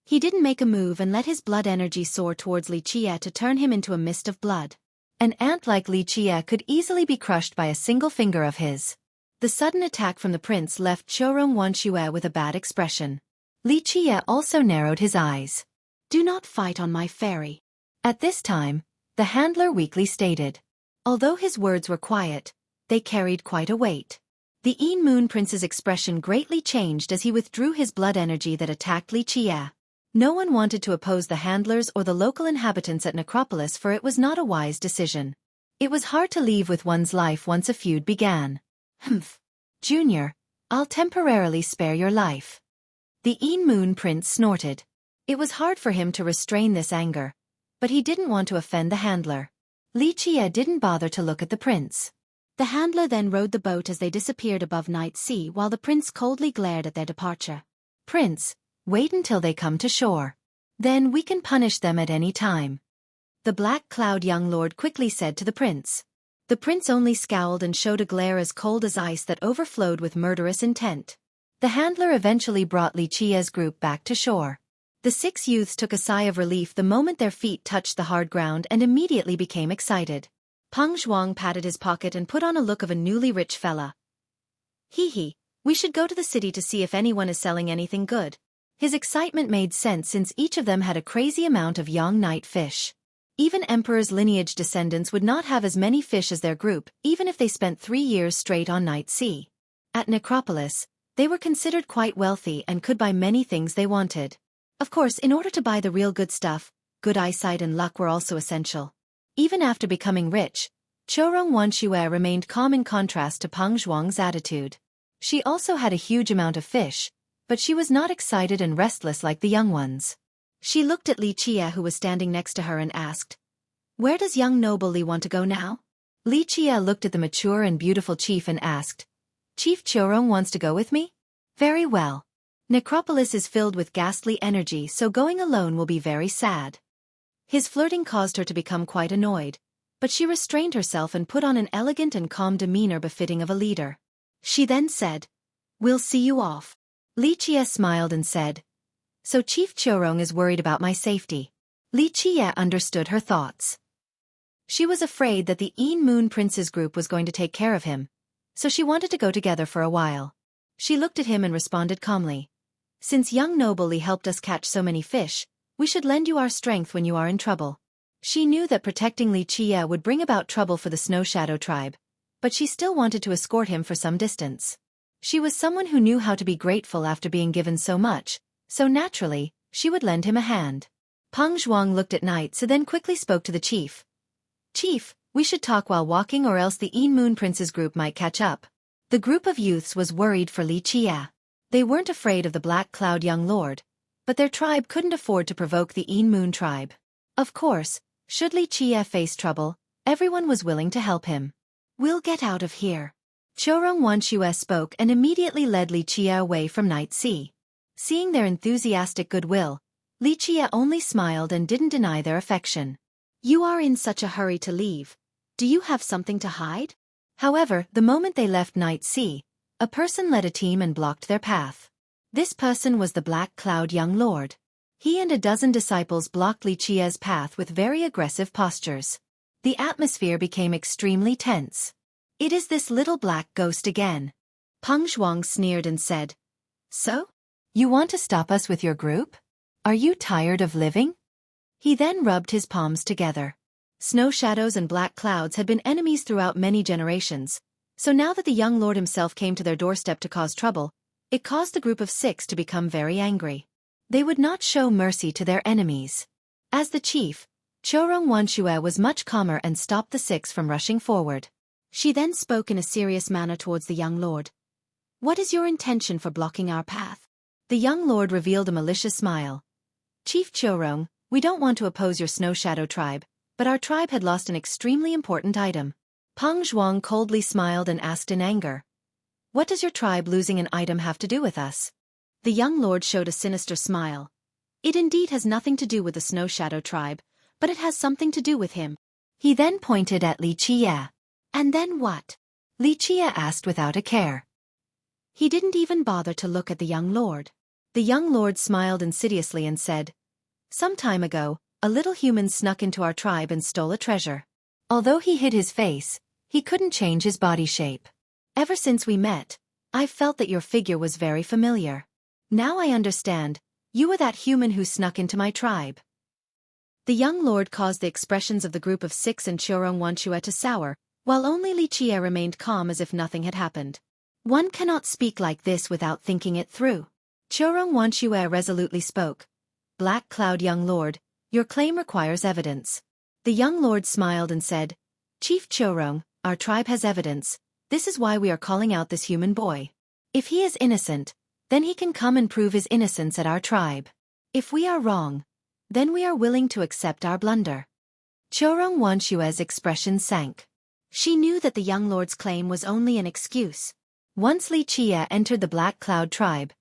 He didn't make a move and let his blood energy soar towards Li Qia to turn him into a mist of blood. An ant like Li Qia could easily be crushed by a single finger of his. The sudden attack from the prince left Qiurong Wanxue with a bad expression. Li Qia also narrowed his eyes. "Do not fight on my ferry." At this time, the handler weakly stated. Although his words were quiet, they carried quite a weight. The Moon Prince's expression greatly changed as he withdrew his blood energy that attacked Li Qia. No one wanted to oppose the handlers or the local inhabitants at Necropolis, for it was not a wise decision. It was hard to leave with one's life once a feud began. "Humph. Junior, I'll temporarily spare your life." The Moon Prince snorted. It was hard for him to restrain this anger, but he didn't want to offend the handler. Li Qia didn't bother to look at the prince. The handler then rowed the boat as they disappeared above Night Sea while the prince coldly glared at their departure. "Prince, wait until they come to shore. Then we can punish them at any time," the Black Cloud young lord quickly said to the prince. The prince only scowled and showed a glare as cold as ice that overflowed with murderous intent. The handler eventually brought Li Qia's group back to shore. The 6 youths took a sigh of relief the moment their feet touched the hard ground and immediately became excited. Peng Zhuang patted his pocket and put on a look of a newly rich fella. "Hee, we should go to the city to see if anyone is selling anything good." His excitement made sense since each of them had a crazy amount of young night fish. Even Emperor's lineage descendants would not have as many fish as their group, even if they spent 3 years straight on Night Sea. At Necropolis, they were considered quite wealthy and could buy many things they wanted. Of course, in order to buy the real good stuff, good eyesight and luck were also essential. Even after becoming rich, Qiurong Wanxue remained calm in contrast to Peng Zhuang's attitude. She also had a huge amount of fish, but she was not excited and restless like the young ones. She looked at Li Qia, who was standing next to her, and asked, "Where does young noble Li want to go now?" Li Qia looked at the mature and beautiful chief and asked, "Chief Qiurong wants to go with me? Very well. Necropolis is filled with ghastly energy, so going alone will be very sad." His flirting caused her to become quite annoyed, but she restrained herself and put on an elegant and calm demeanor befitting of a leader. She then said, "We'll see you off." Li Qia smiled and said, "So Chief Qiurong is worried about my safety." Li Qia understood her thoughts. She was afraid that the Moon Prince's group was going to take care of him, so she wanted to go together for a while. She looked at him and responded calmly, "Since young noble Li helped us catch so many fish, we should lend you our strength when you are in trouble." She knew that protecting Li Qia would bring about trouble for the Snow Shadow tribe, but she still wanted to escort him for some distance. She was someone who knew how to be grateful after being given so much, so naturally, she would lend him a hand. Peng Zhuang looked at Night So then quickly spoke to the chief. Chief, we should talk while walking or else the Een Moon Prince's group might catch up. The group of youths was worried for Li Chia. They weren't afraid of the Black Cloud young lord, but their tribe couldn't afford to provoke the Een Moon tribe. Of course, should Li Chia face trouble, everyone was willing to help him. We'll get out of here. Chorong Wanxue spoke and immediately led Li Chia away from Night Sea. Seeing their enthusiastic goodwill, Li Chia only smiled and didn't deny their affection. You are in such a hurry to leave. Do you have something to hide? However, the moment they left Night Sea, a person led a team and blocked their path. This person was the Black Cloud young lord. He and a dozen disciples blocked Li Chia's path with very aggressive postures. The atmosphere became extremely tense. It is this little black ghost again. Peng Zhuang sneered and said, So? You want to stop us with your group? Are you tired of living? He then rubbed his palms together. Snow shadows and black clouds had been enemies throughout many generations, so now that the young lord himself came to their doorstep to cause trouble, it caused the group of 6 to become very angry. They would not show mercy to their enemies. As the chief, Chorong Wanxue was much calmer and stopped the 6 from rushing forward. She then spoke in a serious manner towards the young lord. What is your intention for blocking our path? The young lord revealed a malicious smile. Chief Chorong, we don't want to oppose your Snow Shadow tribe, but our tribe had lost an extremely important item. Peng Zhuang coldly smiled and asked in anger. What does your tribe losing an item have to do with us? The young lord showed a sinister smile. It indeed has nothing to do with the Snow Shadow tribe, but it has something to do with him. He then pointed at Li Chia. And then what? Li Chia asked without a care. He didn't even bother to look at the young lord. The young lord smiled insidiously and said, Some time ago, a little human snuck into our tribe and stole a treasure. Although he hid his face, he couldn't change his body shape. Ever since we met, I've felt that your figure was very familiar. Now I understand, you were that human who snuck into my tribe. The young lord caused the expressions of the group of 6 and Chorong Wanxue to sour, while only Li Chia remained calm as if nothing had happened. One cannot speak like this without thinking it through. Chorong Wanxue resolutely spoke. Black Cloud young lord, your claim requires evidence. The young lord smiled and said, Chief Chorong, our tribe has evidence. This is why we are calling out this human boy. If he is innocent, then he can come and prove his innocence at our tribe. If we are wrong, then we are willing to accept our blunder. Chorong Wanshue's expression sank. She knew that the young lord's claim was only an excuse. Once Li Chia entered the Black Cloud tribe,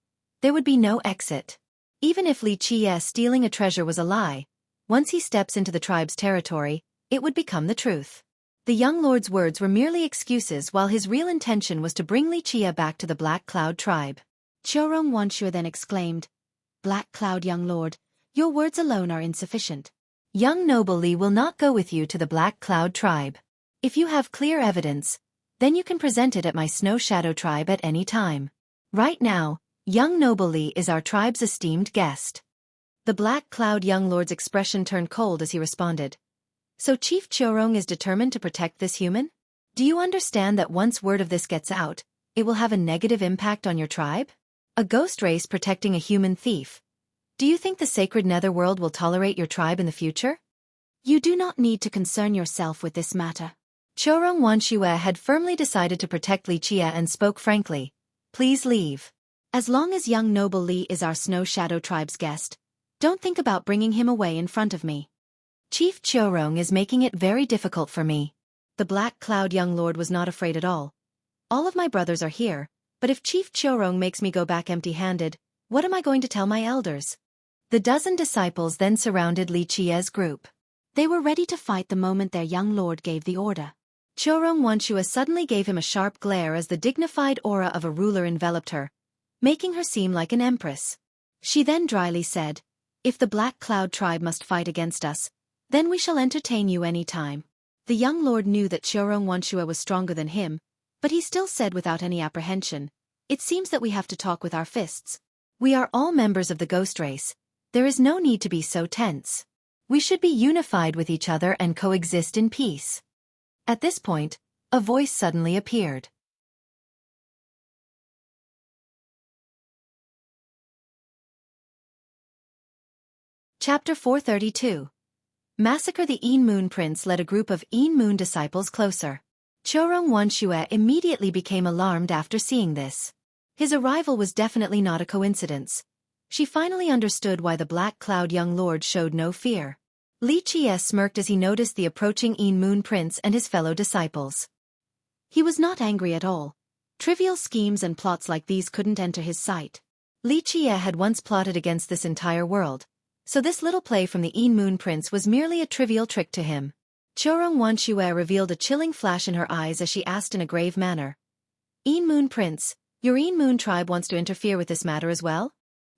there would be no exit. Even if Li Chia stealing a treasure was a lie, once he steps into the tribe's territory, it would become the truth. The young lord's words were merely excuses while his real intention was to bring Li Chia back to the Black Cloud tribe. Chorong Wanxue then exclaimed, Black Cloud young lord, your words alone are insufficient. Young noble Li will not go with you to the Black Cloud tribe. If you have clear evidence, then you can present it at my Snow Shadow tribe at any time. Right now, young noble Li is our tribe's esteemed guest. The Black Cloud young lord's expression turned cold as he responded. So Chief Chorong is determined to protect this human? Do you understand that once word of this gets out, it will have a negative impact on your tribe? A ghost race protecting a human thief. Do you think the sacred netherworld will tolerate your tribe in the future? You do not need to concern yourself with this matter. Chorong Wanxue had firmly decided to protect Li Chia and spoke frankly. Please leave. As long as young noble Li is our Snow Shadow tribe's guest, don't think about bringing him away in front of me. Chief Chorong is making it very difficult for me. The Black Cloud young lord was not afraid at all. All of my brothers are here, but if Chief Chorong makes me go back empty-handed, what am I going to tell my elders? The dozen disciples then surrounded Li Chia's group. They were ready to fight the moment their young lord gave the order. Chorong Wanxue suddenly gave him a sharp glare as the dignified aura of a ruler enveloped her, making her seem like an empress. She then dryly said, If the Black Cloud tribe must fight against us, then we shall entertain you any time. The young lord knew that Chorong Wanxue was stronger than him, but he still said without any apprehension, It seems that we have to talk with our fists. We are all members of the ghost race. There is no need to be so tense. We should be unified with each other and coexist in peace. At this point, a voice suddenly appeared. Chapter 432. Massacre. The Een Moon Prince led a group of Een Moon disciples closer. Chorong Wanshue immediately became alarmed after seeing this. His arrival was definitely not a coincidence. She finally understood why the Black Cloud young lord showed no fear. Li Qie smirked as he noticed the approaching Een Moon Prince and his fellow disciples. He was not angry at all. Trivial schemes and plots like these couldn't enter his sight. Li Qie had once plotted against this entire world, so this little play from the Een Moon Prince was merely a trivial trick to him. Chorong Wanshue revealed a chilling flash in her eyes as she asked in a grave manner. Een Moon Prince, your Een Moon tribe wants to interfere with this matter as well?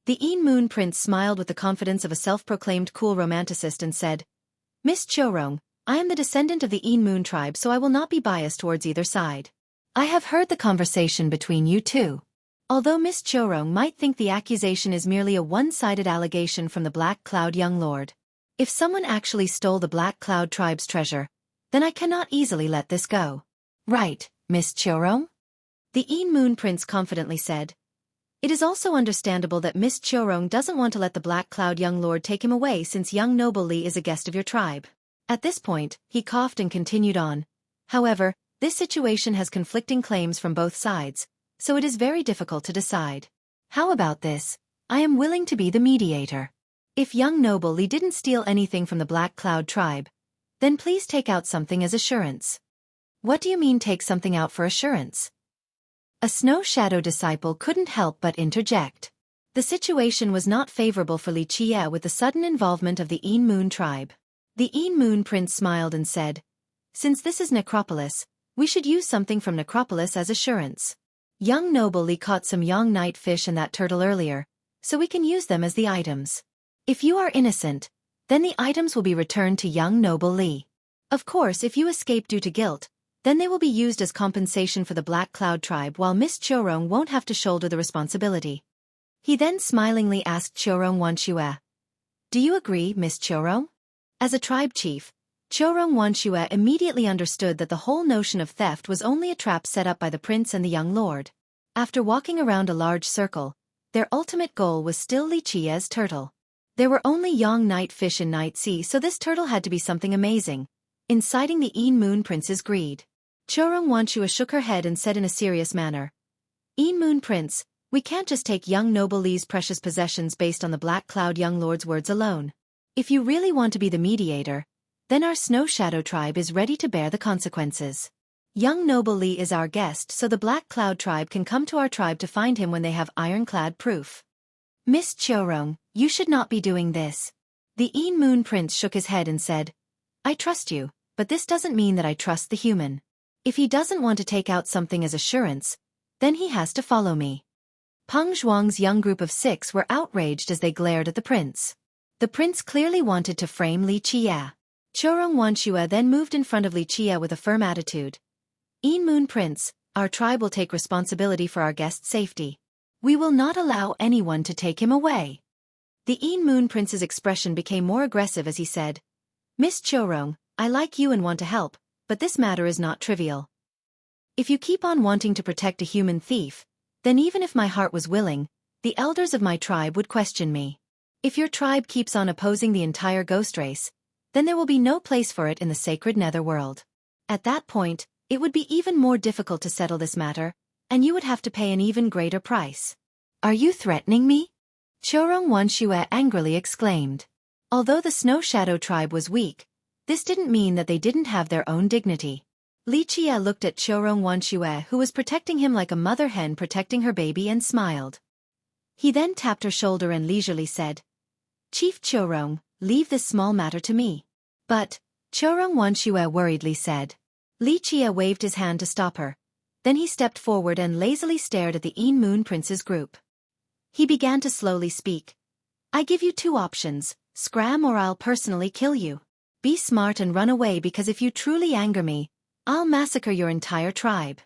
The Een Moon Prince smiled with the confidence of a self-proclaimed cool romanticist and said, Miss Chorong, I am the descendant of the Een Moon tribe, so I will not be biased towards either side. I have heard the conversation between you two. Although Miss Chorong might think the accusation is merely a one-sided allegation from the Black Cloud young lord, if someone actually stole the Black Cloud tribe's treasure, then I cannot easily let this go. Right, Miss Chorong? The Een Moon Prince confidently said. It is also understandable that Miss Chorong doesn't want to let the Black Cloud young lord take him away since young noble Li is a guest of your tribe. At this point, he coughed and continued on. However, this situation has conflicting claims from both sides, so it is very difficult to decide. How about this? I am willing to be the mediator. If young noble Li didn't steal anything from the Black Cloud tribe, then please take out something as assurance. What do you mean take something out for assurance? A Snow Shadow disciple couldn't help but interject. The situation was not favorable for Li Qie with the sudden involvement of the Een Moon tribe. The Een Moon Prince smiled and said, Since this is Necropolis, we should use something from Necropolis as assurance. Young noble Li caught some young night fish and that turtle earlier, so we can use them as the items. If you are innocent, then the items will be returned to young noble Li. Of course, if you escape due to guilt, then they will be used as compensation for the Black Cloud tribe, while Miss Chorong won't have to shoulder the responsibility. He then smilingly asked Chorong Wanshue, Do you agree, Miss Chorong? As a tribe chief, Chorong Wanshue immediately understood that the whole notion of theft was only a trap set up by the prince and the young lord. After walking around a large circle, their ultimate goal was still Li Qie's turtle. There were only young night fish in Night Sea, so this turtle had to be something amazing, inciting the Een Moon Prince's greed. Chorong Wanshue shook her head and said in a serious manner, Een Moon Prince, we can't just take young noble Li's precious possessions based on the Black Cloud young lord's words alone. If you really want to be the mediator, then our Snow Shadow tribe is ready to bear the consequences. Young noble Li is our guest, so the Black Cloud tribe can come to our tribe to find him when they have ironclad proof. Miss Chorong, you should not be doing this. The Een Moon Prince shook his head and said, I trust you, but this doesn't mean that I trust the human. If he doesn't want to take out something as assurance, then he has to follow me. Peng Zhuang's young group of 6 were outraged as they glared at the prince. The prince clearly wanted to frame Li Qie. Chorong Wanshue then moved in front of Li Qie with a firm attitude. Een Moon Prince, our tribe will take responsibility for our guest's safety. We will not allow anyone to take him away. The Een Moon Prince's expression became more aggressive as he said, Miss Chorong, I like you and want to help, but this matter is not trivial. If you keep on wanting to protect a human thief, then even if my heart was willing, the elders of my tribe would question me. If your tribe keeps on opposing the entire ghost race, then there will be no place for it in the sacred netherworld. At that point, it would be even more difficult to settle this matter, and you would have to pay an even greater price. Are you threatening me? Chorong Wanshue angrily exclaimed. Although the Snow Shadow tribe was weak, this didn't mean that they didn't have their own dignity. Li Qie looked at Chorong Wanshue, who was protecting him like a mother hen protecting her baby, and smiled. He then tapped her shoulder and leisurely said, Chief Chorong, leave this small matter to me. But, Chorong Wanshue worriedly said. Li Qie waved his hand to stop her. Then he stepped forward and lazily stared at the Een Moon Prince's group. He began to slowly speak. I give you 2 options, scram or I'll personally kill you. Be smart and run away, because if you truly anger me, I'll massacre your entire tribe.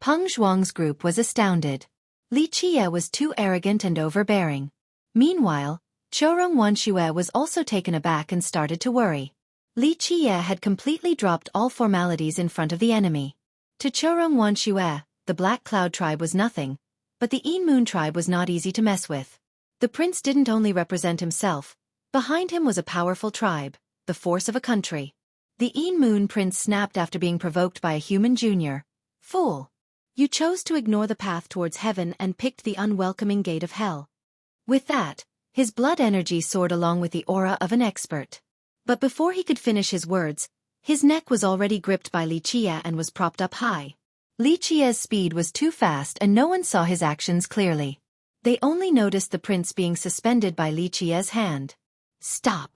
Peng Zhuang's group was astounded. Li Qie was too arrogant and overbearing. Meanwhile, Chorong Wanshue was also taken aback and started to worry. Li Qie had completely dropped all formalities in front of the enemy. To Chorong Wanshue, the Black Cloud tribe was nothing, but the Een Moon tribe was not easy to mess with. The prince didn't only represent himself, Behind him was a powerful tribe, the force of a country. The Moon Prince snapped after being provoked by a human junior. Fool! You chose to ignore the path towards heaven and picked the unwelcoming gate of hell. With that, his blood energy soared along with the aura of an expert. But before he could finish his words, his neck was already gripped by Li Qie and was propped up high. Li Qie's speed was too fast and no one saw his actions clearly. They only noticed the prince being suspended by Li Qie's hand. Stop!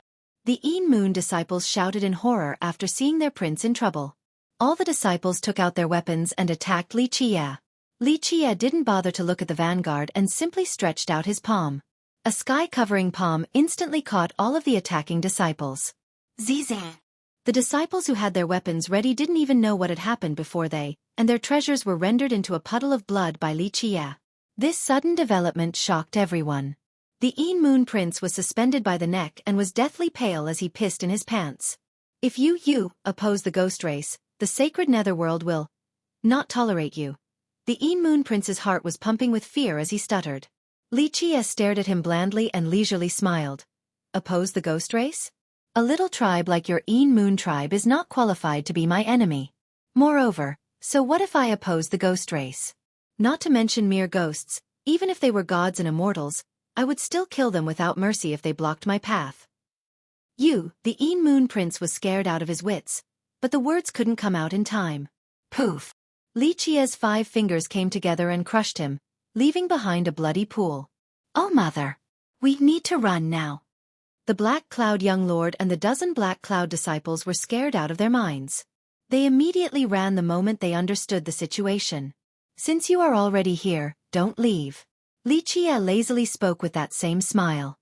The Moon disciples shouted in horror after seeing their prince in trouble. All the disciples took out their weapons and attacked Li Qie. Li Qie didn't bother to look at the vanguard and simply stretched out his palm. A sky-covering palm instantly caught all of the attacking disciples. Zizang! The disciples who had their weapons ready didn't even know what had happened before and their treasures were rendered into a puddle of blood by Li Qie. This sudden development shocked everyone. The Moon Prince was suspended by the neck and was deathly pale as he pissed in his pants. If you oppose the ghost race, the sacred netherworld will not tolerate you. The Moon Prince's heart was pumping with fear as he stuttered. Li Qie stared at him blandly and leisurely smiled. Oppose the ghost race? A little tribe like your Moon tribe is not qualified to be my enemy. Moreover, so what if I oppose the ghost race? Not to mention mere ghosts, even if they were gods and immortals, I would still kill them without mercy if they blocked my path. The Moon Prince was scared out of his wits, but the words couldn't come out in time. Poof! Li Qie's 5 fingers came together and crushed him, leaving behind a bloody pool. Oh mother! We need to run now. The Black Cloud young lord and the dozen Black Cloud disciples were scared out of their minds. They immediately ran the moment they understood the situation. Since you are already here, don't leave. Li Qie lazily spoke with that same smile.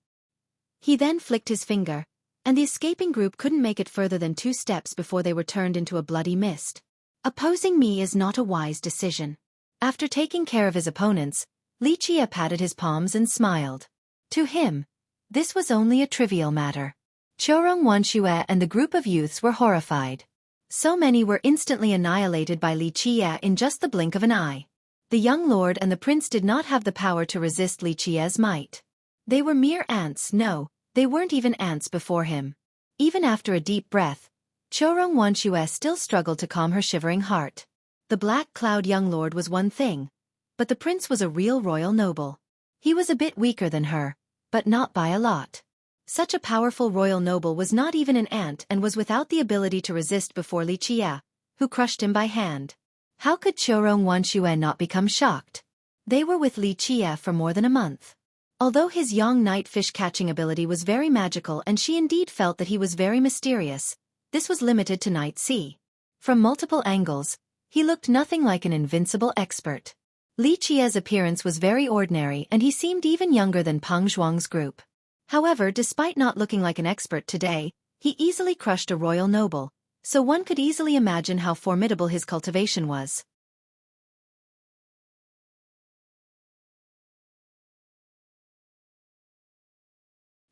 He then flicked his finger, and the escaping group couldn't make it further than 2 steps before they were turned into a bloody mist. Opposing me is not a wise decision. After taking care of his opponents, Li Qie patted his palms and smiled. To him, this was only a trivial matter. Xueqi and the group of youths were horrified. So many were instantly annihilated by Li Qie in just the blink of an eye. The young lord and the prince did not have the power to resist Li Qie's might. They were mere ants. No, they weren't even ants before him. Even after a deep breath, Xueqi still struggled to calm her shivering heart. The Black Cloud young lord was one thing, but the prince was a real royal noble. He was a bit weaker than her, but not by a lot. Such a powerful royal noble was not even an ant and was without the ability to resist before Li Qie, who crushed him by hand. How could Xueqi not become shocked? They were with Li Qie for more than a month. Although his young night fish catching ability was very magical and she indeed felt that he was very mysterious, this was limited to night sea. From multiple angles, he looked nothing like an invincible expert. Li Qie's appearance was very ordinary and he seemed even younger than Peng Zhuang's group. However, despite not looking like an expert today, he easily crushed a royal noble, so one could easily imagine how formidable his cultivation was.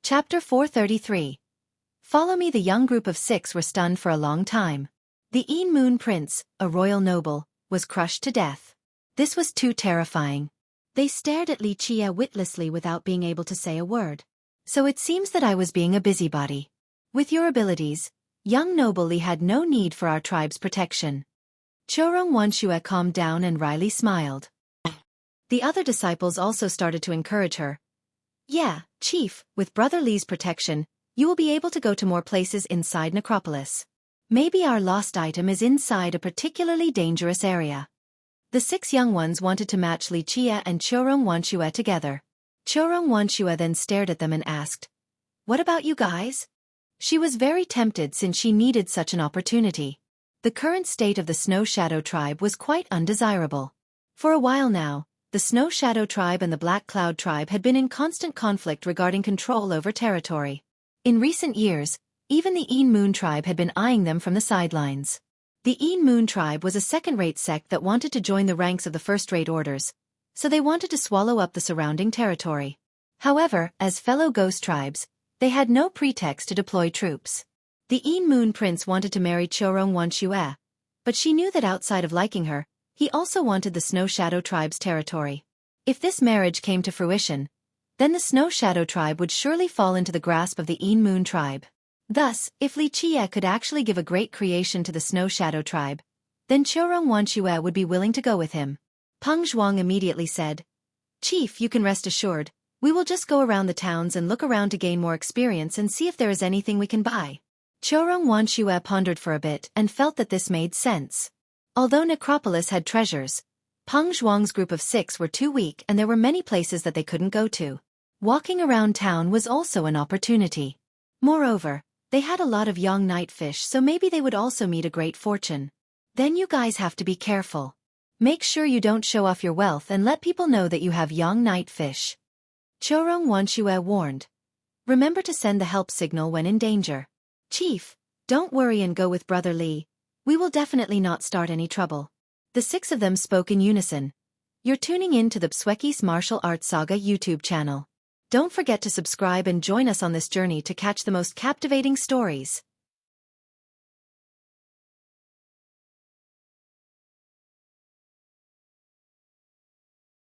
Chapter 433. Follow me. The young group of 6 were stunned for a long time. The Moon Prince, a royal noble, was crushed to death. This was too terrifying. They stared at Li Qie witlessly without being able to say a word. So it seems that I was being a busybody. With your abilities, young noble Li had no need for our tribe's protection. Xueqi calmed down and wryly smiled. The other disciples also started to encourage her. Yeah, Chief, with Brother Li's protection, you will be able to go to more places inside Necropolis. Maybe our lost item is inside a particularly dangerous area. The 6 young ones wanted to match Li Qie and Xueqi together. Xueqi then stared at them and asked, "What about you guys?" She was very tempted since she needed such an opportunity. The current state of the Snow Shadow tribe was quite undesirable. For a while now, the Snow Shadow tribe and the Black Cloud tribe had been in constant conflict regarding control over territory. In recent years, even the Moon tribe had been eyeing them from the sidelines. The Moon tribe was a second-rate sect that wanted to join the ranks of the first-rate orders, so they wanted to swallow up the surrounding territory. However, as fellow ghost tribes, they had no pretext to deploy troops. The Moon Prince wanted to marry Xueqi, but she knew that outside of liking her, he also wanted the Snow Shadow tribe's territory. If this marriage came to fruition, then the Snow Shadow tribe would surely fall into the grasp of the Een Moon tribe. Thus, if Li Qie could actually give a great creation to the Snow Shadow tribe, then Qiurong Wanxue would be willing to go with him. Peng Zhuang immediately said, "Chief, you can rest assured, we will just go around the towns and look around to gain more experience and see if there is anything we can buy." Qiurong Wanxue pondered for a bit and felt that this made sense. Although Necropolis had treasures, Peng Zhuang's group of 6 were too weak and there were many places that they couldn't go to. Walking around town was also an opportunity. Moreover, they had a lot of young night fish, so maybe they would also meet a great fortune. Then you guys have to be careful. Make sure you don't show off your wealth and let people know that you have young night fish. Qiurong Wanxue warned. Remember to send the help signal when in danger. Chief, don't worry and go with Brother Li. We will definitely not start any trouble. The 6 of them spoke in unison. You're tuning in to the Xueqi's Martial Arts Saga YouTube channel. Don't forget to subscribe and join us on this journey to catch the most captivating stories.